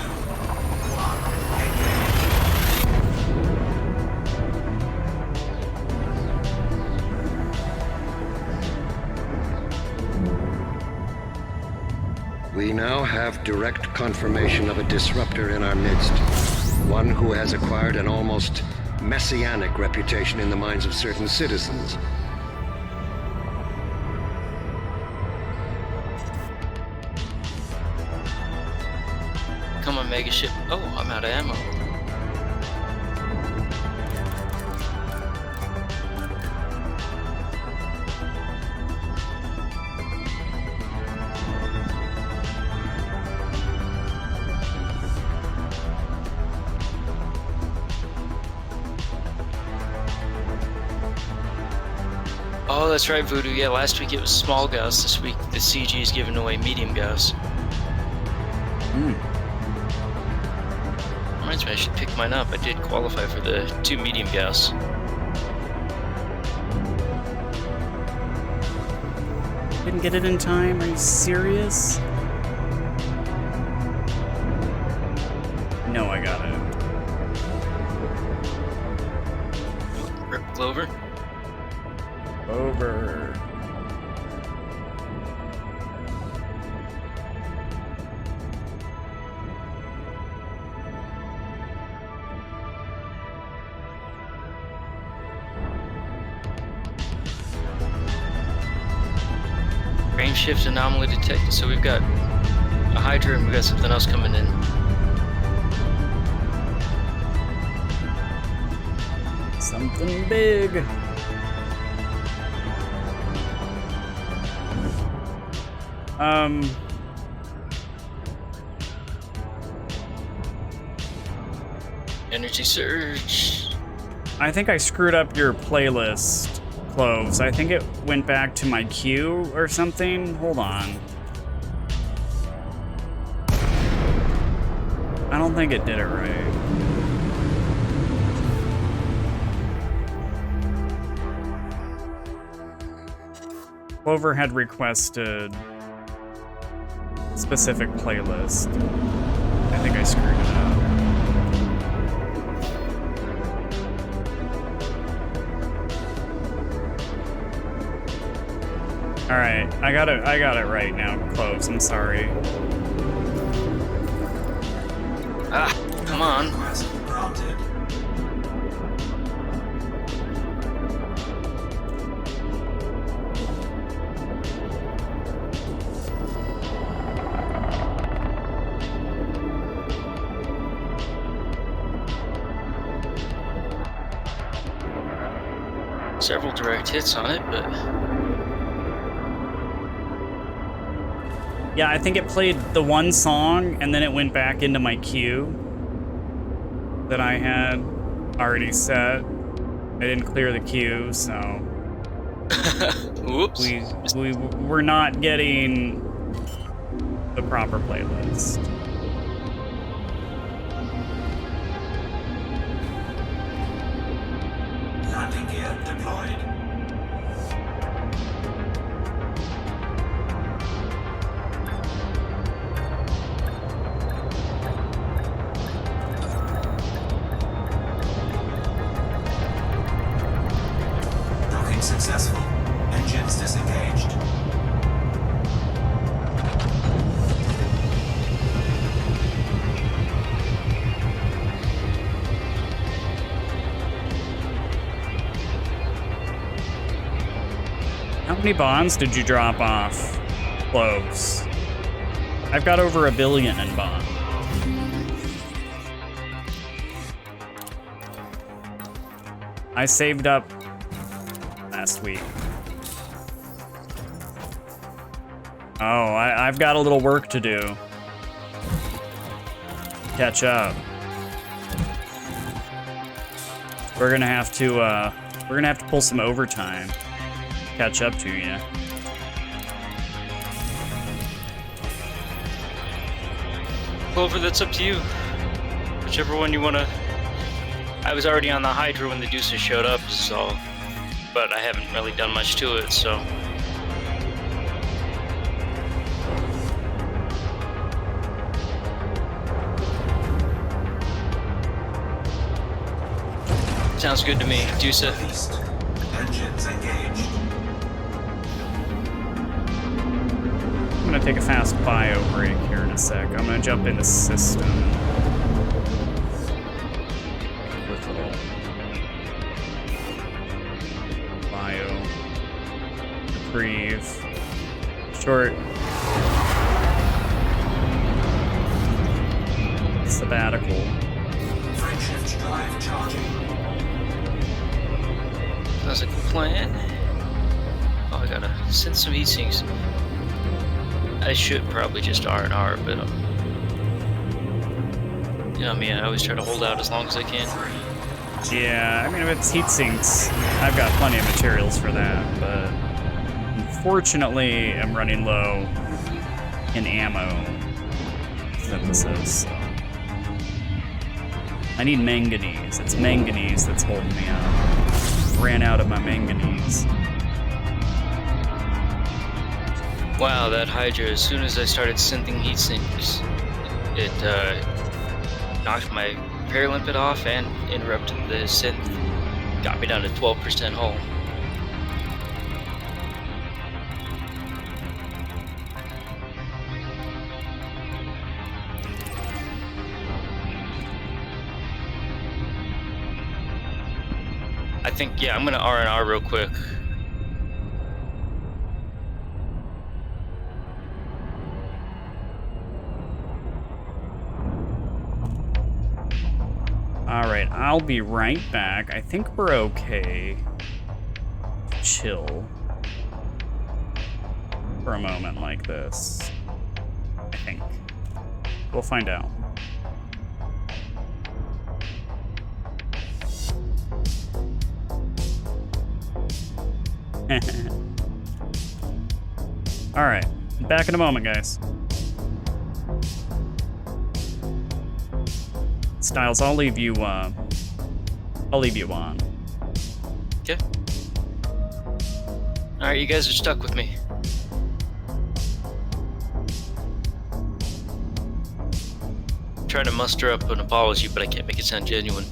E: 1. We now have direct confirmation of a disruptor in our midst. One who has acquired an almost messianic reputation in the minds of certain citizens.
H: Come on, mega ship. Oh, I'm out of ammo. Oh, that's right, Voodoo. Yeah, last week it was small Gauss. This week the CG is giving away medium Gauss. Reminds me I should pick mine up. I did qualify for the 2 medium Gauss.
A: Didn't get it in time? Are you serious? No, I got it.
H: Rip Clover.
A: Over.
H: Frame shift anomaly detected. So we've got a Hydra and we've got something else coming in.
A: Something big.
H: Energy surge.
A: I think I screwed up your playlist, Cloves. I think it went back to my queue or something. Hold on. don't think it did it right. Clover had requested a specific playlist. I think I screwed it up. All right, I got it right now, Cloves. I'm sorry.
H: Ah, come on.
D: Request granted.
H: Several direct hits on it, but
A: Yeah, I think it played the one song and then it went back into my queue that I had already set. I didn't clear the queue, so
H: oops.
A: we're not getting the proper playlist.
D: Landing gear deployed. Docking successful. Engines disengaged.
A: How many bonds did you drop off, Cloves? I've got over 1 billion in bond. I saved up last week. Oh, I've got a little work to do. Catch up. We're gonna have to pull some overtime. Catch up to you.
H: Clover, that's up to you. Whichever one you want to. I was already on the Hydra when the Deuces showed up, so. But I haven't really done much to it, so. Sounds good to me, Deuce.
D: Released. Engines engaged.
A: I'm gonna take a fast bio break here in a sec. I'm gonna jump into system. Quick little bio reprieve. Short sabbatical.
D: Frameshift drive charging.
H: Sounds like a plan. Oh, I gotta send some heat sinks. I should probably just R&R, but you know me, I always try to hold out as long as I can.
A: Yeah, I mean, if it's heat sinks, I've got plenty of materials for that, but unfortunately, I'm running low in ammo synthesis. So. I need manganese. It's manganese that's holding me up. Ran out of my manganese.
H: Wow, that Hydra, as soon as I started synthing heat sinks, it knocked my repair limpet off and interrupted the synth. Got me down to 12% hull. I think, yeah, I'm gonna R&R real quick.
A: Alright, I'll be right back. I think we're okay. Chill. For a moment like this. I think. We'll find out. Alright, back in a moment, guys. Styles, I'll leave you on.
H: Okay. Alright, you guys are stuck with me. I'm trying to muster up an apology, but I can't make it sound genuine.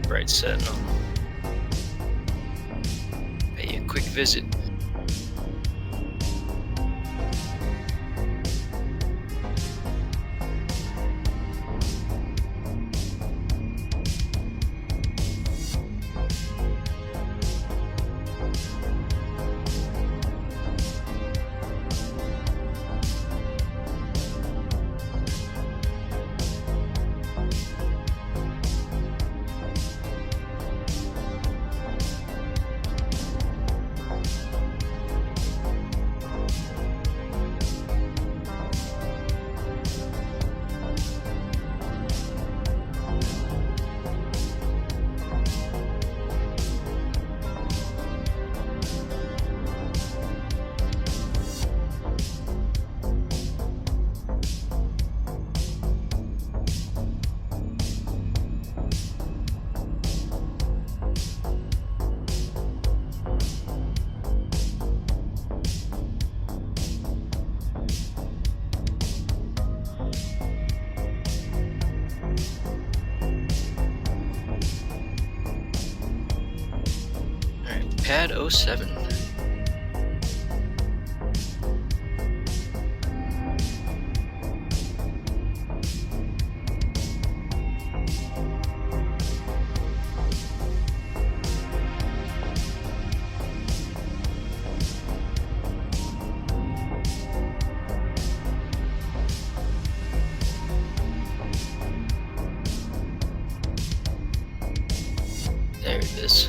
H: Bright Sentinel. Pay a quick visit. Pad 07. There it is.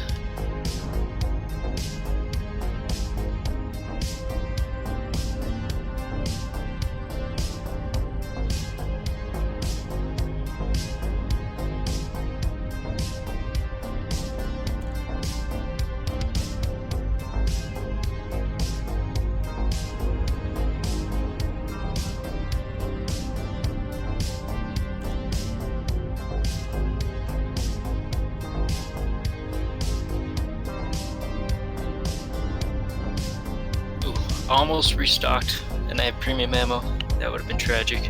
H: Almost restocked, and I have premium ammo. That would have been tragic.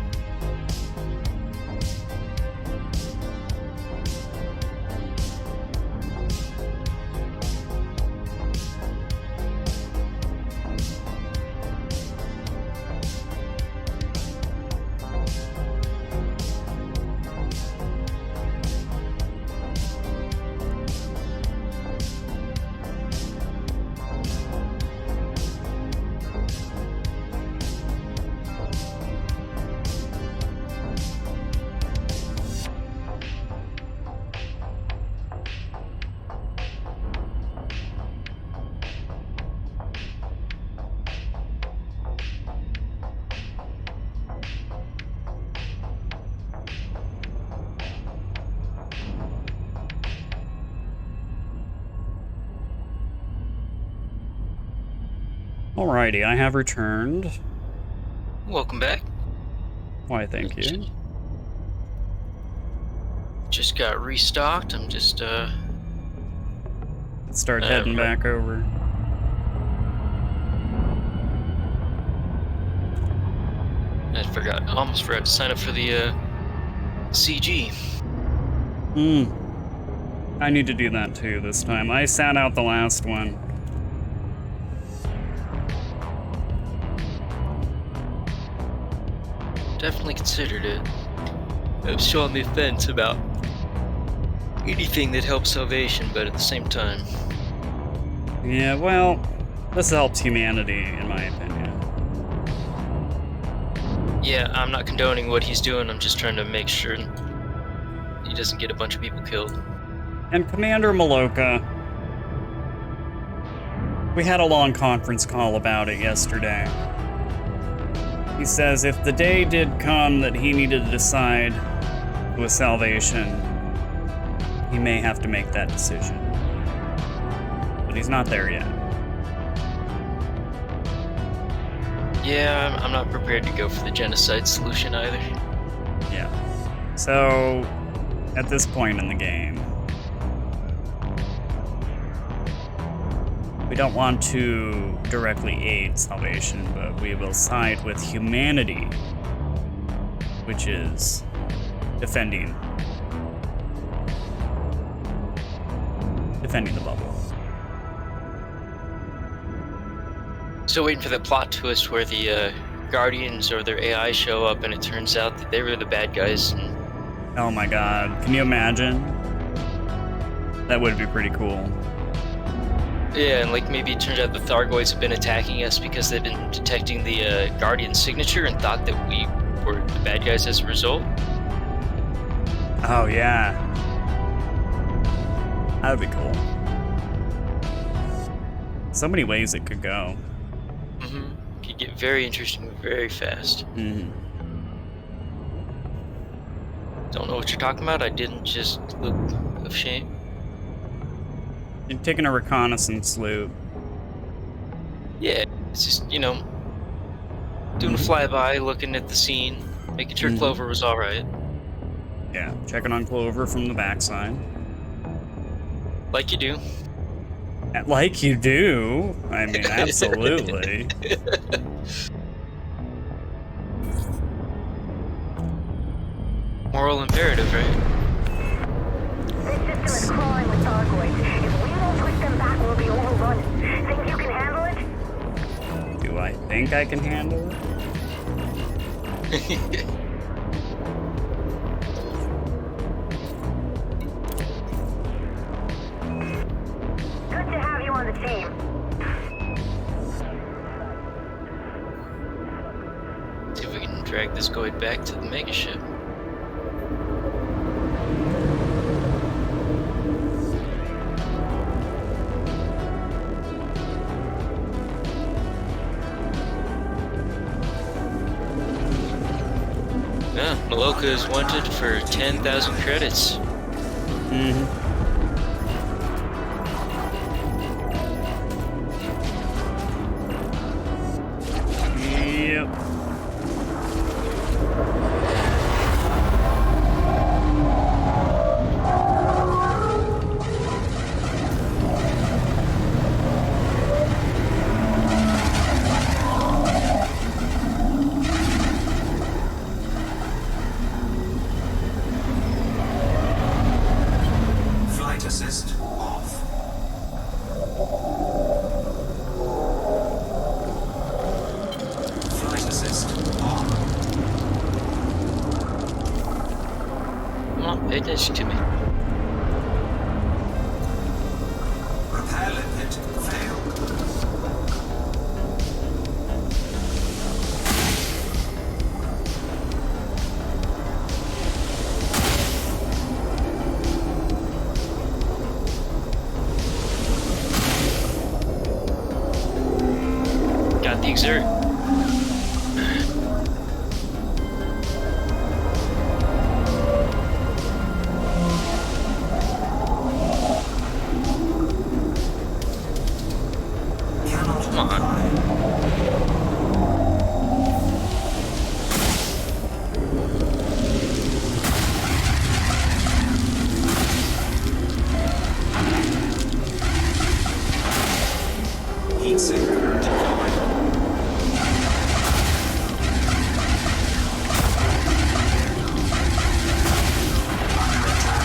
A: Alrighty, I have returned.
H: Welcome back.
A: Why, thank you.
H: Just got restocked. I'm just
A: Let's start heading back over.
H: Almost forgot to sign up for the CG.
A: I need to do that too this time. I sat out the last one.
H: Definitely considered it. I'm still on the fence about anything that helps salvation, but at the same time.
A: Yeah, well, this helps humanity, in my opinion.
H: Yeah, I'm not condoning what he's doing, I'm just trying to make sure he doesn't get a bunch of people killed.
A: And Commander Maloka, We had a long conference call about it yesterday. He says if the day did come that he needed to decide with salvation, he may have to make that decision. But he's not there yet.
H: Yeah, I'm not prepared to go for the genocide solution either.
A: Yeah. So, at this point in the game, we don't want to directly aid salvation, but we will side with humanity, which is defending the bubble.
H: Still waiting for the plot twist where the Guardians or their AI show up and it turns out that they were the bad guys. And
A: Oh my god, can you imagine? That would be pretty cool.
H: yeah, and like maybe it turns out the Thargoids have been attacking us because they've been detecting the Guardian signature and thought that we were the bad guys as a result.
A: Oh yeah. That would be cool. So many ways it could go.
H: Could get very interesting very fast. Don't know what you're talking about. I didn't just look of shame.
A: You're taking a reconnaissance loop.
H: Yeah, it's just, doing a flyby, looking at the scene, making sure Clover was alright.
A: Yeah, checking on Clover from the backside.
H: Like you do.
A: Like you do. I mean, absolutely.
H: Moral imperative, right?
F: This system is crawling with Thargoids. If we don't push them back, we'll be overrun. Think you can handle it?
A: Do I think I can handle it?
F: Good to have you on the team.
H: See if we can drag this Goid back to the megaship. Yeah, Maloka is wanted for 10,000 credits.
A: Yep.
D: Flight assist off. Flight assist on.
H: Come on, pay attention to me.
D: Repair limpet failed.
H: Got the exert.
D: Cannot
H: Come on.
D: Heatsink deployed. Under attack.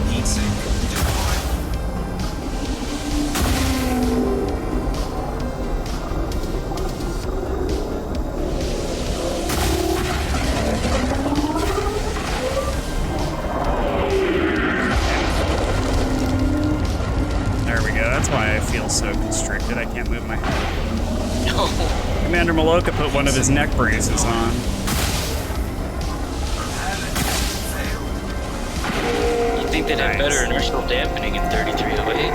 D: Heatsink deployed.
A: There we go. That's why I feel so constricted. I can't move my head.
H: No.
A: Commander Maloka put one of his neck braces on.
H: You'd think they'd have better inertial dampening in 3308.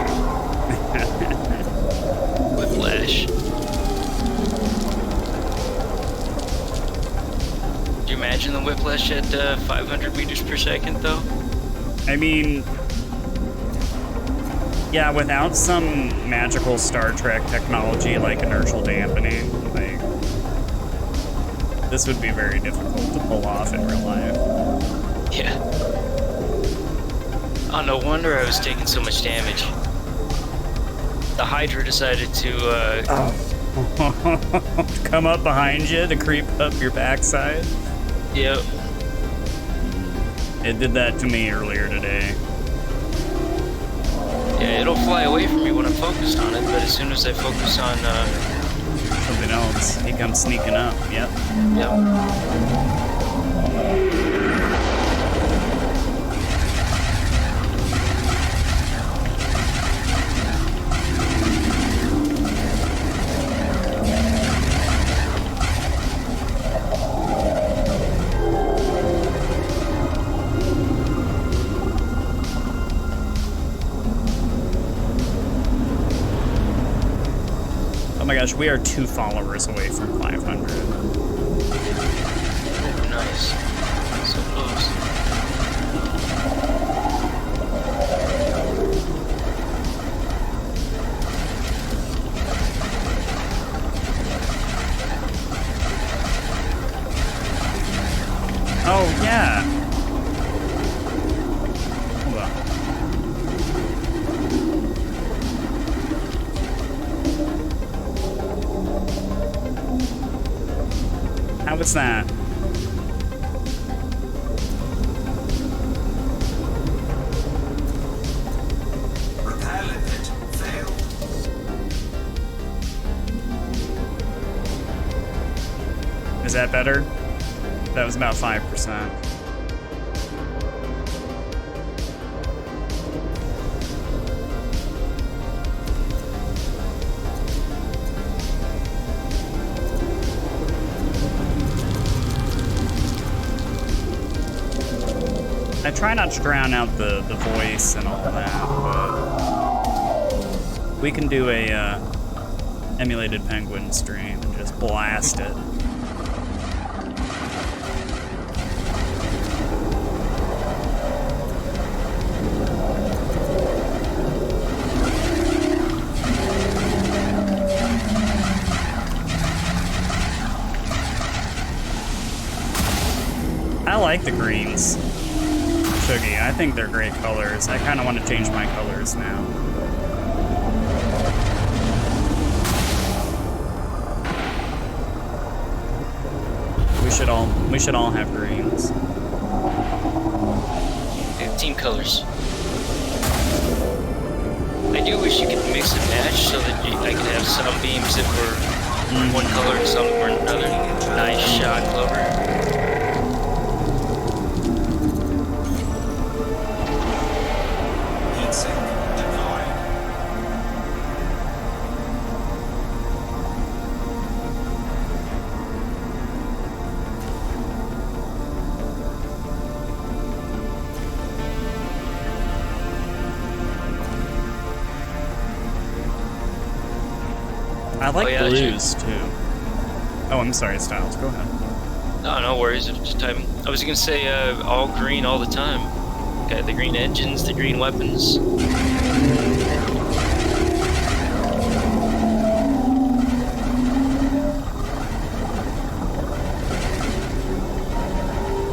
H: Whiplash. Do you imagine the whiplash at 500 meters per second, though?
A: I mean, yeah, without some magical Star Trek technology like inertial dampening, like, this would be very difficult to pull off in real life.
H: Yeah. Oh, no wonder I was taking so much damage. The Hydra decided to,
A: come up behind you to creep up your backside.
H: Yep.
A: It did that to me earlier today.
H: Yeah, it'll fly away from me when I'm focused on it, but as soon as I focus on,
A: something else, he comes sneaking up. Yep.
H: Yep.
A: Oh my gosh, we are 2 followers away from 500.
H: Oh, nice. So close.
A: Oh, yeah. Hold on. How was that?
D: Repair limpet failed.
A: Is that better? That was about 5%. I try not to drown out the voice and all that, but we can do a emulated penguin stream and just blast it. I like the greens. Shuggy, I think they're great colors. I kind of want to change my colors now. We should all have greens.
H: Yeah, team colors. I do wish you could mix and match so that I could have some beams that were one color and some were another. Nice shot, Clover.
D: Heatsink denied.
A: I like
H: yeah,
A: blues too. Oh, I'm sorry, Styles. Go ahead.
H: No, no worries. Just typing. I was gonna say all green all the time. Got the green engines, the green weapons.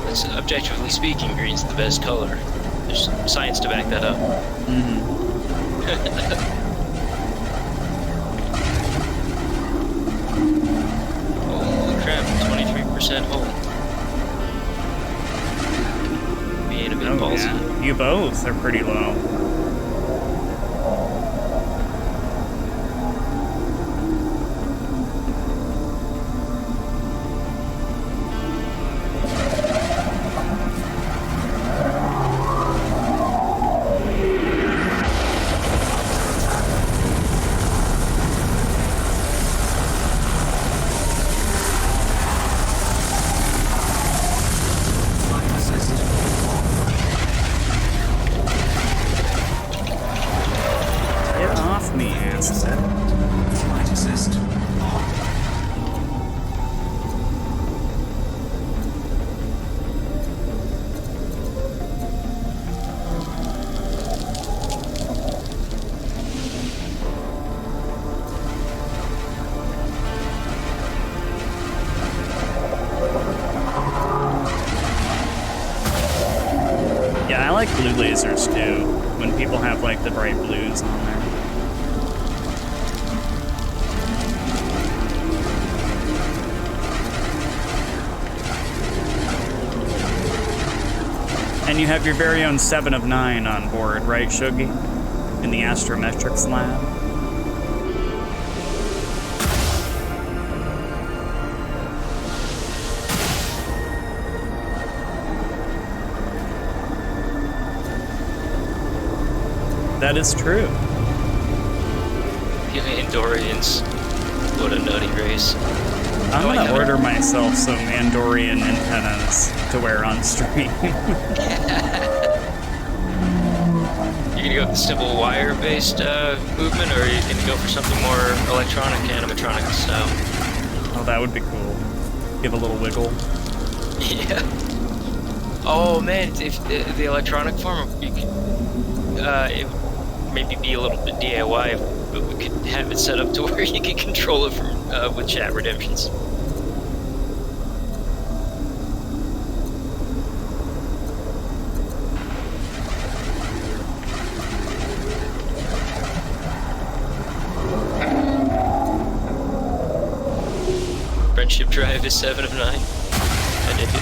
H: It's, objectively speaking, green's the best color. There's science to back that up. Holy crap, 23% hold. Being a bit ballsy.
A: Yeah. You both are pretty low. lasers too, when people have like the bright blues on there. And you have your very own 7 of 9 on board, right, Shuggy? In the astrometrics lab. That is true.
H: The Andorians. What a nutty race.
A: I'm gonna order myself some Andorian antennas to wear on stream.
H: You gonna go with the simple wire-based movement, or are you gonna go for something more electronic, animatronic style?
A: Oh, that would be cool. Give a little wiggle.
H: Yeah. Oh man, if the electronic form, you could, it would maybe be a little bit DIY, but we could have it set up to where you can control it from with chat redemptions. Friendship drive is 7 of 9. I dig it.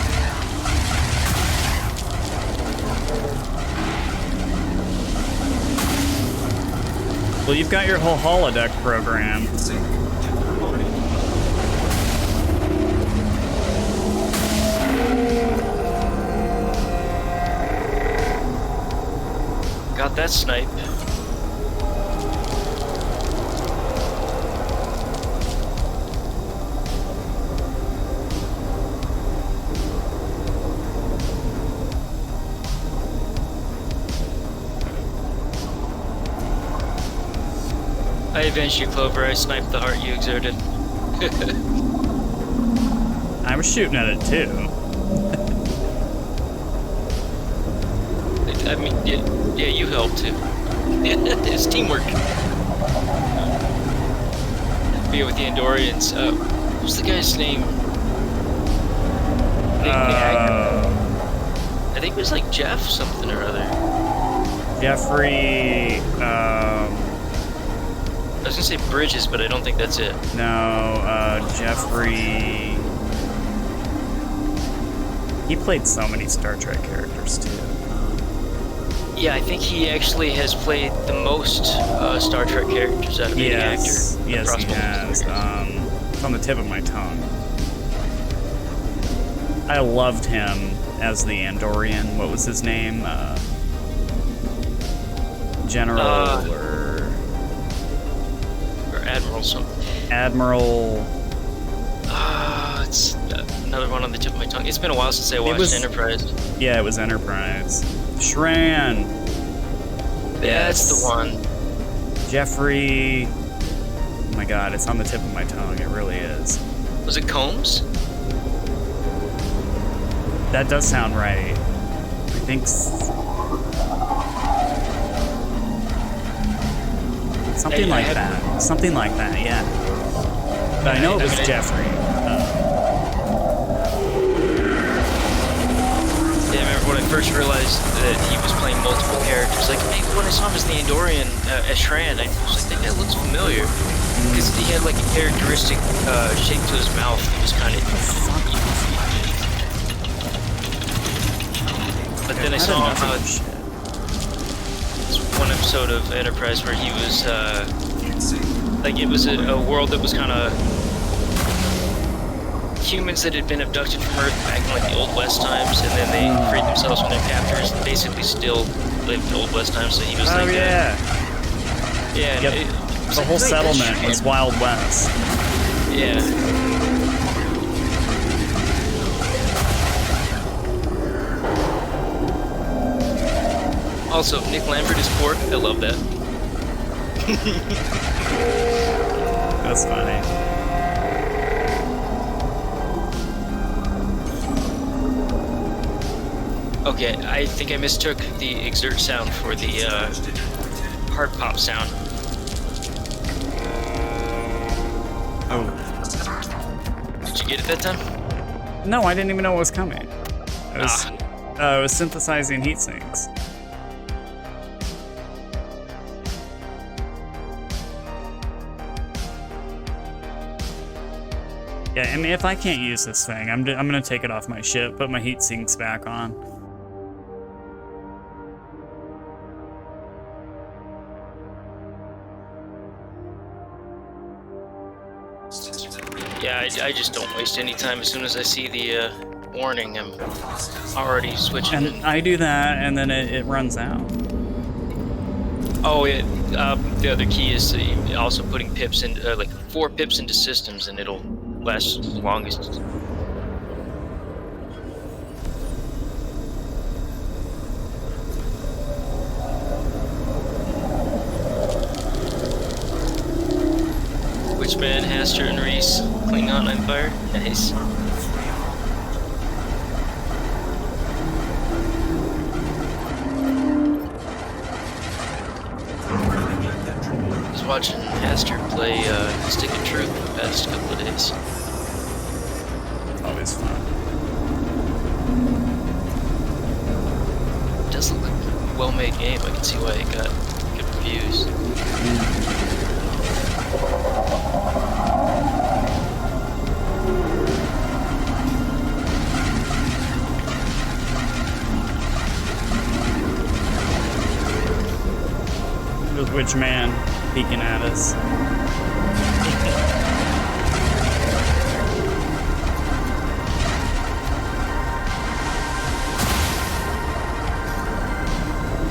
A: Well, you've got your whole holodeck program.
H: Got that snipe. I avenged you, Clover. I sniped the heart you exerted.
A: I was shooting at it too.
H: I mean, yeah, you helped too. It's teamwork. Be with the Andorians. What's the guy's name? I think it was like Jeff something or other.
A: Jeffrey.
H: I was gonna say Bridges, but I don't think that's it.
A: No, Jeffrey. He played so many Star Trek characters too.
H: Yeah, I think he actually has played the most Star Trek characters out of any actor.
A: Yes, he has. It's on the tip of my tongue. I loved him as the Andorian. What was his name? General or
H: Admiral something.
A: Admiral.
H: It's another one on the tip of my tongue. It's been a while since I watched Enterprise.
A: Yeah, it was Enterprise. Shran.
H: That's the one.
A: Jeffrey. Oh my god, it's on the tip of my tongue. It really is.
H: Was it Combs?
A: That does sound right. I think something like that. Something like that, yeah. But I know it was Jeffrey.
H: Yeah, I remember when I first realized that he was playing multiple characters. Like, maybe when I saw him as the Andorian, as Shran, I was like, that guy looks familiar. Because he had like a characteristic shape to his mouth that was kind of. But then I saw him one episode of Enterprise where he was like, it was a world that was kind of humans that had been abducted from Earth back in like the Old West times, and then they freed themselves from their captors and basically still lived in Old West times. So he was like,
A: yeah,
H: yep.
A: The whole settlement was Wild West.
H: Yeah. Also, Nick Lambert is pork. I love that.
A: That's funny.
H: Okay, I think I mistook the exert sound for the heart pop sound.
A: Oh.
H: Did you get it that time?
A: No, I didn't even know it was coming. I was synthesizing heat sinks. Yeah, I mean, if I can't use this thing, I'm gonna take it off my ship, put my heat sinks back on.
H: Yeah, I just don't waste any time. As soon as I see the warning, I'm already switching.
A: And I do that, and then it runs out.
H: Oh, yeah. The other key is also putting pips in, like 4 pips into systems, and it'll last the longest. Witchman, Haster, and Reese. Klingon on fire. Nice. I was watching Haster play Stick of Truth the past couple of days.
A: It's always fun.
H: It does look like a well-made game. I can see why it got good reviews.
A: There's Witchman peeking at us.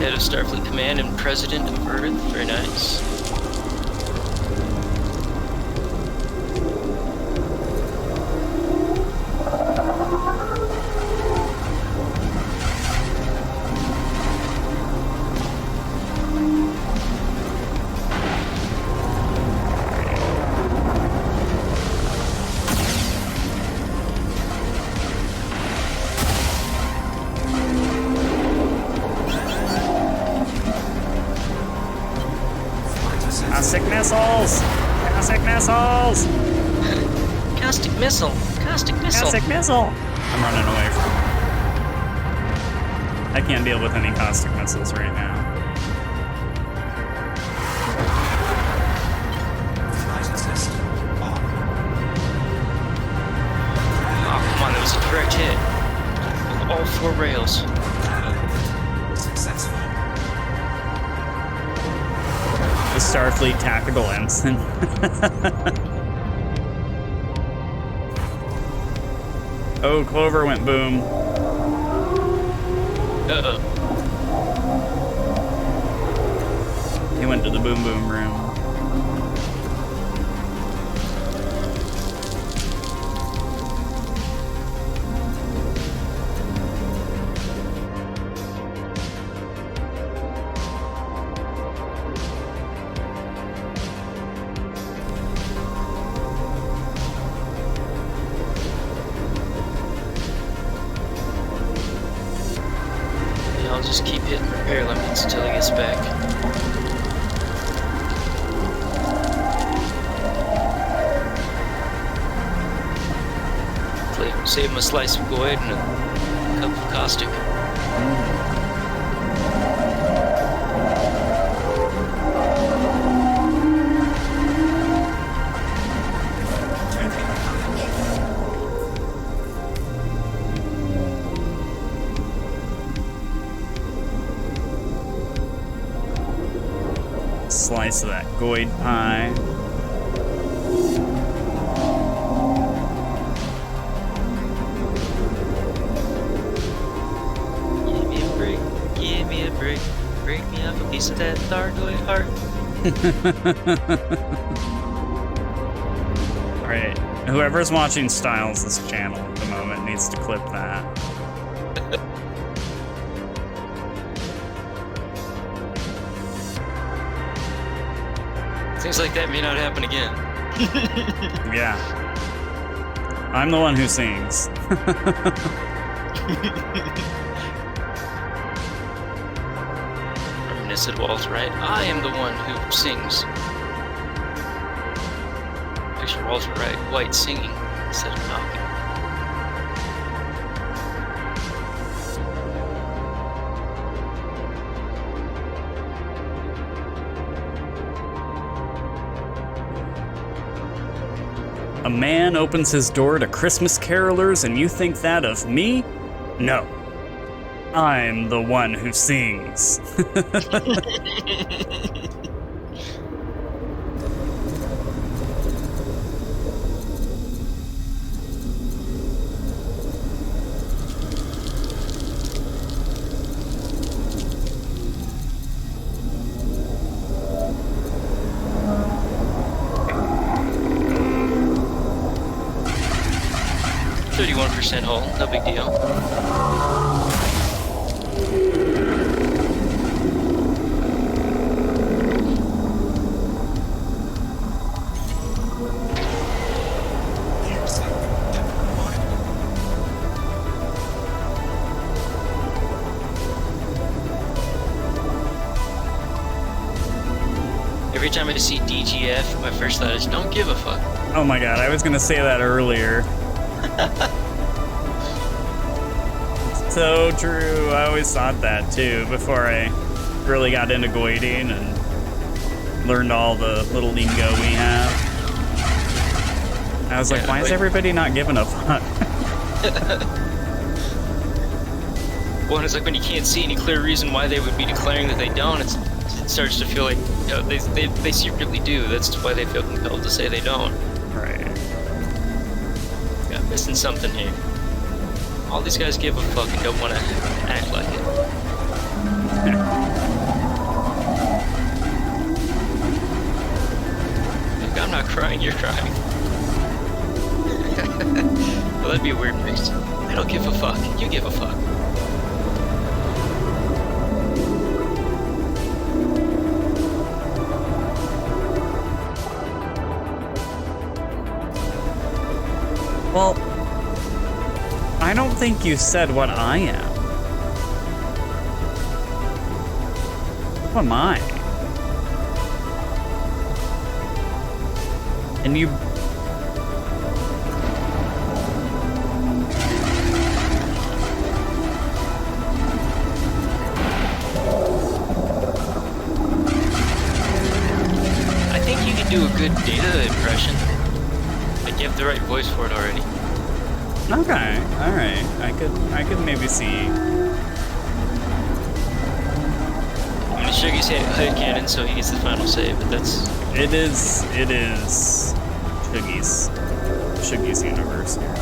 H: Head of Starfleet Command and President of Earth. Very nice.
A: Caustic missiles! Caustic missiles!
H: Caustic missile! Caustic missile!
A: Caustic missile! I'm running away from it. I can't deal with any caustic missiles right now.
H: Oh, come on, that was a direct hit. All 4 rails.
D: Successful.
A: The Starfleet Tactical Ensign. Oh, Clover went boom.
H: Uh-oh.
A: He went to the boom boom room.
H: Yeah, I'll just keep hitting repair limits until he gets back. Save him a slice of Goid and a cup of caustic.
A: Slice of that Goid pie.
H: Give me a break, give me a break. Break me off a piece of that Thargoid heart.
A: Alright, whoever's watching Styles' channel at the moment needs to clip that.
H: Things like that may not happen again.
A: Yeah. I'm the one who sings.
H: Reminiscent Walt's right. I am the one who sings. Picture Walter White singing instead of talking.
A: A man opens his door to Christmas carolers and you think that of me? No. I'm the one who sings.
H: Hull, no big deal. Every time I see DGF, my first thought is don't give a fuck.
A: Oh my god, I was gonna say that earlier. So true. I always thought that too before I really got into goiding and learned all the little lingo we have. I was like, why is everybody not giving a fuck?
H: Well, it's like when you can't see any clear reason why they would be declaring that they don't, it starts to feel like, you know, they secretly do. That's why they feel compelled to say they don't.
A: Right.
H: Yeah, missing something here. All these guys give a fuck and don't want to act like it. Look, I'm not crying, you're crying. Well, that'd be a weird mix. I don't give a fuck, you give a fuck.
A: Well, I don't think you said what I am. What am I? And you...
H: I think you can do a good data impression. Like you have the right voice for it already.
A: Okay, alright. I could maybe see.
H: I mean, Shuggy's head cannon, so he gets the final say, but that's...
A: It is Shuggy's universe here.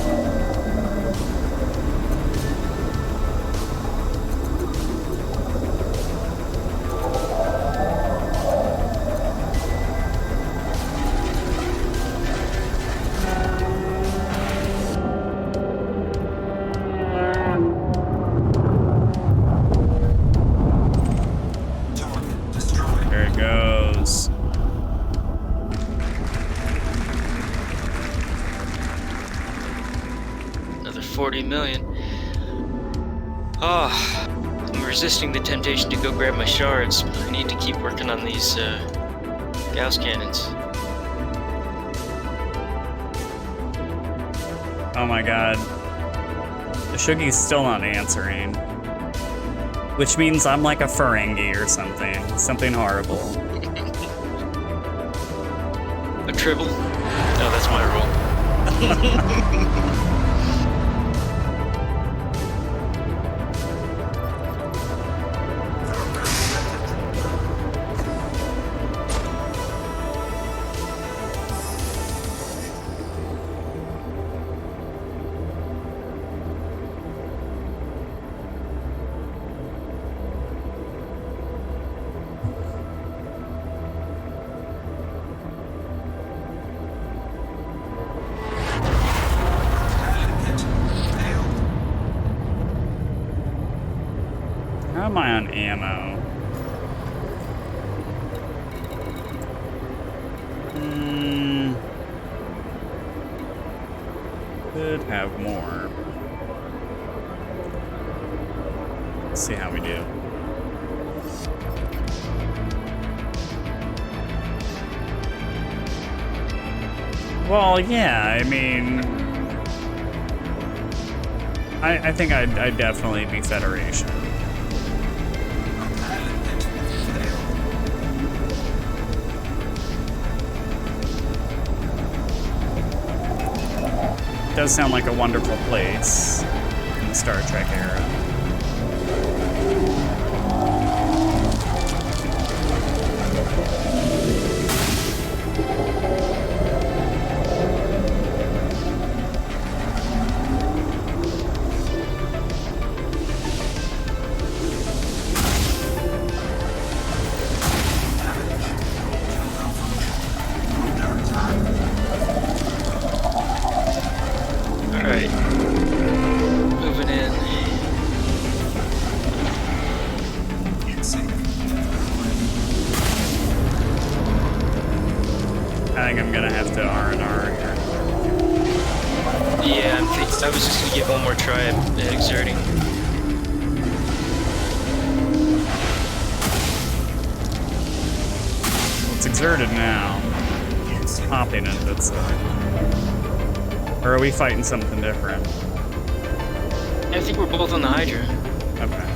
A: There it goes.
H: Another 40 million. Oh, I'm resisting the temptation to go grab my shards. I need to keep working on these Gauss cannons.
A: Oh my god. Shuggy's still not answering. Which means I'm like a Ferengi or something. Something horrible.
H: A tribble? No, that's my role.
A: How am I on ammo? Could have more. Let's see how we do. Well, yeah, I mean... I think I'd definitely be Federation. does sound like a wonderful place in the Star Trek era.
H: Alright. Moving in.
A: I think I'm gonna have to R&R here.
H: Yeah, I was just gonna give one more try at exerting.
A: It's exerted now. It's hopping into its or are we fighting something different?
H: I think we're both on the Hydra.
A: Okay.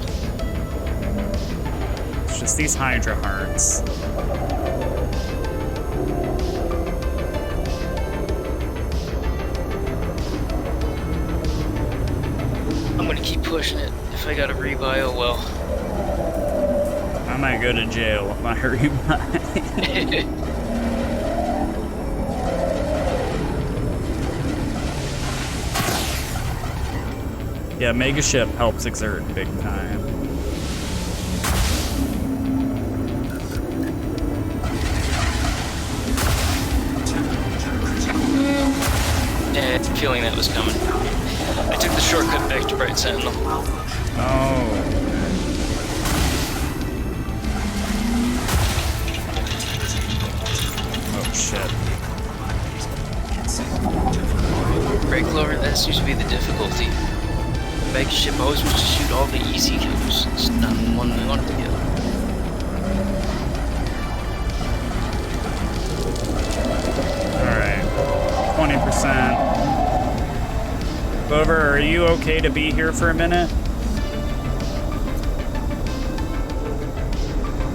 A: It's just these Hydra hearts.
H: I'm gonna keep pushing it. If I got a rebuy, oh well.
A: I might go to jail if I rebuy. Yeah, Mega Ship helps exert big time.
H: Yeah, I'm feeling that was coming. I took the shortcut back to Bright Sentinel.
A: Oh. Oh shit.
H: Right, Clover, that seems to be the difficulty. Mega Ship always wants to shoot all the easy kills. It's not the one we want to kill.
A: Alright. 20%. Clover, are you okay to be here for a minute?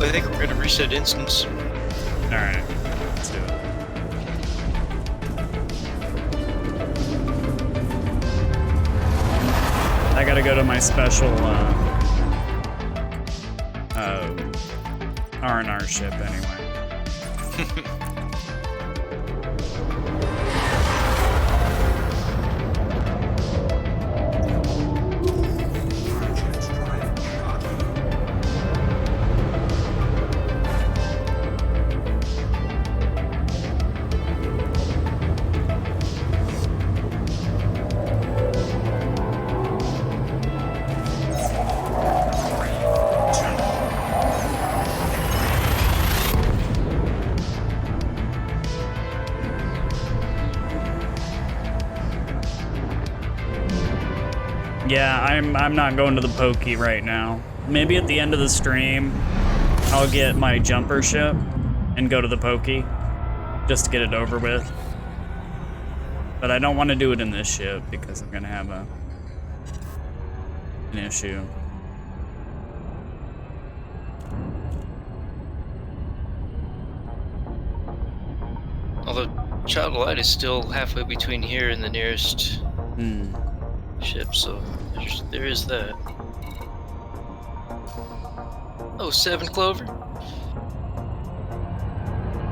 H: I think we're gonna reset instance.
A: Alright. Let's do it. I gotta go to my special R&R ship anyway. Yeah, I'm not going to the pokey right now. Maybe at the end of the stream, I'll get my jumper ship and go to the pokey, just to get it over with. But I don't want to do it in this ship because I'm gonna have an issue.
H: Although Child of Light is still halfway between here and the nearest ship, so there is that. Oh, 7 Clover.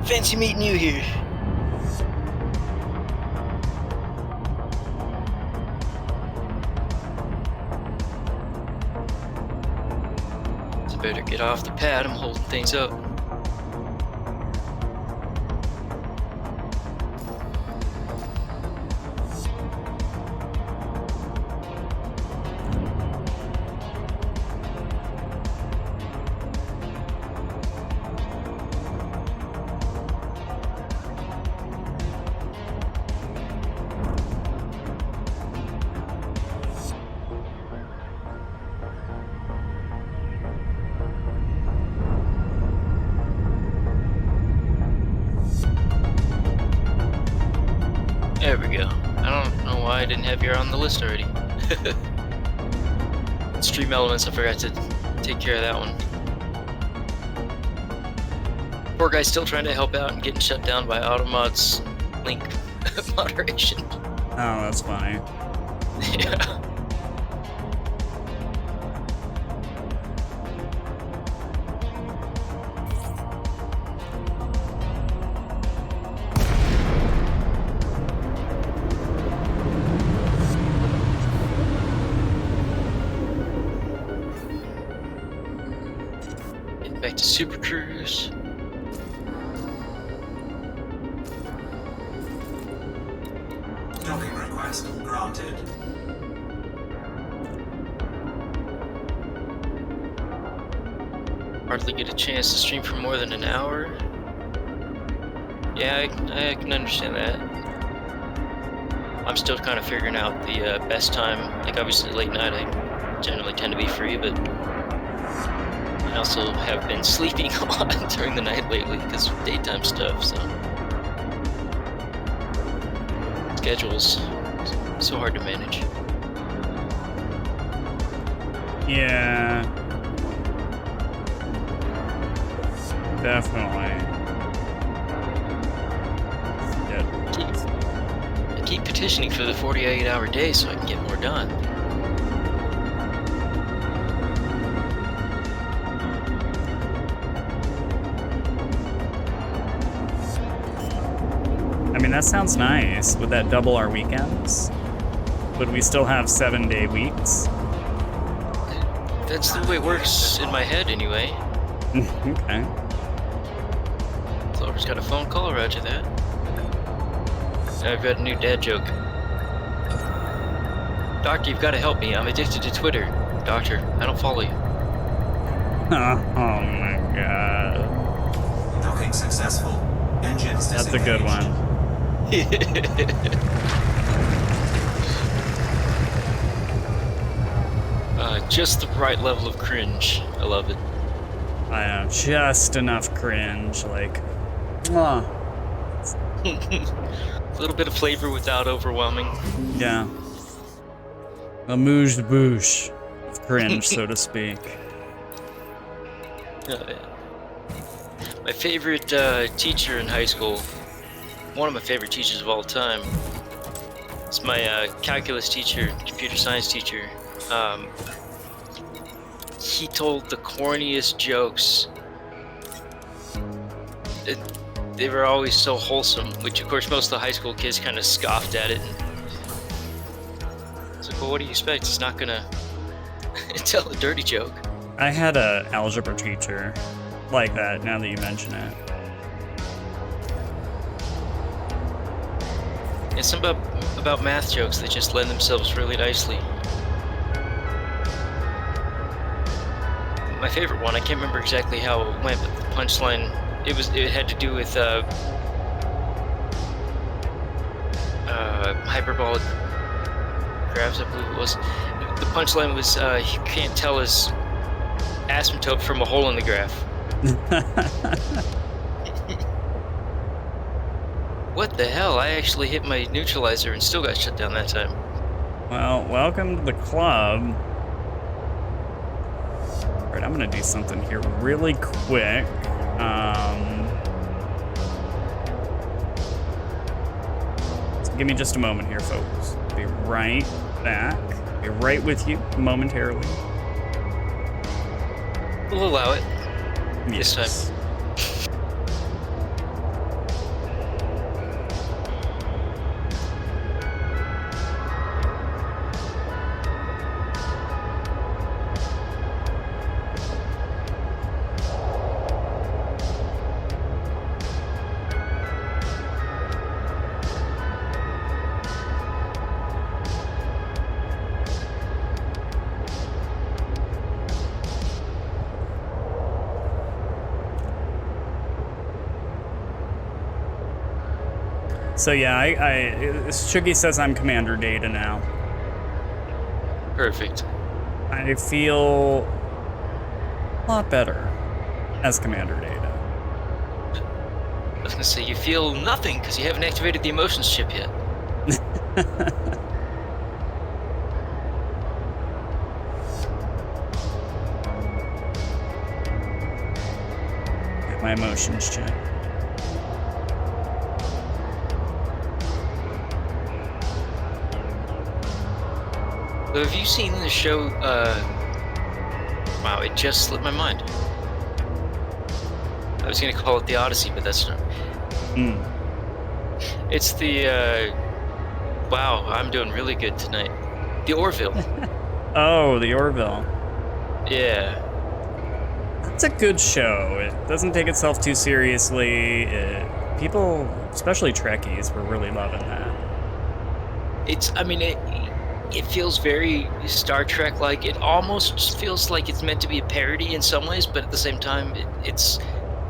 H: Fancy meeting you here. So better get off the pad. I'm holding things up. There we go. I don't know why I didn't have you on the list already. Stream Elements, I forgot to take care of that one. Poor guy's still trying to help out and getting shut down by Automod's link moderation.
A: Oh, that's funny.
H: Yeah. Get back to Super Cruise.
D: Docking request granted.
H: Hardly get a chance to stream for more than an hour. Yeah, I can understand that. I'm still kind of figuring out the best time. Like, obviously, late night, I generally tend to be free, but I also have been sleeping a lot during the night lately because of daytime stuff, so. Schedule's so hard to manage.
A: Yeah. Definitely.
H: I keep petitioning for the 48-hour day so I can get more done.
A: I mean, that sounds nice. Would that double our weekends? Would we still have 7-day weeks?
H: That's the way it works in my head, anyway.
A: Okay.
H: Clover's got a phone call, roger that. I've got a new dad joke. Doctor, you've got to help me. I'm addicted to Twitter. Doctor, I don't follow you.
A: Oh my god.
D: Docking successful. Engines
A: That's a good one.
H: Just the right level of cringe. I love it.
A: I know, just enough cringe, like, mwah.
H: A little bit of flavor without overwhelming.
A: Yeah. A mouche-bouche of cringe, so to speak.
H: Oh, yeah. My favorite teacher in high school, one of my favorite teachers of all time, is my calculus teacher, computer science teacher. He told the corniest jokes. They were always so wholesome, which of course most of the high school kids kind of scoffed at it. It's like, well, what do you expect? He's not gonna tell a dirty joke.
A: I had a algebra teacher like that, now that you mention it.
H: It's something about math jokes that just lend themselves really nicely. My favorite one, I can't remember exactly how it went, but the punchline, it had to do with hyperbolic graphs, I believe it was. The punchline was you can't tell his asymptote from a hole in the graph. What the hell? I actually hit my neutralizer and still got shut down that time.
A: Well, welcome to the club. Alright, I'm gonna do something here really quick. So give me just a moment here, folks. Be right back. Be right with you momentarily.
H: We'll allow it.
A: Yes.
H: This time.
A: So yeah, Shuggy says I'm Commander Data now.
H: Perfect.
A: I feel a lot better as Commander Data.
H: I was gonna say, you feel nothing because you haven't activated the emotions chip yet.
A: Get my emotions chip.
H: Have you seen the show? Wow, it just slipped my mind. I was gonna call it the Odyssey, but that's not. It's the. Wow, I'm doing really good tonight. The Orville.
A: Oh, the Orville.
H: Yeah.
A: It's a good show. It doesn't take itself too seriously. People, especially Trekkies, were really loving that.
H: It feels very Star Trek-like. It almost feels like it's meant to be a parody in some ways, but at the same time, it's.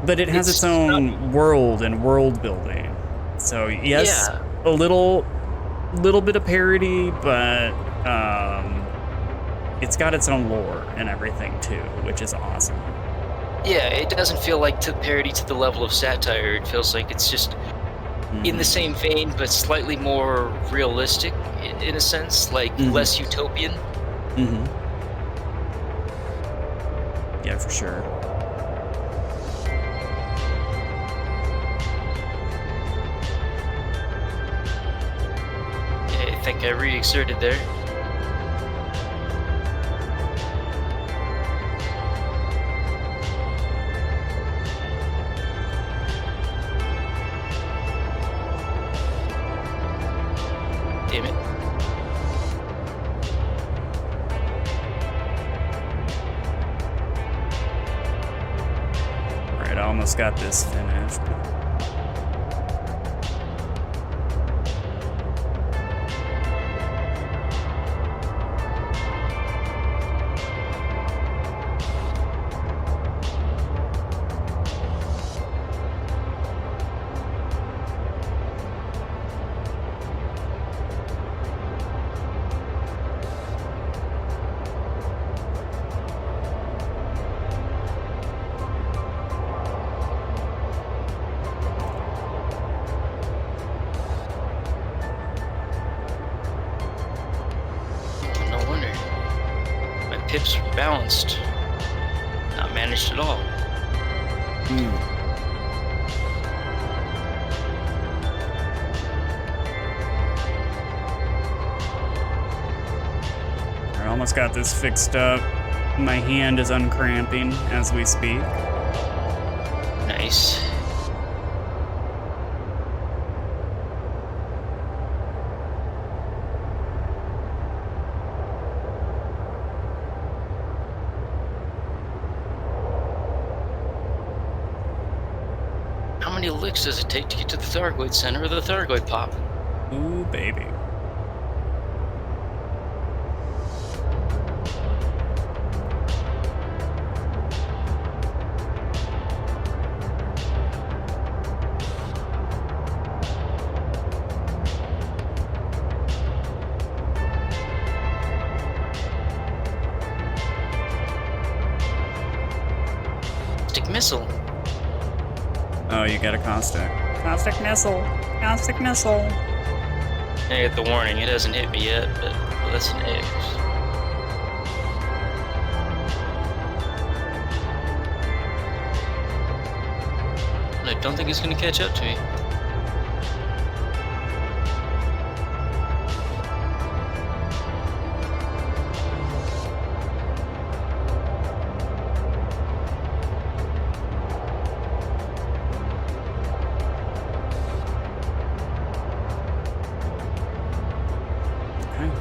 A: But it has its own world and world building. So yes,
H: Yeah.
A: a little bit of parody, but it's got its own lore and everything too, which is awesome.
H: Yeah, it doesn't feel like to parody to the level of satire. It feels like it's just in the same vein, but slightly more realistic in a sense, like less utopian.
A: Yeah, for sure.
H: Yeah, I think I re-exerted there. Damn it.
A: Alright, I almost got this finished.
H: No wonder. My pips were balanced. Not managed at all.
A: I almost got this fixed up. My hand is uncramping as we speak.
H: Nice. How many licks does it take to get to the Thargoid Center of the Thargoid Pop?
A: Ooh, baby.
H: Stick missile.
A: Oh, you got a caustic. Caustic missile. Caustic missile.
H: I get the warning. It hasn't hit me yet, but well, that's an X. And I don't think it's going to catch up to me.
A: Okay.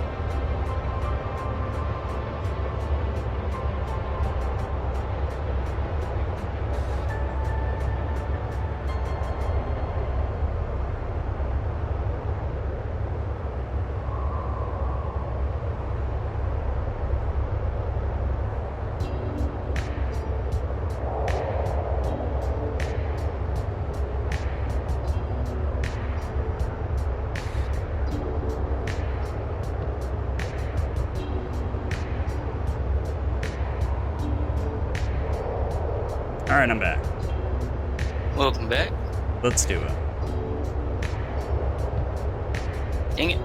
A: All right, I'm back.
H: Welcome back.
A: Let's do it.
H: Dang it.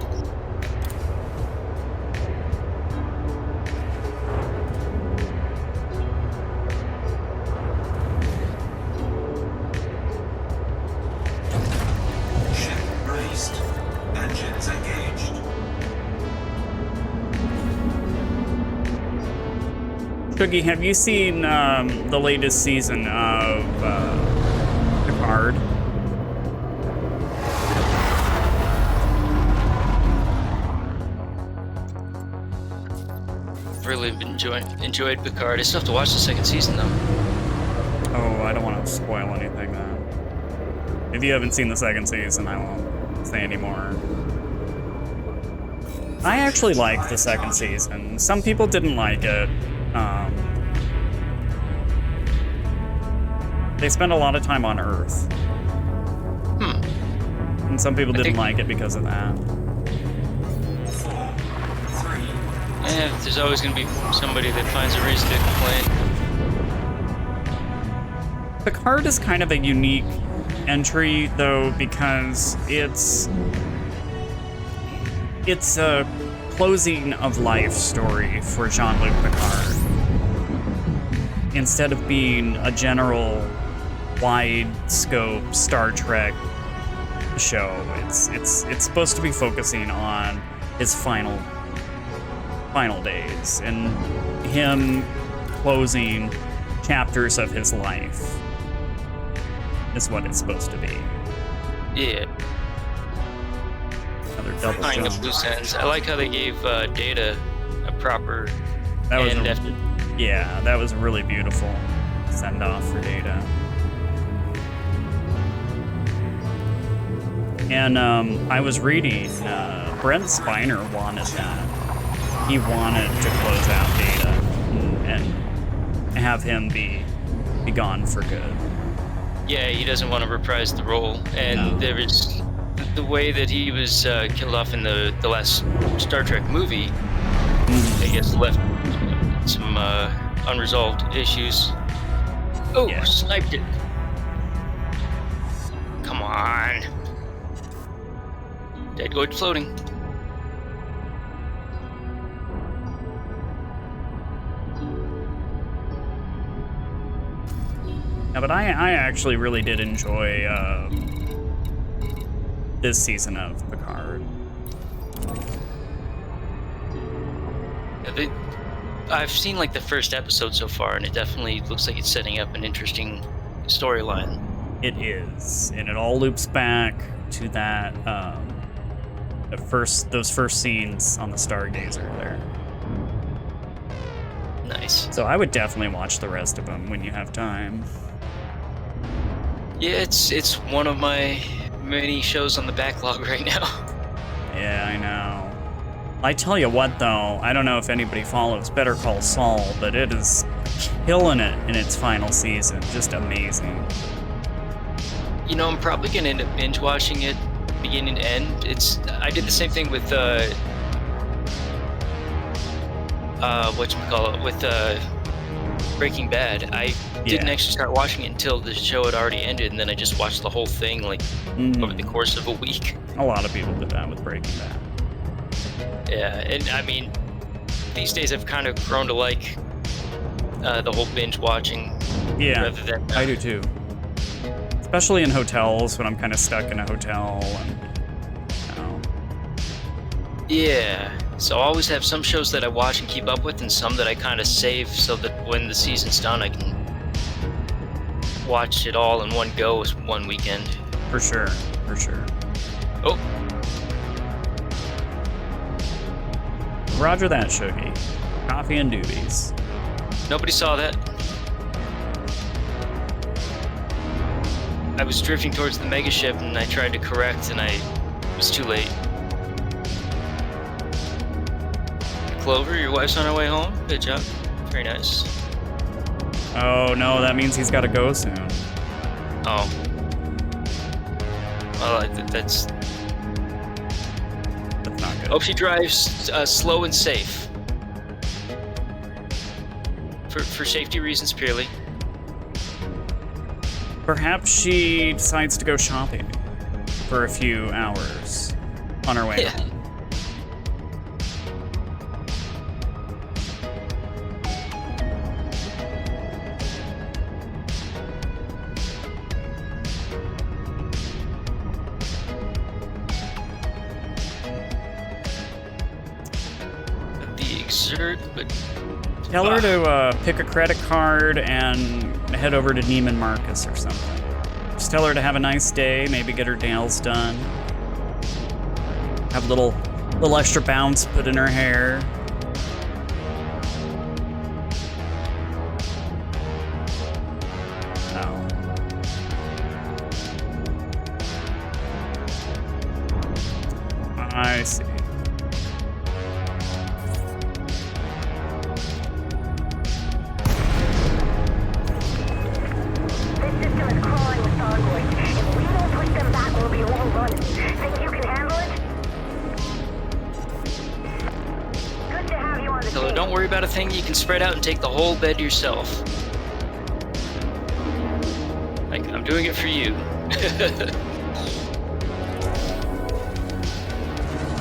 D: Ship raised. Engines engaged.
A: Cookie, have you seen the latest season of Picard?
H: Really enjoyed Picard. I still have to watch the second season though.
A: Oh, I don't want to spoil anything then. If you haven't seen the second season, I won't say anymore. I actually liked the second season. Some people didn't like it. They spent a lot of time on Earth. And some people didn't like it because of that.
H: Yeah, there's always going to be somebody that finds a reason to complain.
A: Picard is kind of a unique entry, though, because it's a closing of life story for Jean-Luc Picard. Instead of being a general wide scope Star Trek show, it's supposed to be focusing on his final days and him closing chapters of his life is what it's supposed to be.
H: Yeah.
A: Another double
H: Tying
A: jump.
H: up loose ends. I like how they gave Data a proper
A: That was
H: end
A: a-
H: after.
A: Yeah, that was a really beautiful send off for Data. And I was reading, Brent Spiner wanted that. He wanted to close out Data and have him be gone for good.
H: Yeah, he doesn't want to reprise the role, and there was the way that he was killed off in the last Star Trek movie. I guess left some unresolved issues. Oh,
A: Yeah.
H: sniped it! Come on, dead goid floating.
A: Yeah, but I actually really did enjoy this season of Picard.
H: I've seen like the first episode so far, and it definitely looks like it's setting up an interesting storyline.
A: It is, and it all loops back to that those first scenes on the Stargazer there.
H: Nice.
A: So I would definitely watch the rest of them when you have time.
H: Yeah, it's one of my many shows on the backlog right now.
A: Yeah, I know. I tell you what, though, I don't know if anybody follows Better Call Saul, but it is killing it in its final season. Just amazing.
H: You know, I'm probably gonna end up binge watching it beginning to end. I did the same thing with Breaking Bad. I didn't actually start watching it until the show had already ended, and then I just watched the whole thing like over the course of a week.
A: A lot of people did that with Breaking Bad.
H: Yeah, and I mean, these days I've kind of grown to like the whole binge watching.
A: Yeah,
H: rather than,
A: I do too. Especially in hotels when I'm kind of stuck in a hotel and, you know.
H: Yeah, so I always have some shows that I watch and keep up with, and some that I kind of save so that when the season's done, I can watch it all in one go, one weekend.
A: For sure, for sure.
H: Oh.
A: Roger that, Shuggy. Coffee and doobies.
H: Nobody saw that. I was drifting towards the megaship and I tried to correct and it was too late. Clover, your wife's on her way home? Good job. Very nice.
A: Oh no, that means he's gotta go soon.
H: Oh. Well, that's
A: not good.
H: Hope she drives slow and safe. For safety reasons purely.
A: Perhaps she decides to go shopping for a few hours on her way home.
H: The exert, but
A: Tell her to pick a credit card and head over to Neiman Marcus or something. Just tell her to have a nice day, maybe get her nails done. Have a little extra bounce put in her hair. Oh. I see.
H: Don't worry about a thing. You can spread out and take the whole bed yourself. Like, I'm doing it for you.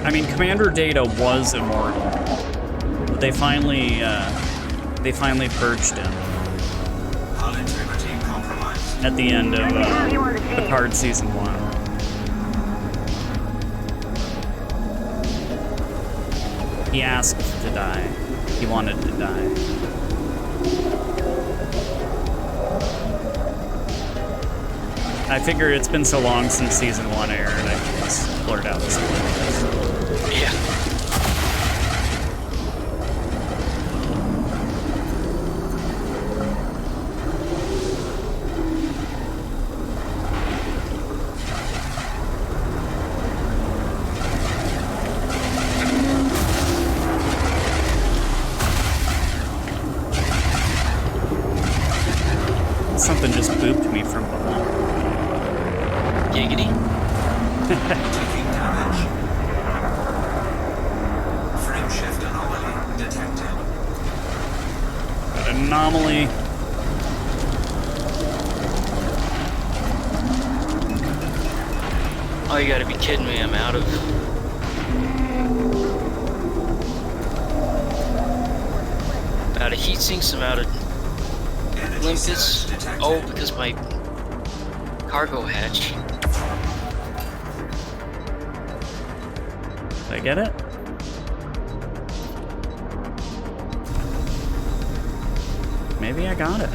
A: I mean, Commander Data was immortal, but they finally purged him at the end of Picard Season 1. He asked to die. He wanted to die. I figure it's been so long since Season 1 aired, I can just blurt out this one.
H: Yeah.
A: Something just booped me from behind.
H: Giggity.
D: Taking damage. Frame shift anomaly detected.
A: An anomaly.
H: Oh, you gotta be kidding me. I'm out of... out of heat sinks, I'm out of Olympus. Oh, because my cargo hatch.
A: Did I get it? Maybe I got it.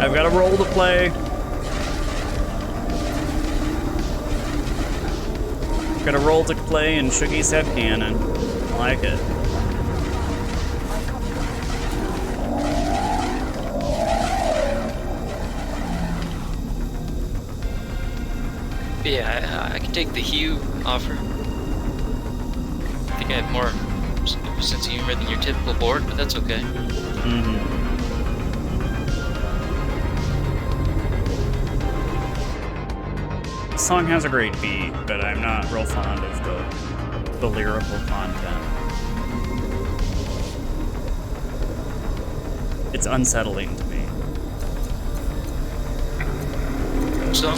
A: I've got a role to play. Got a role to play in Shoogie's headcanon. I like it.
H: Yeah, I can take the Hue offer. I think I have more sense of humor than your typical board, but that's okay.
A: Mm-hmm. The song has a great beat, but I'm not real fond of the lyrical content. It's unsettling to me.
H: So?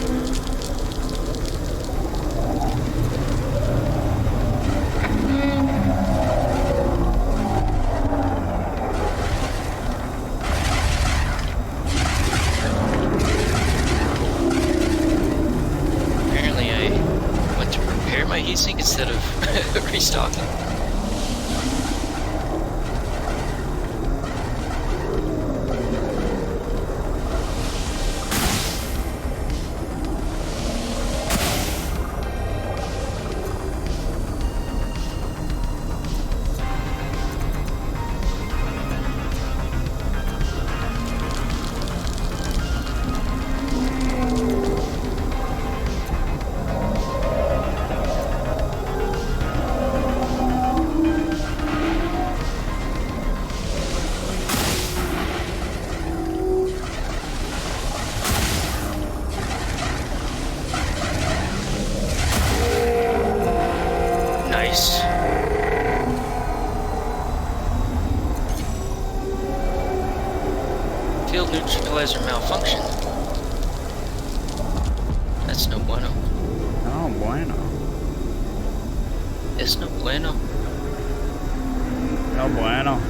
H: Heatsink instead of restocking. stabilizer malfunctioned. That's no bueno.
A: Oh, bueno.
H: It's no bueno.
A: Oh, bueno.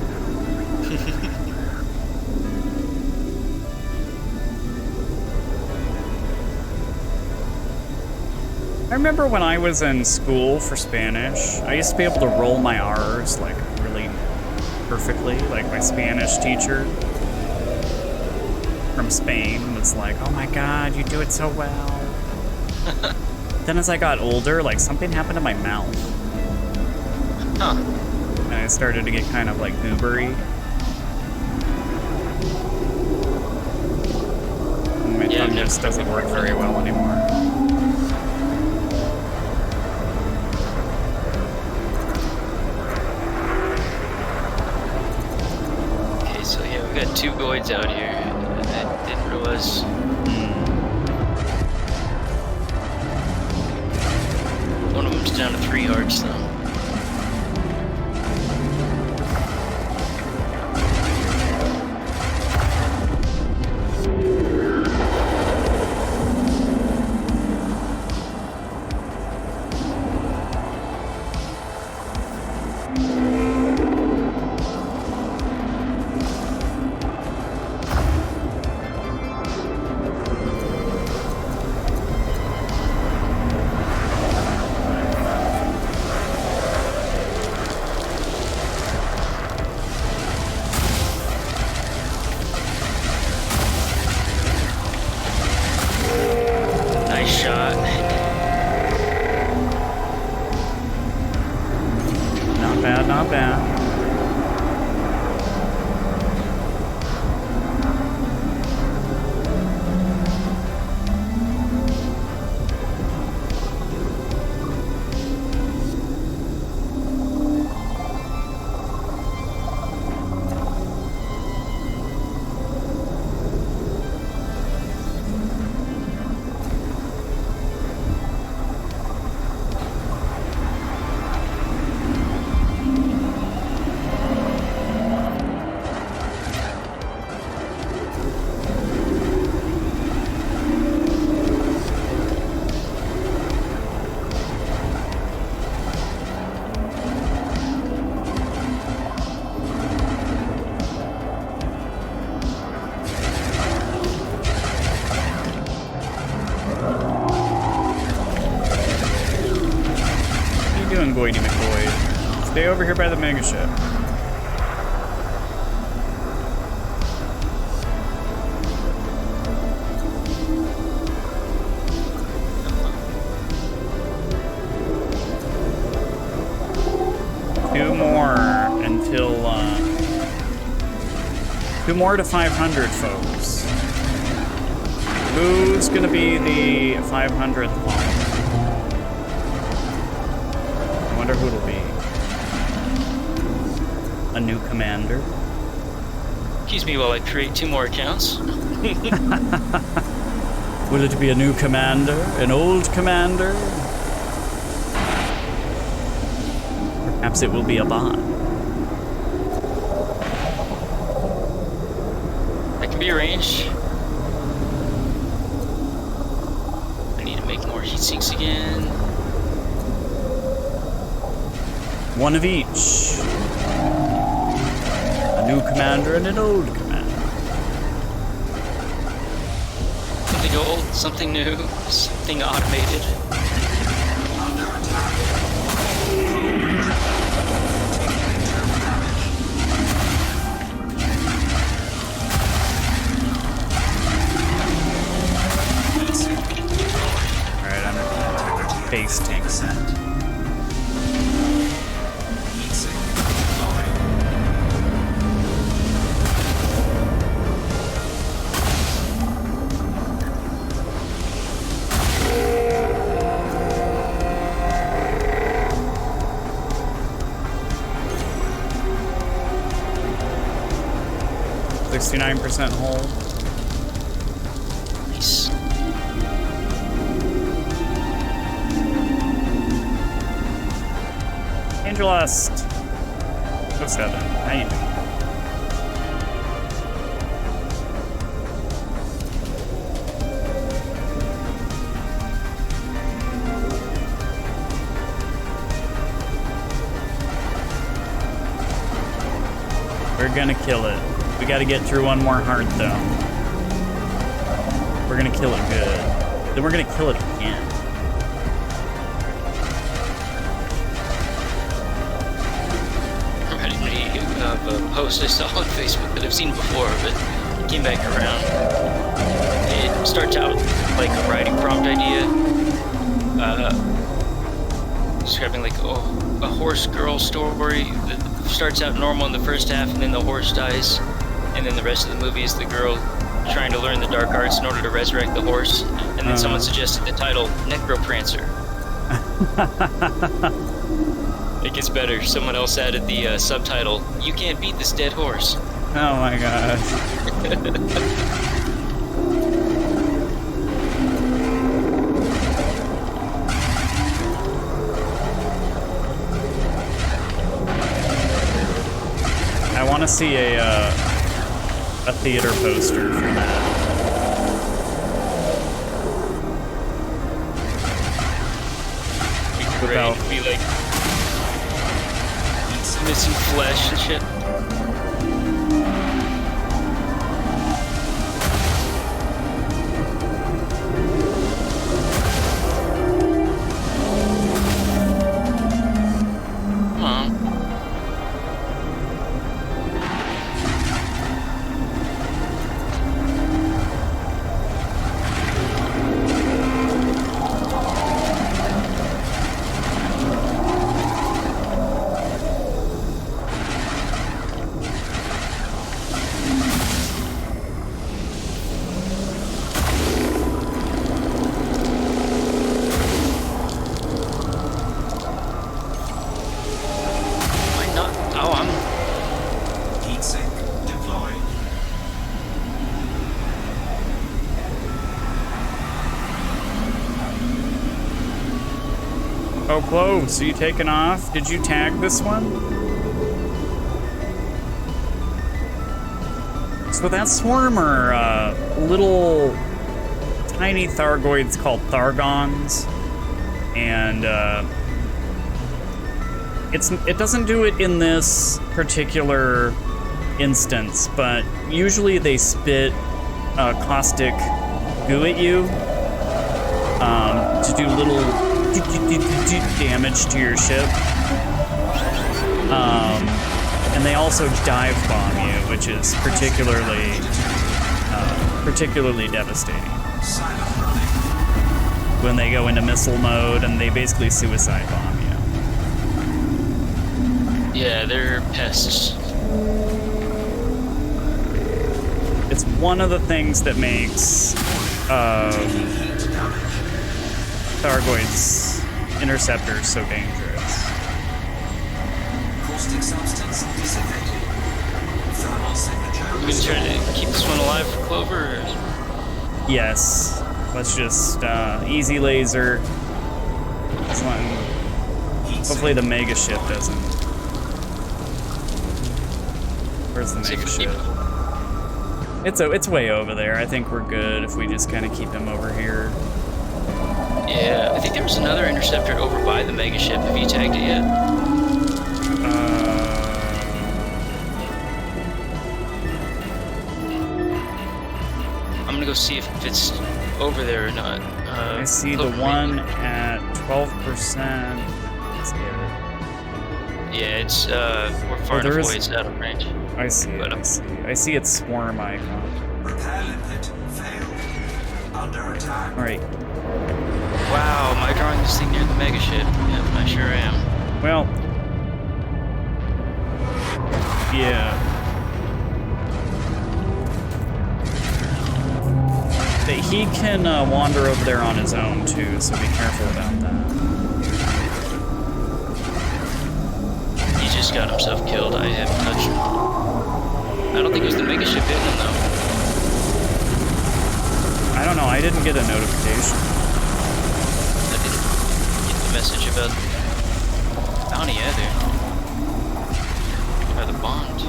A: I remember when I was in school for Spanish, I used to be able to roll my R's like really perfectly. Like my Spanish teacher from Spain was like, "Oh my God, you do it so well." Then as I got older, like something happened to my mouth.
H: Huh.
A: And I started to get kind of like goobery. And my tongue just doesn't work very well anymore.
H: Okay, so yeah, we got 2 Goids out here. I didn't realize. One of them's down to 3 hearts though.
A: Not bad. Goidy McGoid. Stay over here by the mega ship. Two more until 2 more to 500, folks. Who's gonna be the 500th one? I wonder who it'll be. A new commander?
H: Excuse me while I create 2 more accounts.
A: Will it be a new commander? An old commander? Perhaps it will be a bot.
H: That can be arranged. I need to make more heat sinks again.
A: One of each. A new commander and an old commander.
H: Something old, something new, something automated.
A: Alright, I'm gonna base tank set. %69% hold.
H: Nice.
A: Angelust. 07. How you doing? We're gonna kill it. We gotta get through one more heart, though. We're gonna kill it good. Then we're gonna kill it again.
H: Reminded me of a post I saw on Facebook that I've seen before, but it came back around. It starts out like a writing prompt idea, describing like a horse girl story that starts out normal in the first half, and then the horse dies, and then the rest of the movie is the girl trying to learn the dark arts in order to resurrect the horse, and then someone suggested the title Necroprancer. It gets better. Someone else added the subtitle, "You can't beat this dead horse."
A: Oh my god. I want to see a theater poster for that.
H: Great. Be like missing flesh and shit. Come on.
A: Oh, close. Are you taking off? Did you tag this one? So that swarm are little tiny Thargoids called Thargons. And it doesn't do it in this particular instance, but usually they spit caustic goo at you to do little damage to your ship. And they also dive bomb you, which is particularly devastating. When they go into missile mode and they basically suicide bomb you.
H: Yeah, they're pests.
A: It's one of the things that makes Thargoid's interceptors so dangerous.
D: Caustic substance dissipated. Thermal signature.
H: Are we gonna try to keep this one alive for Clover? Or?
A: Yes. Let's just easy laser. Hopefully the mega ship doesn't. Where's the mega ship? It's way over there. I think we're good if we just kind of keep him over here.
H: Yeah, I think there was another interceptor over by the mega ship. Have you tagged it yet? I'm gonna go see if it's over there or not.
A: I see the one at 12%.
H: Yeah, it's we're far enough away. It's out of range.
A: I see it. I see its swarm icon.
D: Repair limpet failed. Under attack.
A: All right.
H: Wow, am I drawing this thing near the mega ship? Yep, I sure am.
A: Well, yeah. He can wander over there on his own too, so be careful about that.
H: He just got himself killed. I haven't touched him. I don't think it was the mega ship hitting him though.
A: I don't know. I didn't get a notification.
H: I didn't get the message about bounty either. Or the bombs.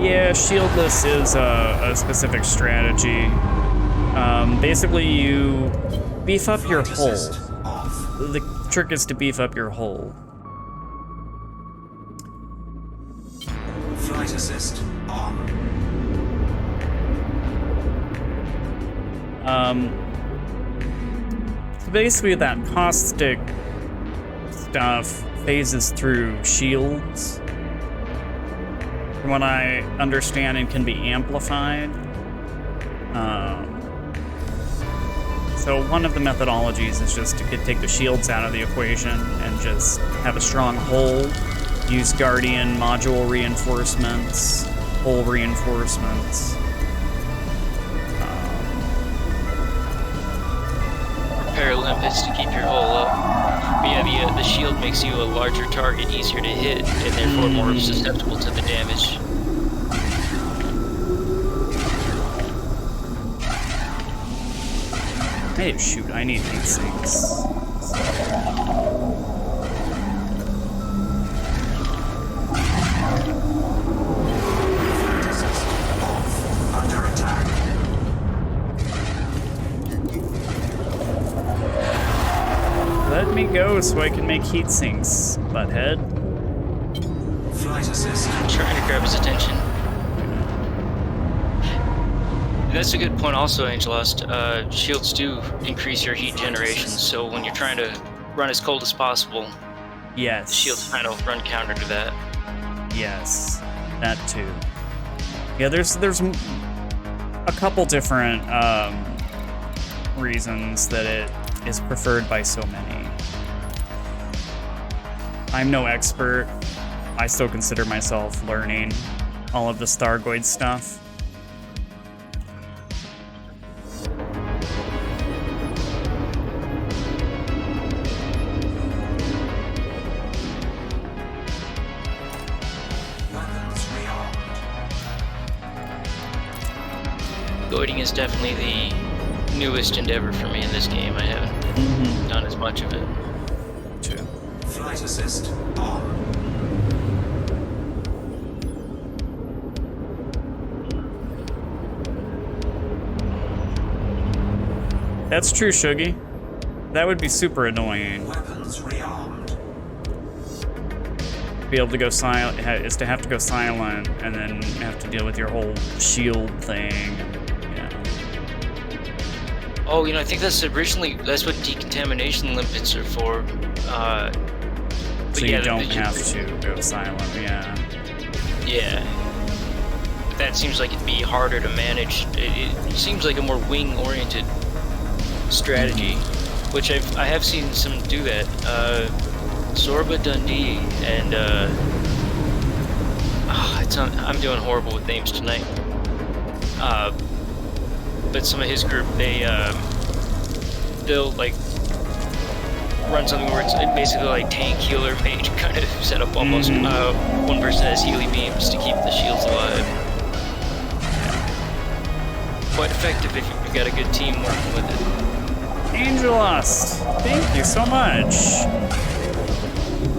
A: Yeah, shieldless is a specific strategy. Basically, you beef up your hull. The trick is to beef up your hull.
D: Flight assist on.
A: So basically that caustic stuff phases through shields. From what I understand, it can be amplified. So one of the methodologies is just to take the shields out of the equation and just have a strong hull, use Guardian module reinforcements, hull reinforcements.
H: Repair limpets to keep your hull up. But yeah, the shield makes you a larger target, easier to hit, and therefore more susceptible to the damage.
A: Hey, shoot, I need heat sinks.
D: Under attack.
A: Let me go so I can make heat sinks, butthead.
D: Flight assist.
H: Trying to grab his attention. That's a good point also, Angelost. Shields do increase your heat generation, so when you're trying to run as cold as possible,
A: Yes.
H: the shields kind of run counter to that.
A: Yes, that too. Yeah, there's a couple different reasons that it is preferred by so many. I'm no expert. I still consider myself learning all of the Stargoid stuff.
H: Goiding is definitely the newest endeavor for me in this game. I haven't done as much of it.
A: Too.
D: Flight assist on.
A: That's true, Shuggy. That would be super annoying.
D: Weapons rearmed.
A: Be able to go silent is to have to go silent and then have to deal with your whole shield thing. Yeah.
H: Oh, I think that's what decontamination limpets are for.
A: So you don't have to go silent, yeah.
H: Yeah. That seems like it'd be harder to manage. It seems like a more wing-oriented strategy, which I have seen some do that. Zorba Dundee and I'm doing horrible with names tonight. But some of his group, they'll like run something where it's basically like tank healer mage kind of set up almost. One person has healy beams to keep the shields alive. Quite effective if you've got a good team working with it.
A: Angelos, thank you so much.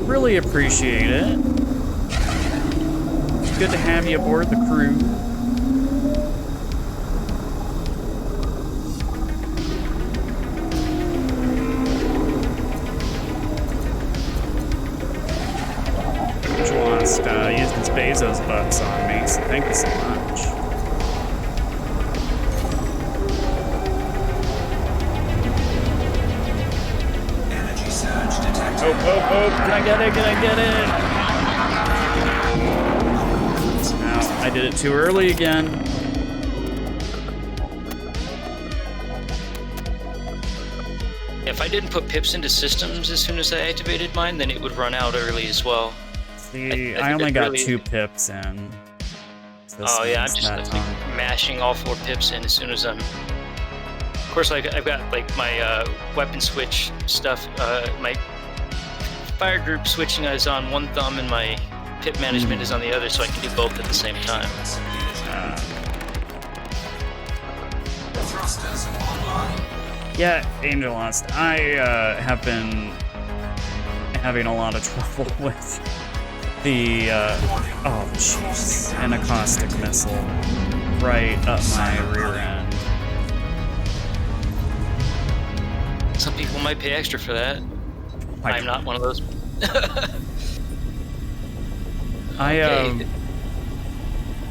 A: Really appreciate it. It's good to have you aboard the crew. Angelos used his Bezos bucks on me, so thank you so much.
D: Energy surge detected.
A: Oh, can I get it? Can I get it? Now, I did it too early again.
H: If I didn't put pips into systems as soon as I activated mine, then it would run out early as well.
A: See, I only got 2 pips in. So
H: Oh yeah, I'm just like mashing all 4 pips in as soon as I'm... Of course, like I've got like my weapon switch stuff. My fire group switching is on one thumb, and my pip management is on the other, so I can do both at the same time.
D: Thrusters online.
A: Yeah, Angelos, I have been having a lot of trouble with the, oh jeez, an acoustic missile right up my rear end.
H: Some people might pay extra for that. I'm not one of those.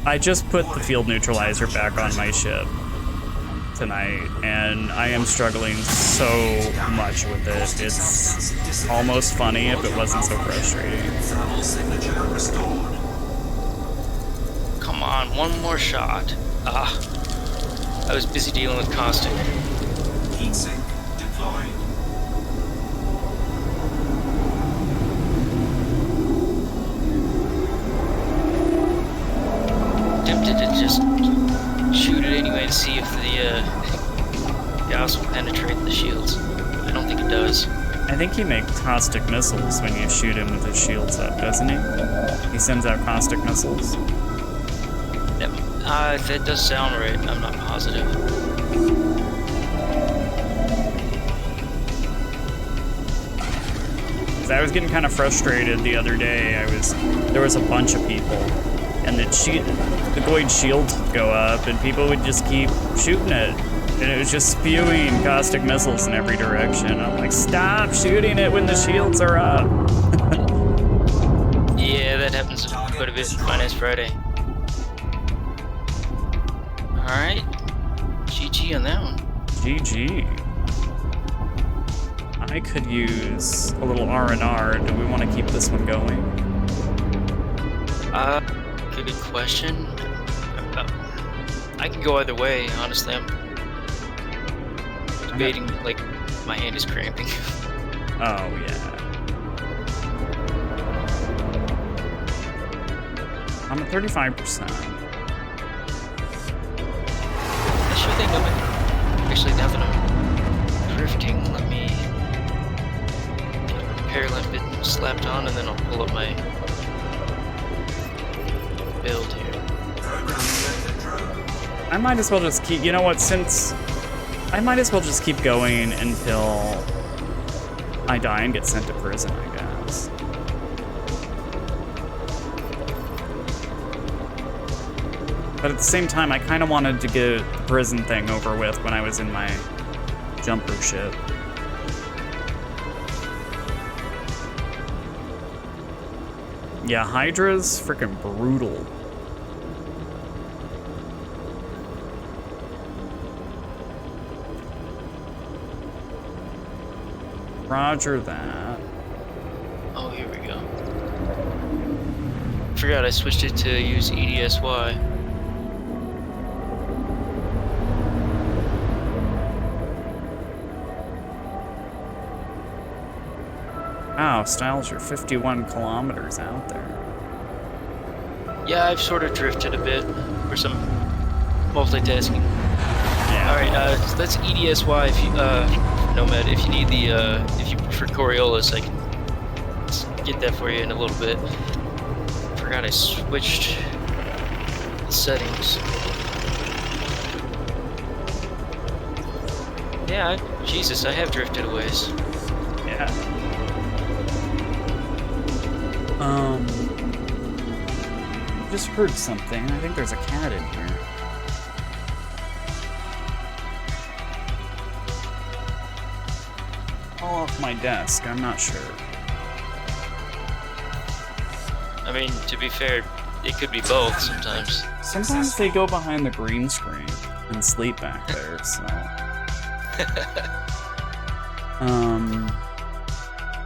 A: I just put the field neutralizer back on my ship tonight, and I am struggling so much with it. It's almost funny if it wasn't so frustrating.
D: Thermal signature restored.
H: Come on, one more shot. I was busy dealing with caustic.
D: Heatsink deployed.
H: Tempted to just shoot it anyway and see if the gas will penetrate the shields. I don't think it does.
A: I think he makes caustic missiles when you shoot him with his shields up, doesn't he? He sends out caustic missiles.
H: Yep. That does sound right. I'm not positive.
A: 'Cause I was getting kind of frustrated the other day. There was a bunch of people, and the Goid shield would go up, and people would just keep shooting it, and it was just spewing caustic missiles in every direction. I'm like, stop shooting it when the shields are up.
H: Yeah, that happens quite a bit in Finance Friday. Alright. GG on that one.
A: GG. I could use a little R&R. Do we want to keep this one going?
H: Good question. I can go either way, honestly. I'm debating, like, my hand is cramping.
A: Oh, yeah. I'm at 35%.
H: I sure think I'm actually now that I'm drifting, let me get a repair lamp bit slapped on and then I'll pull up my build here.
A: I might as well just keep, you know what, I might as well just keep going until I die and get sent to prison, I guess. But at the same time, I kind of wanted to get the prison thing over with when I was in my jumper ship. Yeah, Hydra's freaking brutal. Roger that.
H: Oh, here we go. Forgot I switched it to use EDSY.
A: Wow, Styles, you're 51 kilometers out there.
H: Yeah, I've sort of drifted a bit for some multitasking.
A: Yeah.
H: Alright, that's EDSY if you, Nomad, if you need the, if you prefer Coriolis, I can get that for you in a little bit. Forgot I switched the settings. Yeah, Jesus, I have drifted a ways.
A: Yeah. Just heard something. I think there's a cat in here. All off my desk, I'm not sure.
H: I mean, to be fair, it could be both sometimes.
A: Sometimes they go behind the green screen and sleep back there, so.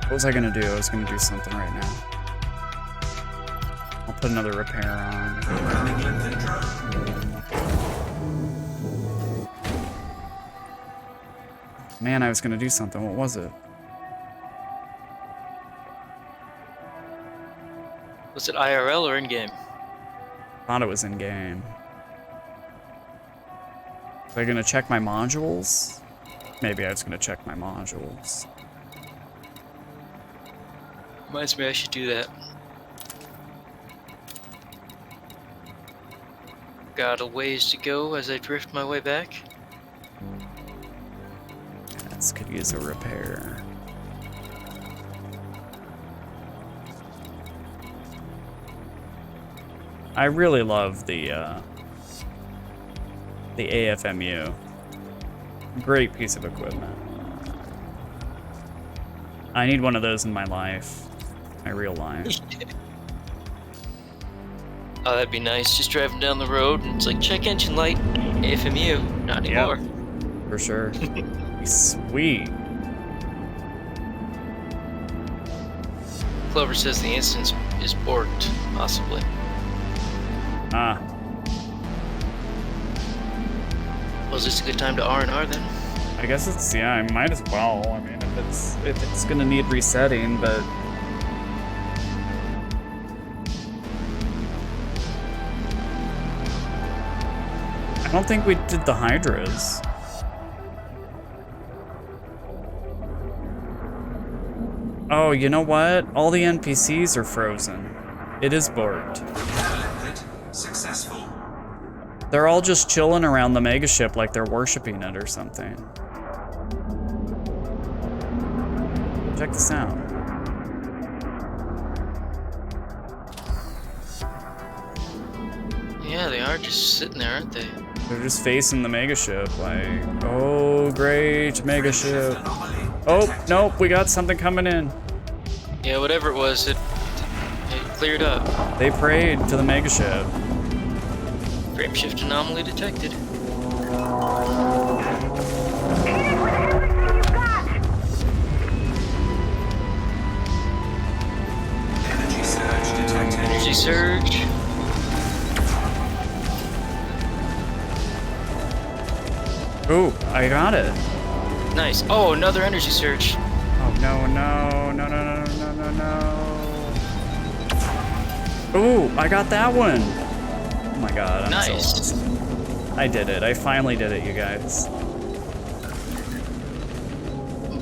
A: What was I gonna do? I was gonna do something right now. I'll put another repair on. Man, I was gonna do something. What was it?
H: Was it IRL or in-game?
A: Thought it was in game. Was I gonna check my modules? Maybe I was gonna check my modules.
H: Reminds me I should do that. Got a ways to go as I drift my way back.
A: This could use a repair. I really love the AFMU. Great piece of equipment. I need one of those in my life, my real life.
H: Oh, that'd be nice. Just driving down the road and it's like, check engine light. AFMU. Not anymore.
A: For sure. Sweet.
H: Clover says the instance is borked, possibly.
A: Ah.
H: Well, is this a good time to R&R then?
A: I guess it's, yeah, I might as well. I mean, if it's gonna need resetting, but I don't think we did the Hydras. Oh, you know what? All the NPCs are frozen. It is borked.
D: Liquid successful.
A: They're all just chilling around the megaship like they're worshiping it or something. Check this out.
H: Yeah, they are just sitting there, aren't they?
A: They're just facing the megaship like, oh, great megaship. Oh, nope, we got something coming in.
H: Yeah, whatever it was, it cleared up.
A: They prayed to the megaship.
H: Frameshift anomaly detected.
D: Energy surge detected.
H: Energy surge.
A: Ooh, I got it.
H: Nice. Oh, another energy surge.
A: Oh, no, no, no, no, no, no, no, no. Ooh, I got that one. Oh my god, I'm so
H: Nice.
A: awesome. I did it. I finally did it, you guys.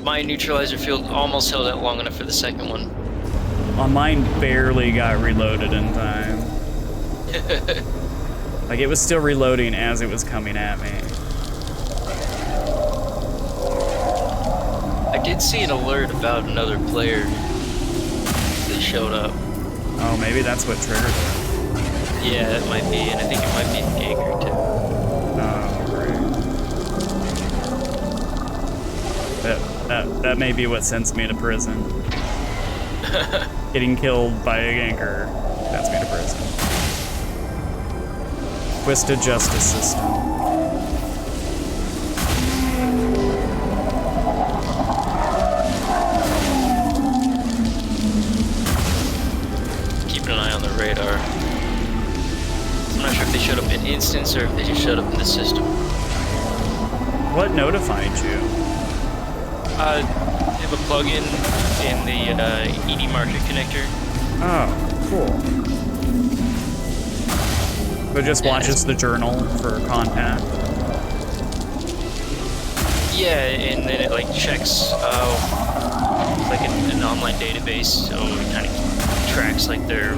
H: My neutralizer field almost held out long enough for the second one.
A: Mine barely got reloaded in time. Like, it was still reloading as it was coming at me.
H: I did see an alert about another player that showed up.
A: Oh, maybe that's what triggered it.
H: Yeah, it might be, and I think it might be in Gager too.
A: Oh, great. That may be what sends me to prison. Getting killed by a ganker sends me to prison. Twisted justice system.
H: Keep an eye on the radar. I'm not sure if they showed up in instance or if they just showed up in the system.
A: What notified you?
H: I have a plugin in the ED market connector.
A: Oh, cool. So it just watches the journal for contact.
H: Yeah, and then it like checks like an online database, so it kind of tracks like their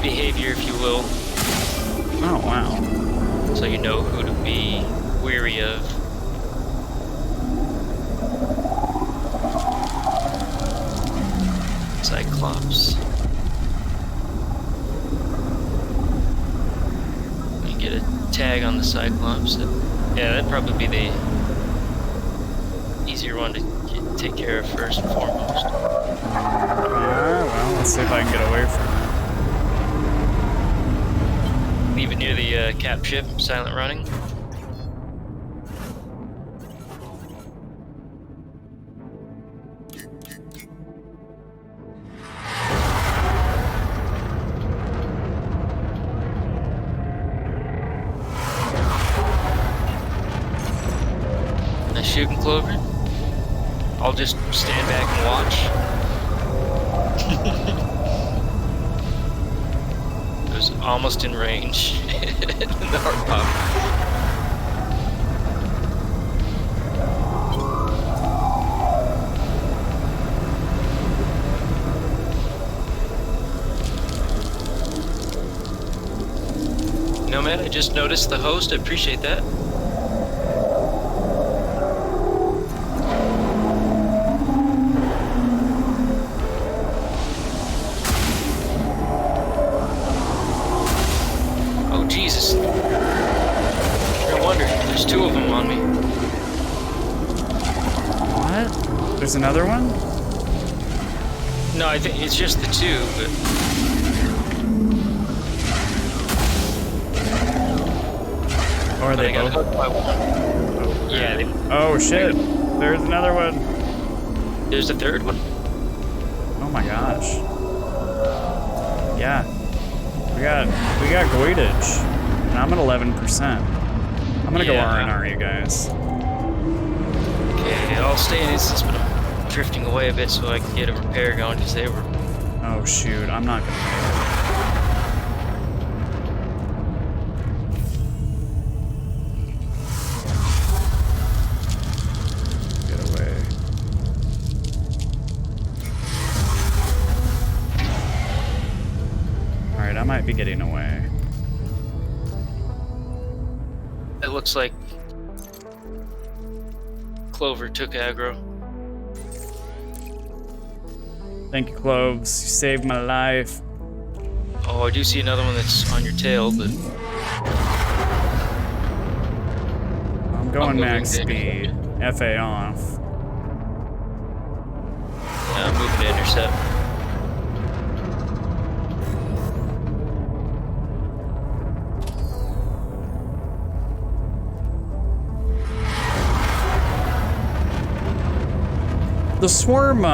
H: behavior, if you will.
A: Oh wow.
H: So you know who to be weary of. Cyclops. You get a tag on the Cyclops. Yeah, that'd probably be the easier one to take care of first and foremost.
A: Well, let's see if I can get away from it.
H: Leave it near the cap ship, silent running. Nice shooting, Clover. I'll just stand back and watch. It was almost in range. The hard pop. Nomad, I just noticed the host. I appreciate that. Oh, Jesus. No wonder. There's two of them on me.
A: What? There's another one?
H: No, I think it's just the two, but...
A: Or
H: But
A: they
H: I got
A: both?
H: hooked by one. Yeah,
A: Oh shit! There's another one.
H: there's a third one.
A: Oh my gosh. Yeah. We got Goidage. And I'm at 11%. I'm gonna go
H: Yeah.
A: R&R, you guys.
H: Okay, I'll stay in instance, but I'm drifting away a bit so I can get a repair going because they were.
A: Oh shoot, I'm not gonna make it. Get away. Alright, I might be getting away.
H: It looks like Clover took aggro.
A: Thank you, Cloves. You saved my life.
H: Oh, I do see another one that's on your tail, but
A: I'm going
H: moving
A: max
H: to
A: speed. FA off.
H: yeah, I'm moving to intercept.
A: The swarm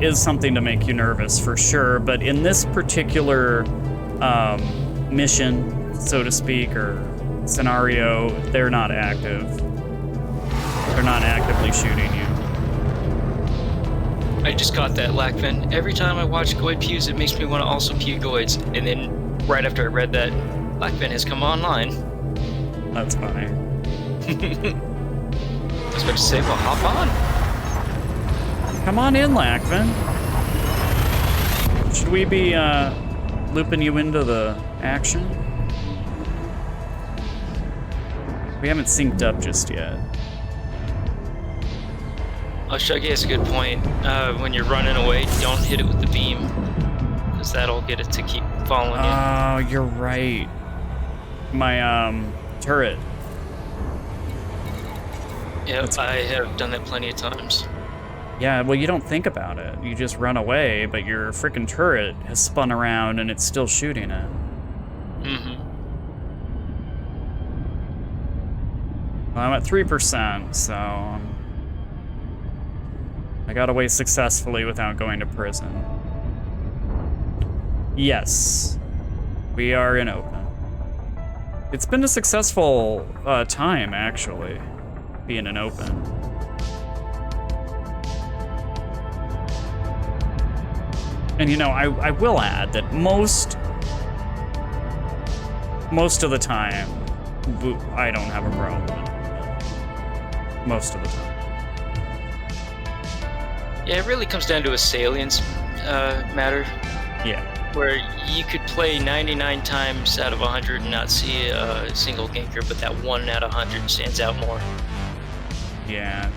A: is something to make you nervous for sure, but in this particular mission, so to speak, or scenario, they're not active. They're not actively shooting you.
H: I just caught that, Lackman. Every time I watch Goid Pews, it makes me want to also pew Goids. And then, right after I read that, Lackman has come online.
A: That's funny.
H: I was about to say, well, hop on.
A: Come on in, Lackman. Should we be looping you into the action? We haven't synced up just yet.
H: Oh, Shuggy has a good point. When you're running away, don't hit it with the beam, because that'll get it to keep following you.
A: Oh, you're right. My turret.
H: Yep, I have done that plenty of times.
A: Yeah, well, you don't think about it. You just run away, but your frickin' turret has spun around and it's still shooting it.
H: Mm-hmm.
A: Well, I'm at 3%, so I got away successfully without going to prison. Yes, we are in open. It's been a successful time, actually, being in open. And you know, I will add that most of the time, I don't have a problem. Most of the time.
H: Yeah, it really comes down to a salience matter.
A: Yeah.
H: Where you could play 99 times out of 100 and not see a single ganker, but that 1 out of 100 stands out more.
A: Yeah.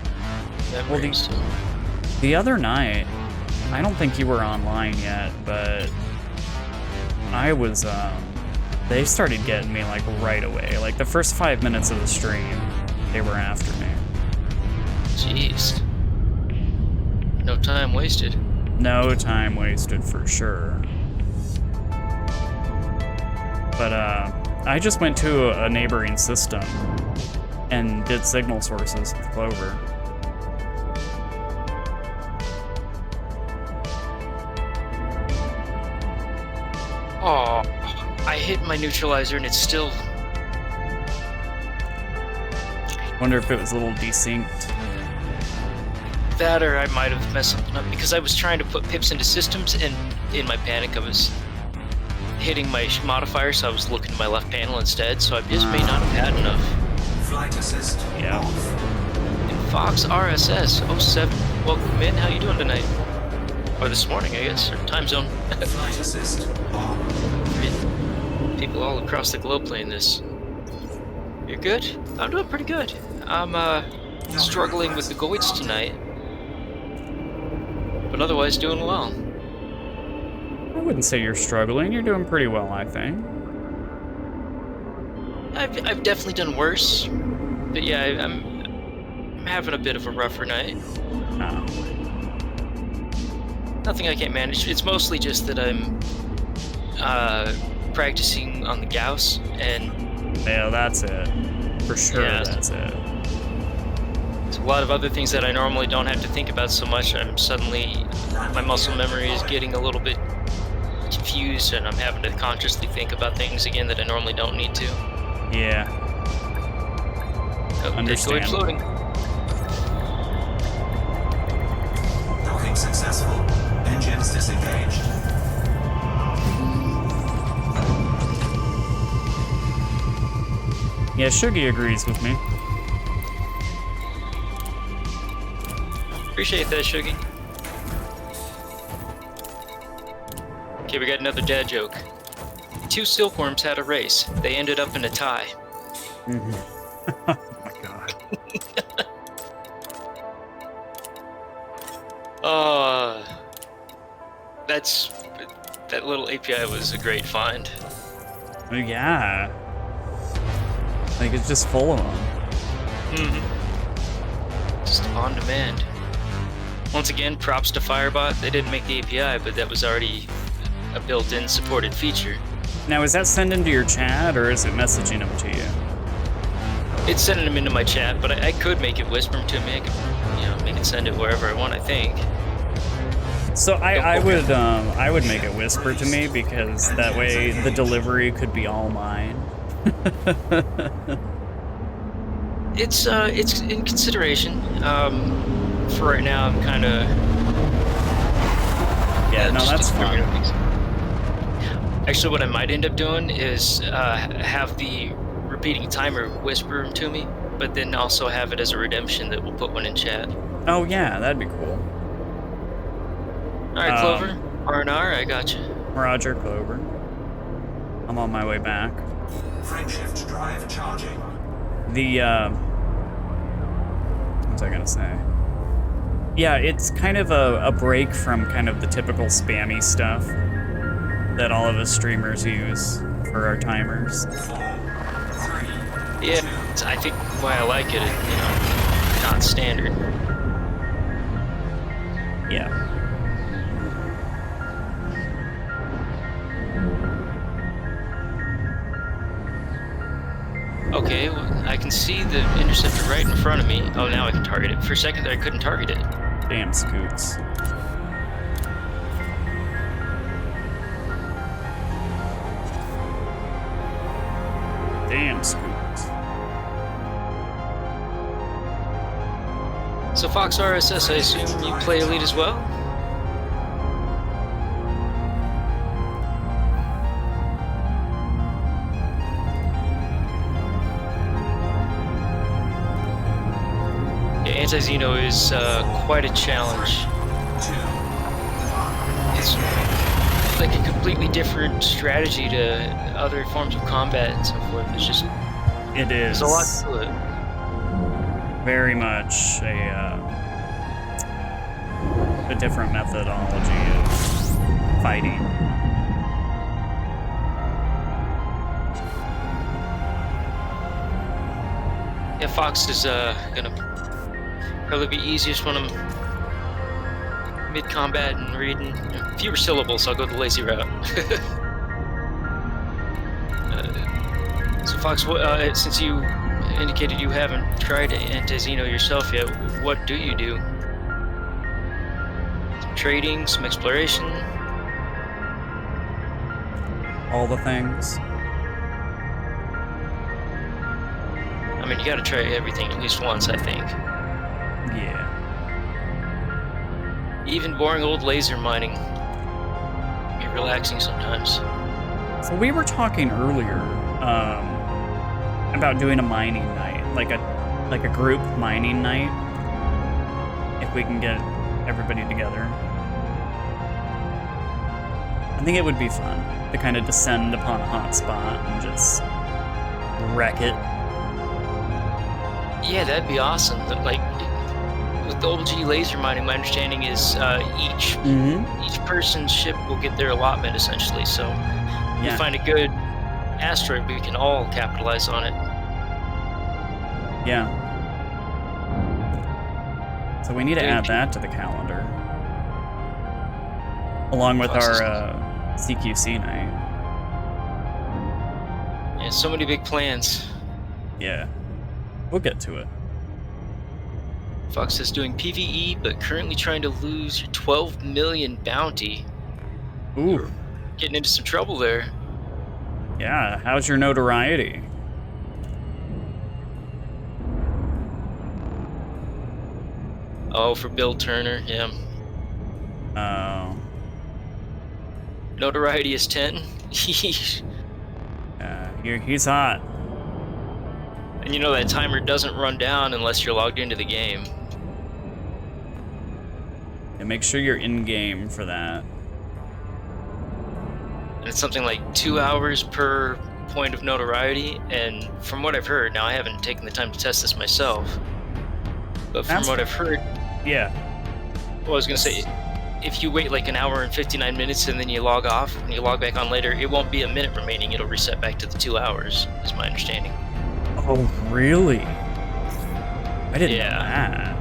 H: Well,
A: the other night, I don't think you were online yet, but I was, they started getting me, like, right away. Like, the first 5 minutes of the stream, they were after me.
H: Jeez. No time wasted.
A: No time wasted, for sure. But, I just went to a neighboring system and did signal sources with Clover.
H: Oh, I hit my neutralizer and it's still...
A: Wonder if it was a little desynced.
H: That or I might have messed something up because I was trying to put pips into systems and in my panic I was hitting my modifier, so I was looking to my left panel instead, so I just may not have had enough.
D: Flight assist.
A: Yeah.
H: And Fox RSS 07. Welcome in. How you doing tonight? Or this morning, I guess, or time zone.
D: Flight assist on.
H: People all across the globe playing this. You're good? I'm doing pretty good. I'm struggling with the Goids tonight, but otherwise doing well.
A: I wouldn't say you're struggling. You're doing pretty well, I think.
H: I've definitely done worse, but yeah, I'm having a bit of a rougher night.
A: Oh.
H: Nothing I can't manage. It's mostly just that I'm practicing on the Gauss, and
A: Yeah, that's it. For sure,
H: Yeah.
A: that's it.
H: There's a lot of other things that I normally don't have to think about so much. I'm suddenly, my muscle memory is getting a little bit confused, and I'm having to consciously think about things again that I normally don't need to.
A: Yeah.
H: Oh, dead
A: Understand.
H: Goid floating.
D: Docking successful. Engines disengaged.
A: Yeah, Shugi agrees with me.
H: Appreciate that, Shugi. Okay, we got another dad joke. Two silkworms had a race. They ended up in a tie.
A: Oh my god.
H: That little API was a great find.
A: Oh, yeah. Like, it's just full of them.
H: Just on demand. Once again, props to Firebot. They didn't make the API, but that was already a built-in supported feature.
A: Now, is that sending to your chat, or is it messaging them to you?
H: It's sending them into my chat, but I could make it whisper them to me. I could, make it send it wherever I want, I think.
A: So I would make it whisper to me, because that way the delivery could be all mine.
H: It's in consideration. For right now, I'm kind of...
A: Yeah, no, that's fine.
H: Actually, what I might end up doing is have the repeating timer whisper them to me, but then also have it as a redemption that we'll put one in chat.
A: Oh yeah, that'd be cool.
H: Alright, Clover. R&R, I got you.
A: Roger, Clover. I'm on my way back.
D: Frameshift drive charging.
A: What was I gonna say? Yeah, it's kind of a break from kind of the typical spammy stuff that all of us streamers use for our timers.
D: 4, 3,
H: Yeah, I think why I like it, not standard.
A: Yeah.
H: Okay, well, I can see the interceptor right in front of me. Oh, now I can target it. For a second there, I couldn't target it.
A: Damn scoots. Damn scoots.
H: So Fox RSS, I assume you play Elite as well? Anti-xeno is quite a challenge. It's like a completely different strategy to other forms of combat and so forth. It's just...
A: It is.
H: There's a lot to it.
A: Very much a different methodology of fighting.
H: Yeah, Fox is gonna probably be easiest when I'm mid-combat and reading. Fewer syllables, I'll go the lazy route. So Fox, since you indicated you haven't tried anti-xeno yourself yet, what do you do? Some trading, some exploration?
A: All the things.
H: I mean, you gotta try everything at least once, I think.
A: Yeah.
H: Even boring old laser mining can be relaxing sometimes.
A: So we were talking earlier about doing a mining night, like a group mining night, if we can get everybody together. I think it would be fun to kind of descend upon a hotspot and just wreck it.
H: Yeah, that'd be awesome. Like, with the OG laser mining, my understanding is each person's ship will get their allotment, essentially. So we find a good asteroid, we can all capitalize on it.
A: Yeah. So we need to add that to the calendar. Along with our CQC night.
H: Yeah, so many big plans.
A: Yeah. We'll get to it.
H: Fox is doing PvE, but currently trying to lose your 12 million bounty.
A: Ooh.
H: You're getting into some trouble there.
A: Yeah, how's your notoriety?
H: Oh, for Bill Turner, yeah.
A: Oh.
H: Notoriety is 10. Yeesh.
A: He's hot.
H: And you know that timer doesn't run down unless you're logged into the game.
A: And make sure you're in game for that.
H: And it's something like 2 hours per point of notoriety. And from what I've heard, now I haven't taken the time to test this myself, but from what I've heard,
A: yeah.
H: Well, I was gonna say, if you wait like an hour and 59 minutes and then you log off and you log back on later, it won't be a minute remaining. It'll reset back to the 2 hours, is my understanding.
A: Oh, really? I didn't know that.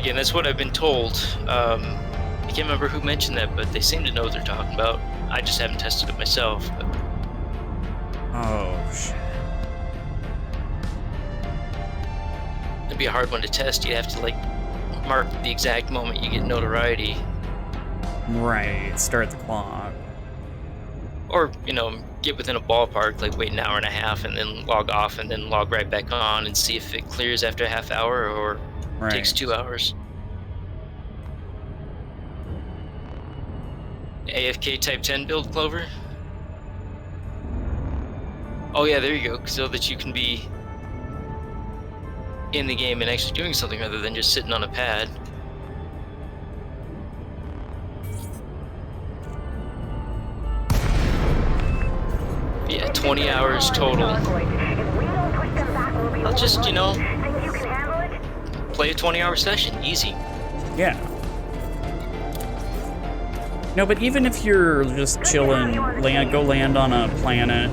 H: Yeah, that's what I've been told. I can't remember who mentioned that, but they seem to know what they're talking about. I just haven't tested it myself. But...
A: Oh, shit.
H: It'd be a hard one to test. You have to like mark the exact moment you get notoriety.
A: Right, start the clock.
H: Or, you know, get within a ballpark, like wait an hour and a half and then log off and then log right back on and see if it clears after a half hour or takes 2 hours. AFK type 10 build, Clover? Oh yeah, there you go, so that you can be in the game and actually doing something rather than just sitting on a pad. Yeah, 20 hours total. I'll just, you know, play a 20-hour session, easy.
A: Yeah. No, but even if you're just chilling, go land on a planet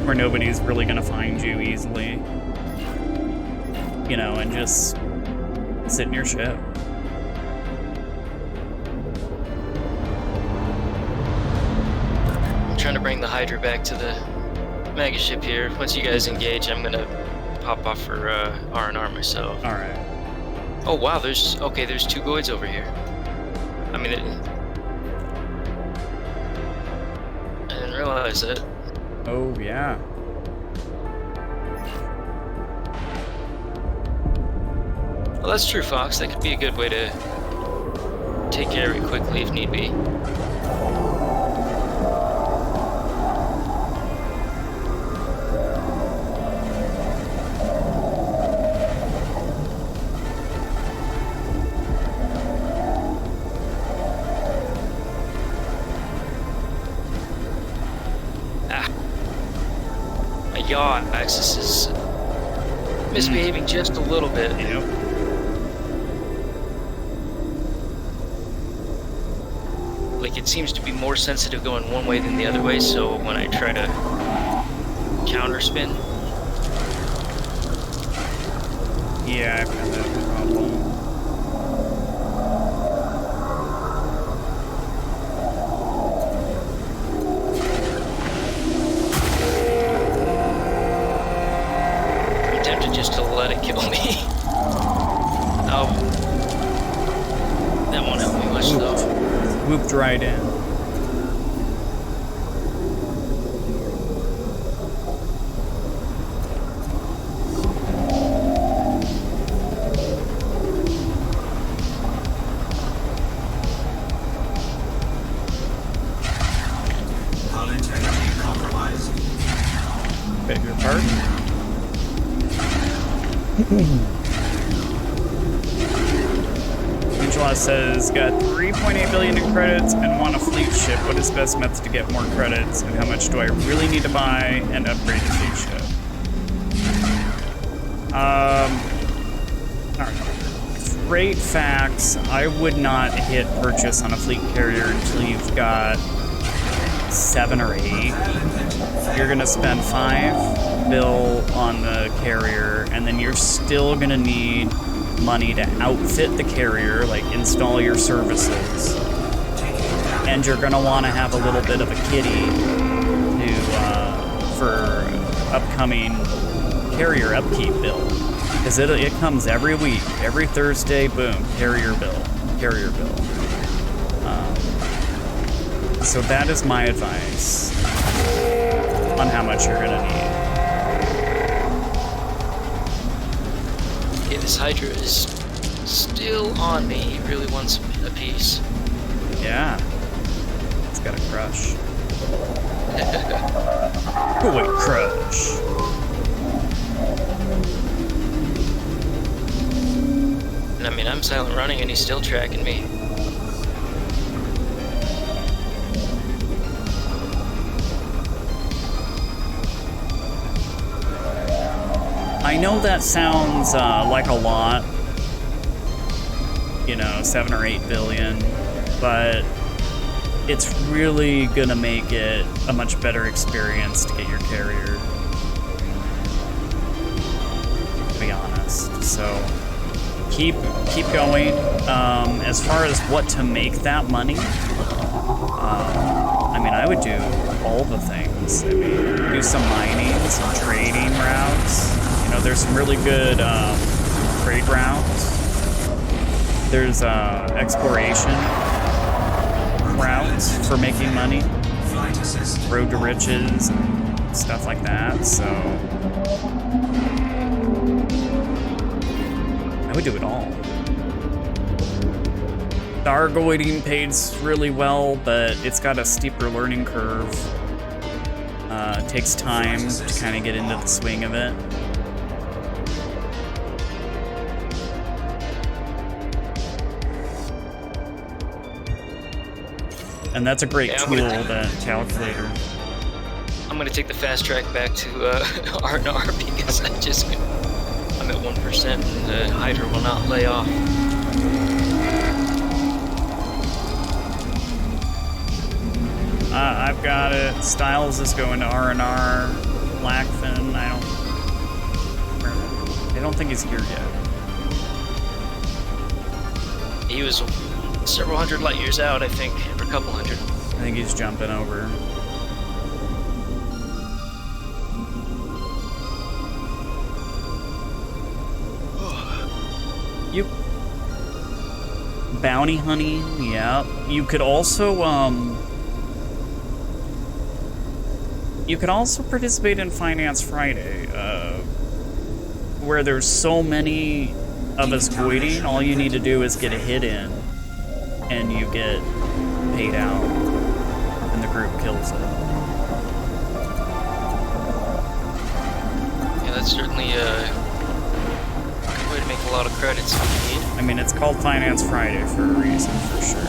A: where nobody's really gonna find you easily, you know, and just sit in your ship.
H: I'm trying to bring the Hydra back to the mega ship here. Once you guys engage, I'm gonna pop off for R&R myself.
A: All right.
H: Oh wow, there's 2 Goids over here. I mean, I didn't realize that.
A: Oh yeah.
H: Well, that's true, Fox. That could be a good way to take care of it quickly if need be. Yaw axis is misbehaving just a little bit.
A: Yep.
H: Like it seems to be more sensitive going one way than the other way, so when I try to counter spin.
A: Yeah, I've had that problem.
H: Just to let it kill me. Oh. That won't help me much though.
A: Whooped right in.
D: Hull integrity compromised.
A: Beg your pardon? Angela says, got 3.8 billion in credits and want a fleet ship. What is the best method to get more credits? And how much do I really need to buy and upgrade the fleet ship? Alright. Great facts. I would not hit purchase on a fleet carrier until you've got 7 or 8. You're gonna spend 5 bill on the carrier, and then you're still gonna need money to outfit the carrier, like install your services, and you're gonna want to have a little bit of a kitty to for upcoming carrier upkeep bill. Because it comes every week, every Thursday, boom, carrier bill. So that is my advice on how much you're gonna need.
H: Yeah, this Hydra is still on me. He really wants a piece.
A: Yeah. It's got a crush. Boy crush.
H: And I mean, I'm silent running and he's still tracking me.
A: I know that sounds like a lot, you know, 7 or 8 billion, but it's really gonna make it a much better experience to get your carrier, to be honest. So keep going. As far as what to make that money, I mean, I would do all the things. I mean, do some mining, some trading routes. You know, there's some really good trade routes. There's exploration routes for making money, road to riches, and stuff like that. So I would do it all. The Argoiding pays really well, but it's got a steeper learning curve. It takes time to kind of get into the swing of it. And that's a great tool, that calculator.
H: I'm gonna take the fast track back to R&R because I'm at 1% and the Hydra will not lay off.
A: I've got it. Styles is going to R&R. Blackfin, I don't think he's here yet.
H: He was several hundred light years out, I think, or a couple hundred.
A: I think he's jumping over. You bounty hunting, yeah. You could also participate in Finance Friday, where there's so many of us voiding. All you need to do is get a hit in, and you get paid out, and the group kills it.
H: Yeah, that's certainly a good way to make a lot of credits if you need.
A: I mean, it's called Finance Friday for a reason, for sure.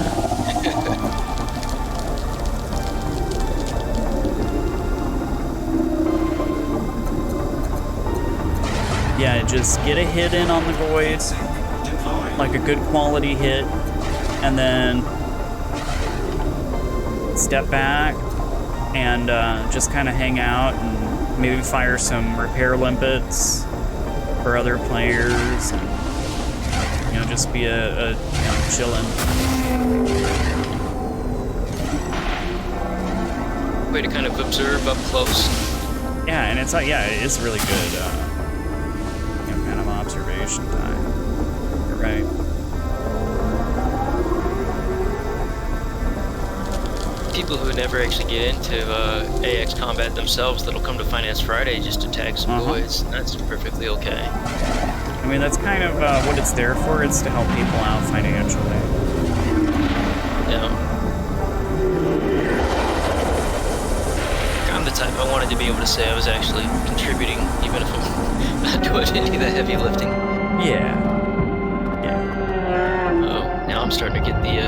A: Yeah, just get a hit in on the Goid, like a good quality hit, and then step back and just kind of hang out and maybe fire some repair limpets for other players, and, you know, just be a chillin'.
H: Way to kind of observe up close.
A: Yeah, and it's like, yeah, it is really good, you know, kind of observation time. You're right.
H: People who never actually get into AX combat themselves that'll come to Finance Friday just to tag some Goids. That's perfectly okay.
A: I mean, that's kind of what it's there for. It's to help people out financially.
H: Yeah. I'm the type I wanted to be able to say I was actually contributing, even if I'm not doing any of the heavy lifting.
A: Yeah.
H: Oh, now I'm starting to get the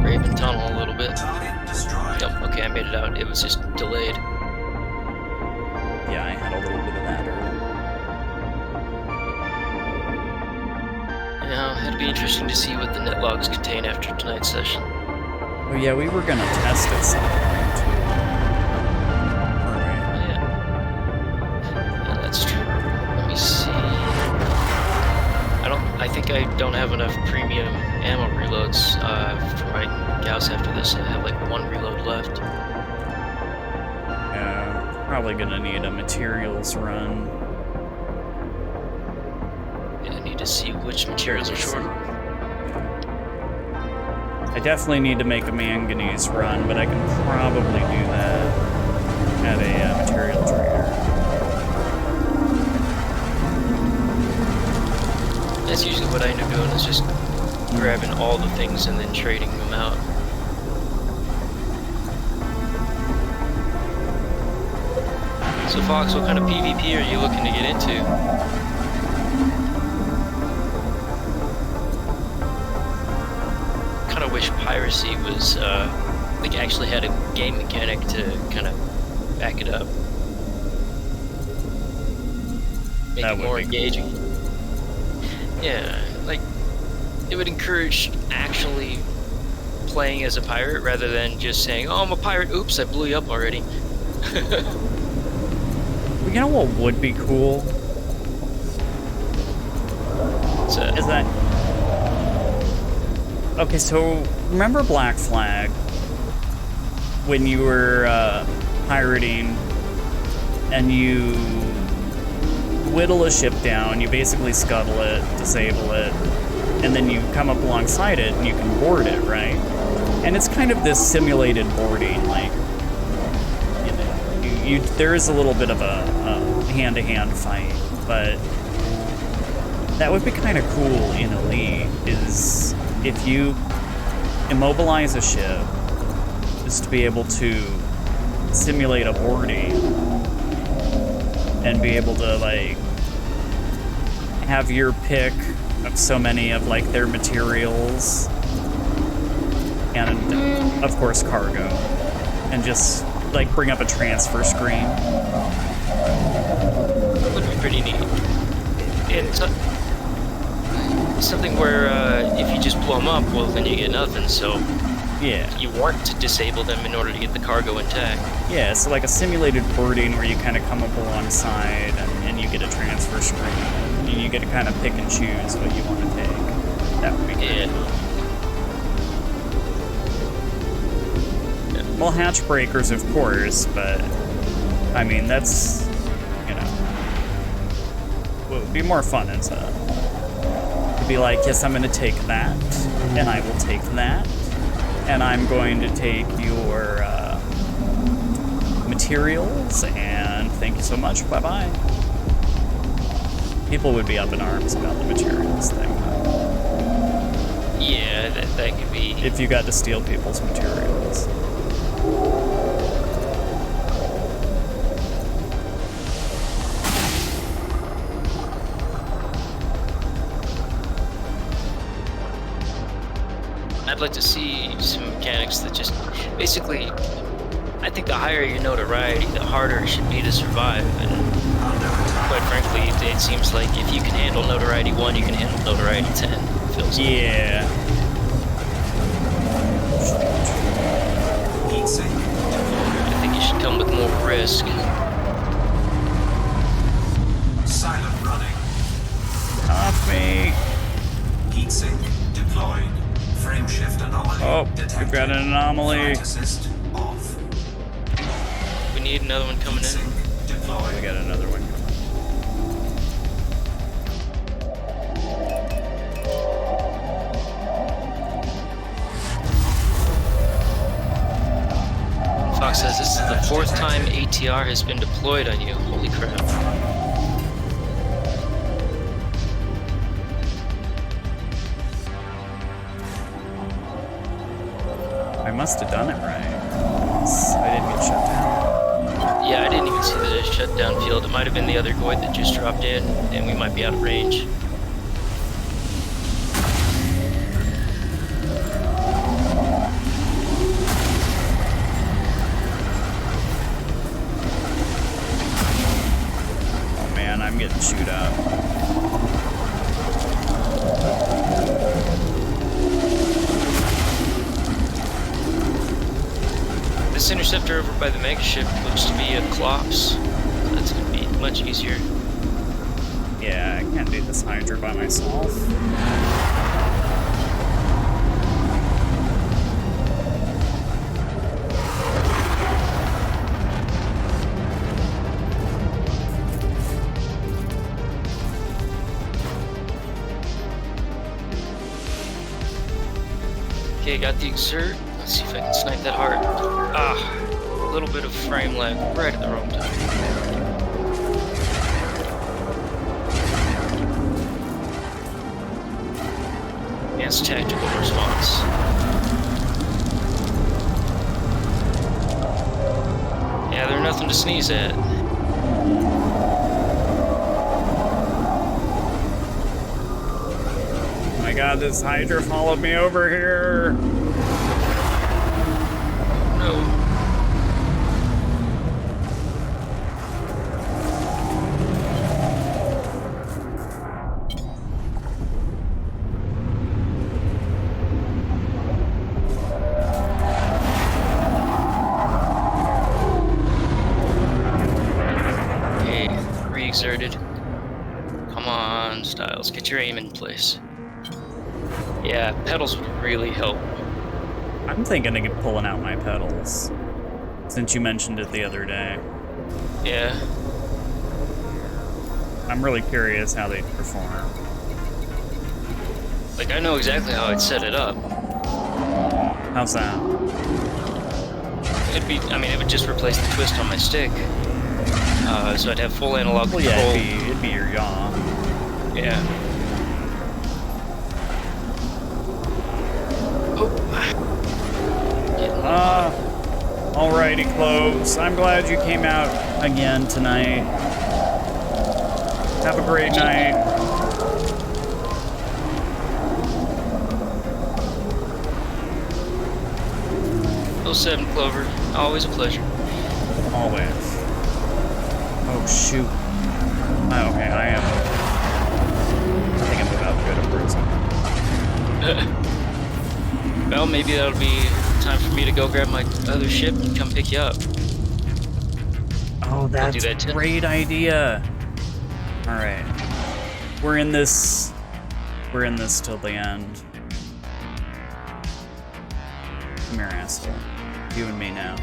H: Raven Tunnel a little bit. Yep, okay, I made it out. It was just delayed.
A: Yeah, I had a little bit of that earlier.
H: Yeah, it'll be interesting to see what the net logs contain after tonight's session.
A: Oh yeah, we were gonna test it sometime too.
H: Yeah, that's true. Let me see. I think I don't have enough premium ammo reloads for my Gauss after this. I have like 1 reload left.
A: Yeah. Probably gonna need a materials run.
H: Yeah, I need to see which materials are short.
A: I definitely need to make a manganese run, but I can probably do that at a material trader.
H: That's usually what I end up doing, is just grabbing all the things and then trading them out. So Fox, what kind of PvP are you looking to get into? Kind of wish piracy was, like, actually had a game mechanic to kind of back it up. Make
A: That
H: it
A: would
H: more
A: be cool.
H: engaging. Yeah, like, it would encourage actually playing as a pirate rather than just saying, oh, I'm a pirate, oops, I blew you up already.
A: You know what would be cool?
H: Is
A: that... Okay, so remember Black Flag? When you were pirating and you whittle a ship down, you basically scuttle it, disable it, and then you come up alongside it and you can board it, right? And it's kind of this simulated boarding, like, there is a little bit of a hand-to-hand fight, but that would be kind of cool in Elite, is if you immobilize a ship, just to be able to simulate a boarding and be able to, like, have your pick of so many of, like, their materials and, of course, cargo, and just, like, bring up a transfer screen.
H: That would be pretty neat. It's something where if you just blow them up, well, then you get nothing, so
A: yeah,
H: you want to disable them in order to get the cargo intact.
A: Yeah, so like a simulated boarding where you kind of come up alongside and you get a transfer screen, and you get to kind of pick and choose what you want to take. That would be good.
H: Yeah.
A: Well, hatch breakers, of course, but I mean, that's, you know, what would be more fun is to be like, yes, I'm going to take that, and I will take that, and I'm going to take your materials, and thank you so much, bye-bye. People would be up in arms about the materials thing.
H: Yeah, that could be...
A: If you got to steal people's materials.
H: I'd like to see some mechanics that just... Basically, I think the higher your notoriety, the harder it should be to survive, and quite frankly, it seems like if you can handle notoriety 1, you can handle notoriety 10. It feels like.
A: Yeah.
H: I think you should come with more risk.
D: Silent running.
A: Off me.
D: Heat sink deployed. Frame shift anomaly.
A: Oh,
D: detected.
A: we've got an anomaly.
D: Flight assist off.
H: We need another one coming in.
D: Deployed.
A: We got another one coming.
H: Fox says this is the 4th time ATR has been deployed on you. Holy crap.
A: I must have done it right. I didn't get shut down.
H: Yeah, I didn't even see the shutdown field. It might have been the other Goid that just dropped in, and we might be out of range.
A: Oh man, I'm getting chewed up.
H: This interceptor over by the mega ship looks to be a Klops. That's gonna be much easier.
A: Yeah, I can't do this Hydra by myself.
H: Okay, got the exert. Let's see if I can snipe that heart. Ah, a little bit of frame lag right at the wrong time. Advanced tactical response. Yeah, they're nothing to sneeze at.
A: Oh my god, this Hydra followed me over here.
H: No. Okay, re-exerted. Come on, Styles, get your aim in place. Yeah, pedals would really help.
A: I'm thinking of pulling out my pedals, since you mentioned it the other day.
H: Yeah.
A: I'm really curious how they perform.
H: Like, I know exactly how I'd set it up.
A: How's that?
H: It'd be, I mean, it would just replace the twist on my stick. So I'd have full analog
A: Well,
H: control.
A: yeah, it'd be your yaw.
H: Yeah.
A: Alrighty, Cloves. I'm glad you came out again tonight. Have a great night.
H: 07 Clover, always a pleasure.
A: Always. Oh, shoot. Oh, okay, I think I'm about to go to prison.
H: Well, maybe that'll be time for me to go grab my other ship and come pick you up.
A: Oh, that's
H: do that
A: a great idea. All right. We're in this till the end. Come here, asshole. You and me now.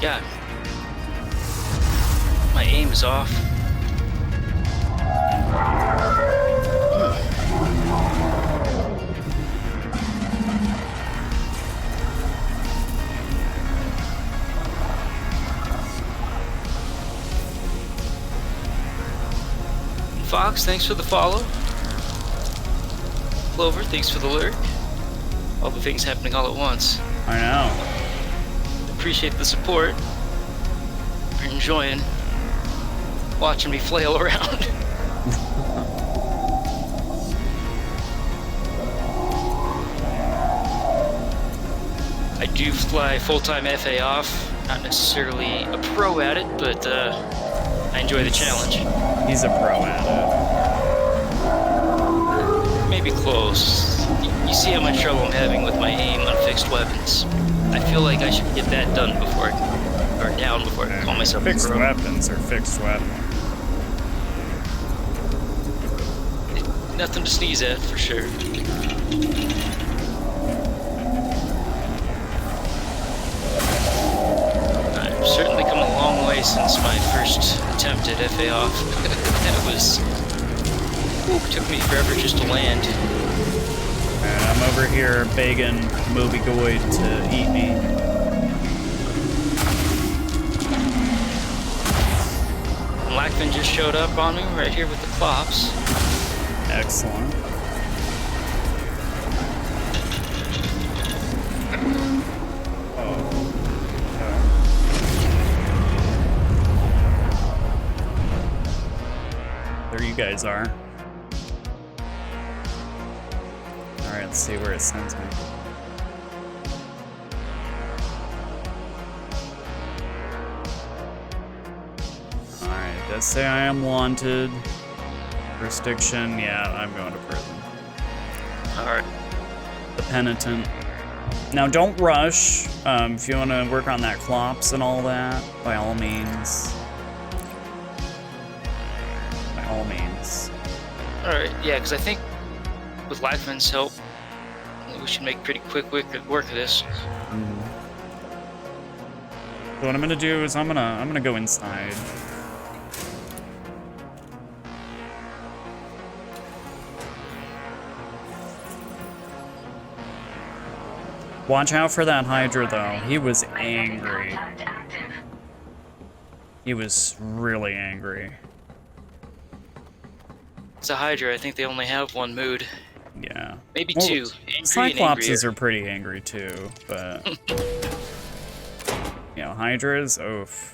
H: Yeah. My aim is off. Fox, thanks for the follow. Clover, thanks for the lurk. All the things happening all at once.
A: I know.
H: Appreciate the support. You're enjoying watching me flail around. I do fly full-time FA off. Not necessarily a pro at it, but I enjoy the challenge.
A: He's a pro at
H: it. Maybe close. You see how much trouble I'm having with my aim on fixed weapons. I feel like I should get that done before I call myself
A: fixed
H: a pro.
A: weapons or fixed weapons.
H: Nothing to sneeze at, for sure. I've certainly come a long way since my first attempt at FA off. That was... took me forever just to land.
A: And I'm over here begging Moby Goid to eat me.
H: Blackfin just showed up on me right here with the clops.
A: Excellent. There you guys are. Alright, let's see where it sends me. Alright, it does say I am wanted. Jurisdiction, yeah, I'm going to prison.
H: Alright.
A: The penitent. Now, don't rush. If you want to work on that clops and all that, by all means. By all means.
H: Alright, yeah, because I think with Lackman's help, we should make pretty quick work of this.
A: Mm-hmm. So what I'm gonna do is I'm gonna go inside. Watch out for that Hydra, though. He was angry. He was really angry.
H: It's a Hydra. I think they only have one mood.
A: Yeah.
H: Maybe
A: Well,
H: two. Angry and
A: Cyclopses
H: angrier.
A: are pretty angry, too, but... you know, Hydras, oof.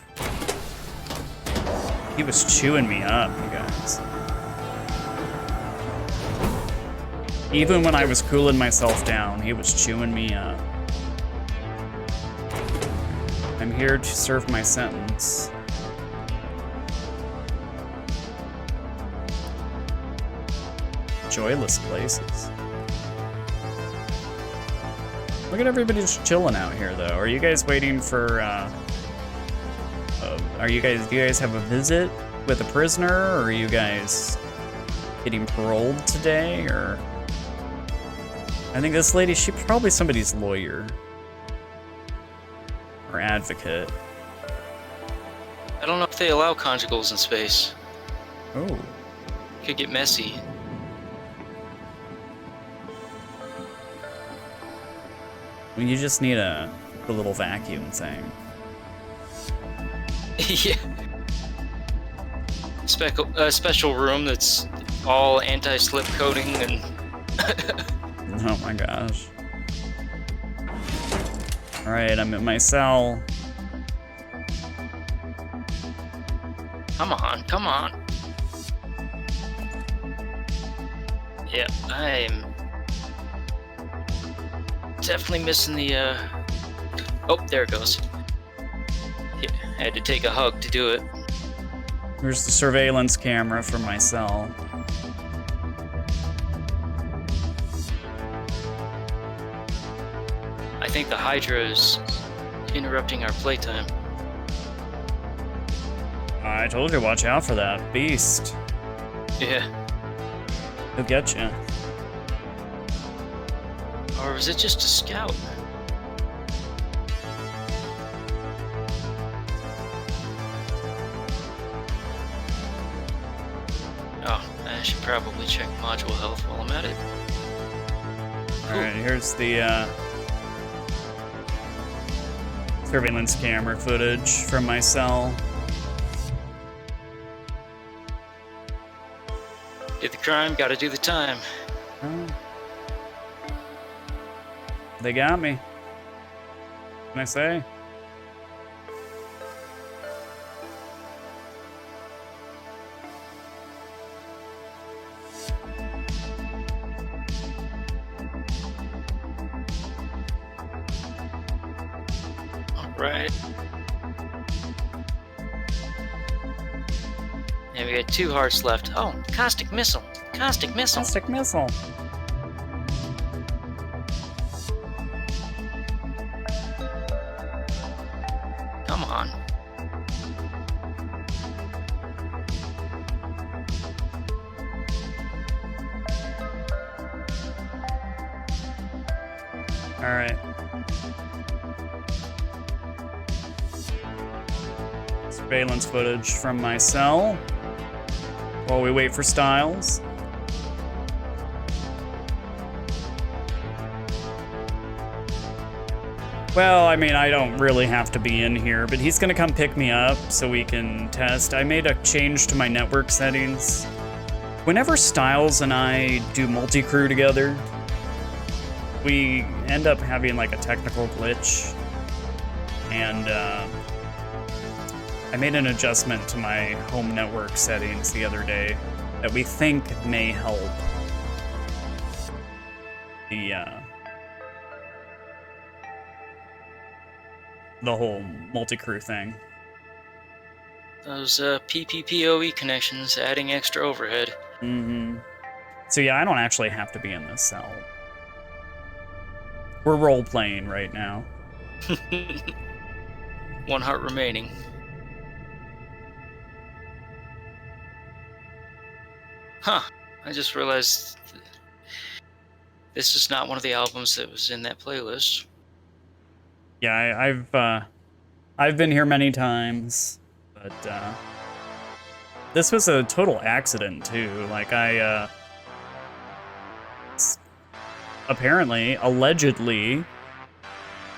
A: He was chewing me up, you guys. Even when I was cooling myself down, he was chewing me up. I'm here to serve my sentence. Joyless places. Look at everybody just chilling out here, though. Are you guys waiting for, do you guys have a visit with a prisoner, or are you guys getting paroled today, or? I think this lady, she's probably somebody's lawyer. Or advocate.
H: I don't know if they allow conjugals in space.
A: Oh.
H: Could get messy.
A: Well, you just need a little vacuum thing.
H: Yeah. Special room that's all anti-slip coating and...
A: Oh my gosh. Alright, I'm at my cell.
H: Come on, come on. Yeah, I'm definitely missing the, Oh, there it goes. Yeah, I had to take a hug to do it.
A: Here's the surveillance camera from my cell.
H: I think the Hydra is interrupting our playtime.
A: I told you, watch out for that beast.
H: Yeah.
A: He'll get you.
H: Or was it just a scout? Oh, I should probably check module health while I'm at it.
A: Alright, here's the surveillance camera footage from my cell.
H: Did the crime, gotta do the time.
A: Oh. They got me. What can I say?
H: Right. And we got 2 hearts left. Oh, caustic missile. Caustic missile.
A: Caustic missile.
H: Come on.
A: All right. Surveillance footage from my cell while we wait for Styles. Well, I mean, I don't really have to be in here, but he's gonna come pick me up so we can test. I made a change to my network settings. Whenever Styles and I do multi-crew together, we end up having like a technical glitch, and I made an adjustment to my home network settings the other day that we think may help the whole multi-crew thing.
H: Those PPPoE connections adding extra overhead.
A: Mm-hmm. So yeah, I don't actually have to be in this cell. We're role-playing right now.
H: 1 heart remaining. Huh. I just realized this is not one of the albums that was in that playlist.
A: Yeah, I've been here many times, but this was a total accident too. Like allegedly,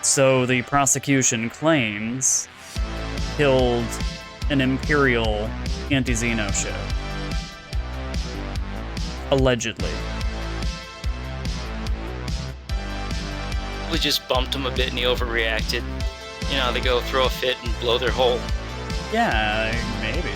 A: So the prosecution claims killed an Imperial anti-xeno ship. Allegedly.
H: We just bumped him a bit and he overreacted. You know, they go throw a fit and blow their hole.
A: Yeah, maybe.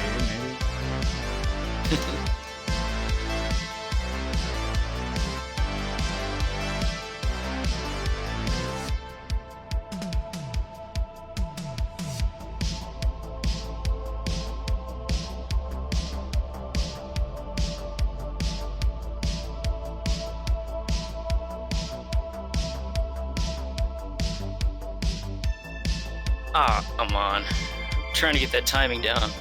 H: Ah, come on. I'm trying to get that timing down.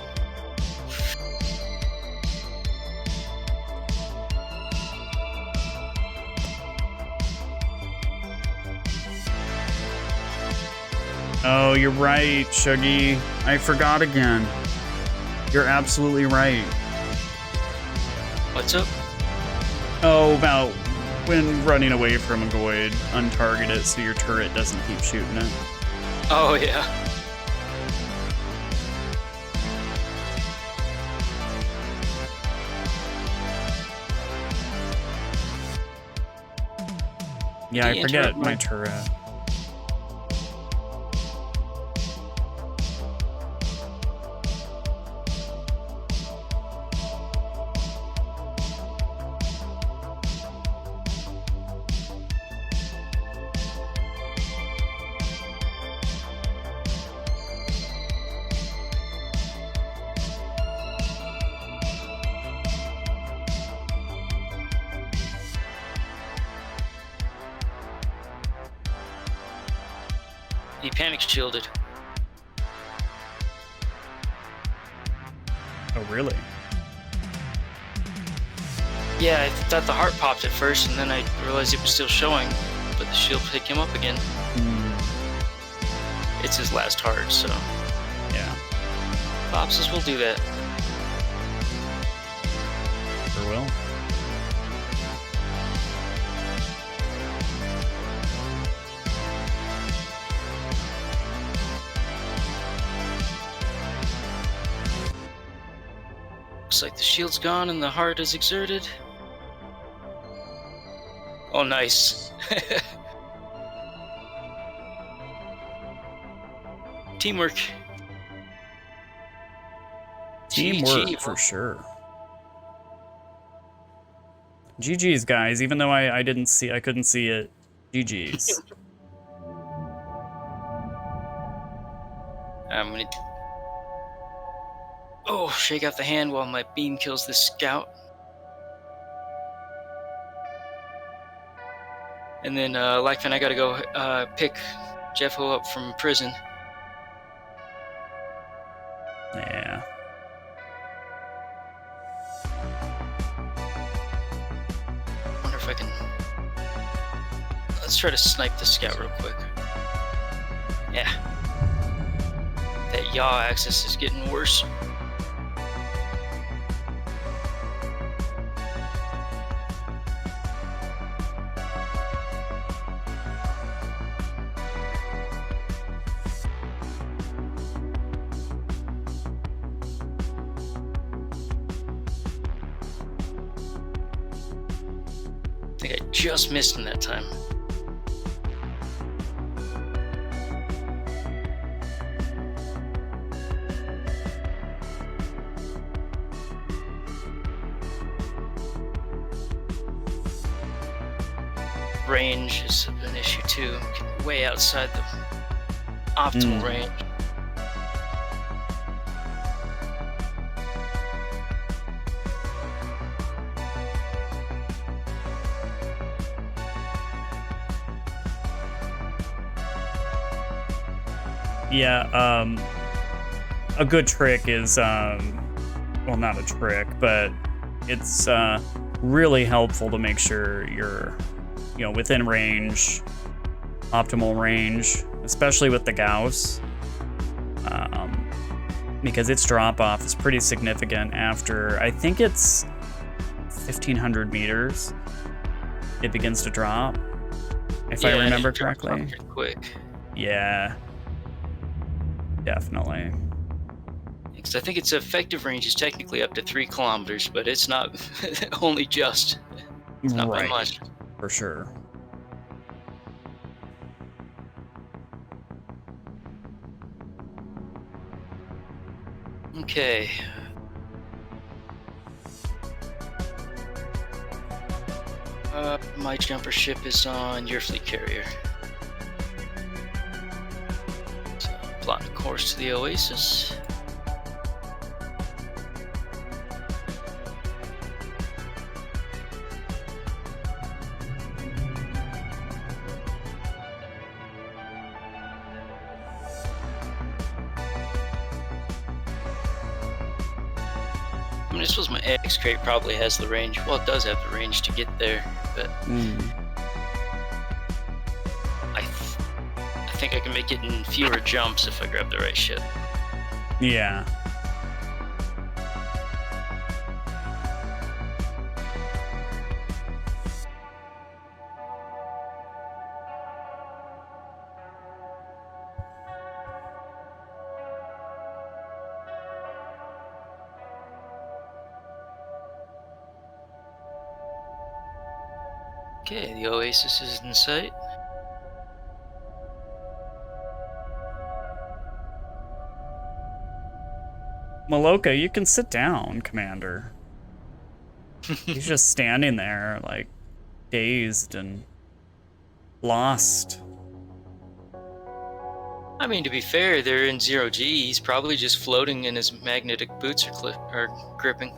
A: Oh, you're right, Shuggy. I forgot again. You're absolutely right.
H: What's up?
A: Oh, about when running away from a Goid, untarget it so your turret doesn't keep shooting it.
H: Oh, yeah.
A: Yeah, I
H: The
A: forget
H: turret
A: my
H: one.
A: turret.
H: He panic shielded.
A: Oh, really?
H: Yeah, I thought the heart popped at first, and then I realized it was still showing, but the shield picked him up again. It's his last heart, so
A: Yeah,
H: Bopsis will do that.
A: sure will.
H: Looks like the shield's gone and the heart is exerted. Oh, nice. Teamwork.
A: Teamwork
H: GG.
A: for sure. GG's, guys. Even though I couldn't see it. GG's.
H: I'm gonna... Oh, shake out the hand while my beam kills this scout. And then, Lycan, I gotta go pick Jeffo up from prison.
A: Yeah.
H: Wonder if I can... Let's try to snipe the scout real quick. Yeah. That yaw axis is getting worse. I think I just missed him that time. Range is an issue too. Way outside the optimal range.
A: Yeah, a good trick is, well, not a trick, but it's really helpful to make sure you're, within range, optimal range, especially with the Gauss, because its drop-off is pretty significant after, I think it's 1,500 meters, it begins to drop, if I remember
H: it drops off
A: correctly.
H: pretty quick.
A: Yeah. Definitely.
H: Because I think its effective range is technically up to 3 kilometers, but it's not only just. It's not by much.
A: For sure.
H: Okay. My jumper ship is on your fleet carrier. So, plotting a course to the Oasis. I mean, I suppose my X crate probably has the range. Well, it does have the range to get there, but I think I can make it in fewer jumps if I grab the right ship.
A: Yeah.
H: Okay, the Oasis is in sight.
A: Maloka, you can sit down, Commander. He's just standing there, like, dazed and lost.
H: I mean, to be fair, they're in 0G. He's probably just floating and his magnetic boots are gripping.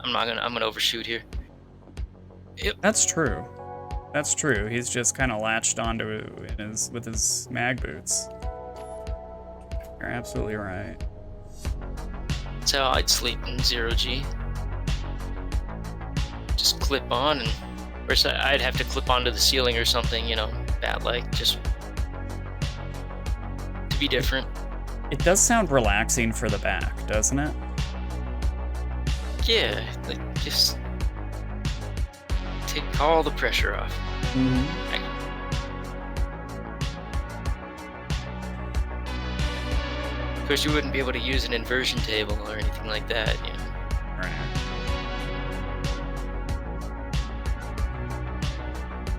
H: I'm gonna overshoot here. Yep.
A: That's true. That's true. He's just kind of latched onto with his mag boots. You're absolutely right.
H: That's how I'd sleep in 0G. Just clip on, and first I'd have to clip onto the ceiling or something, you know, bat-like, just to be different.
A: It does sound relaxing for the back, doesn't it?
H: Yeah, like just take all the pressure off. Of course, you wouldn't be able to use an inversion table or anything like that, you know.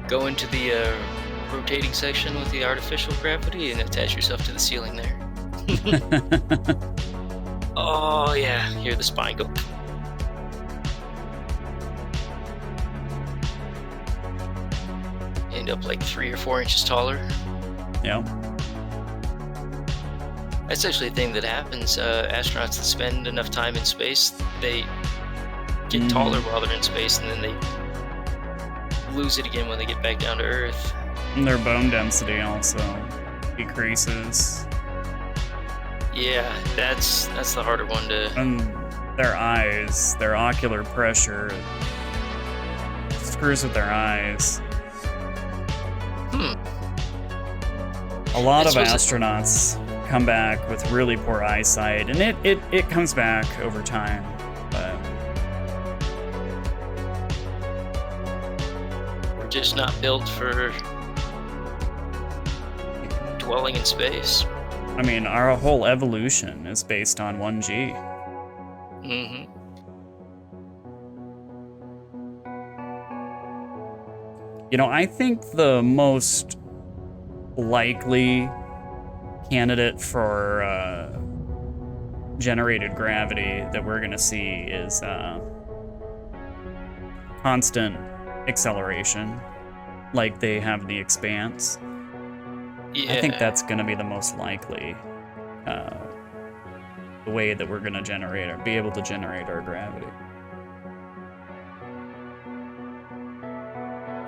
H: Go into the rotating section with the artificial gravity and attach yourself to the ceiling there. Oh yeah, hear the spine go. End up like 3 or 4 inches taller.
A: Yeah.
H: That's actually a thing that happens. Astronauts that spend enough time in space, they get taller while they're in space, and then they lose it again when they get back down to Earth.
A: And their bone density also decreases.
H: Yeah, that's the harder one to.
A: And their eyes, their ocular pressure screws with their eyes. A lot of astronauts come back with really poor eyesight, and it comes back over time, but
H: we're just not built for dwelling in space.
A: I mean, our whole evolution is based on 1G. You know, I think the most likely candidate for generated gravity that we're gonna see is constant acceleration, like they have the Expanse.
H: Yeah.
A: I think that's gonna be the most likely the way that we're gonna generate or be able to generate our gravity.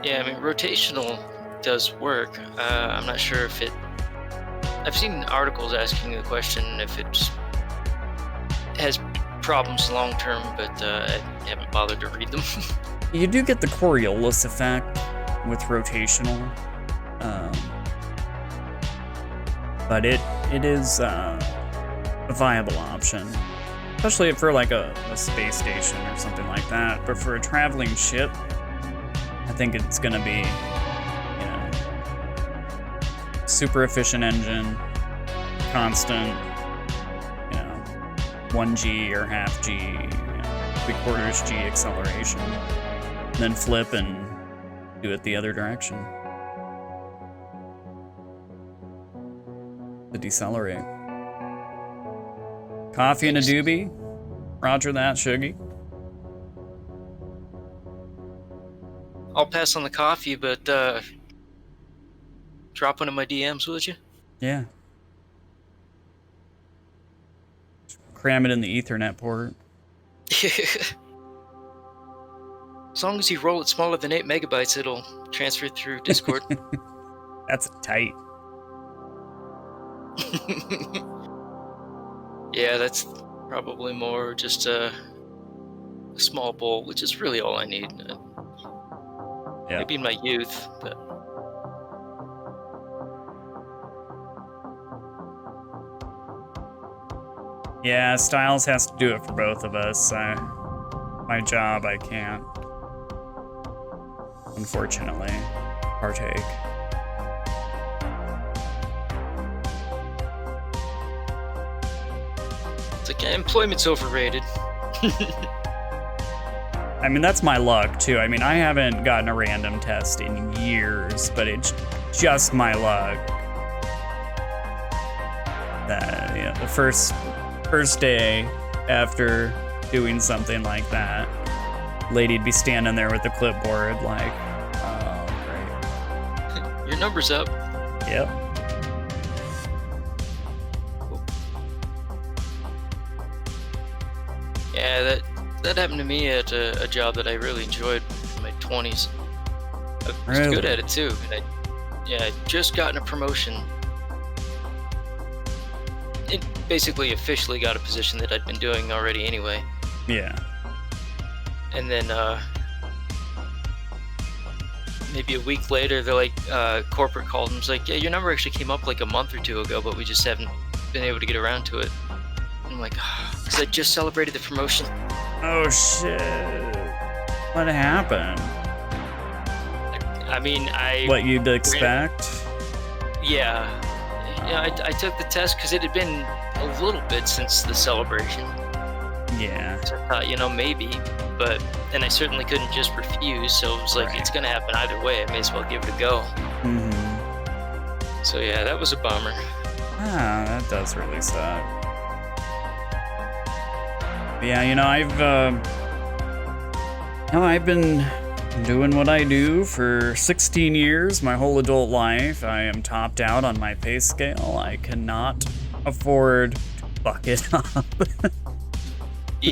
H: Yeah, I mean, rotational does work. I'm not sure if it. I've seen articles asking the question if it has problems long term, but I haven't bothered to read them.
A: You do get the Coriolis effect with rotational, but it is a viable option, especially for like a space station or something like that. But for a traveling ship, I think it's gonna be, you know, super efficient engine, constant, 1G or half G, 3/4 G acceleration, and then flip and do it the other direction to decelerate. Coffee and a doobie. Roger that, Shuggy.
H: I'll pass on the coffee, but drop one of my DMs, would you?
A: Yeah. Cram it in the Ethernet port.
H: As long as you roll it smaller than 8 megabytes, it'll transfer through Discord.
A: That's tight.
H: Yeah, that's probably more just a small bowl, which is really all I need.
A: Yeah.
H: Maybe in my youth, but
A: Yeah, Styles has to do it for both of us. My job, I can't, unfortunately, partake.
H: it's like employment's overrated.
A: I mean, that's my luck, too. I mean, I haven't gotten a random test in years, but it's just my luck that, the first day after doing something like that, lady'd be standing there with the clipboard like, oh, great.
H: Your number's up.
A: Yep.
H: Yeah, that happened to me at a job that I really enjoyed in my 20s. I was
A: Really?
H: good at it too. And I'd just gotten a promotion. It basically officially got a position that I'd been doing already anyway.
A: Yeah.
H: And then maybe a week later, they're like, corporate called and was like, yeah, your number actually came up like a month or two ago, but we just haven't been able to get around to it. And I'm like, because I just celebrated the promotion.
A: Oh, shit. What happened?
H: I mean,
A: What you'd expect?
H: Yeah. I took the test because it had been a little bit since the celebration.
A: Yeah.
H: So I thought, maybe. And I certainly couldn't just refuse, so it was like, it's going to happen either way. I may as well give it a go.
A: Mm-hmm.
H: So yeah, that was a bummer.
A: Ah, that does really suck. Yeah, I've been doing what I do for 16 years, my whole adult life. I am topped out on my pay scale. I cannot afford to buck it up.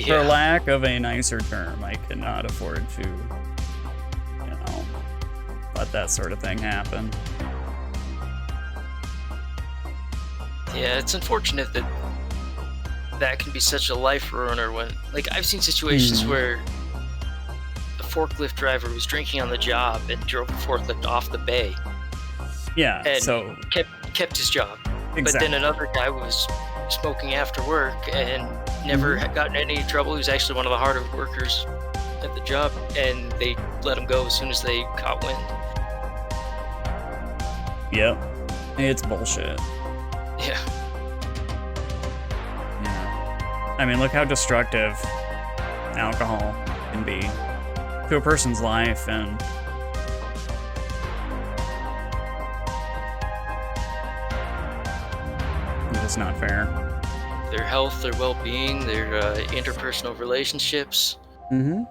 A: For lack of a nicer term, I cannot afford to, let that sort of thing happen.
H: Yeah, it's unfortunate that can be such a life ruiner when, I've seen situations where a forklift driver was drinking on the job and drove the forklift off the bay.
A: Yeah,
H: and
A: so
H: kept his job.
A: Exactly.
H: But then another guy was smoking after work and never had gotten in any trouble. He was actually one of the harder workers at the job, and they let him go as soon as they caught wind.
A: Yep, it's bullshit.
H: Yeah.
A: I mean, look how destructive alcohol can be to a person's life, and it's not fair.
H: Their health, their well-being, their interpersonal relationships.
A: Mm-hmm.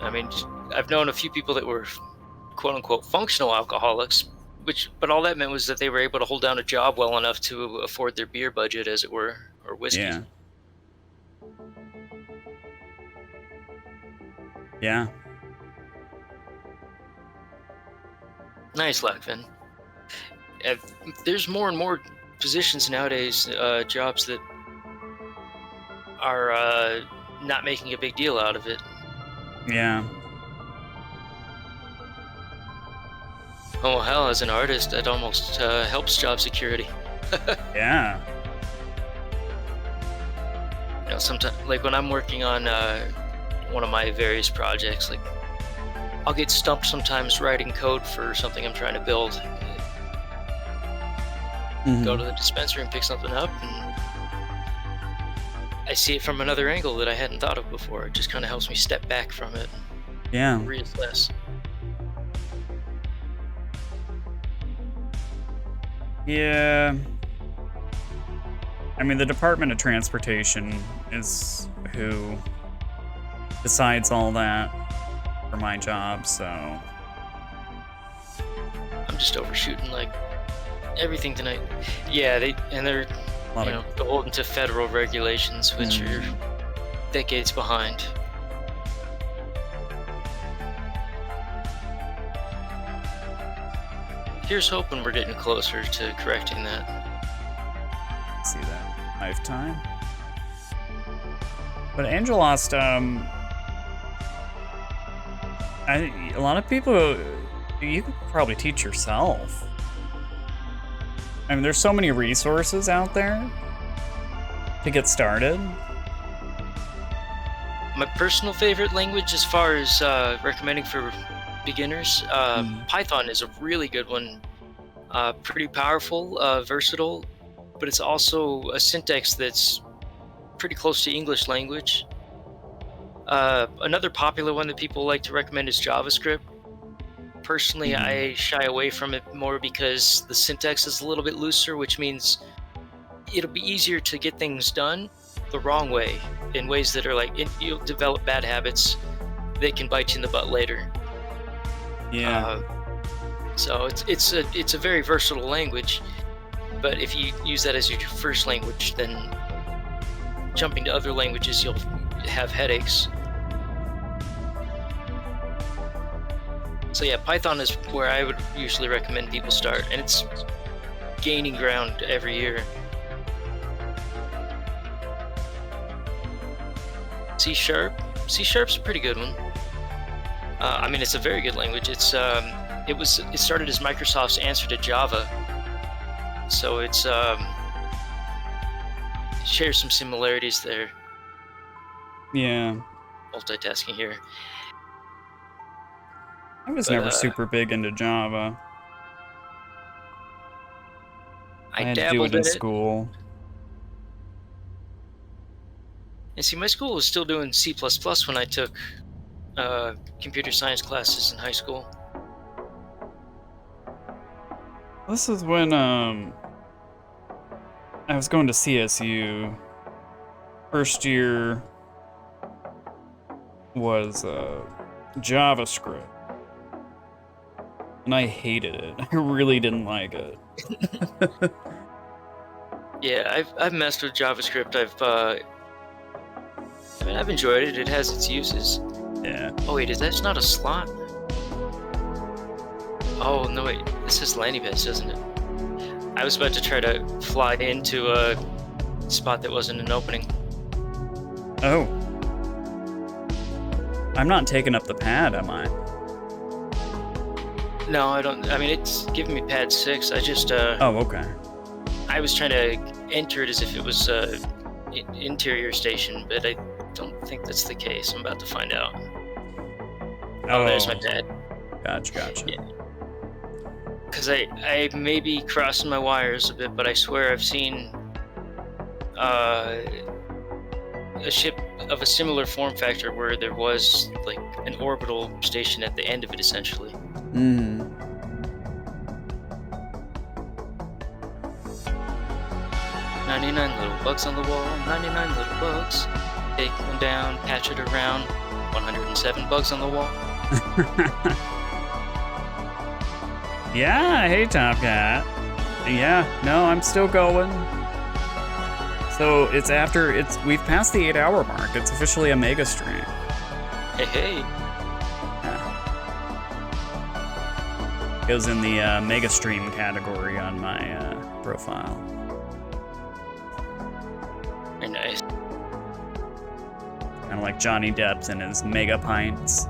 H: I mean, I've known a few people that were quote-unquote functional alcoholics, but all that meant was that they were able to hold down a job well enough to afford their beer budget, as it were, or whiskey.
A: Yeah. Yeah.
H: Nice, Lackvin. There's more and more positions nowadays, jobs that are not making a big deal out of it.
A: Yeah.
H: Oh hell, as an artist, that almost helps job security.
A: Yeah.
H: Sometimes, when I'm working on one of my various projects, I'll get stumped sometimes writing code for something I'm trying to build. go to the dispenser and pick something up, and I see it from another angle that I hadn't thought of before. It just kind of helps me step back from it,
A: Yeah.
H: and reassess.
A: Yeah. I mean, the Department of Transportation is who decides all that for my job, so...
H: I'm just overshooting like everything tonight. Yeah, they're beholden to federal regulations, which are decades behind. Here's hoping we're getting closer to correcting that.
A: See that lifetime. But Angelost, a lot of people, you could probably teach yourself. I mean, there's so many resources out there to get started.
H: My personal favorite language, as far as recommending for beginners, Python is a really good one. Pretty powerful, versatile, but it's also a syntax that's pretty close to English language. Another popular one that people like to recommend is JavaScript. Personally, I shy away from it more because the syntax is a little bit looser, which means it'll be easier to get things done the wrong way, in ways that are like, you'll develop bad habits that can bite you in the butt later.
A: Yeah.
H: So it's a very versatile language, but if you use that as your first language, then jumping to other languages, you'll have headaches. So yeah, Python is where I would usually recommend people start, and it's gaining ground every year. C#. C#'s a pretty good one. I mean, it's a very good language. It started as Microsoft's answer to Java, so it shares some similarities there.
A: Yeah.
H: Multitasking here.
A: I was never super big into Java. I had to do it in school.
H: And see, my school was still doing C++ when I took computer science classes in high school.
A: This is when I was going to CSU. First year was JavaScript. And I hated it. I really didn't like it.
H: Yeah, I've messed with JavaScript. I've enjoyed it. It has its uses.
A: Yeah.
H: Oh wait, that's not a slot? Oh no wait, this is landing pads, doesn't it? I was about to try to fly into a spot that wasn't an opening.
A: Oh. I'm not taking up the pad, am I?
H: No, I don't. I mean, it's giving me pad 6. I just
A: Oh, okay.
H: I was trying to enter it as if it was interior station, but I don't think that's the case. I'm about to find out. Oh, there's my pad.
A: Gotcha.
H: Yeah. Because I may be crossing my wires a bit, but I swear I've seen a ship of a similar form factor where there was like an orbital station at the end of it, essentially. 99 little bugs on the wall, 99 little bugs. Take them down, patch it around. 107 bugs on the wall.
A: Yeah, hey Top Cat. Yeah, no, I'm still going. So we've passed the 8-hour mark. It's officially a mega stream.
H: Hey.
A: Yeah. Goes in the mega stream category on my profile.
H: Very nice.
A: Kind of like Johnny Depp's and his mega pints.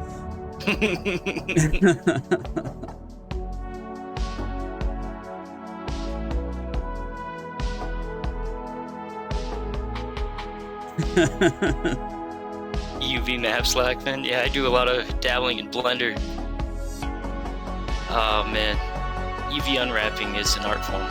H: UV maps, Slackman. Yeah, I do a lot of dabbling in Blender. Oh man, UV unwrapping is an art form.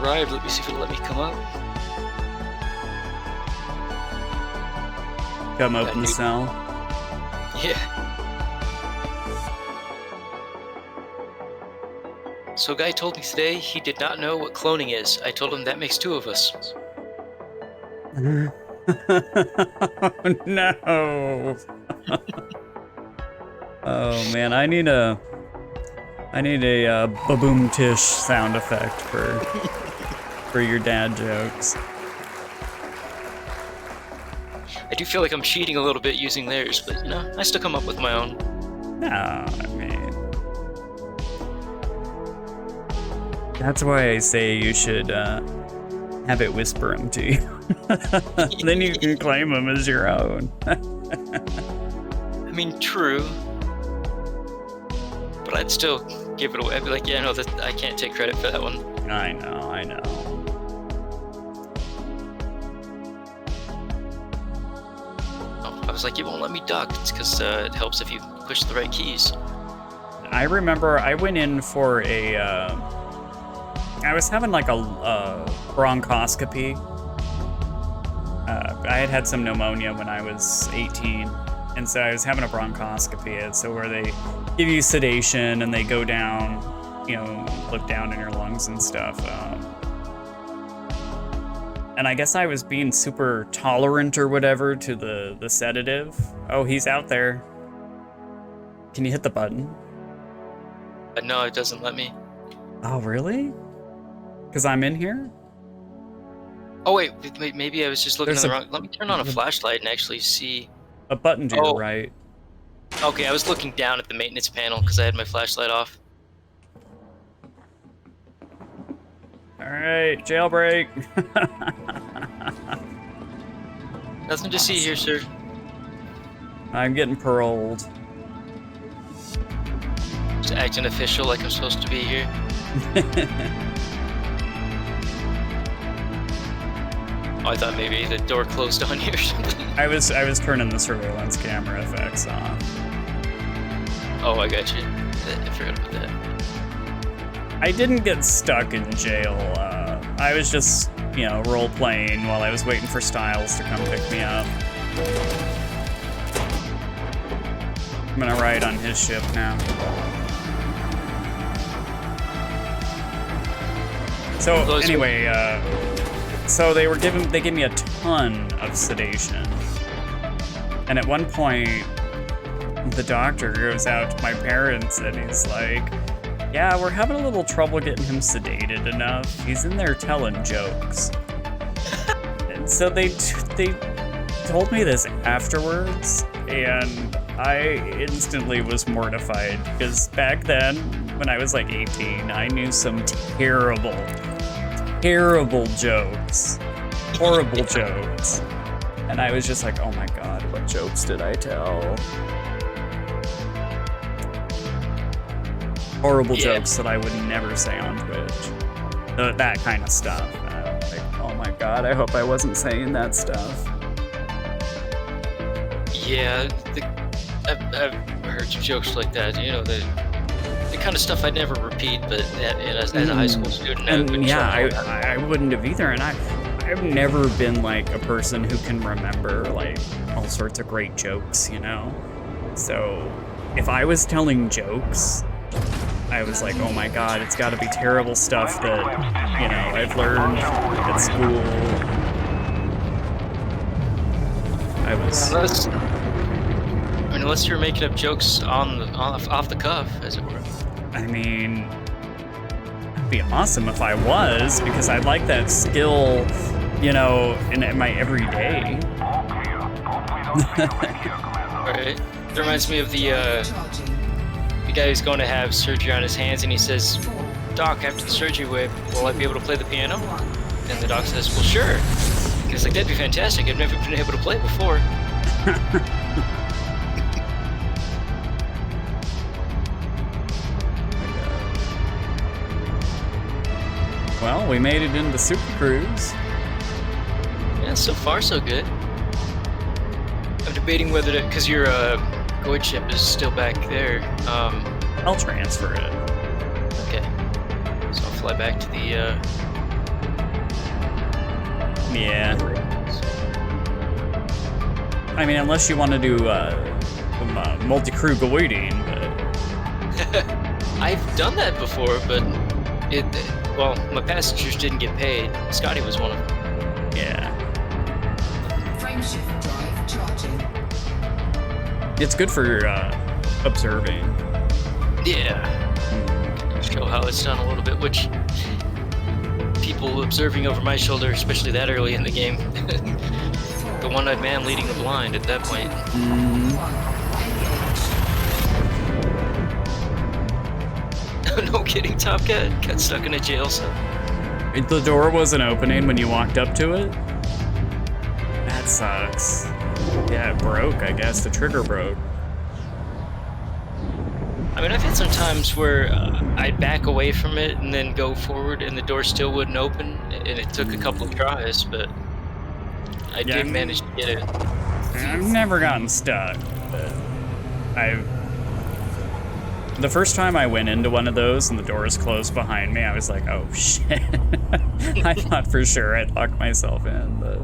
H: arrived. Let me see if it'll let me come up.
A: Come open the cell.
H: Yeah. So a guy told me today he did not know what cloning is. I told him that makes 2 of us.
A: Oh, no. Oh man, I need a baboom tish sound effect for your dad jokes.
H: I do feel like I'm cheating a little bit using theirs, but you know, I still come up with my own.
A: No, I mean, that's why I say you should have it whisper them to you. Then you can claim them as your own.
H: I mean, true. But I'd still give it away. I'd be like, yeah, no, I can't take credit for that one.
A: I know.
H: Oh, I was like, it won't let me duck. It's because it helps if you push the right keys.
A: I remember I went in for a, I was having like a bronchoscopy. I had had some pneumonia when I was 18, and so I was having a bronchoscopy. And so where they give you sedation and they go down, you know, look down in your lungs and stuff. And I guess I was being super tolerant or whatever to the sedative. Oh, he's out there. Can you hit the button?
H: No, it doesn't let me.
A: Oh, really? Because I'm in here?
H: Oh, wait, maybe I was just looking at the wrong... Let me turn on a flashlight and actually see...
A: A button to your right.
H: Okay, I was looking down at the maintenance panel because I had my flashlight off.
A: Alright, jailbreak.
H: Nothing to see here, sir.
A: I'm getting paroled.
H: Just acting official like I'm supposed to be here. Oh, I thought maybe the door closed on you or something.
A: I was turning the surveillance camera effects off.
H: Oh, I got you. I forgot about that.
A: I didn't get stuck in jail. I was just, you know, role-playing while I was waiting for Styles to come pick me up. I'm gonna ride on his ship now. So anyway, so they gave me a ton of sedation. And at one point, the doctor goes out to my parents and he's like, yeah, we're having a little trouble getting him sedated enough. He's in there telling jokes. And so they told me this afterwards, and I instantly was mortified because back then, when I was like 18, I knew some terrible jokes. Horrible jokes. And I was just like, oh my god, what jokes did I tell? Horrible jokes that I would never say on Twitch. That kind of stuff. Like, oh my god, I hope I wasn't saying that stuff.
H: Yeah, I've heard some jokes like that, you know, the kind of stuff I'd never repeat, but as a high school student,
A: I wouldn't have either, and I've never been like a person who can remember like all sorts of great jokes, you know? So if I was telling jokes, I was like, oh my god, it's gotta be terrible stuff that, you know, I've learned at school.
H: Unless you're making up jokes off the cuff, as it were.
A: I mean, it'd be awesome if I was, because I'd like that skill, you know, in my everyday.
H: Alright. It reminds me of the guy who's going to have surgery on his hands, and he says, Doc, after the surgery, will I be able to play the piano? And the doc says, well, sure. And he's like, that'd be fantastic. I've never been able to play before.
A: Well, we made it into Super Cruise.
H: Yeah, so far so good. I'm debating whether to, because your Goid ship is still back there.
A: I'll transfer it.
H: Okay. So I'll fly back to the
A: Yeah. I mean, unless you want to do multi-crew goiding, but...
H: I've done that before, but well, my passengers didn't get paid. Scotty was one of them.
A: Yeah.
B: Frameshift drive charging.
A: It's good for observing.
H: Yeah. Show how it's done a little bit, which people observing over my shoulder, especially that early in the game, the one-eyed man leading the blind at that point. No kidding, Top Cat got stuck in a jail cell.
A: The door wasn't opening when you walked up to it? That sucks. Yeah, it broke, I guess. The trigger broke.
H: I mean, I've had some times where I'd back away from it and then go forward and the door still wouldn't open, and it took a couple of tries, but I did manage to get it.
A: I've never gotten stuck, but the first time I went into one of those and the doors closed behind me, I was like, oh shit. I thought for sure I'd lock myself in, but...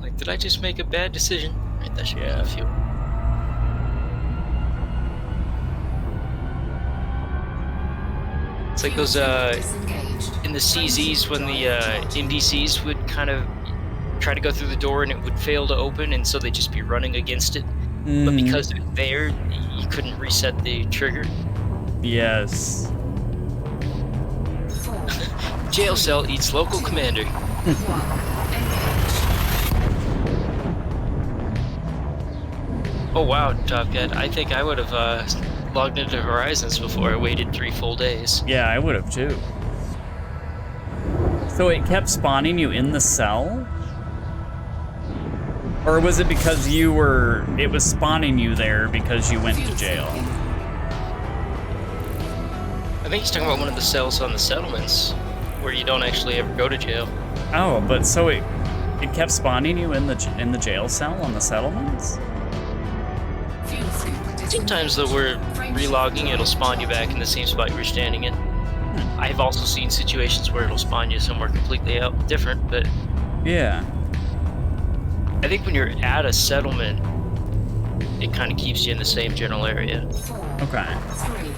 H: Like, did I just make a bad decision? Right, that should be a few. It's like those, in the CZs when the NPCs would kind of try to go through the door and it would fail to open, and so they'd just be running against it. But because it's there, you couldn't reset the trigger.
A: Yes.
H: Jail cell eats local commander. Oh wow, Top Cat. I think I would have logged into Horizons before I waited 3 full days.
A: Yeah, I would have too. So it kept spawning you in the cell? Or was it because it was spawning you there because you went to jail?
H: I think he's talking about one of the cells on the settlements where you don't actually ever go to jail.
A: Oh, but so it kept spawning you in the jail cell on the settlements?
H: Sometimes though we're relogging, it'll spawn you back in the same spot you were standing in. I've also seen situations where it'll spawn you somewhere completely different, but...
A: Yeah.
H: I think when you're at a settlement, it kind of keeps you in the same general area.
A: Okay.
B: 3,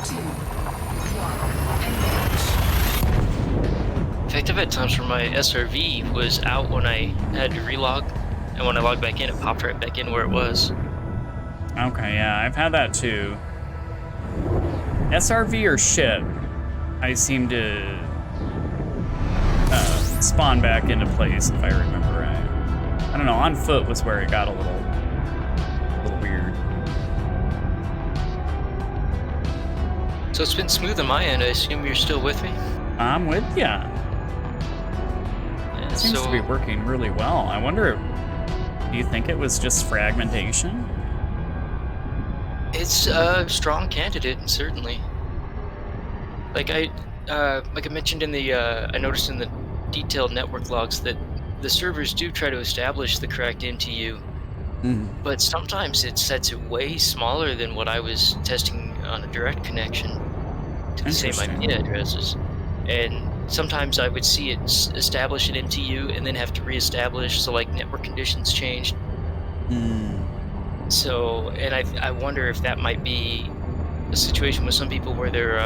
B: 2, 1,
H: In fact, I've had times where my SRV was out when I had to relog, and when I logged back in, it popped right back in where it was.
A: Okay, yeah, I've had that too. SRV or ship, I seem to spawn back into place if I remember right. I don't know, on foot was where it got a little weird.
H: So it's been smooth on my end. I assume you're still with me?
A: I'm with ya. It seems to be working really well. I wonder, do you think it was just fragmentation?
H: It's a strong candidate, certainly. Like I mentioned in the, I noticed in the detailed network logs that the servers do try to establish the correct MTU, but sometimes it sets it way smaller than what I was testing on a direct connection to the same IP addresses. And sometimes I would see it establish an MTU and then have to reestablish, so like network conditions changed. So, and I wonder if that might be a situation with some people where their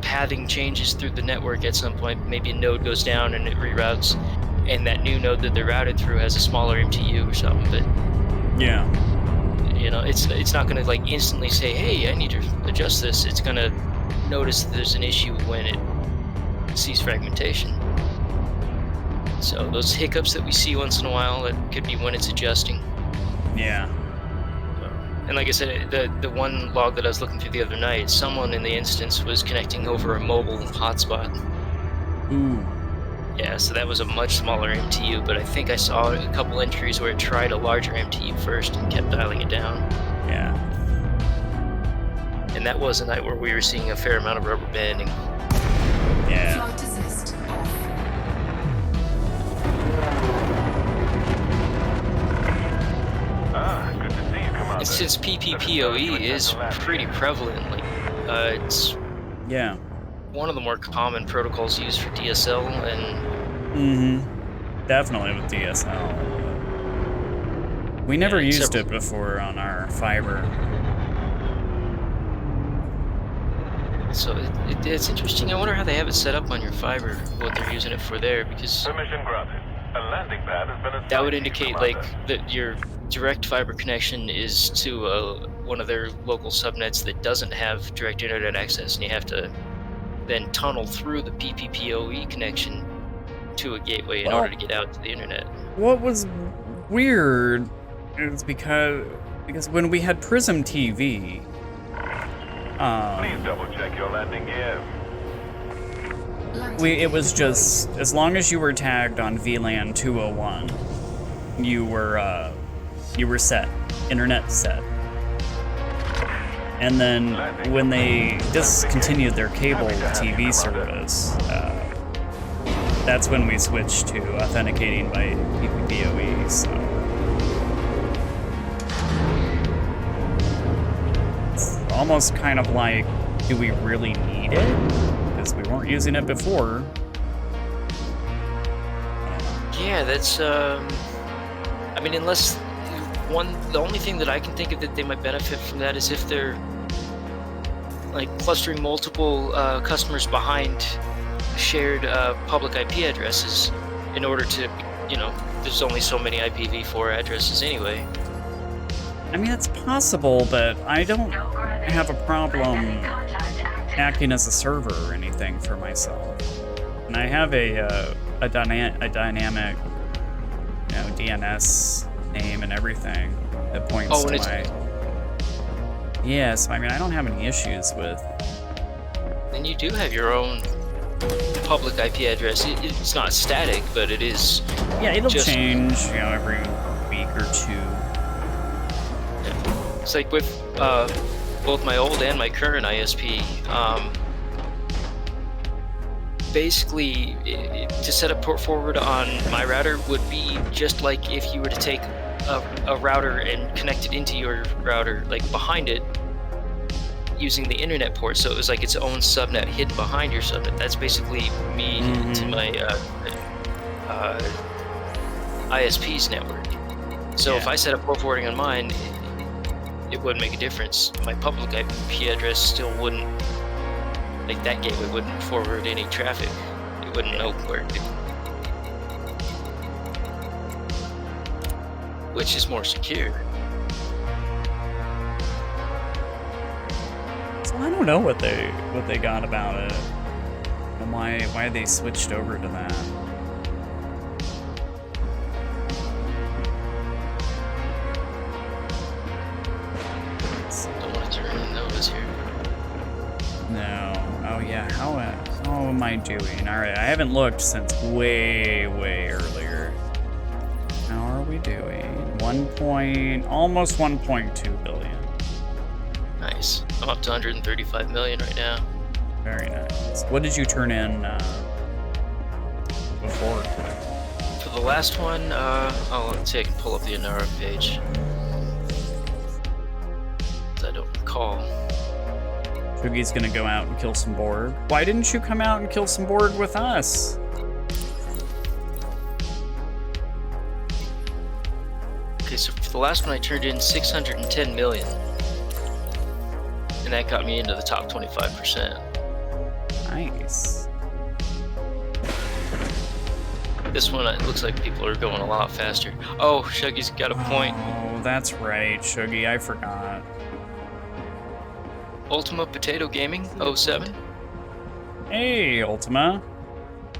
H: pathing changes through the network at some point. Maybe a node goes down and it reroutes, and that new node that they're routed through has a smaller MTU or something. But
A: yeah,
H: you know, it's not going to like instantly say, "Hey, I need to adjust this." It's going to notice that there's an issue when it sees fragmentation. So those hiccups that we see once in a while, it could be when it's adjusting.
A: Yeah.
H: And like I said, the one log that I was looking through the other night, someone in the instance was connecting over a mobile hotspot.
A: Ooh.
H: Yeah, so that was a much smaller MTU, but I think I saw a couple entries where it tried a larger MTU first and kept dialing it down.
A: Yeah.
H: And that was a night where we were seeing a fair amount of rubber banding.
A: Yeah.
B: flight assist off.
C: Good to see you, Commander.
H: And since PPPoE is pretty prevalent, like, it's...
A: Yeah.
H: one of the more common protocols used for DSL, and
A: Definitely with DSL. We never
H: Yeah,
A: used
H: except-
A: it before on our fiber.
H: so it's interesting. I wonder how they have it set up on your fiber, what they're using it for there, because
C: Permission granted. A landing pad has been assigned
H: that would
C: to you,
H: indicate
C: Commander.
H: like that your direct fiber connection is to one of their local subnets that doesn't have direct internet access, and you have to then tunnel through the PPPoE connection to a gateway in
A: Well-
H: order to get out to the internet.
A: What was weird is because when we had Prism TV,
C: Please double check your landing gear.
A: it was just as long as you were tagged on VLAN 201, you were set, internet set. And then when they discontinued their cable TV service, that's when we switched to authenticating by PPPoE. So it's almost kind of like, do we really need it? Because we weren't using it before.
H: Yeah, that's I mean, unless the only thing that I can think of that they might benefit from that is if they're like clustering multiple customers behind shared public IP addresses in order to, there's only so many IPv4 addresses anyway.
A: I mean, it's possible, but I don't have a problem acting as a server or anything for myself. And I have a dynamic, DNS name and everything that points to my... Yeah, so I mean, I don't have any issues with...
H: Then you do have your own public IP address. It's not static, but it is...
A: Yeah, it'll change, every week or two.
H: It's like with both my old and my current ISP, basically to set a port forward on my router would be just like if you were to take a router and connect it into your router, like behind it, using the internet port. So it was like its own subnet hidden behind your subnet. That's basically me to my ISP's network. So if I set up port forwarding on mine, it wouldn't make a difference. My public IP address still wouldn't, like that gateway wouldn't forward any traffic. It wouldn't know where it, which is more secure.
A: So I don't know what they got about it and why they switched over to that.
H: Don't want to turn in those here.
A: No. Oh yeah. How am I doing? All right. I haven't looked since way earlier. How are we doing? Almost 1.2 billion.
H: Nice. I'm up to 135 million right now.
A: Very nice. What did you turn in before?
H: For the last one, let's see, I can pull up the Inara page. I don't recall.
A: Shoogie's gonna go out and kill some Borg. Why didn't you come out and kill some Borg with us?
H: Okay, so for the last one I turned in 610 million. And that got me into the top 25%.
A: Nice.
H: This one, it looks like people are going a lot faster. Oh, Shuggy's got a point.
A: Oh, that's right, Shoogie. I forgot.
H: Ultima Potato Gaming 07.
A: Hey, Ultima.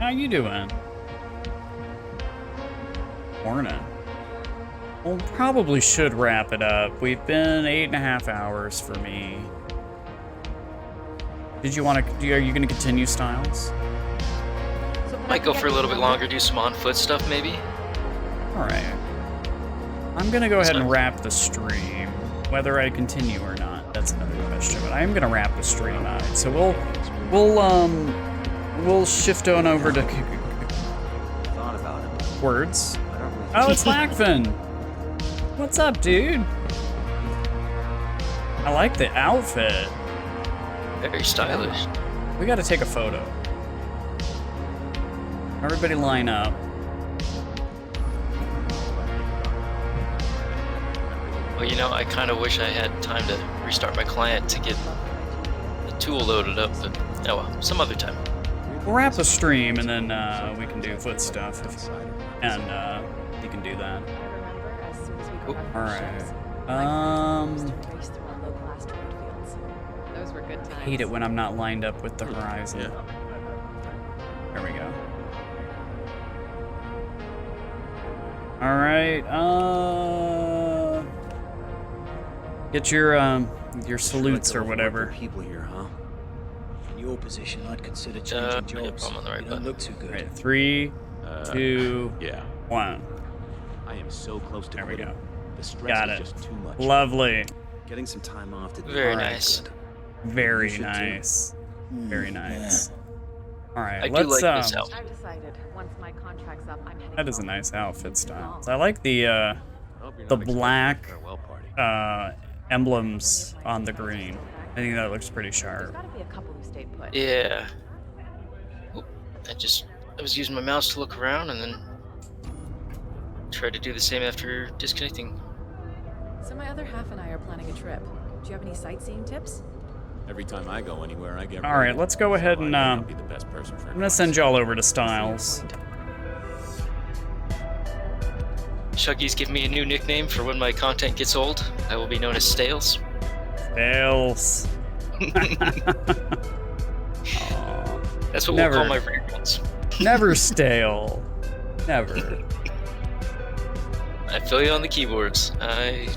A: How you doing? Morning. Well, probably should wrap it up. We've been 8.5 hours for me. Did you want to? Are you going to continue, Styles?
H: Might go for a little bit longer, do some on-foot stuff maybe.
A: All right. I'm going to go ahead and wrap the stream. Whether I continue or not, that's another question. But I am going to wrap the stream out. So we'll shift on over to
K: Thought about it.
A: words. Oh, it's Lackfin. What's up, dude? I like the outfit.
H: Very stylish.
A: We gotta take a photo. Everybody line up.
H: Well, you know, I kind of wish I had time to restart my client to get the tool loaded up, but oh well, some other time.
A: We'll wrap the stream and then we can do foot stuff, and you can do that.
H: Cool.
A: All right.
L: Those were good times.
A: Hate it when I'm not lined up with the horizon.
K: Yeah.
A: There we go. All right. Get your salutes or whatever.
K: People here, huh? In your position, I'd consider changing jobs.
H: I'm on the right
K: You don't
H: button.
K: look too good.
A: Right, 3, 2,
M: Yeah.
A: 1.
M: I am so close to
A: There we
M: quitting.
A: go.
M: The stress
A: Got
M: is
A: it.
M: just too much.
A: Lovely.
K: Getting some time off to do
H: Very
K: all right,
H: nice.
K: good.
A: Very
K: You should too.
A: nice. Very nice. All right,
H: I do
A: let's.
H: like this outfit.
L: I've decided once my contract's up, I'm heading
A: That is a
L: home.
A: nice outfit, Styles. I like the
M: Hope you're not expecting
A: black
M: a farewell party.
A: emblems on the green. I think that looks pretty
L: There's
A: sharp.
L: gotta be a couple who stayed put.
H: Yeah. Oop, I was using my mouse to look around and then tried to do the same after disconnecting.
L: So my other half and I are planning a trip. Do you have any sightseeing tips?
M: Every time I go anywhere, I get.
A: All right, let's go ahead and.
M: I'll
A: I'm
M: be the best person for
A: gonna send y'all over to Styles.
H: Shuggy's given me a new nickname for when my content gets old. I will be known as Stales.
A: Styles.
H: That's what
A: Never.
H: we'll call my rare ones.
A: Never stale. Never.
H: I feel you on the keyboards. I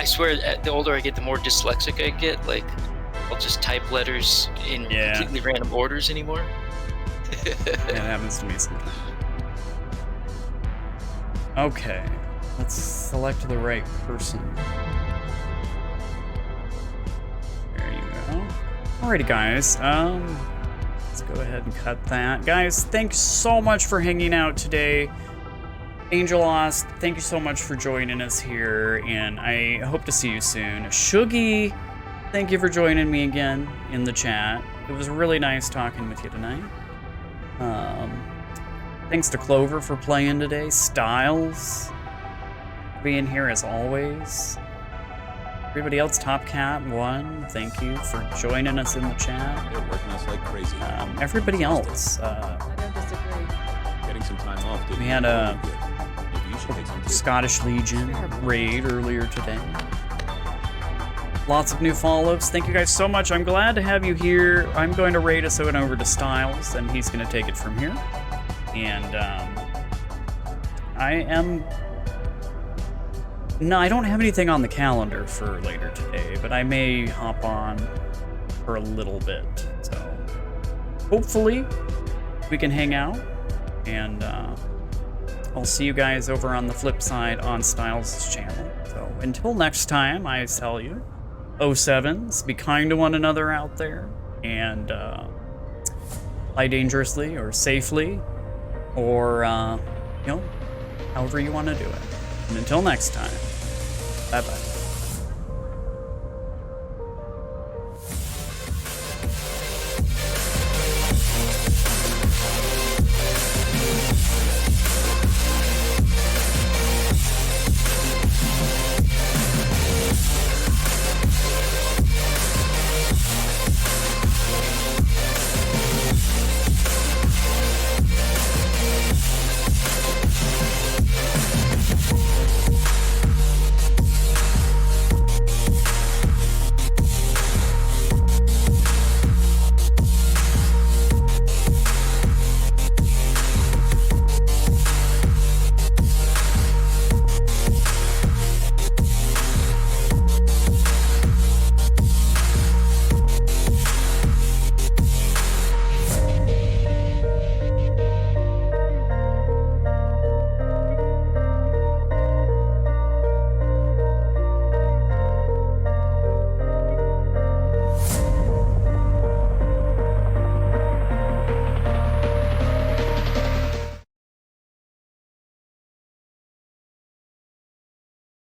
H: swear, the older I get, the more dyslexic I get. Like, I'll just type letters in
A: Yeah.
H: completely random orders anymore.
A: It happens to me sometimes. Okay, let's select the right person. There you go. Alrighty, guys. Let's go ahead and cut that. Guys, thanks so much for hanging out today. Angel Lost, thank you so much for joining us here, and I hope to see you soon. Shuggy, thank you for joining me again in the chat. It was really nice talking with you tonight. Thanks to Clover for playing today. Styles being here as always. Everybody else, Top Cat 1, thank you for joining us in the chat.
M: They're working us like crazy.
A: Everybody else,
L: I don't disagree.
M: Getting some time off. didn't
A: we had
M: do
A: a
M: any good. Maybe you should take some too.
A: Scottish Legion raid earlier today. Lots of new follows. Thank you guys so much. I'm glad to have you here. I'm going to raid us over to Styles, and he's going to take it from here. And I don't have anything on the calendar for later today, but I may hop on for a little bit. So hopefully we can hang out, and I'll see you guys over on the flip side on Styles' channel. So until next time, I tell you, 07s, be kind to one another out there, and play dangerously or safely, or however you want to do it. And until next time, bye-bye.